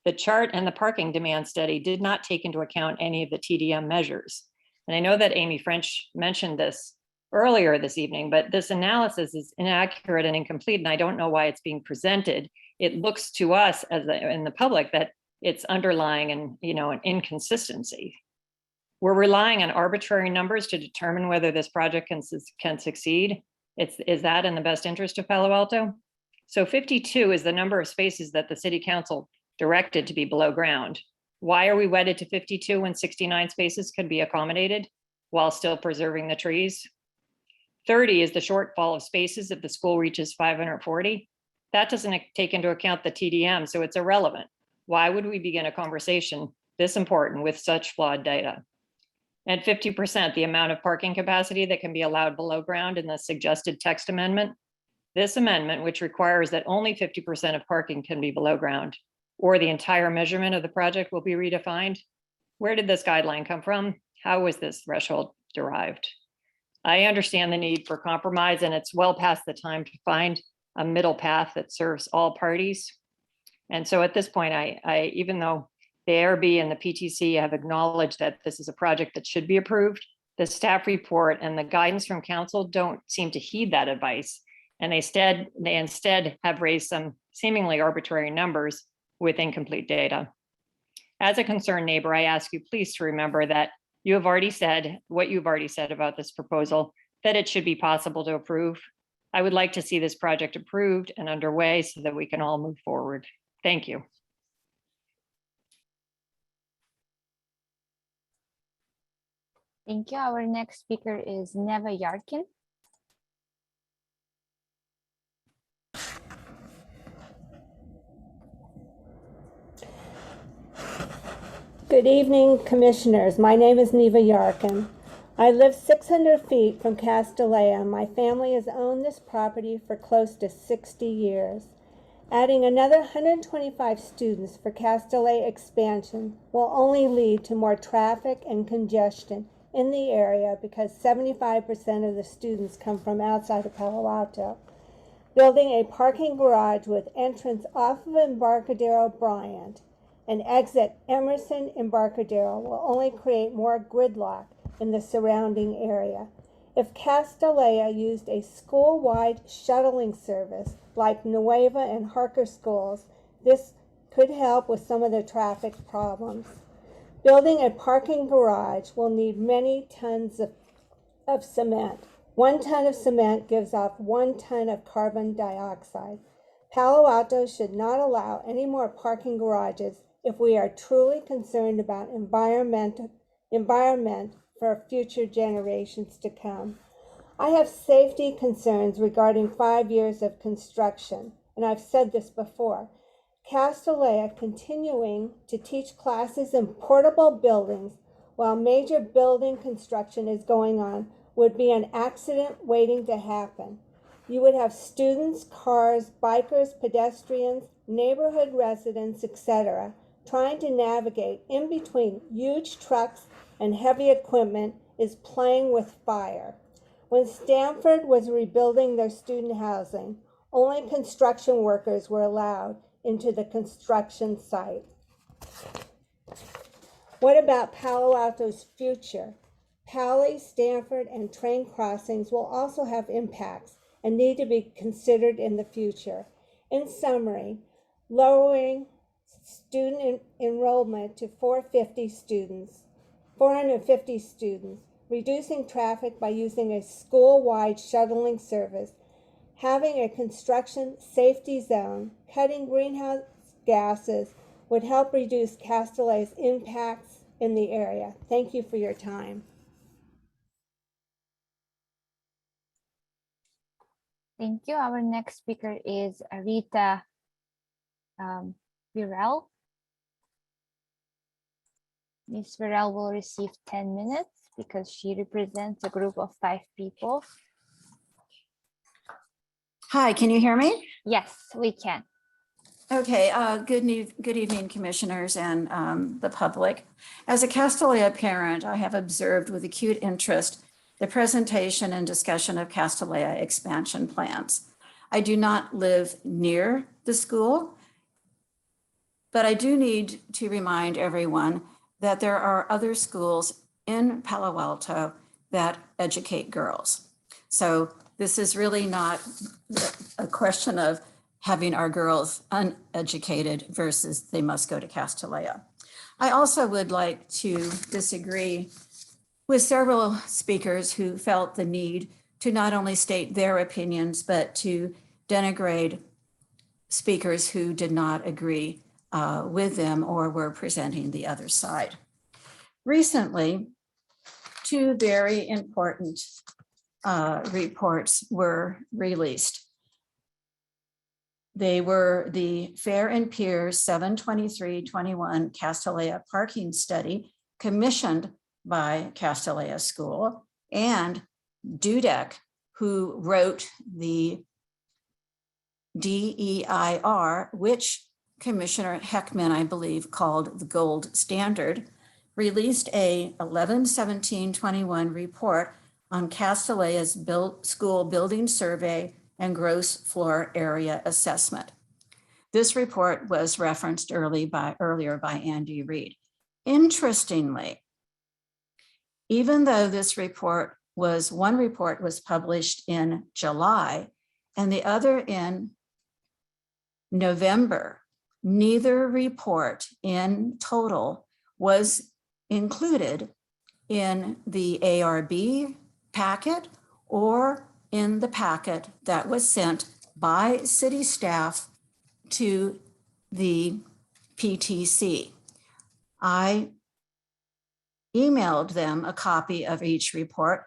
the chart and the parking demand study did not take into account any of the TDM measures. And I know that Amy French mentioned this earlier this evening, but this analysis is inaccurate and incomplete, and I don't know why it's being presented. It looks to us as in the public that it's underlying an inconsistency. We're relying on arbitrary numbers to determine whether this project can succeed. Is that in the best interest of Palo Alto? So 52 is the number of spaces that the City Council directed to be below ground. Why are we wedded to 52 when 69 spaces could be accommodated while still preserving the trees? 30 is the shortfall of spaces if the school reaches 540. That doesn't take into account the TDM, so it's irrelevant. Why would we begin a conversation this important with such flawed data? And 50%, the amount of parking capacity that can be allowed below ground in the suggested text amendment. This amendment, which requires that only 50% of parking can be below ground, or the entire measurement of the project will be redefined. Where did this guideline come from? How was this threshold derived? I understand the need for compromise, and it's well past the time to find a middle path that serves all parties. And so at this point, I even though The ARB and the PTC have acknowledged that this is a project that should be approved. The staff report and the guidance from council don't seem to heed that advice. And they instead have raised some seemingly arbitrary numbers with incomplete data. As a concerned neighbor, I ask you please to remember that you have already said what you've already said about this proposal, that it should be possible to approve. I would like to see this project approved and underway so that we can all move forward. Thank you. Thank you. Our next speaker is Neva Yarkin. Good evening, Commissioners. My name is Neva Yarkin. I live 600 feet from Castellea. My family has owned this property for close to 60 years. Adding another 125 students for Castellea expansion will only lead to more traffic and congestion in the area because 75% of the students come from outside of Palo Alto. Building a parking garage with entrance off of Embarcadero Bryant and exit Emerson Embarcadero will only create more gridlock in the surrounding area. If Castellea used a school-wide shuttling service like Nueva and Harker schools, this could help with some of the traffic problems. Building a parking garage will need many tons of cement. 1 ton of cement gives off 1 ton of carbon dioxide. Palo Alto should not allow any more parking garages if we are truly concerned about environment for future generations to come. I have safety concerns regarding 5 years of construction, and I've said this before. Castellea continuing to teach classes in portable buildings while major building construction is going on would be an accident waiting to happen. You would have students, cars, bikers, pedestrians, neighborhood residents, etc., trying to navigate in between huge trucks and heavy equipment is playing with fire. When Stanford was rebuilding their student housing, only construction workers were allowed into the construction site. What about Palo Alto's future? Pali, Stanford, and train crossings will also have impacts and need to be considered in the future. In summary, lowering student enrollment to 450 students, reducing traffic by using a school-wide shuttling service, having a construction safety zone, cutting greenhouse gases would help reduce Castellea's impacts in the area. Thank you for your time. Thank you. Our next speaker is Rita Virel. Ms. Virel will receive 10 minutes because she represents a group of 5 people. Hi, can you hear me? Yes, we can. Okay, good evening, commissioners and the public. As a Castellea parent, I have observed with acute interest the presentation and discussion of Castellea expansion plans. I do not live near the school, but I do need to remind everyone that there are other schools in Palo Alto that educate girls. So this is really not a question of having our girls uneducated versus they must go to Castellea. I also would like to disagree with several speakers who felt the need to not only state their opinions, but to denigrate speakers who did not agree with them or were presenting the other side. Recently, 2 very important reports were released. They were the Fair and Piers 7/23/21 Castellea parking study commissioned by Castellea School, and Dudek, who wrote the DEIR, which Commissioner Heckman, I believe, called the gold standard, released a 11/17/21 report on Castellea's school building survey and gross floor area assessment. This report was referenced earlier by Andy Reid. Interestingly, even though one report was published in July and the other in November, neither report in total was included in the ARB packet or in the packet that was sent by city staff to the PTC. I emailed them a copy of each report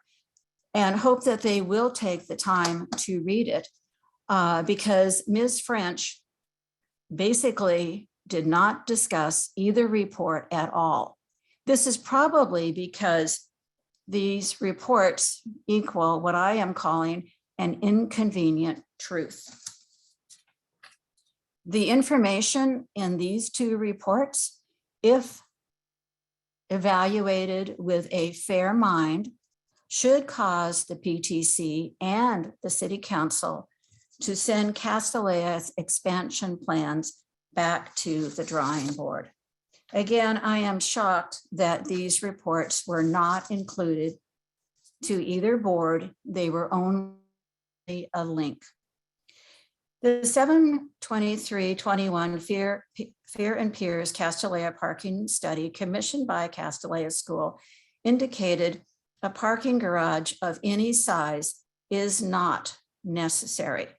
and hope that they will take the time to read it because Ms. French basically did not discuss either report at all. This is probably because these reports equal what I am calling an inconvenient truth. The information in these two reports, if evaluated with a fair mind, should cause the PTC and the City Council to send Castella's expansion plans back to the drawing board. Again, I am shocked that these reports were not included to either board. They were only a link. The 7/23/21 Fear and Peers Castellea parking study commissioned by Castellea School indicated a parking garage of any size is not necessary.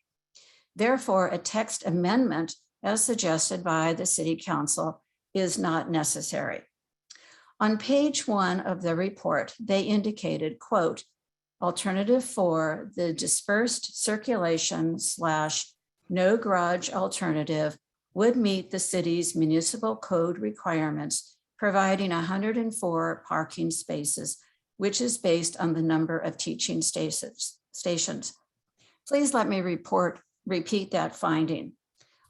Therefore, a text amendment as suggested by the City Council is not necessary. On page 1 of the report, they indicated, quote, alternative 4, the dispersed circulation / no garage alternative would meet the city's municipal code requirements, providing 104 parking spaces, which is based on the number of teaching stations. Please let me repeat that finding.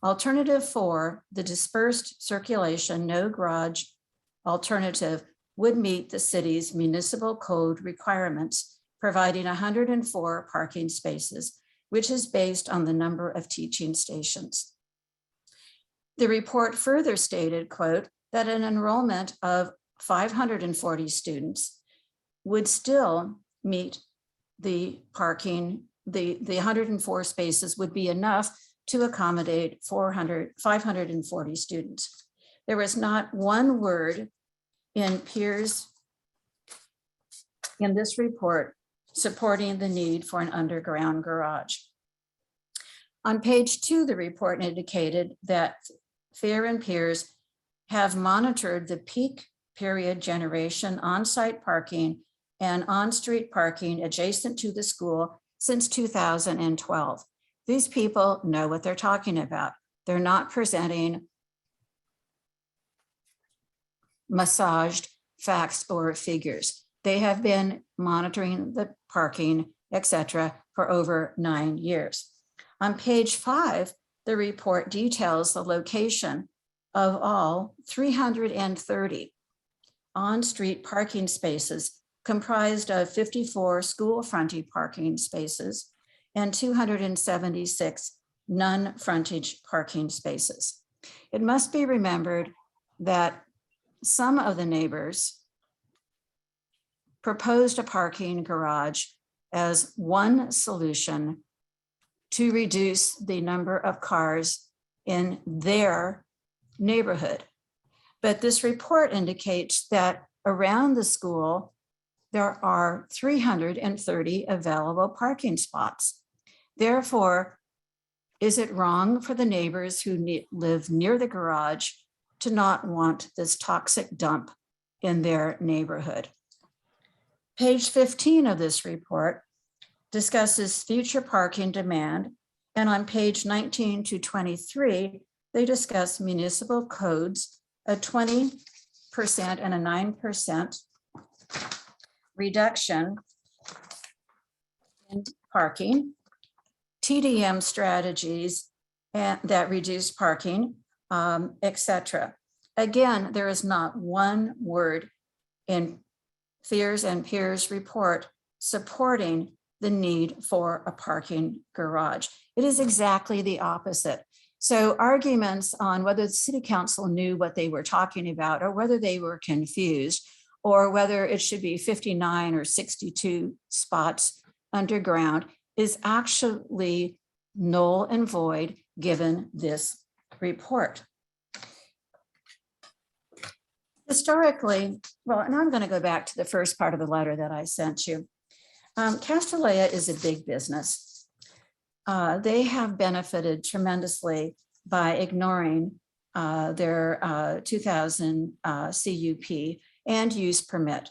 Alternative 4, the dispersed circulation, no garage alternative would meet the city's municipal code requirements, providing 104 parking spaces, which is based on the number of teaching stations. The report further stated, quote, that an enrollment of 540 students would still meet the parking, the 104 spaces would be enough to accommodate 540 students. There was not one word in this report supporting the need for an underground garage. On page 2, the report indicated that Fear and Peers have monitored the peak period generation on-site parking and on-street parking adjacent to the school since 2012. These people know what they're talking about. They're not presenting massaged facts or figures. They have been monitoring the parking, etc., for over 9 years. On page 5, the report details the location of all 330 on-street parking spaces comprised of 54 school-frontage parking spaces and 276 non-frontage parking spaces. It must be remembered that some of the neighbors proposed a parking garage as one solution to reduce the number of cars in their neighborhood. But this report indicates that around the school, there are 330 available parking spots. Therefore, is it wrong for the neighbors who live near the garage to not want this toxic dump in their neighborhood? Page 15 of this report discusses future parking demand, and on page 19 to 23, they discuss municipal codes, a 20% and a 9% reduction in parking, TDM strategies that reduce parking, etc. Again, there is not one word in Fears and Peers report supporting the need for a parking garage. It is exactly the opposite. So arguments on whether the city council knew what they were talking about, or whether they were confused, or whether it should be 59 or 62 spots underground is actually null and void given this report. Historically, well, and I'm going to go back to the first part of the letter that I sent you. Castellea is a big business. They have benefited tremendously by ignoring their 2000 CUP and use permit.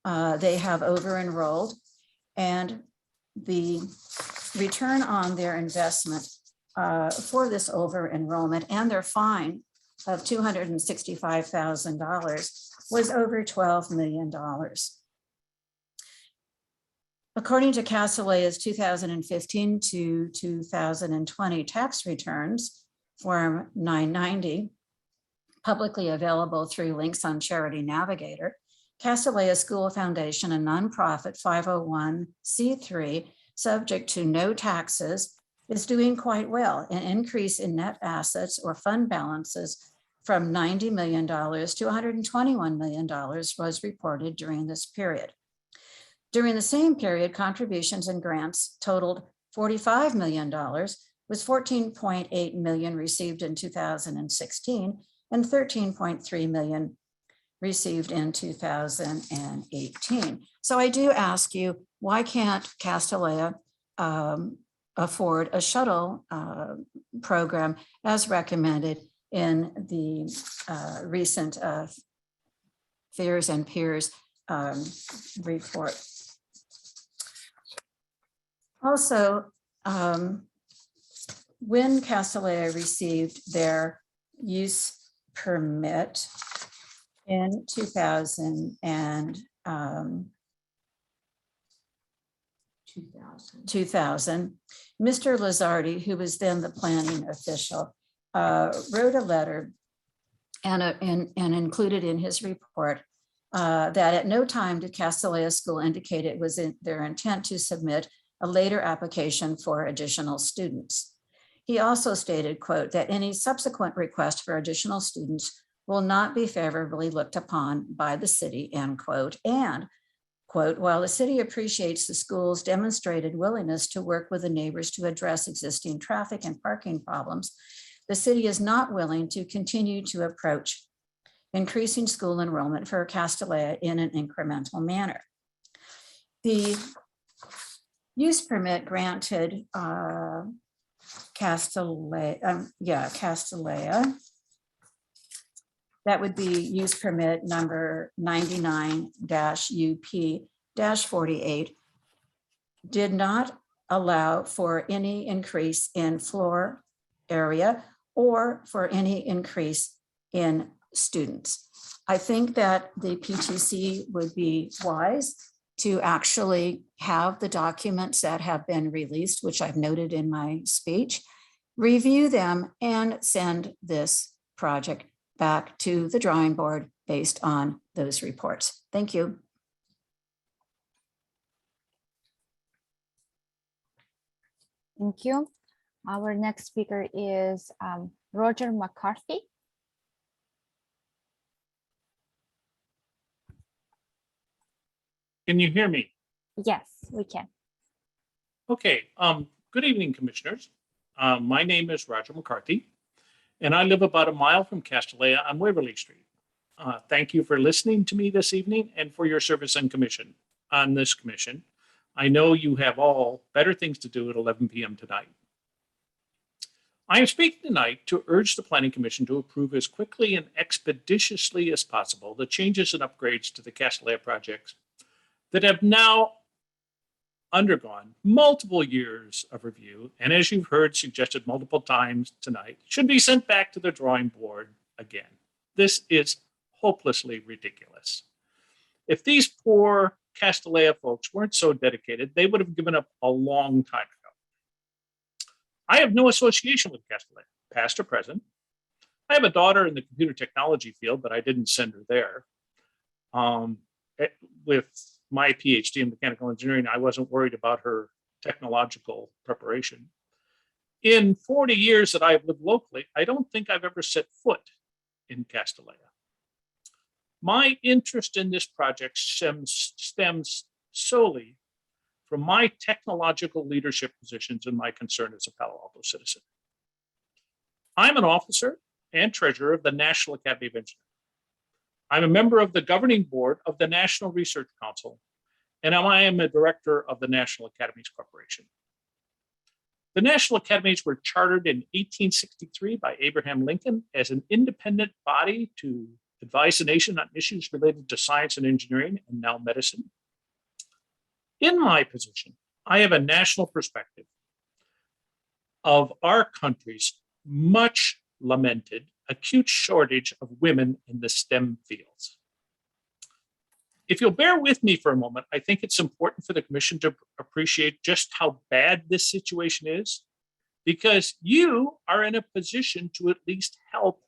They have over-enrolled, and the return on their investment for this over-enrollment and their fine of $265,000 was over $12 million. According to Castellea's 2015 to 2020 tax returns, Form 990, publicly available through links on Charity Navigator, Castellea School Foundation, a nonprofit 501c3, subject to no taxes, is doing quite well. An increase in net assets or fund balances from $90 million to $121 million was reported during this period. During the same period, contributions and grants totaled $45 million, with $14.8 million received in 2016 and $13.3 million received in 2018. So I do ask you, why can't Castellea afford a shuttle program as recommended in the recent Fears and Peers report? Also, when Castellea received their use permit in 2000, Mr. Lizardi, who was then the planning official, wrote a letter and included in his report that at no time did Castellea School indicate it was in their intent to submit a later application for additional students. He also stated, quote, that any subsequent request for additional students will not be favorably looked upon by the city, end quote, and quote, while the city appreciates the school's demonstrated willingness to work with the neighbors to address existing traffic and parking problems, the city is not willing to continue to approach increasing school enrollment for Castellea in an incremental manner. The use permit granted Castellea, that would be use permit number 99-UP-48, did not allow for any increase in floor area or for any increase in students. I think that the PTC would be wise to actually have the documents that have been released, which I've noted in my speech, review them and send this project back to the drawing board based on those reports. Thank you. Thank you. Our next speaker is Roger McCarthy. Can you hear me? Yes, we can. Okay. Good evening, commissioners. My name is Roger McCarthy, and I live about a mile from Castellea on Waverly Street. Thank you for listening to me this evening and for your service on this commission. I know you have all better things to do at 11 p.m. tonight. I am speaking tonight to urge the Planning Commission to approve as quickly and expeditiously as possible the changes and upgrades to the Castellea projects that have now undergone multiple years of review, and as you've heard suggested multiple times tonight, should be sent back to the drawing board again. This is hopelessly ridiculous. If these poor Castellea folks weren't so dedicated, they would have given up a long time ago. I have no association with Castellea, past or present. I have a daughter in the computer technology field, but I didn't send her there. With my PhD in mechanical engineering, I wasn't worried about her technological preparation. In 40 years that I've lived locally, I don't think I've ever set foot in Castellea. My interest in this project stems solely from my technological leadership positions and my concern as a Palo Alto citizen. I'm an officer and treasurer of the National Academy of Engineering. I'm a member of the governing board of the National Research Council, and I am a director of the National Academies Corporation. The National Academies were chartered in 1863 by Abraham Lincoln as an independent body to advise the nation on issues related to science and engineering, and now medicine. In my position, I have a national perspective of our country's much lamented acute shortage of women in the STEM fields. If you'll bear with me for a moment, I think it's important for the commission to appreciate just how bad this situation is, because you are in a position to at least help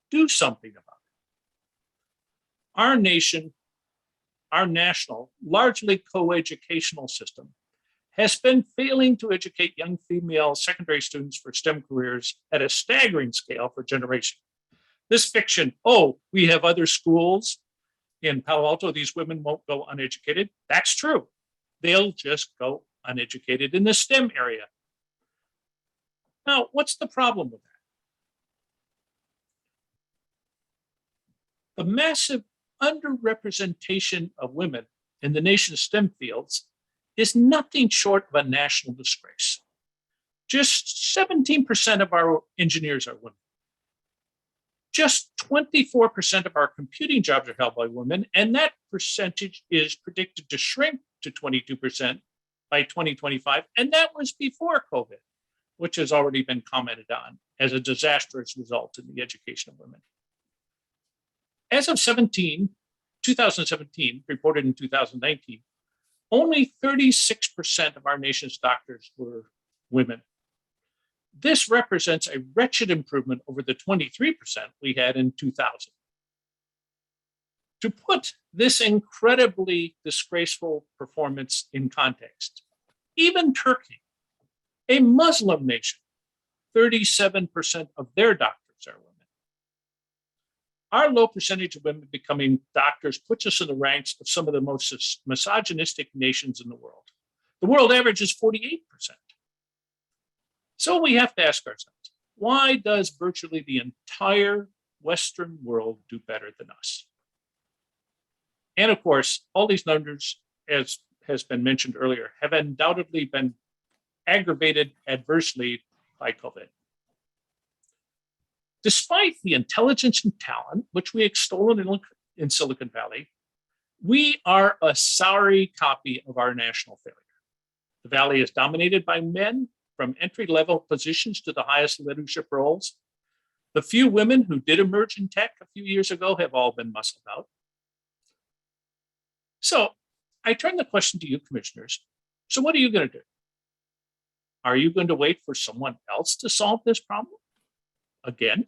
do something about it. Our nation, our national, largely co-educational system has been failing to educate young female secondary students for STEM careers at a staggering scale for generations. This fiction, oh, we have other schools in Palo Alto, these women won't go uneducated. That's true. They'll just go uneducated in the STEM area. Now, what's the problem with that? The massive underrepresentation of women in the nation's STEM fields is nothing short of a national disgrace. Just 17% of our engineers are women. Just 24% of our computing jobs are held by women, and that percentage is predicted to shrink to 22% by 2025, and that was before COVID, which has already been commented on as a disastrous result in the education of women. As of 2017, reported in 2019, only 36% of our nation's doctors were women. This represents a wretched improvement over the 23% we had in 2000. To put this incredibly disgraceful performance in context, even Turkey, a Muslim nation, 37% of their doctors are women. Our low percentage of women becoming doctors puts us in the ranks of some of the most misogynistic nations in the world. The world average is 48%. So we have to ask ourselves, why does virtually the entire Western world do better than us? And of course, all these numbers, as has been mentioned earlier, have undoubtedly been aggravated adversely by COVID. Despite the intelligence and talent which we extol in Silicon Valley, we are a sorry copy of our national failure. The Valley is dominated by men, from entry-level positions to the highest leadership roles. The few women who did emerge in tech a few years ago have all been muscled out. So I turn the question to you, commissioners. So what are you going to do? Are you going to wait for someone else to solve this problem? Again?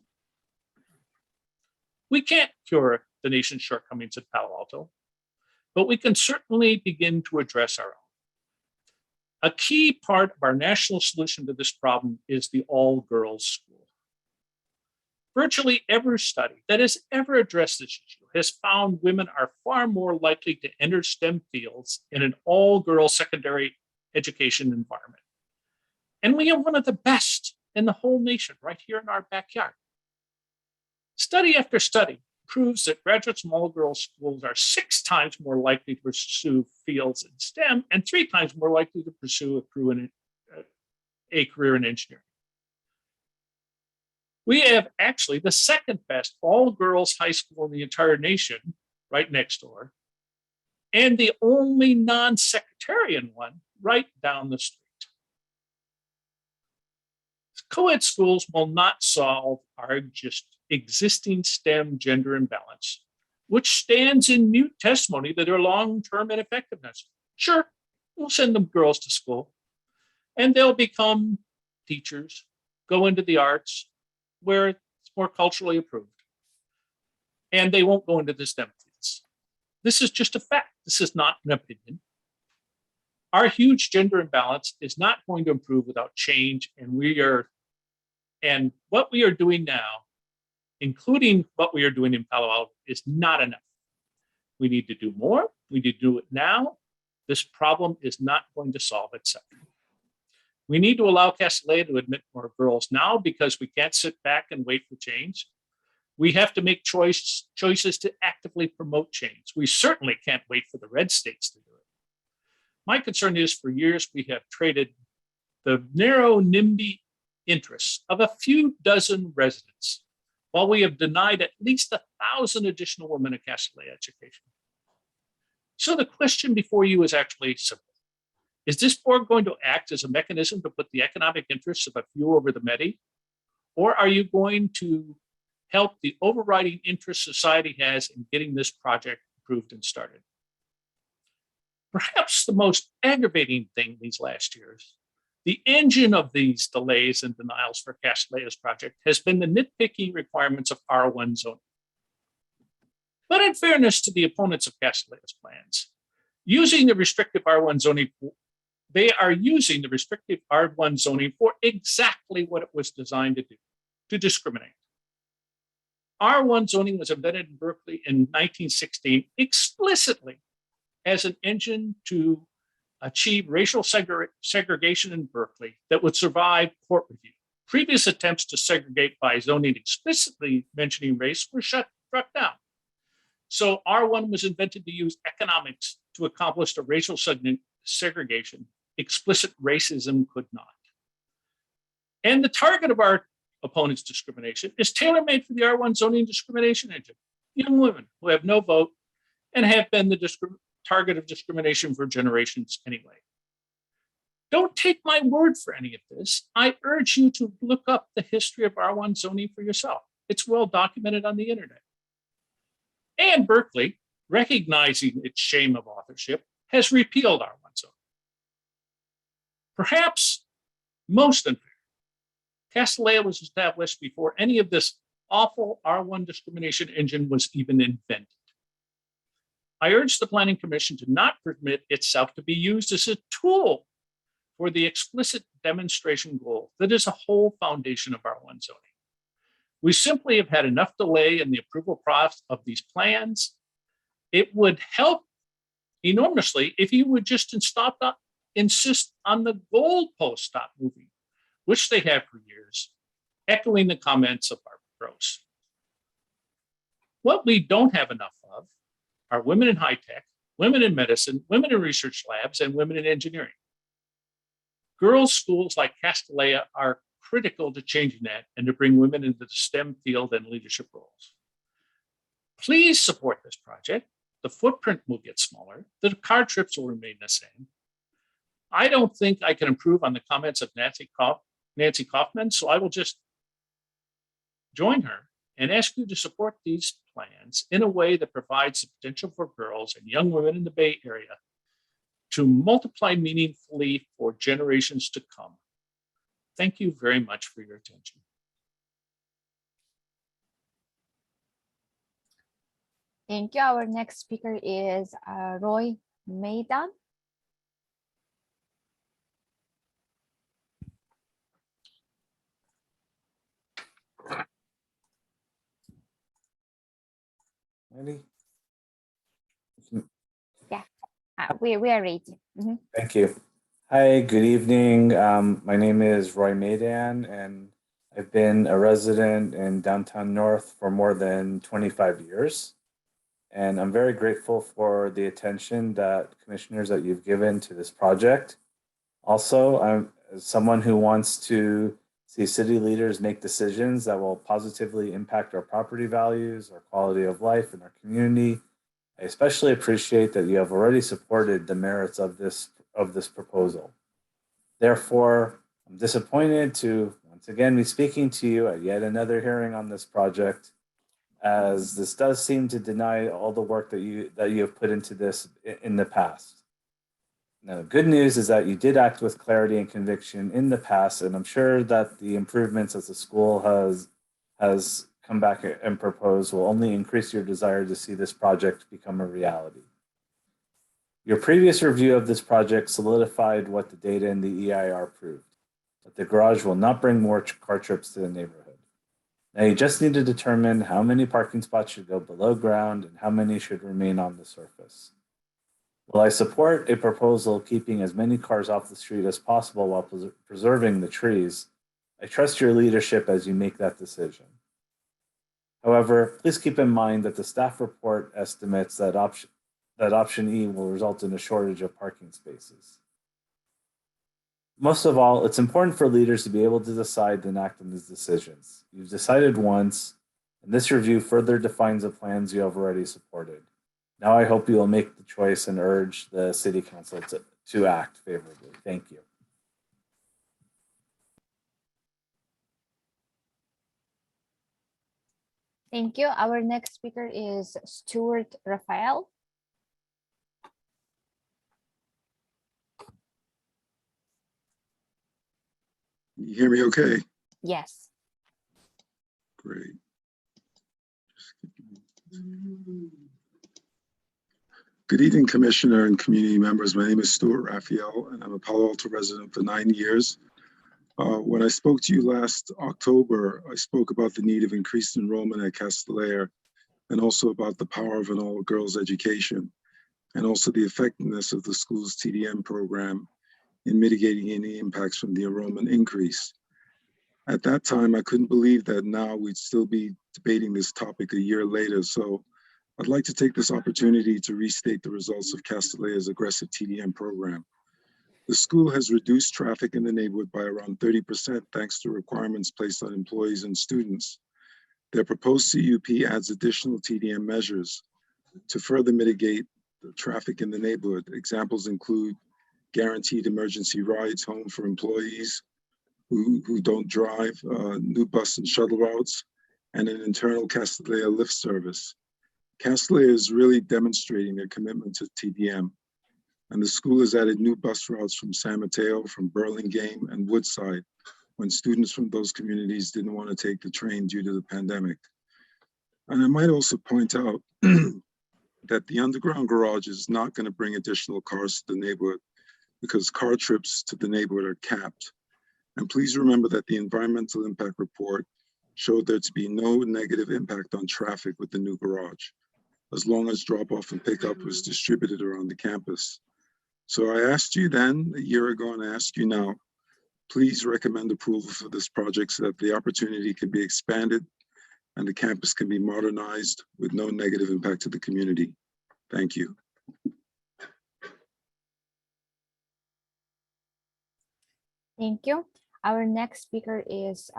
We can't cure the nation's shortcomings at Palo Alto, but we can certainly begin to address our own. A key part of our national solution to this problem is the all-girls school. Virtually every study that has ever addressed this issue has found women are far more likely to enter STEM fields in an all-girls secondary education environment. And we have one of the best in the whole nation right here in our backyard. Study after study proves that graduates from all-girls schools are 6 times more likely to pursue fields in STEM and 3 times more likely to pursue a career in engineering. We have actually the second best all-girls high school in the entire nation right next door, and the only non-sectarian one right down the street. Co-ed schools will not solve our just existing STEM gender imbalance, which stands in mute testimony to their long-term ineffectiveness. Sure, we'll send them girls to school, and they'll become teachers, go into the arts, where it's more culturally approved, and they won't go into the STEM fields. This is just a fact. This is not an opinion. Our huge gender imbalance is not going to improve without change, and we are And what we are doing now, including what we are doing in Palo Alto, is not enough. We need to do more. We need to do it now. This problem is not going to solve itself. We need to allow Castellea to admit more girls now because we can't sit back and wait for change. We have to make choices to actively promote change. We certainly can't wait for the red states to do it. My concern is for years we have traded the narrow NIMBY interests of a few dozen residents while we have denied at least 1,000 additional women a Castellea education. So the question before you is actually simple. Is this board going to act as a mechanism to put the economic interests of a few over the many? Or are you going to help the overriding interest society has in getting this project approved and started? Perhaps the most aggravating thing these last years, the engine of these delays and denials for Castellea's project has been the nitpicking requirements of R1 zoning. But in fairness to the opponents of Castellea's plans, using the restrictive R1 zoning, they are using the restrictive R1 zoning for exactly what it was designed to do, to discriminate. R1 zoning was invented in Berkeley in 1916 explicitly as an engine to achieve racial segregation in Berkeley that would survive court review. Previous attempts to segregate by zoning explicitly mentioning race were struck down. So R1 was invented to use economics to accomplish the racial segregation explicit racism could not. And the target of our opponents' discrimination is tailor-made for the R1 zoning discrimination engine. Young women who have no vote and have been the target of discrimination for generations anyway. Don't take my word for any of this. I urge you to look up the history of R1 zoning for yourself. It's well documented on the internet. And Berkeley, recognizing its shame of authorship, has repealed R1 zoning. Perhaps most unfair, Castellea was established before any of this awful R1 discrimination engine was even invented. I urge the Planning Commission to not permit itself to be used as a tool for the explicit demonstration goal that is a whole foundation of R1 zoning. We simply have had enough delay in the approval process of these plans. It would help enormously if you would just insist on the goalpost stop moving, which they have for years, echoing the comments of Barbara Gross. What we don't have enough of are women in high tech, women in medicine, women in research labs, and women in engineering. Girls' schools like Castellea are critical to changing that and to bring women into the STEM field and leadership roles. Please support this project. The footprint will get smaller. The car trips will remain the same. I don't think I can improve on the comments of Nancy Kaufman, so I will just join her and ask you to support these plans in a way that provides the potential for girls and young women in the Bay Area to multiply meaningfully for generations to come. Thank you very much for your attention. Thank you. Our next speaker is Roy Maidan. Ready? Yeah, we are ready. Thank you. Hi, good evening. My name is Roy Maidan, and I've been a resident in downtown North for more than 25 years. And I'm very grateful for the attention that commissioners that you've given to this project. Also, I'm someone who wants to see city leaders make decisions that will positively impact our property values, our quality of life in our community. I especially appreciate that you have already supported the merits of this proposal. Therefore, I'm disappointed to once again be speaking to you at yet another hearing on this project, as this does seem to deny all the work that you have put into this in the past. Now, the good news is that you did act with clarity and conviction in the past, and I'm sure that the improvements as the school has come back and proposed will only increase your desire to see this project become a reality. Your previous review of this project solidified what the data in the EIR proved. but the garage will not bring more car trips to the neighborhood. Now you just need to determine how many parking spots should go below ground and how many should remain on the surface. While I support a proposal keeping as many cars off the street as possible while preserving the trees, I trust your leadership as you make that decision. However, please keep in mind that the staff report estimates that option E will result in a shortage of parking spaces. Most of all, it's important for leaders to be able to decide and act on these decisions. You've decided once, and this review further defines the plans you have already supported. Now I hope you will make the choice and urge the City Council to act favorably. Thank you. Thank you. Our next speaker is Stuart Raphael. Can you hear me okay? Yes. Great. Good evening, Commissioner and community members. My name is Stuart Raphael, and I'm a Palo Alto resident for 9 years. When I spoke to you last October, I spoke about the need of increased enrollment at Castellar and also about the power of an all-girls education and also the effectiveness of the school's TDM program in mitigating any impacts from the enrollment increase. At that time, I couldn't believe that now we'd still be debating this topic a year later. So I'd like to take this opportunity to restate the results of Castellar's aggressive TDM program. The school has reduced traffic in the neighborhood by around 30% thanks to requirements placed on employees and students. Their proposed CUP adds additional TDM measures to further mitigate the traffic in the neighborhood. Examples include guaranteed emergency rides home for employees who don't drive, new bus and shuttle routes, and an internal Castellar lift service. Castellar is really demonstrating their commitment to TDM, and the school has added new bus routes from San Mateo, from Burlingame, and Woodside when students from those communities didn't want to take the train due to the pandemic. And I might also point out that the underground garage is not going to bring additional cars to the neighborhood because car trips to the neighborhood are capped. And please remember that the environmental impact report showed there to be no negative impact on traffic with the new garage, as long as drop-off and pickup was distributed around the campus. So I asked you then, a year ago, and I ask you now, please recommend approval for this project so that the opportunity can be expanded and the campus can be modernized with no negative impact to the community. Thank you. Thank you. Our next speaker is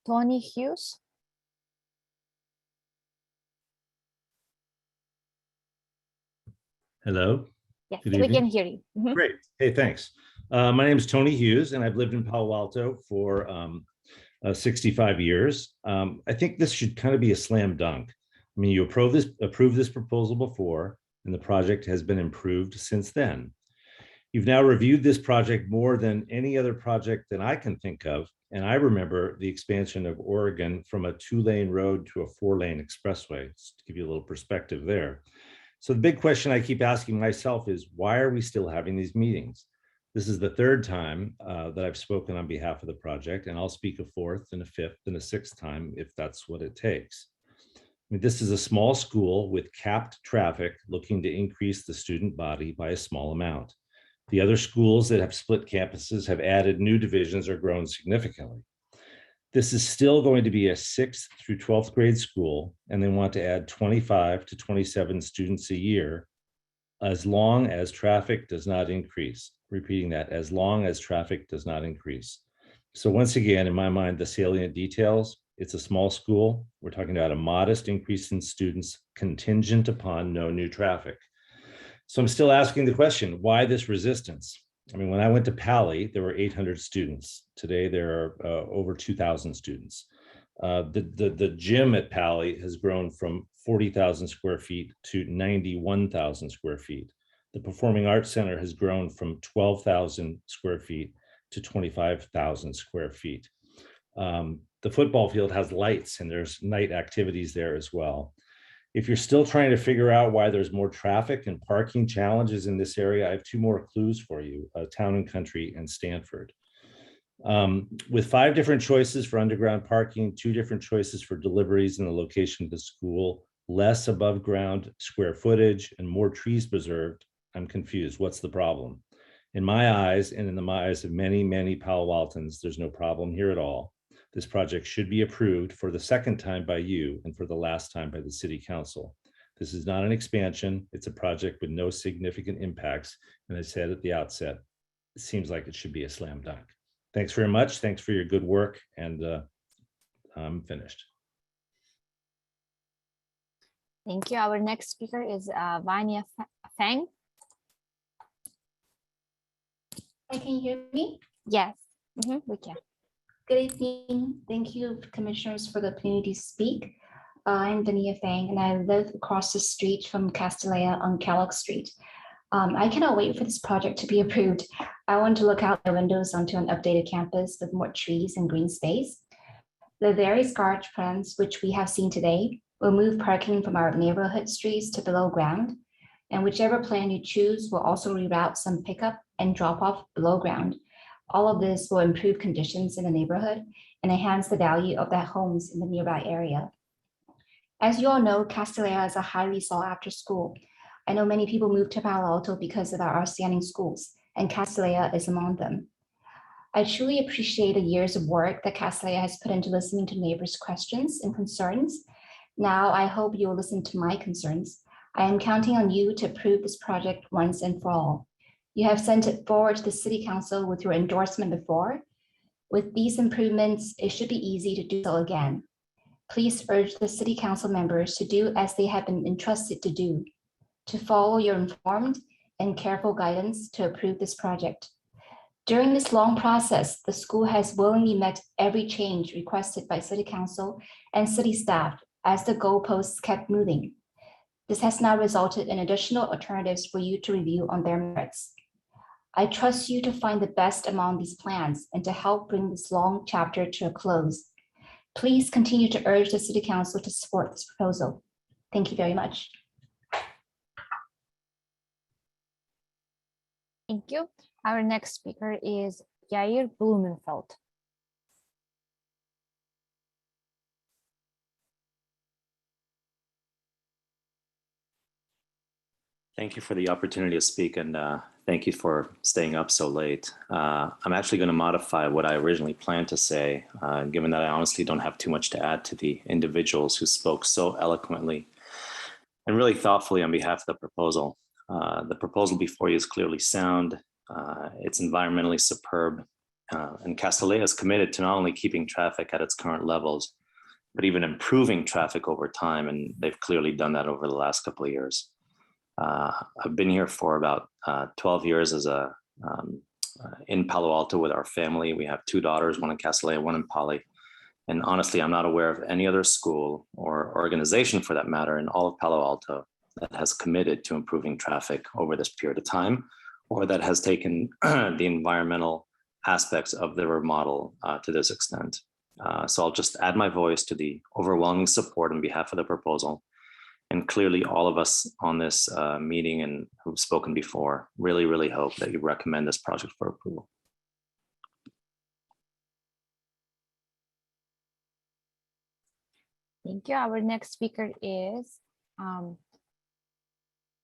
Tony Hughes. Hello. Yes, Good we evening. can hear you. Mhm. Great. Hey, thanks. My name is Tony Hughes, and I've lived in Palo Alto for 65 years. I think this should kind of be a slam dunk. I mean, you approved this proposal before, and the project has been improved since then. You've now reviewed this project more than any other project that I can think of, and I remember the expansion of Oregon from a 2-lane road to a 4-lane expressway, just to give you a little perspective there. So the big question I keep asking myself is, why are we still having these meetings? This is the third time that I've spoken on behalf of the project, and I'll speak a fourth and a fifth and a sixth time if that's what it takes. I mean, this is a small school with capped traffic looking to increase the student body by a small amount. The other schools that have split campuses have added new divisions or grown significantly. This is still going to be a 6th through 12th grade school, and they want to add 25 to 27 students a year as long as traffic does not increase. Repeating that, as long as traffic does not increase. So once again, in my mind, the salient details, it's a small school. We're talking about a modest increase in students contingent upon no new traffic. So I'm still asking the question, why this resistance? I mean, when I went to Pali, there were 800 students. Today, there are over 2,000 students. The gym at Pali has grown from 40,000 square feet to 91,000 square feet. The Performing Arts Center has grown from 12,000 square feet to 25,000 square feet. The football field has lights and there's night activities there as well. If you're still trying to figure out why there's more traffic and parking challenges in this area, I have 2 more clues for you, Town and Country and Stanford. With 5 different choices for underground parking, 2 different choices for deliveries and the location of the school, less above ground square footage and more trees preserved, I'm confused. What's the problem? In my eyes, and in the eyes of many, many Palo Altans, there's no problem here at all. This project should be approved for the second time by you and for the last time by the City Council. This is not an expansion. It's a project with no significant impacts. And I said at the outset, it seems like it should be a slam dunk. Thanks very much. Thanks for your good work. And I'm finished. Thank you. Our next speaker is Vanya Fang. Hi, can you hear me? Yes, we can. Good evening. Thank you, commissioners, for the opportunity to speak. I'm Dania Fang, and I live across the street from Castellea on Kellogg Street. I cannot wait for this project to be approved. I want to look out the windows onto an updated campus with more trees and green space. The various garbage plans, which we have seen today, will move parking from our neighborhood streets to below ground. And whichever plan you choose will also reroute some pickup and drop off below ground. All of this will improve conditions in the neighborhood and enhance the value of the homes in the nearby area. As you all know, Castellea is a highly sought after school. I know many people move to Palo Alto because of our outstanding schools, and Castellea is among them. I truly appreciate the years of work that Castellea has put into listening to neighbors' questions and concerns. Now, I hope you will listen to my concerns. I am counting on you to approve this project once and for all. You have sent it forward to the City Council with your endorsement before. With these improvements, it should be easy to do so again. Please urge the City Council members to do as they have been entrusted to do, to follow your informed and careful guidance to approve this project. During this long process, the school has willingly met every change requested by City Council and city staff as the goalposts kept moving. This has now resulted in additional alternatives for you to review on their merits. I trust you to find the best among these plans and to help bring this long chapter to a close. Please continue to urge the City Council to support this proposal. Thank you very much. Thank you. Our next speaker is Yair Blumenfeld. Thank you for the opportunity to speak, and thank you for staying up so late. I'm actually going to modify what I originally planned to say, given that I honestly don't have too much to add to the individuals who spoke so eloquently and really thoughtfully on behalf of the proposal. The proposal before you is clearly sound. It's environmentally superb, and Castellea is committed to not only keeping traffic at its current levels, but even improving traffic over time, and they've clearly done that over the last couple of years. I've been here for about 12 years as in Palo Alto with our family. We have 2 daughters, one in Castellea, one in Poly. And honestly, I'm not aware of any other school or organization for that matter in all of Palo Alto that has committed to improving traffic over this period of time, or that has taken the environmental aspects of the remodel to this extent. So I'll just add my voice to the overwhelming support on behalf of the proposal. And clearly all of us on this meeting and who've spoken before really, really hope that you recommend this project for approval. Thank you. Our next speaker is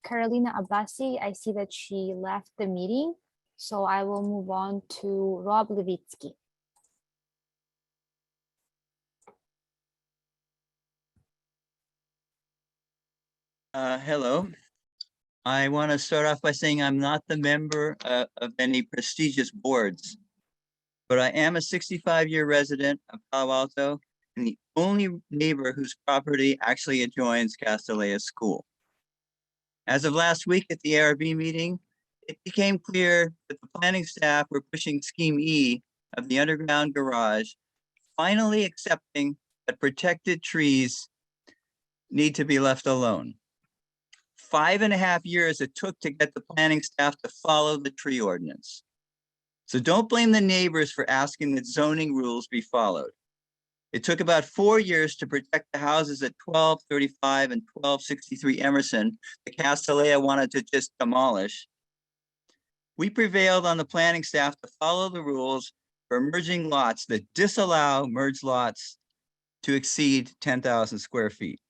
Carolina Abbasi. I see that she left the meeting, so I will move on to Rob Levitsky. Hello. I want to start off by saying I'm not the member of any prestigious boards, but I am a 65-year resident of Palo Alto and the only neighbor whose property actually adjoins Castellea School. As of last week at the ARB meeting, it became clear that the planning staff were pushing Scheme E of the underground garage, finally accepting that protected trees need to be left alone. 5.5 years it took to get the planning staff to follow the tree ordinance. So don't blame the neighbors for asking that zoning rules be followed. It took about 4 years to protect the houses at 1235 and 1263 Emerson that Castellea wanted to just demolish. We prevailed on the planning staff to follow the rules for merging lots that disallow merged lots to exceed 10,000 square feet.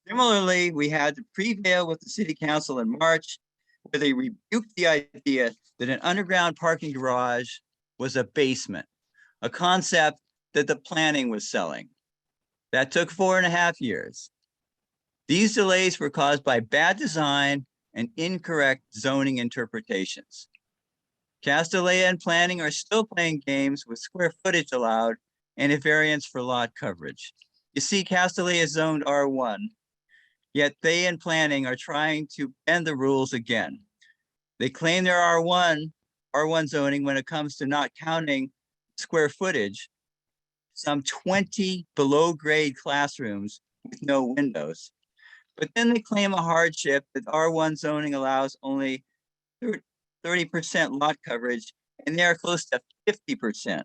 Similarly, we had to prevail with the city council in March, where they rebuked the idea that an underground parking garage was a basement, a concept that the planning was selling. That took 4.5 years. These delays were caused by bad design and incorrect zoning interpretations. Castellea and planning are still playing games with square footage allowed and a variance for lot coverage. You see, Castellea is zoned R1, yet they and planning are trying to bend the rules again. They claim they're R1 zoning when it comes to not counting square footage, some 20 below grade classrooms with no windows. But then they claim a hardship that R1 zoning allows only 30% lot coverage, and they are close to 50%,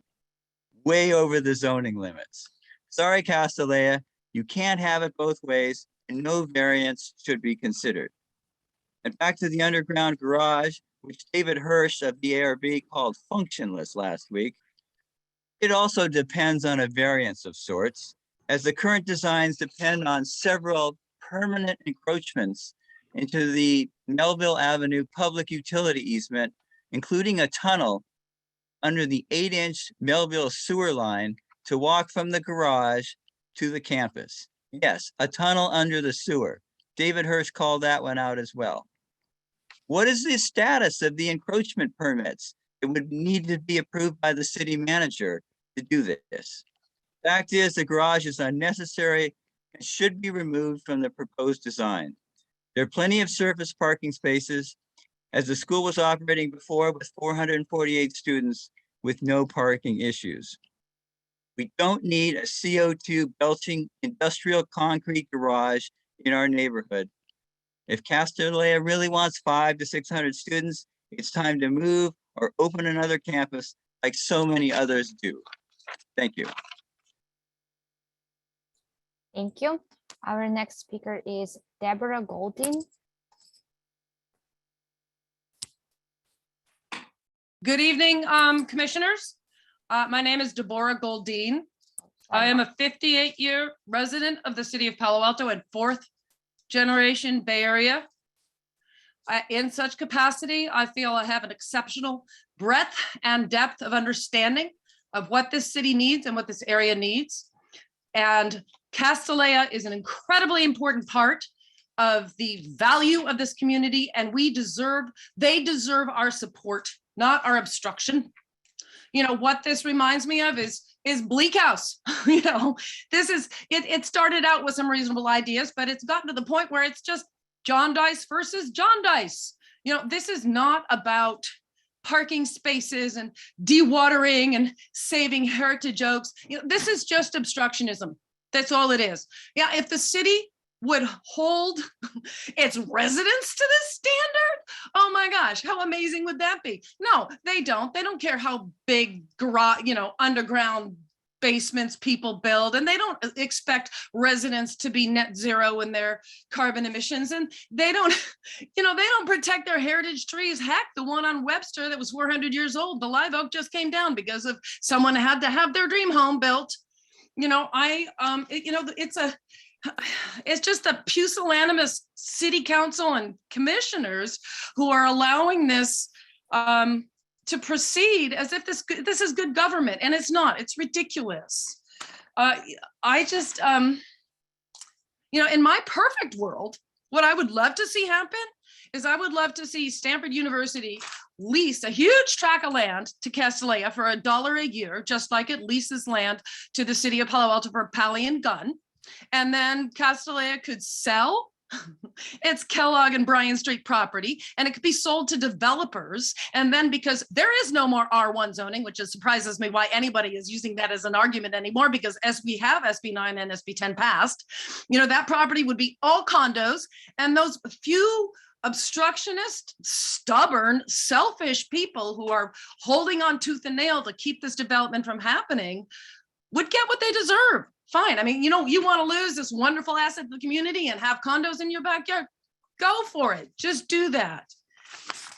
way over the zoning limits. Sorry, Castellea, you can't have it both ways, and no variance should be considered. And back to the underground garage, which David Hirsch of the ARB called functionless last week. It also depends on a variance of sorts, as the current designs depend on several permanent encroachments into the Melville Avenue public utility easement, including a tunnel under the 8-inch Melville sewer line to walk from the garage to the campus. Yes, a tunnel under the sewer. David Hirsch called that one out as well. What is the status of the encroachment permits? It would need to be approved by the city manager to do this. Fact is, the garage is unnecessary and should be removed from the proposed design. There are plenty of surface parking spaces, as the school was operating before with 448 students with no parking issues. We don't need a CO2 belching industrial concrete garage in our neighborhood. If Castellea really wants 500 to 600 students, it's time to move or open another campus like so many others do. Thank you. Thank you. Our next speaker is Deborah Goldin. Good evening, commissioners. My name is Deborah Goldin. I am a 58-year resident of the city of Palo Alto and 4th generation Bay Area. In such capacity, I feel I have an exceptional breadth and depth of understanding of what this city needs and what this area needs. And Castellea is an incredibly important part of the value of this community, and they deserve our support, not our obstruction. You know, what this reminds me of is Bleak House. You know, it started out with some reasonable ideas, but it's gotten to the point where it's just John Dice versus John Dice. You know, this is not about parking spaces and dewatering and saving heritage oaks. You know, this is just obstructionism. That's all it is. Yeah, if the city would hold its residents to this standard, oh my gosh, how amazing would that be? No, they don't. They don't care how big garage, underground basements people build, and they don't expect residents to be net zero in their carbon emissions, and they don't protect their heritage trees. Heck, the one on Webster that was 400 years old, the live oak, just came down because of someone had to have their dream home built. It's just the pusillanimous city council and commissioners who are allowing this to proceed as if this is good government, and it's not. It's ridiculous. In my perfect world, what I would love to see happen is I would love to see Stanford University lease a huge tract of land to Castellea for $1 a year, just like it leases land to the city of Palo Alto for Pally and Gun. And then Castellea could sell its Kellogg and Bryan Street property, and it could be sold to developers. And then, because there is no more R1 zoning, which surprises me why anybody is using that as an argument anymore, because we have SB 9 and SB 10 passed, that property would be all condos, and those few obstructionist, stubborn, selfish people who are holding on tooth and nail to keep this development from happening would get what they deserve. Fine. I mean, you want to lose this wonderful asset of the community and have condos in your backyard? Go for it. Just do that.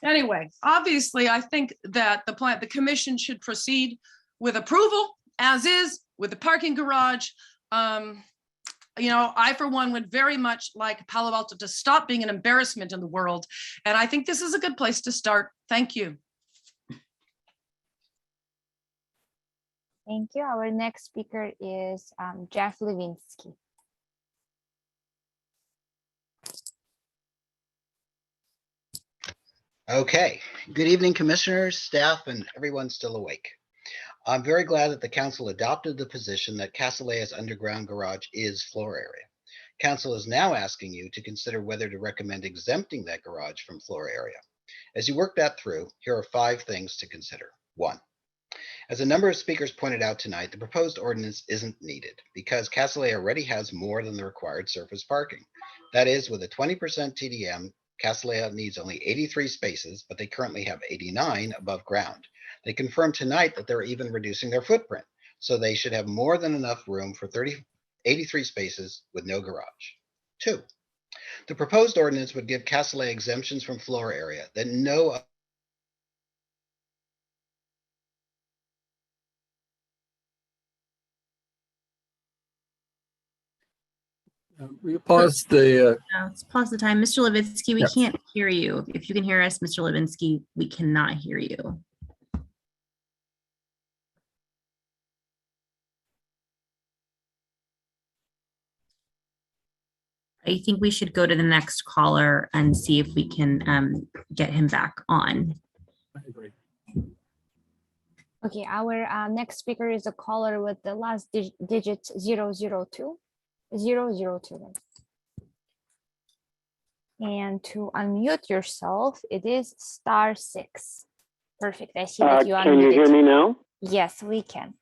Anyway, obviously, I think that the commission should proceed with approval as is with the parking garage. I, for one, would very much like Palo Alto to stop being an embarrassment in the world. And I think this is a good place to start. Thank you. Thank you. Our next speaker is Jeff Levinsky. Okay, good evening, commissioners, staff, and everyone still awake. I'm very glad that the council adopted the position that Castlea's underground garage is floor area. Council is now asking you to consider whether to recommend exempting that garage from floor area. As you work that through, here are 5 things to consider. 1, as a number of speakers pointed out tonight, the proposed ordinance isn't needed because Castlea already has more than the required surface parking. That is, with a 20% TDM, Castlea needs only 83 spaces, but they currently have 89 above ground. They confirmed tonight that they're even reducing their footprint, so they should have more than enough room for 83 spaces with no garage. 2, the proposed ordinance would give Castlea exemptions from floor area that no We pause the. Let's pause the time. Mr. Levinsky, we Yes. can't hear you. If you can hear us, Mr. Levinsky, we cannot hear you. I think we should go to the next caller and see if we can get him back on. I agree. Okay, our next speaker is a caller with the last digit 002. 002. And to unmute yourself, it is *6. Perfect. I see that you unmuted. Can you hear me now? Yes, we can.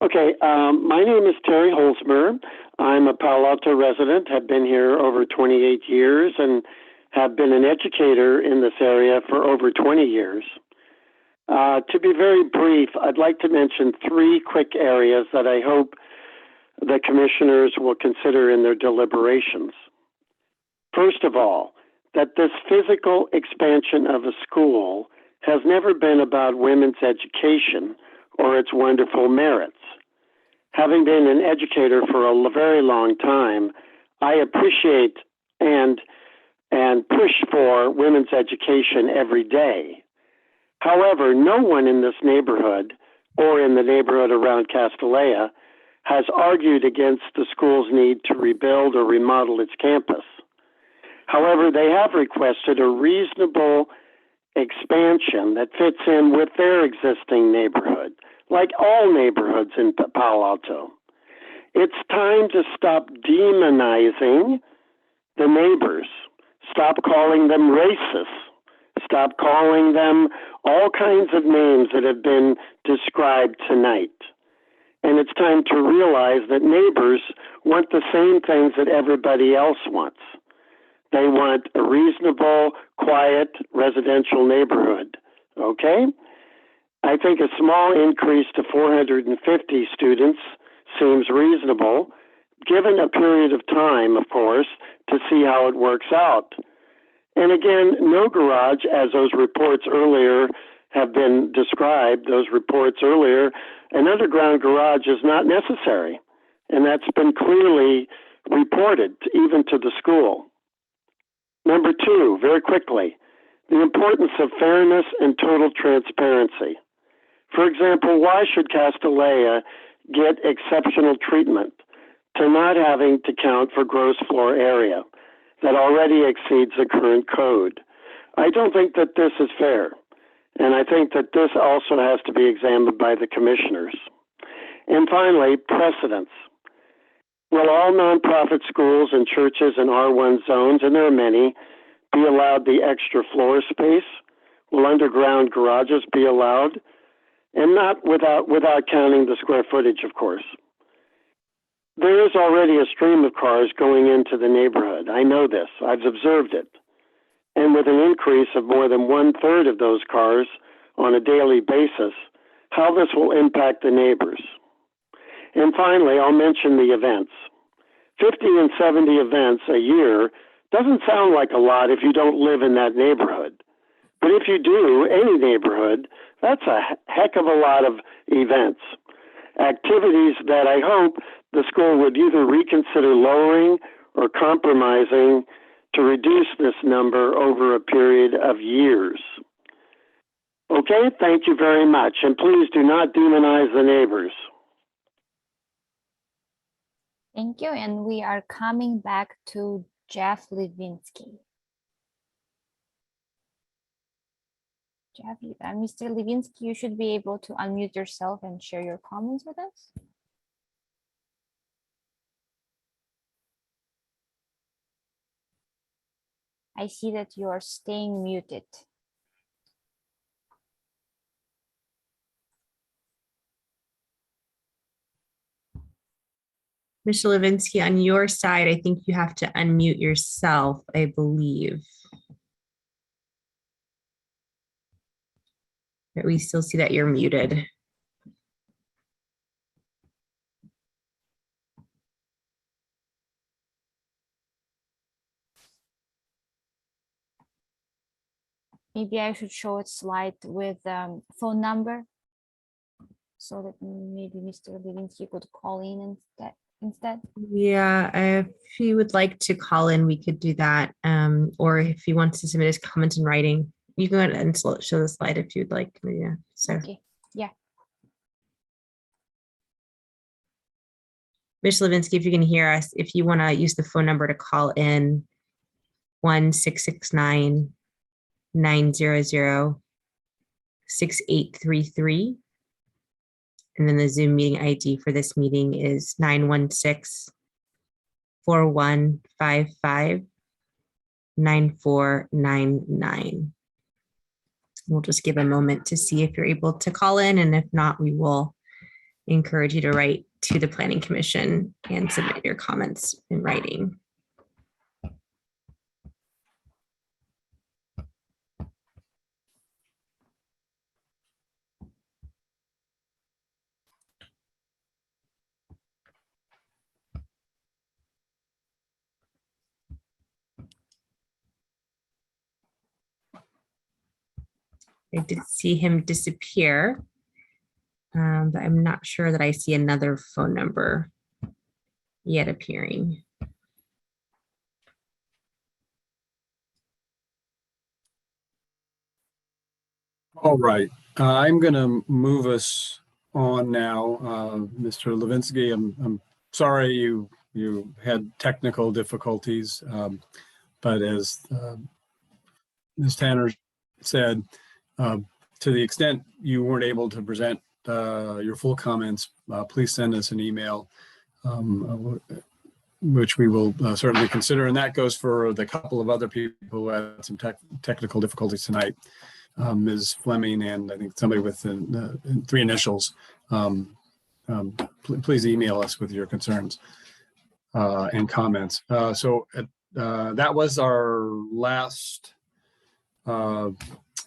Okay, my name is Terry Holzmer. I'm a Palo Alto resident, have been here over 28 years and have been an educator in this area for over 20 years. To be very brief, I'd like to mention 3 quick areas that I hope the commissioners will consider in their deliberations. First of all, that this physical expansion of a school has never been about women's education or its wonderful merits. Having been an educator for a very long time, I appreciate and push for women's education every day. However, no one in this neighborhood or in the neighborhood around Castlea has argued against the school's need to rebuild or remodel its campus. However, they have requested a reasonable expansion that fits in with their existing neighborhood, like all neighborhoods in Palo Alto. It's time to stop demonizing the neighbors, stop calling them racist, stop calling them all kinds of names that have been described tonight. And it's time to realize that neighbors want the same things that everybody else wants. They want a reasonable, quiet, residential neighborhood, okay? I think a small increase to 450 students seems reasonable, given a period of time, of course, to see how it works out. And again, no garage, as those reports earlier have been described, those reports earlier, an underground garage is not necessary. And that's been clearly reported, even to the school. Number 2, very quickly, the importance of fairness and total transparency. For example, why should Castlea get exceptional treatment to not having to count for gross floor area that already exceeds the current code? I don't think that this is fair. And I think that this also has to be examined by the commissioners. And finally, precedence. Will all nonprofit schools and churches in R1 zones, and there are many, be allowed the extra floor space? Will underground garages be allowed? And not without counting the square footage, of course. There is already a stream of cars going into the neighborhood. I know this. I've observed it. And with an increase of more than 1/3 of those cars on a daily basis, how this will impact the neighbors. And finally, I'll mention the events. 50 and 70 events a year Doesn't sound like a lot if you don't live in that neighborhood. But if you do, any neighborhood, that's a heck of a lot of events. Activities that I hope the school would either reconsider lowering or compromising to reduce this number over a period of years. Okay, thank you very much. And please do not demonize the neighbors. Thank you. And we are coming back to Jeff Levinsky. Jeff, Mr. Levinsky, you should be able to unmute yourself and share your comments with us. I see that you are staying muted. Mr. Levinsky, on your side, I think you have to unmute yourself, I believe. But we still see that you're muted. Maybe I should show a slide with phone number so that maybe Mr. Levinsky could call in instead. Yeah, if he would like to call in, we could do that. Or if he wants to submit his comments in writing, you can go ahead and show the slide if you'd like. Yeah. So. Okay. Yeah. Mr. Levinsky, if you can hear us, if you want to use the phone number to call in, 1-669-900-6833. And then the Zoom meeting ID for this meeting is 916-4155-9499. We'll just give a moment to see if you're able to call in, and if not, we will encourage you to write to the Planning Commission and submit your comments in writing. I did see him disappear, but I'm not sure that I see another phone number yet appearing. All right, I'm going to move us on now. Mr. Levinsky, I'm sorry you had technical difficulties, but as Ms. Tanner said, to the extent you weren't able to present your full comments, please send us an email, which we will certainly consider. And that goes for the couple of other people who had some technical difficulties tonight, Ms. Fleming and I think somebody with 3 initials. Please email us with your concerns and comments. So that was our last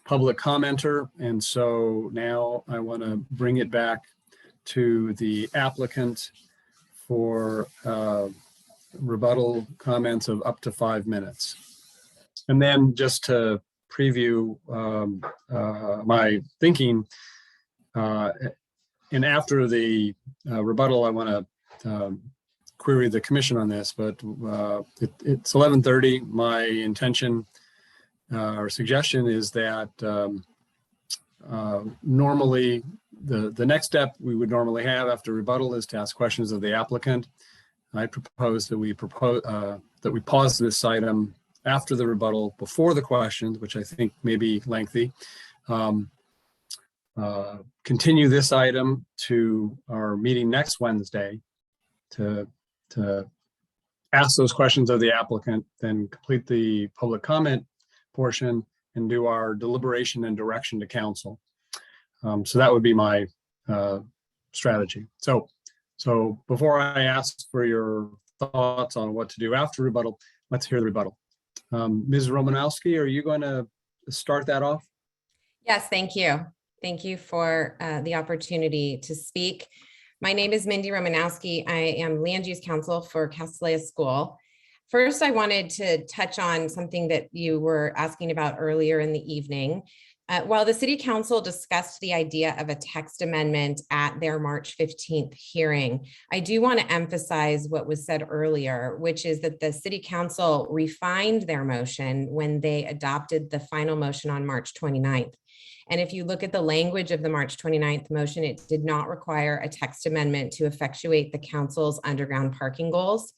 public commenter. And so now I want to bring it back to the applicant for rebuttal comments of up to 5 minutes. And then just to preview my thinking, and after the rebuttal, I want to query the commission on this, but it's 11:30. My intention or suggestion is that normally the next step we would normally have after rebuttal is to ask questions of the applicant. I propose that we pause this item after the rebuttal before the questions, which I think may be lengthy. Continue this item to our meeting next Wednesday to ask those questions of the applicant, then complete the public comment portion and do our deliberation and direction to council. So that would be my strategy. So before I ask for your thoughts on what to do after rebuttal, let's hear the rebuttal. Ms. Romanowski, are you going to start that off? Yes, thank you. Thank you for the opportunity to speak. My name is Mindy Romanowski. I am Land Use Counsel for Castellia School. First, I wanted to touch on something that you were asking about earlier in the evening. While the City Council discussed the idea of a text amendment at their March 15th hearing, I do want to emphasize what was said earlier, which is that the City Council refined their motion when they adopted the final motion on March 29th. And if you look at the language of the March 29th motion, it did not require a text amendment to effectuate the council's underground parking goals.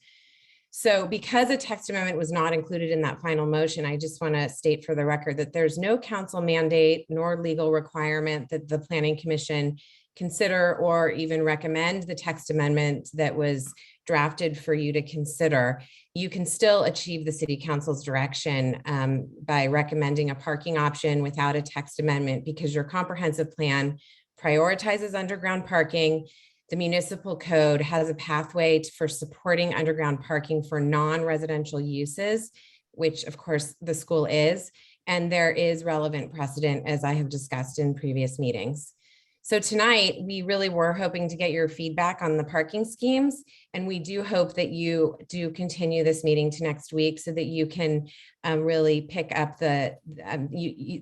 So because a text amendment was not included in that final motion, I just want to state for the record that there's no council mandate nor legal requirement that the Planning Commission consider or even recommend the text amendment that was drafted for you to consider. You can still achieve the City Council's direction by recommending a parking option without a text amendment, because your comprehensive plan prioritizes underground parking. The municipal code has a pathway for supporting underground parking for non-residential uses, which of course the school is, and there is relevant precedent, as I have discussed in previous meetings. So tonight, we really were hoping to get your feedback on the parking schemes, and we do hope that you do continue this meeting to next week so that you can really pick up the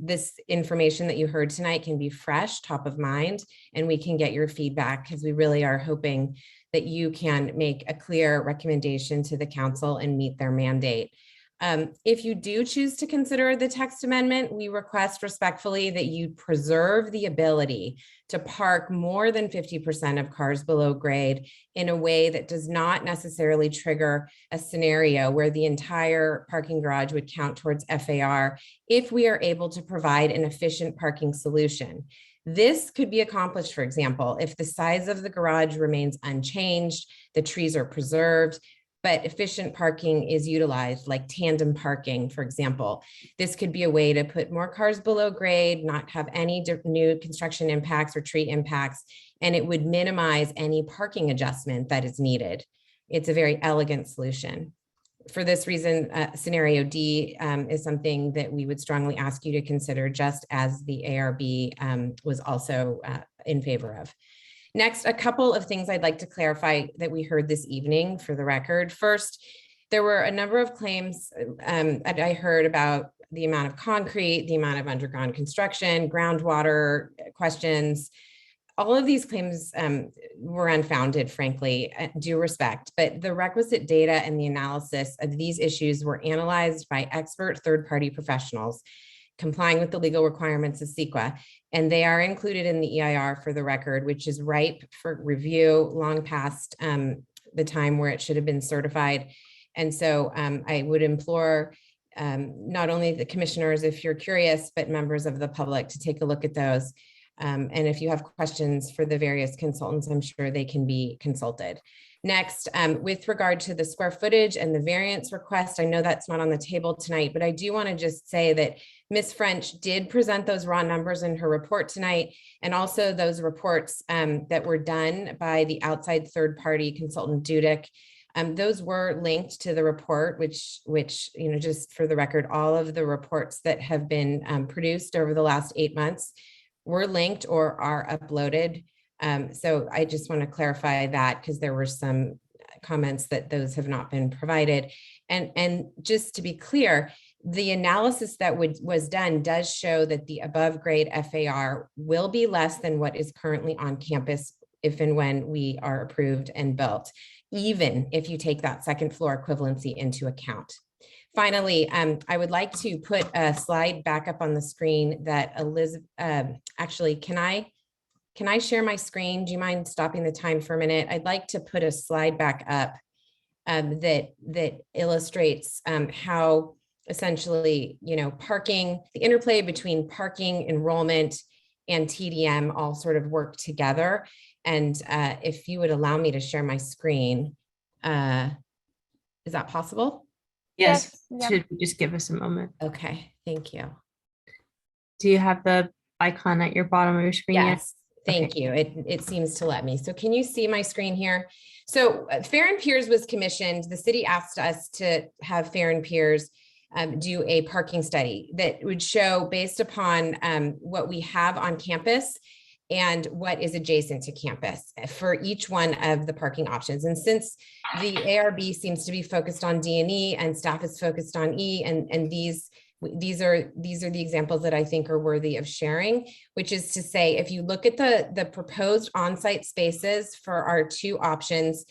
this information that you heard tonight can be fresh, top of mind, and we can get your feedback, because we really are hoping that you can make a clear recommendation to the council and meet their mandate. If you do choose to consider the text amendment, we request respectfully that you preserve the ability to park more than 50% of cars below grade in a way that does not necessarily trigger a scenario where the entire parking garage would count towards FAR if we are able to provide an efficient parking solution. This could be accomplished, for example, if the size of the garage remains unchanged, the trees are preserved, but efficient parking is utilized, like tandem parking, for example. This could be a way to put more cars below grade, not have any new construction impacts or tree impacts, and it would minimize any parking adjustment that is needed. It's a very elegant solution. For this reason, scenario D is something that we would strongly ask you to consider, just as the ARB was also in favor of. Next, a couple of things I'd like to clarify that we heard this evening for the record. First, there were a number of claims that I heard about the amount of concrete, the amount of underground construction, groundwater questions. All of these claims were unfounded, frankly, due respect, but the requisite data and the analysis of these issues were analyzed by expert third-party professionals complying with the legal requirements of CEQA, and they are included in the EIR for the record, which is ripe for review long past the time where it should have been certified. And so I would implore not only the commissioners, if you're curious, but members of the public to take a look at those. And if you have questions for the various consultants, I'm sure they can be consulted. Next, with regard to the square footage and the variance request, I know that's not on the table tonight, but I do want to just say that Ms. French did present those raw numbers in her report tonight, and also those reports that were done by the outside third-party consultant Dudick. Those were linked to the report, which, you know, just for the record, all of the reports that have been produced over the last 8 months were linked or are uploaded. So I just want to clarify that, because there were some comments that those have not been provided. And just to be clear, the analysis that was done does show that the above grade FAR will be less than what is currently on campus if and when we are approved and built, even if you take that second floor equivalency into account. Finally, I would like to put a slide back up on the screen that Elizabeth, actually, can I share my screen? Do you mind stopping the time for a minute? I'd like to put a slide back up that illustrates how essentially, you know, parking, the interplay between parking, enrollment, and TDM all sort of work together. And if you would allow me to share my screen, is that possible? Yes. Yep. Should we just give us a moment? Okay, thank you. Do you have the icon at your bottom of your screen? Yes, thank you. It seems to let me. So can you see my screen here? So Fair and Peers was commissioned. The city asked us to have Fair and Peers do a parking study that would show, based upon what we have on campus, and what is adjacent to campus for each one of the parking options. And since the ARB seems to be focused on D and E and staff is focused on E, and these are the examples that I think are worthy of sharing, which is to say, if you look at the proposed on-site spaces for our two options,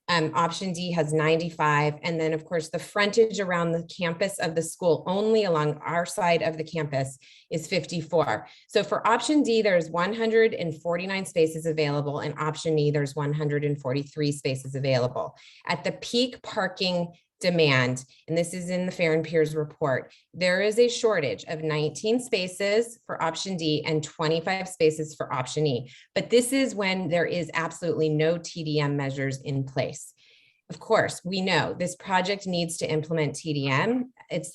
option D has 95. And then of course, the frontage around the campus of the school only along our side of the campus is 54. So for option D, there's 149 spaces available, and option E, there's 143 spaces available. At the peak parking demand, and this is in the Fair and Peers report, there is a shortage of 19 spaces for option D and 25 spaces for option E. But this is when there is absolutely no TDM measures in place. Of course, we know this project needs to implement TDM.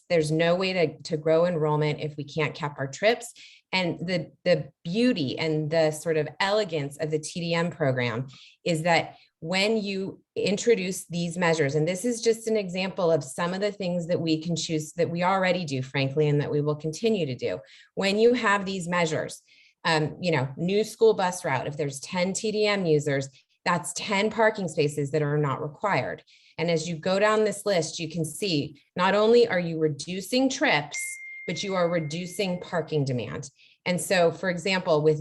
There's no way to grow enrollment if we can't cap our trips. And the beauty and the sort of elegance of the TDM program is that when you introduce these measures, and this is just an example of some of the things that we can choose, that we already do, frankly, and that we will continue to do. When you have these measures, new school bus route, if there's 10 TDM users, that's 10 parking spaces that are not required. And as you go down this list, you can see not only are you reducing trips, but you are reducing parking demand. And so, for example, with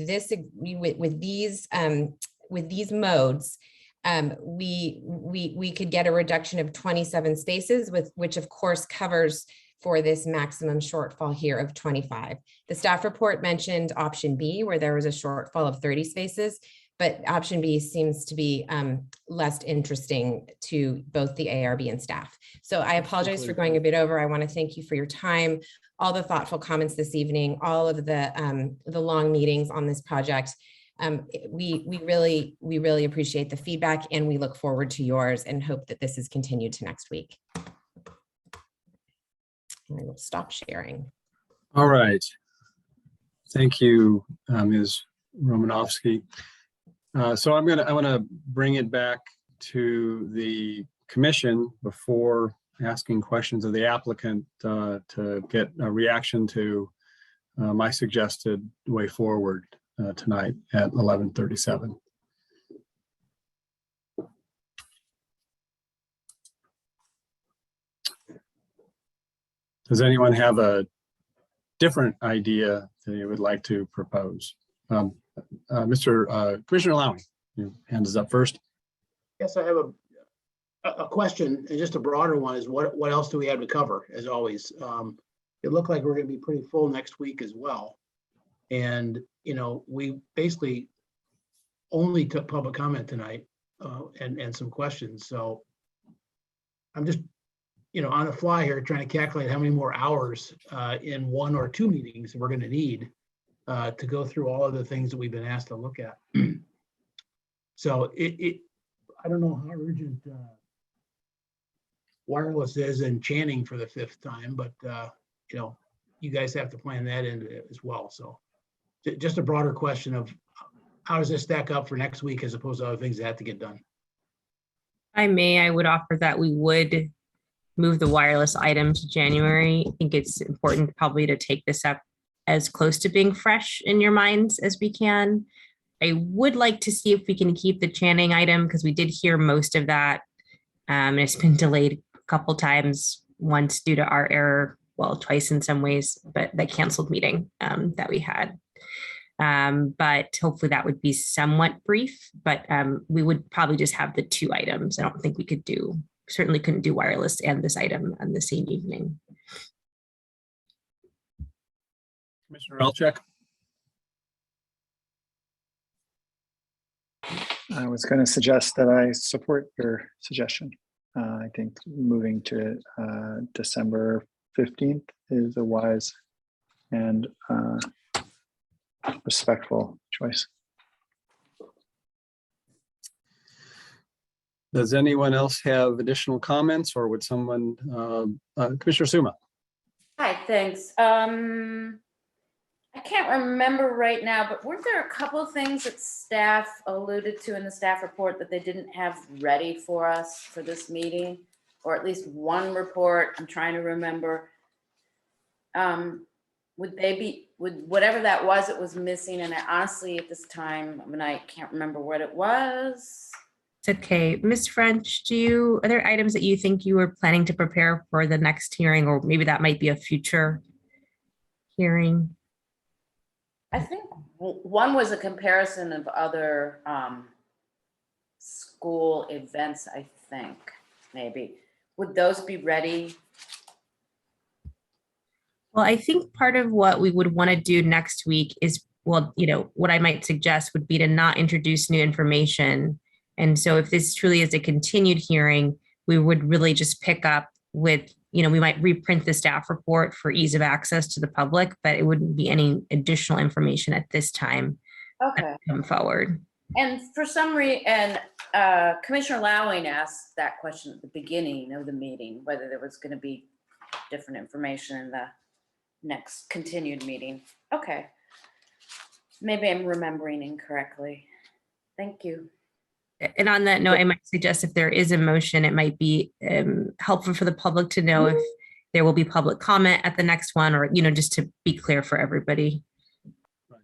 these modes, we could get a reduction of 27 spaces, which of course covers for this maximum shortfall here of 25. The staff report mentioned option B, where there was a shortfall of 30 spaces, but option B seems to be less interesting to both the ARB and staff. So I apologize for going a bit over. I want to thank you for your time, all the thoughtful comments this evening, all of the long meetings on this project. We really appreciate the feedback, and we look forward to yours and hope that this is continued to next week. I will stop sharing. All right. Thank you, Ms. Romanovsky. So I want to bring it back to the commission before asking questions of the applicant to get a reaction to my suggested way forward tonight at 11:37. Does anyone have a different idea that you would like to propose? Commissioner Lowing, your hand is up first. Yes, I have a question, and just a broader one is what else do we have to cover, as always? It looked like we're going to be pretty full next week as well. And, we basically only took public comment tonight and some questions. So I'm just, on the fly here trying to calculate how many more hours in one or two meetings we're going to need to go through all of the things that we've been asked to look at. So I don't know how urgent wireless is in Channing for the 5th time, but you guys have to plan that in as well. So just a broader question of how does this stack up for next week as opposed to other things that have to get done? I would offer that we would move the wireless item to January. I think it's important probably to take this up as close to being fresh in your minds as we can. I would like to see if we can keep the Channing item, because we did hear most of that. And it's been delayed a couple times, once due to our error, well, twice in some ways, but that canceled meeting that we had. But hopefully that would be somewhat brief, but we would probably just have the two items. I don't think we could certainly couldn't do wireless and this item on the same evening. Commissioner Elchek. I was going to suggest that I support your suggestion. I think moving to December 15th is a wise and respectful choice. Does anyone else have additional comments, or would someone, Commissioner Suma? Hi, thanks. I can't remember right now, but weren't there a couple of things that staff alluded to in the staff report that they didn't have ready for us for this meeting? Or at least one report, I'm trying to remember. would they be, would whatever that was, it was missing, and I honestly, at this time, I mean, I can't remember what it was. It's okay. Ms. French, are there items that you think you were planning to prepare for the next hearing, or maybe that might be a future hearing? I think one was a comparison of other school events, I think, maybe. Would those be ready? Well, I think part of what we would want to do next week is, well, what I might suggest would be to not introduce new information. And so if this truly is a continued hearing, we would really just pick up with, we might reprint the staff report for ease of access to the public, but it wouldn't be any additional information at this time. Okay. Come forward. And for some reason, Commissioner Lowing asked that question at the beginning of the meeting, whether there was going to be different information in the next continued meeting. Okay. Maybe I'm remembering incorrectly. Thank you. And on that note, I might suggest if there is a motion, it might be helpful for the public to know if there will be public comment at the next one, or, just to be clear for everybody. Right.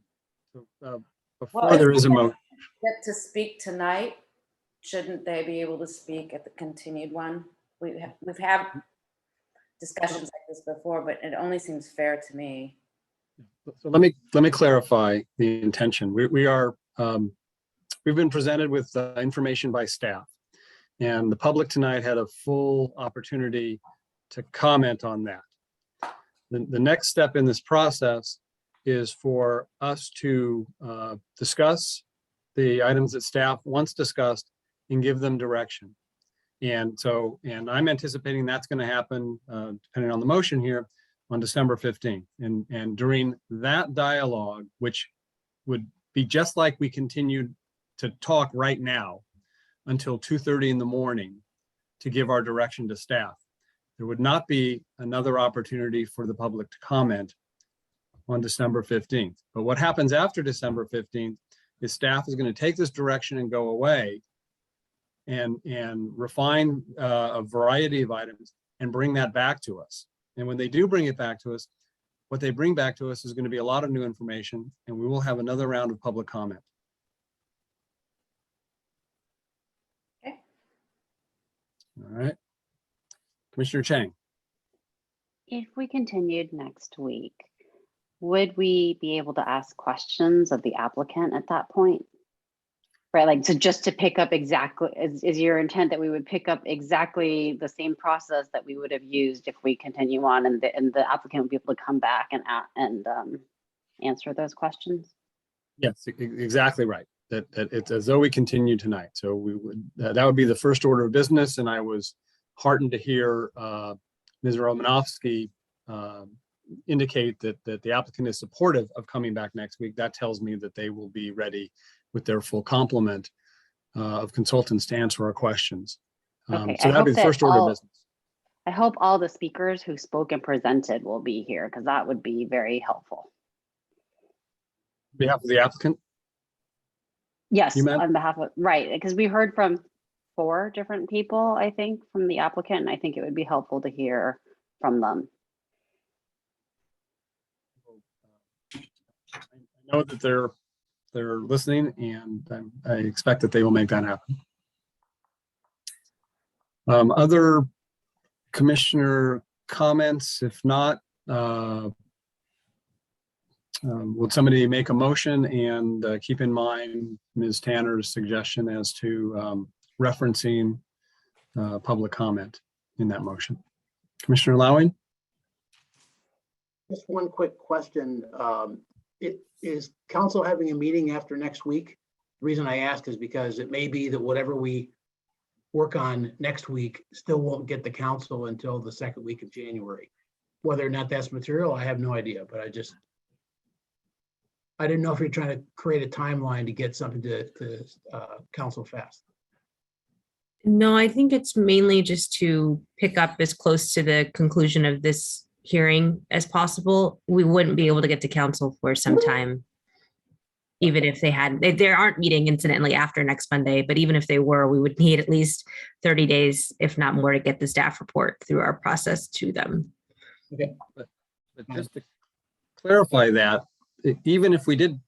So, before there is a motion. Get to speak tonight, shouldn't they be able to speak at the continued one? We've had discussions like this before, but it only seems fair to me. So let me clarify the intention. We've been presented with information by staff, and the public tonight had a full opportunity to comment on that. The next step in this process is for us to discuss the items that staff wants discussed and give them direction. And I'm anticipating that's going to happen, depending on the motion here, on December 15th. And during that dialogue, which would be just like we continued to talk right now until 2:30 in the morning to give our direction to staff, there would not be another opportunity for the public to comment on December 15th. But what happens after December 15th is staff is going to take this direction and go away and refine a variety of items and bring that back to us. And when they do bring it back to us, what they bring back to us is going to be a lot of new information, and we will have another round of public comment. Okay. All right. Commissioner Chang. If we continued next week, would we be able to ask questions of the applicant at that point? Right, like, so just to pick up exactly, is your intent that we would pick up exactly the same process that we would have used if we continue on, and the applicant would be able to come back and answer those questions? Yes, exactly right. That it's as though we continue tonight. So we would, that would be the first order of business. And I was heartened to hear Ms. Romanovsky indicate that the applicant is supportive of coming back next week. That tells me that they will be ready with their full complement of consultants to answer our questions. Okay, so that'd be the first order of business. I hope all the speakers who spoke and presented will be here, because that would be very helpful. On behalf of the applicant? Yes, on behalf of, right, because we heard from 4 different people, I think, from the applicant, and I think it would be helpful to hear from them. I know that they're listening, and I expect that they will make that happen. Other commissioner comments? If not, would somebody make a motion and keep in mind Ms. Tanner's suggestion as to referencing public comment in that motion? Commissioner Lowing? Just one quick question. Is council having a meeting after next week? The reason I ask is because it may be that whatever we work on next week still won't get the council until the second week of January. Whether or not that's material, I have no idea, but I didn't know if you're trying to create a timeline to get something to council fast. No, I think it's mainly just to pick up as close to the conclusion of this hearing as possible. We wouldn't be able to get to council for some time, even if they aren't meeting incidentally after next Monday, but even if they were, we would need at least 30 days, if not more, to get the staff report through our process to them. Okay. But just to clarify that, even if we did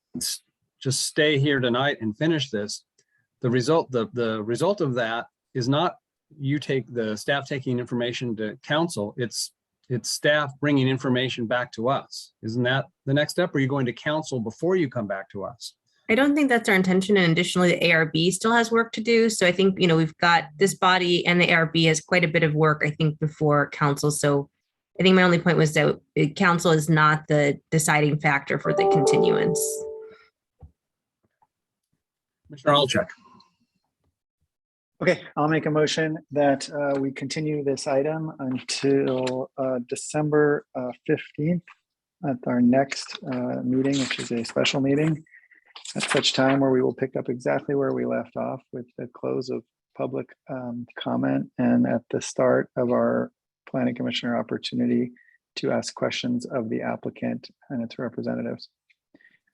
just stay here tonight and finish this, the result of that is not the staff taking information to council. It's staff bringing information back to us. Isn't that the next step? Or are you going to council before you come back to us? I don't think that's our intention. And additionally, the ARB still has work to do. So I think, we've got this body and the ARB has quite a bit of work, I think, before council. So I think my only point was that council is not the deciding factor for the continuance. Commissioner Olchek. Okay, I'll make a motion that we continue this item until December 15th at our next meeting, which is a special meeting, at such time where we will pick up exactly where we left off with the close of public comment and at the start of our planning commissioner opportunity to ask questions of the applicant and its representatives,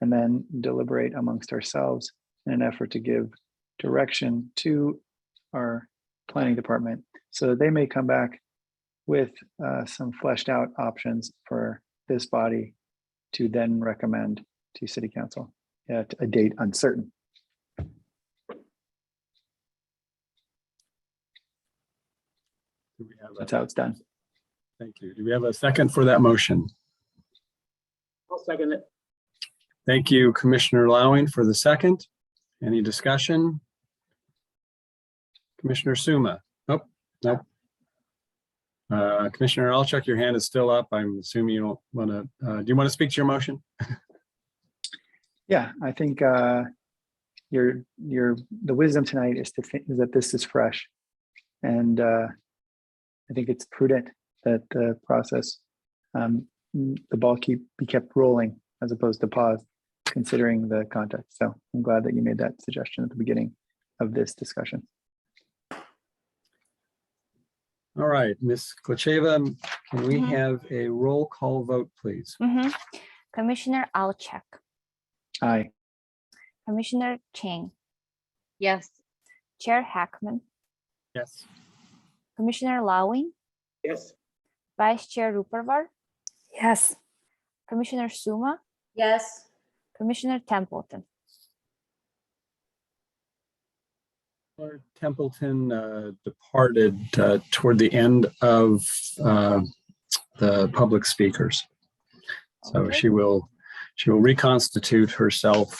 and then deliberate amongst ourselves in an effort to give direction to our planning department so that they may come back with some fleshed out options for this body to then recommend to city council at a date uncertain. That's how it's done. Thank you. Do we have a second for that motion? I'll second it. Thank you, Commissioner Lowing, for the second. Any discussion? Commissioner Suma? Nope. Commissioner Olchek, your hand is still up. I'm assuming you don't want to, do you want to speak to your motion? Yeah, I think the wisdom tonight is that this is fresh, and I think it's prudent that the process, the ball be kept rolling as opposed to pause, considering the context. So I'm glad that you made that suggestion at the beginning of this discussion. All right, Ms. Klacheva, can we have a roll call vote, please? Commissioner Alchek, Aye. Commissioner Chang, Yes. Chair Hackman, Yes. Commissioner Lowing, Yes. Vice Chair Rupervar, Yes. Commissioner Suma, Yes. Commissioner Templeton. Templeton departed toward the end of the public speakers. So Okay. she will reconstitute herself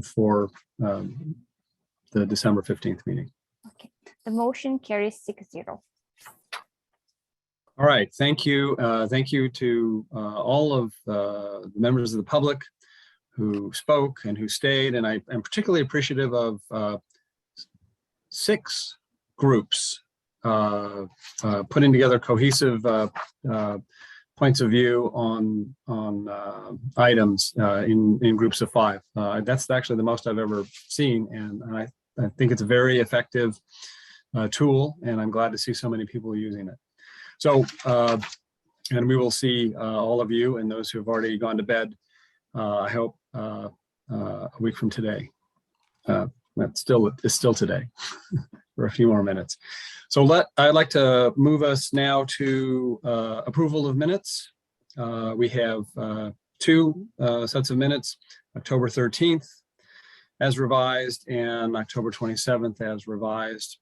for the December 15th meeting. Okay, the motion carries 6-0. All right, thank you. Thank you to all of the members of the public who spoke and who stayed. And I am particularly appreciative of 6 groups putting together cohesive points of view on items in groups of 5. That's actually the most I've ever seen, and I think it's a very effective tool, and I'm glad to see so many people using it. So, and we will see all of you and those who have already gone to bed, I hope, a week from today. It's still today for a few more minutes. So I'd like to move us now to approval of minutes. We have 2 sets of minutes, October 13th as revised and October 27th as revised.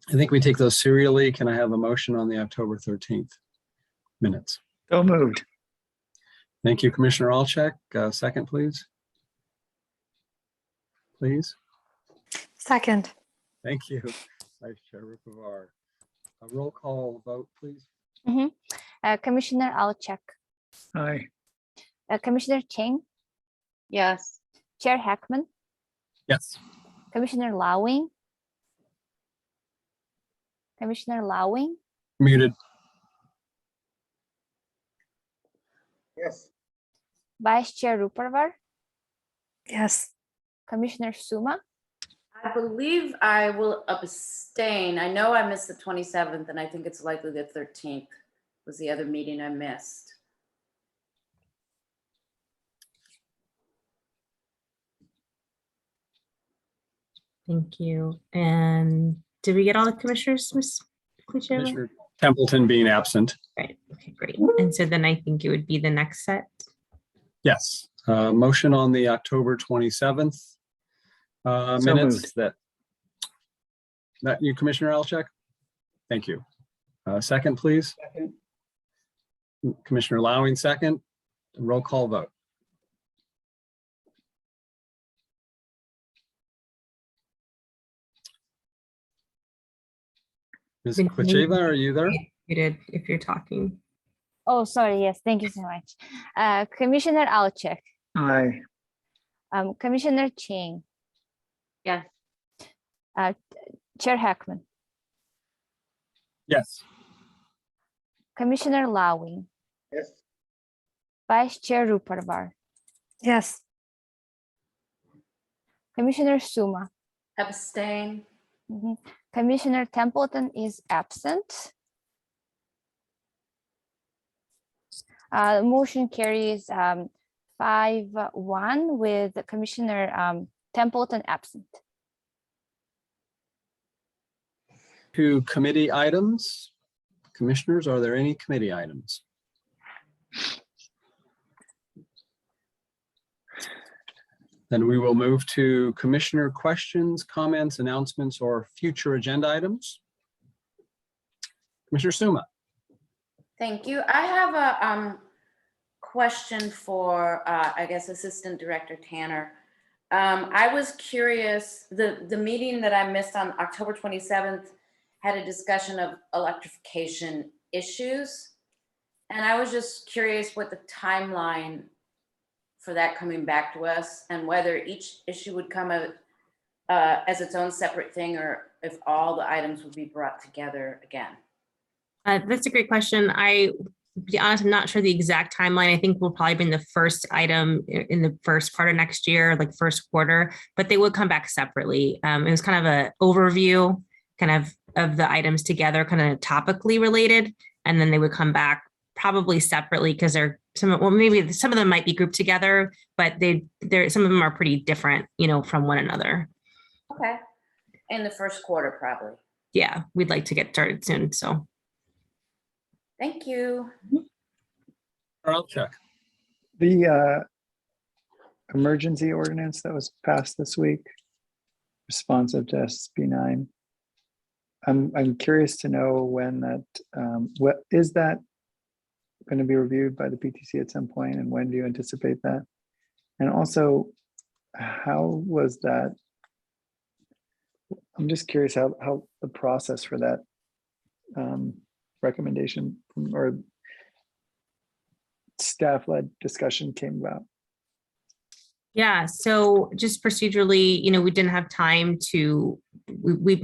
I think we take those serially. Can I have a motion on the October 13th minutes? So moved. Thank you, Commissioner Olchek. Second, please. Please. Second. Thank you, Vice Chair Rupavar. A roll call vote, please. Commissioner Alchek, Aye. Commissioner Chang, Yes. Chair Hackman, Yes. Commissioner Lowing, Muted. Yes. Vice Chair Rupervar, Yes. Commissioner Suma, I believe I will abstain. I know I missed the 27th, and I think it's likely the 13th was the other meeting I missed. Thank you. And did we get all the commissioners, Ms. Klacheva? Commissioner Templeton being absent. Right. Okay, great. And so then I think it would be the next set. Yes. Motion on the October 27th So minutes. moved. That you, Commissioner Alchek? Thank you. Second, please. Second. Commissioner Lowing, second. Roll call vote. Ms. Quacheva, are you there? Muted if you're talking. Oh, sorry. Yes, thank you so much. Commissioner Alchek, Aye. Commissioner Ching, Yes. Chair Hackman, Yes. Commissioner Lowing, Yes. Vice Chair Ruparvar, Yes. Commissioner Suma, Abstain. Commissioner Templeton is absent. Motion carries 5-1 with Commissioner Templeton absent. To committee items. Commissioners, are there any committee items? Then we will move to commissioner questions, comments, announcements, or future agenda items. Commissioner Suma. Thank you. I have a question for, I guess, Assistant Director Tanner. I was curious, the meeting that I missed on October 27th had a discussion of electrification issues. And I was just curious what the timeline for that coming back to us and whether each issue would come out as its own separate thing or if all the items would be brought together again. That's a great question. To be honest, I'm not sure the exact timeline. I think we'll probably bring the first item in the first part of next year, like first quarter, but they would come back separately. It was kind of an overview kind of the items together, kind of topically related, and then they would come back probably separately because maybe some of them might be grouped together, but some of them are pretty different, from one another. Okay. In the first quarter, probably. Yeah, we'd like to get started soon, so. Thank you. I'll check. The emergency ordinance that was passed this week, responsive to SB 9. I'm curious to know when that, what is that going to be reviewed by the PTC at some point, and when do you anticipate that? And also, how was that? I'm just curious how the process for that recommendation or staff-led discussion came about. Yeah, so just procedurally, we didn't have time to, we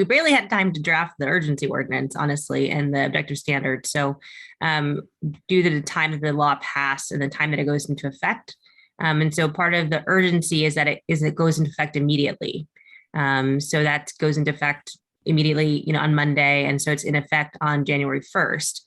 barely had time to draft the urgency ordinance, honestly, and the objective standard. So due to the time that the law passed and the time that it goes into effect. And so part of the urgency is that it goes into effect immediately. So that goes into effect immediately, on Monday. And so it's in effect on January 1st.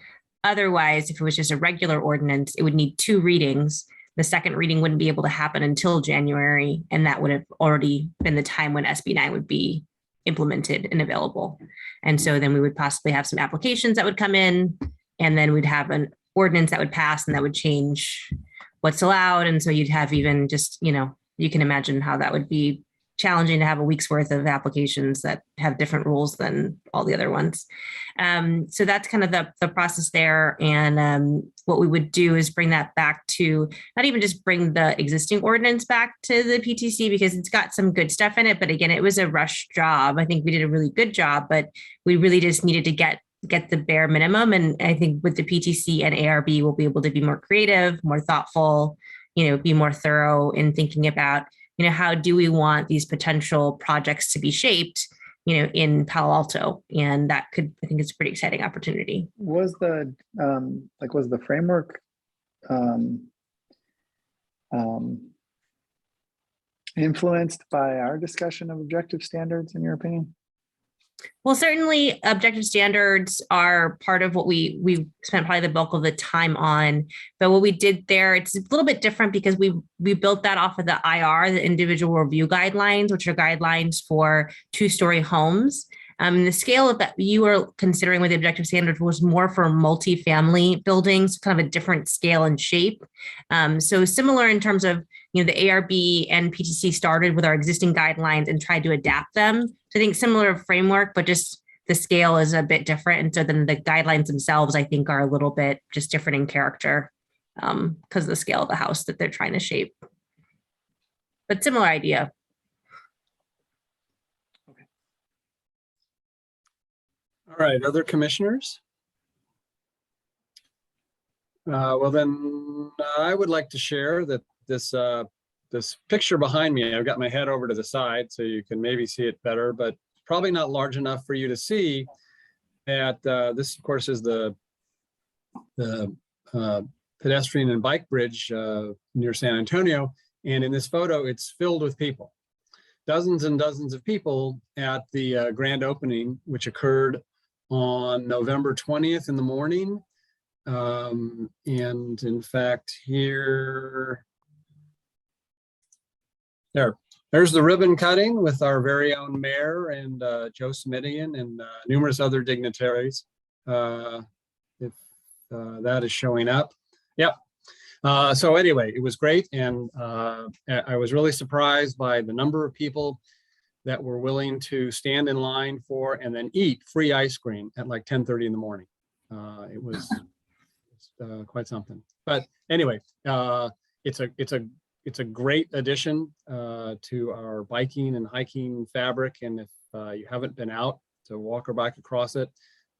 Otherwise, if it was just a regular ordinance, it would need 2 readings. The second reading wouldn't be able to happen until January, and that would have already been the time when SB 9 would be implemented and available. And so then we would possibly have some applications that would come in, and then we'd have an ordinance that would pass and that would change what's allowed. And so you'd have even just, you can imagine how that would be challenging to have a week's worth of applications that have different rules than all the other ones. So that's kind of the process there. And what we would do is bring that back to, not even just bring the existing ordinance back to the PTC because it's got some good stuff in it. But again, it was a rush job. I think we did a really good job, but we really just needed to get the bare minimum. And I think with the PTC and ARB, we'll be able to be more creative, more thoughtful, be more thorough in thinking about, how do we want these potential projects to be shaped, in Palo Alto? And that I think it's a pretty exciting opportunity. Was the was the framework influenced by our discussion of objective standards, in your opinion? Well, certainly objective standards are part of what we spent probably the bulk of the time on. But what we did there, it's a little bit different because we built that off of the IR, the individual review guidelines, which are guidelines for 2-story homes. The scale of that you were considering with the objective standard was more for multifamily buildings, kind of a different scale and shape. So similar in terms of, the ARB and PTC started with our existing guidelines and tried to adapt them. So I think similar framework, but just the scale is a bit different. And so then the guidelines themselves, I think, are a little bit just different in character because of the scale of the house that they're trying to shape. But similar idea. All right, other commissioners? Well, then I would like to share that this picture behind me, I've got my head over to the side so you can maybe see it better, but probably not large enough for you to see that this, of course, is the pedestrian and bike bridge near San Antonio. And in this photo, it's filled with people. Dozens and dozens of people at the grand opening, which occurred on November 20th in the morning. And in fact, there's the ribbon cutting with our very own mayor and Joe Smidian and numerous other dignitaries. If that is showing up. Yep. So anyway, it was great. And I was really surprised by the number of people that were willing to stand in line for and then eat free ice cream at like 10:30 in the morning. It was quite something. But anyway, it's a great addition to our biking and hiking fabric. And if you haven't been out to walk or bike across it,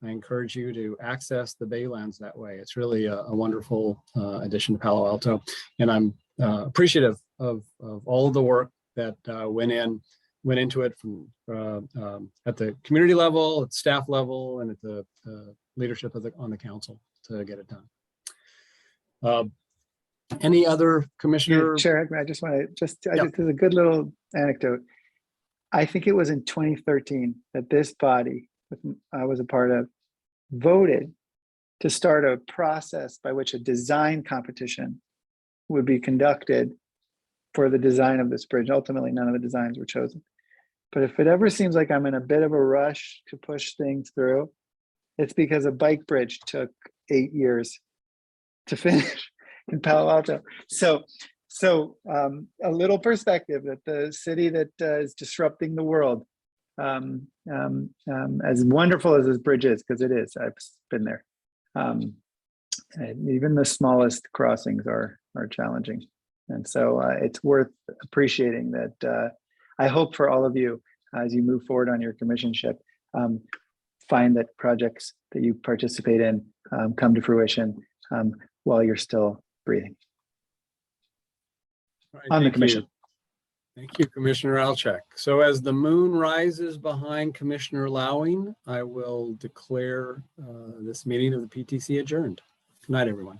I encourage you to access the Baylands that way. It's really a wonderful addition to Palo Alto. And I'm appreciative of all of the work that went into it from at the community level, at staff level, and at the leadership on the council to get it done. Any other commissioner? Chair, I just want to there's a good little anecdote. I think it was in 2013 that this body, I was a part of, voted to start a process by which a design competition would be conducted for the design of this bridge. Ultimately, none of the designs were chosen. But if it ever seems like I'm in a bit of a rush to push things through, it's because a bike bridge took 8 years to finish in Palo Alto. So a little perspective that the city that is disrupting the world, as wonderful as this bridge is, because it is, I've been there. And even the smallest crossings are challenging. And so it's worth appreciating that. I hope for all of you, as you move forward on your commissionship, find that projects that you participate in come to fruition while you're still breathing. All right, On the thank commission. you. Thank you, Commissioner Alchek. So as the moon rises behind Commissioner Lowing, I will declare this meeting of the PTC adjourned. Good night, everyone.